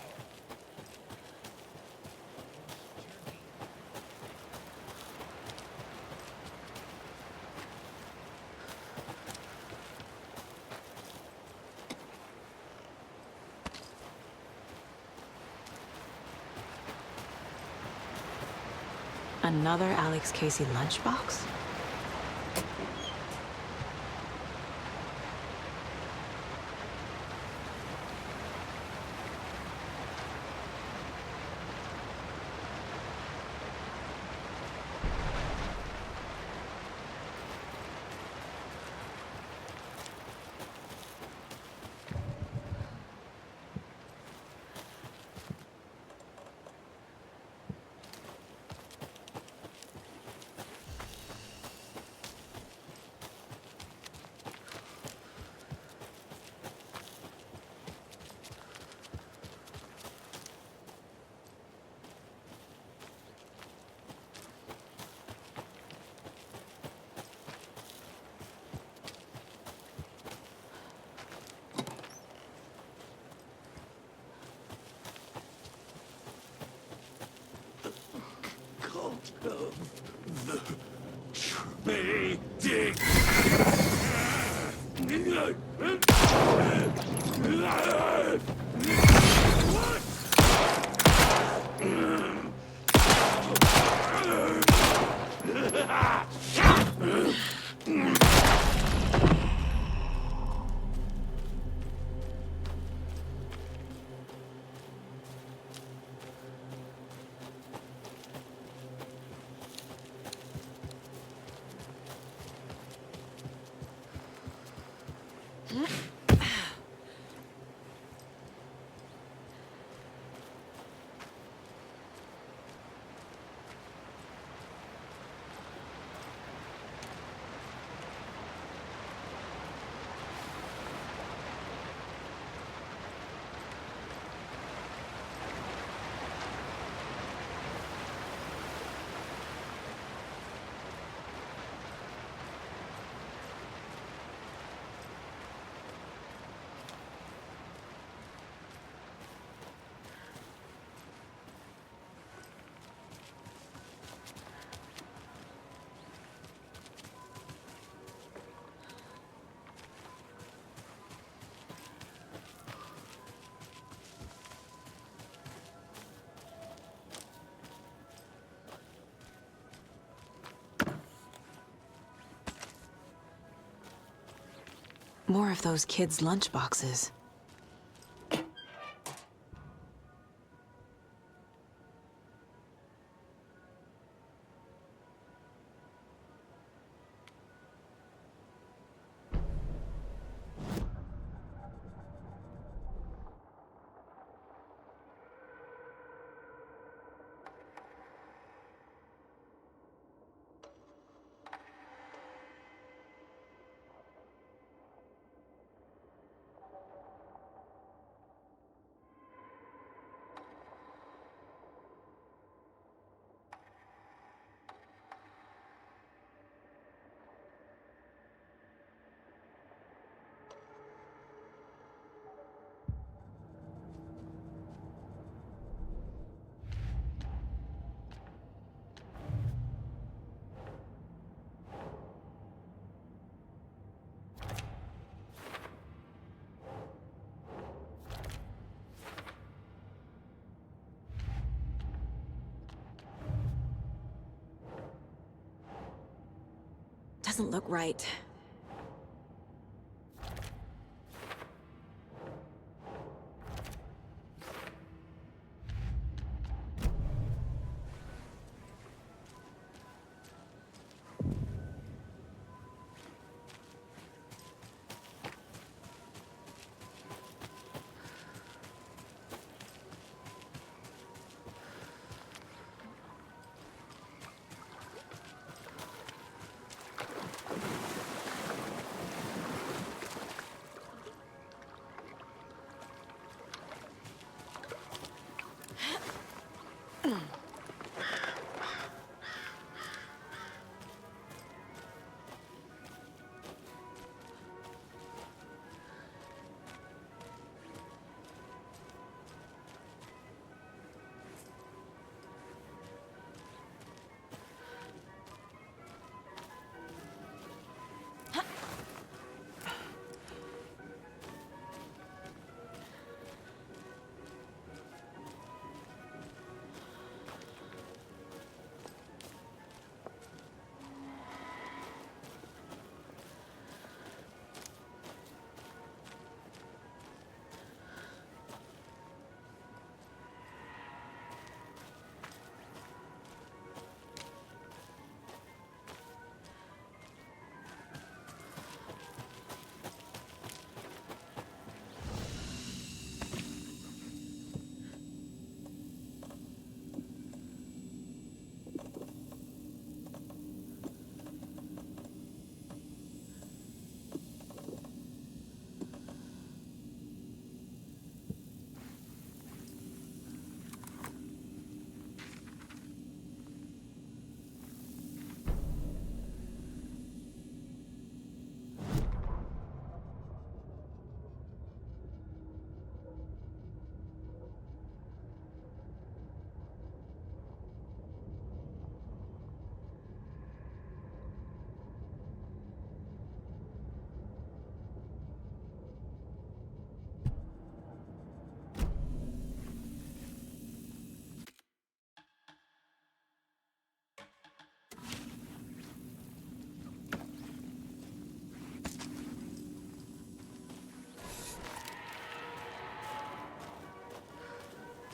S9: Another Alex Casey lunchbox?
S12: Cult of the Trading.
S9: More of those kids' lunchboxes. Doesn't look right.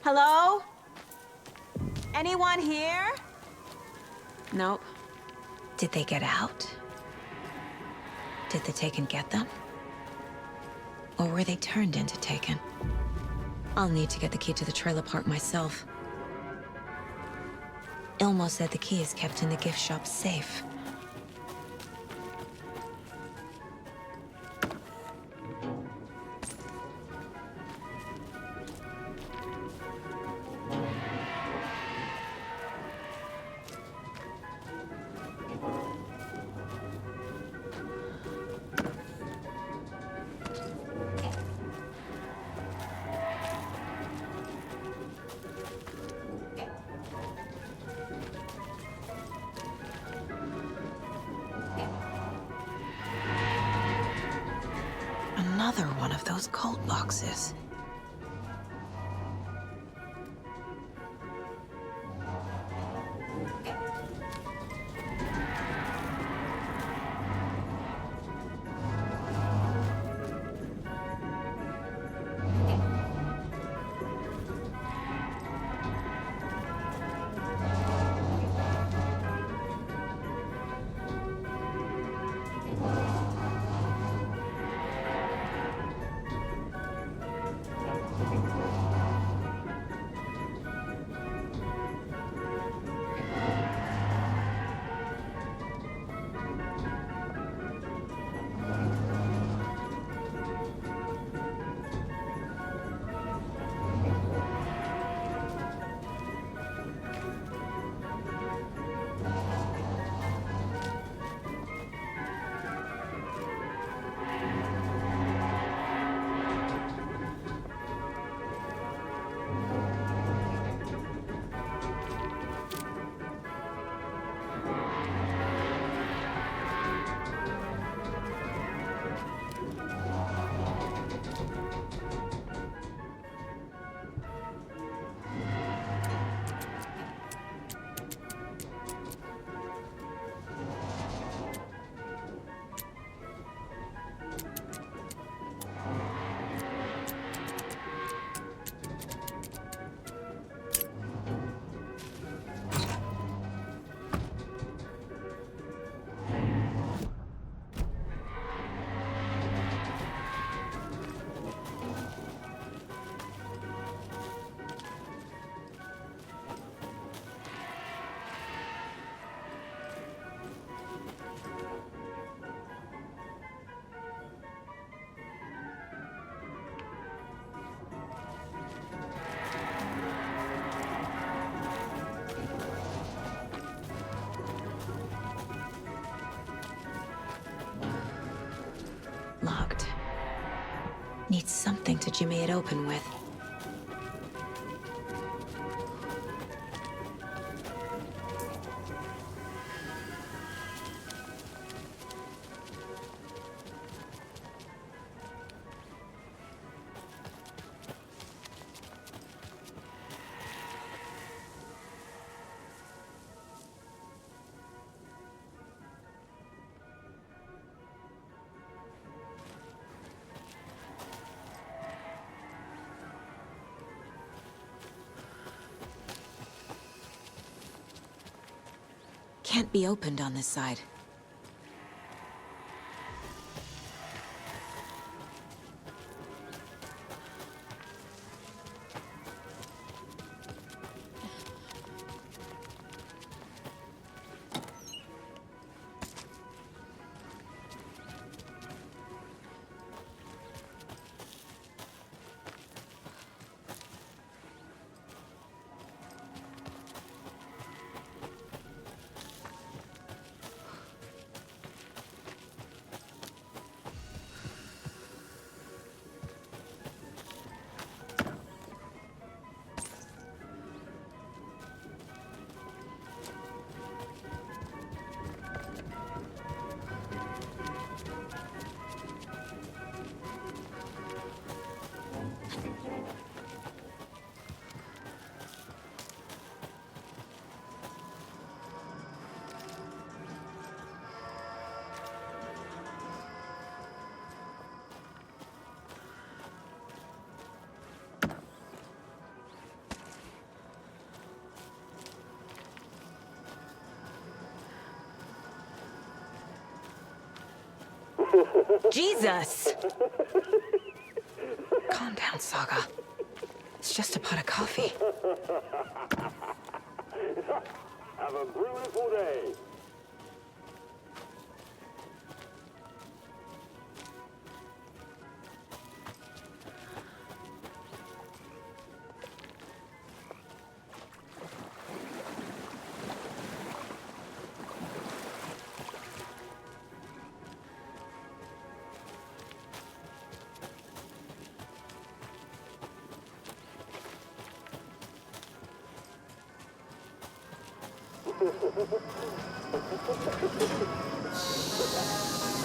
S2: Hello? Anyone here?
S8: Nope.
S9: Did they get out? Did the Taken get them? Or were they turned into Taken? I'll need to get the key to the trailer park myself. Ilmo said the key is kept in the gift shop safe. Another one of those cult boxes. Locked. Need something to jimmy it open with. Can't be opened on this side. Jesus! Calm down, Saga. It's just a pot of coffee.
S17: Have a beautiful day.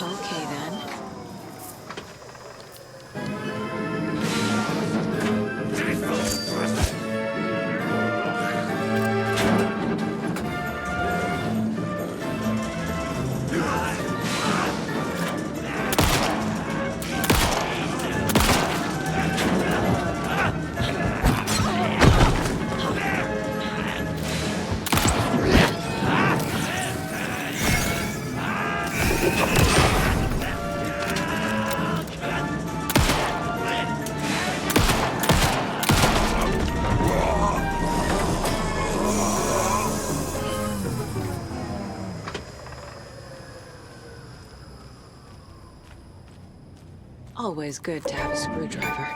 S9: Okay, then. Always good to have a screwdriver.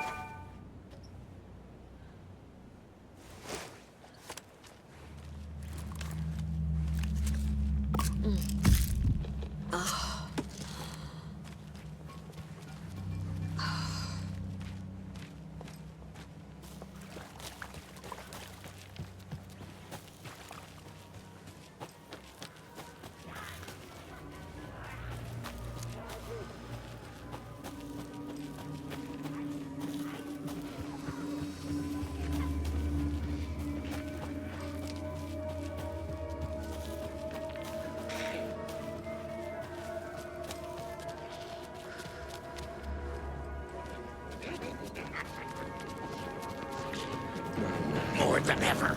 S10: More than ever.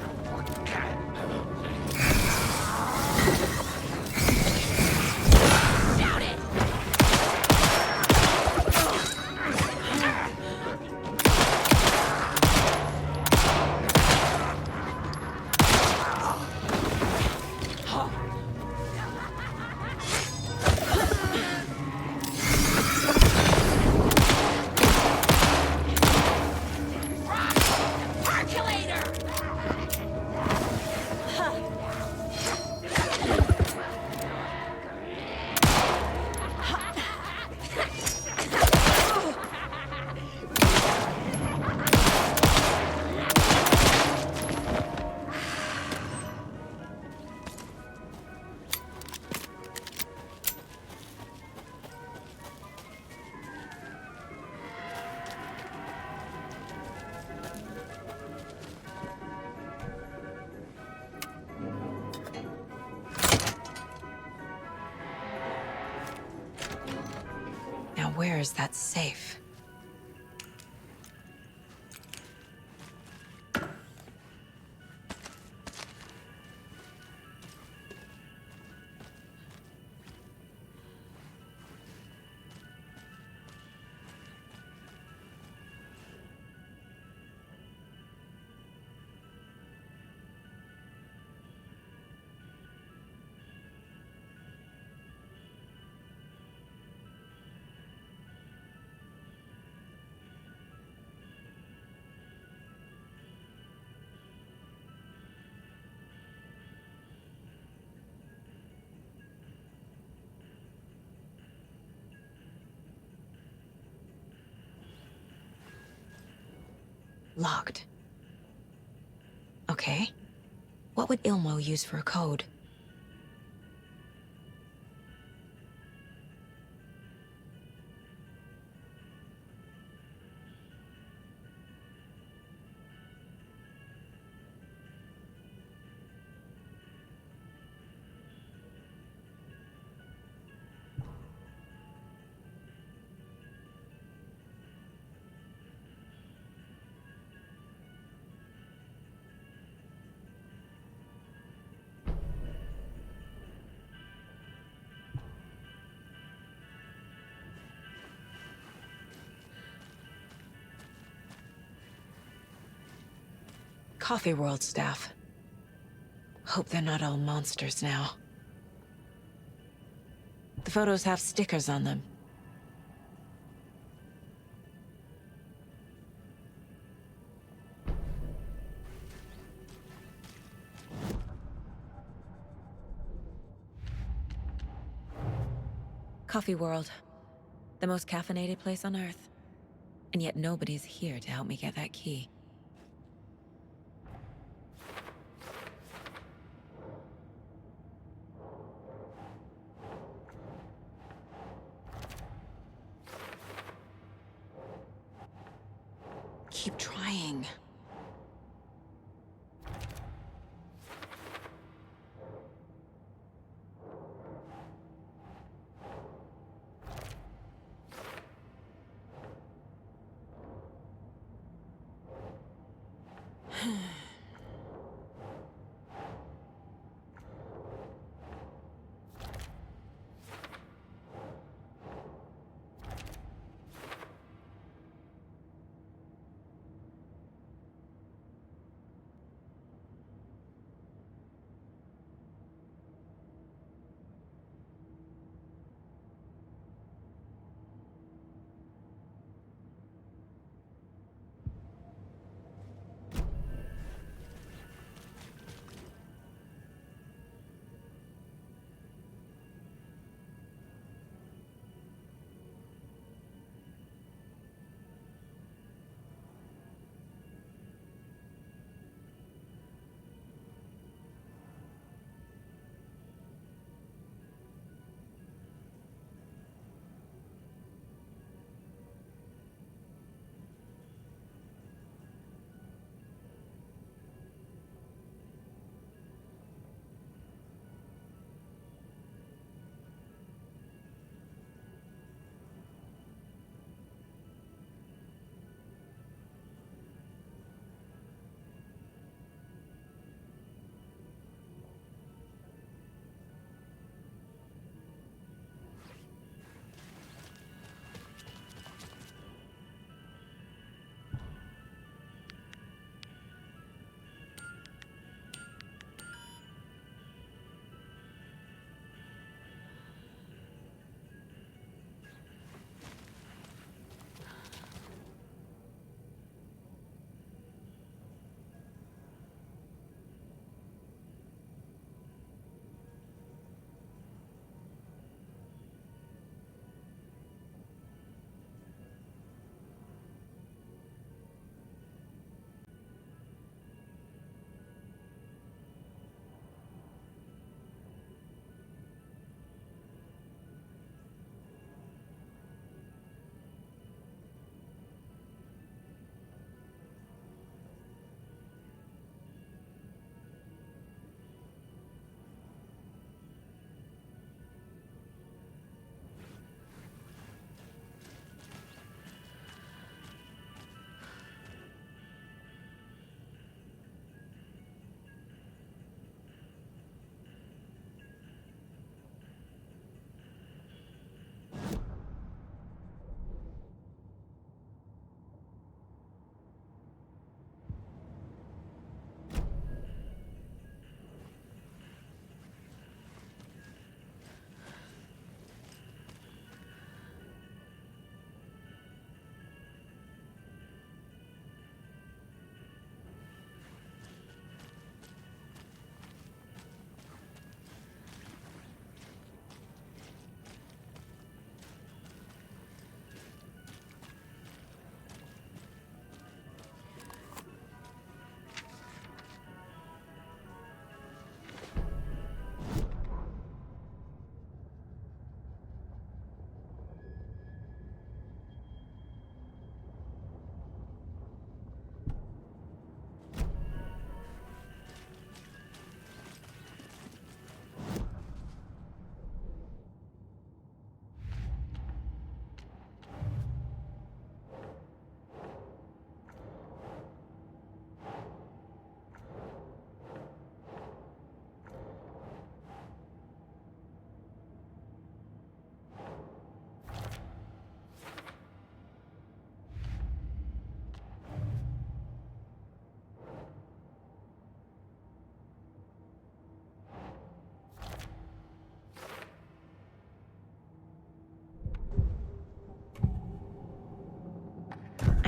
S9: Now where is that safe? Locked. Okay. What would Ilmo use for a code? Coffee World staff. Hope they're not all monsters now. The photos have stickers on them. Coffee World. The most caffeinated place on Earth. And yet nobody's here to help me get that key. Keep trying.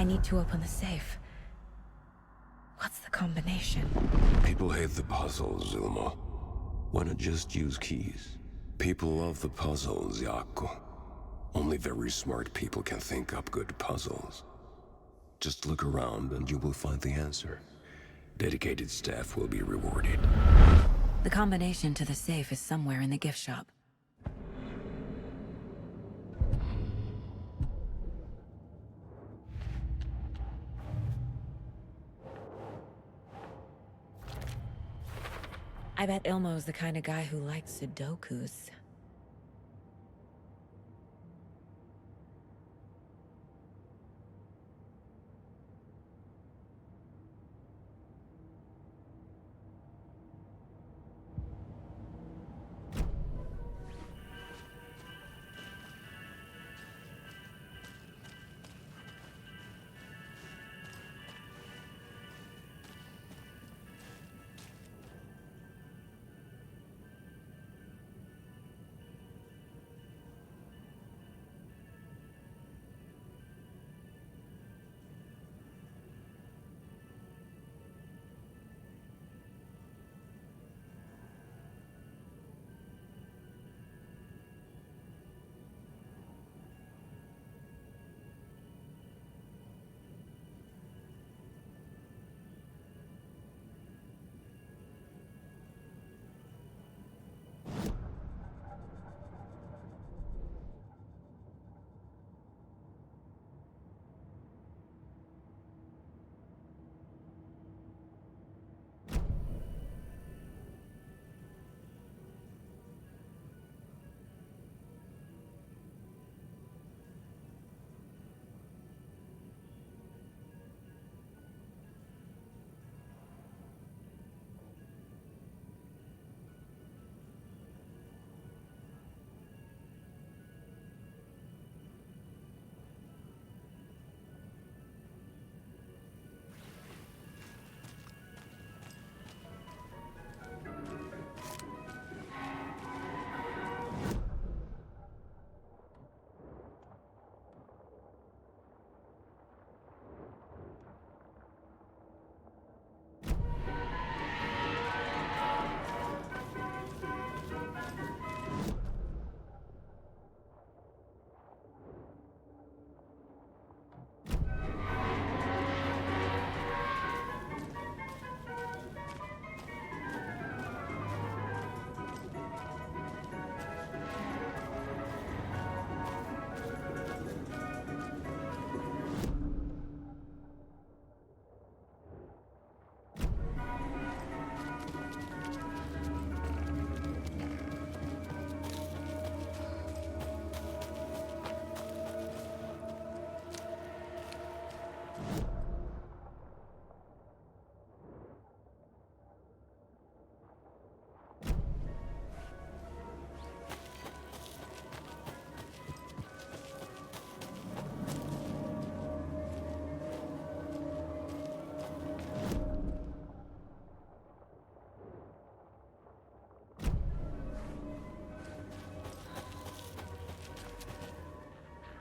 S9: I need to open the safe. What's the combination?
S20: People hate the puzzles, Ilmo. Why not just use keys? People love the puzzles, Jaakko. Only very smart people can think up good puzzles. Just look around and you will find the answer. Dedicated staff will be rewarded.
S9: The combination to the safe is somewhere in the gift shop. I bet Ilmo's the kind of guy who likes Sudokus.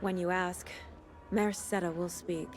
S9: When you ask, Mayor Seta will speak.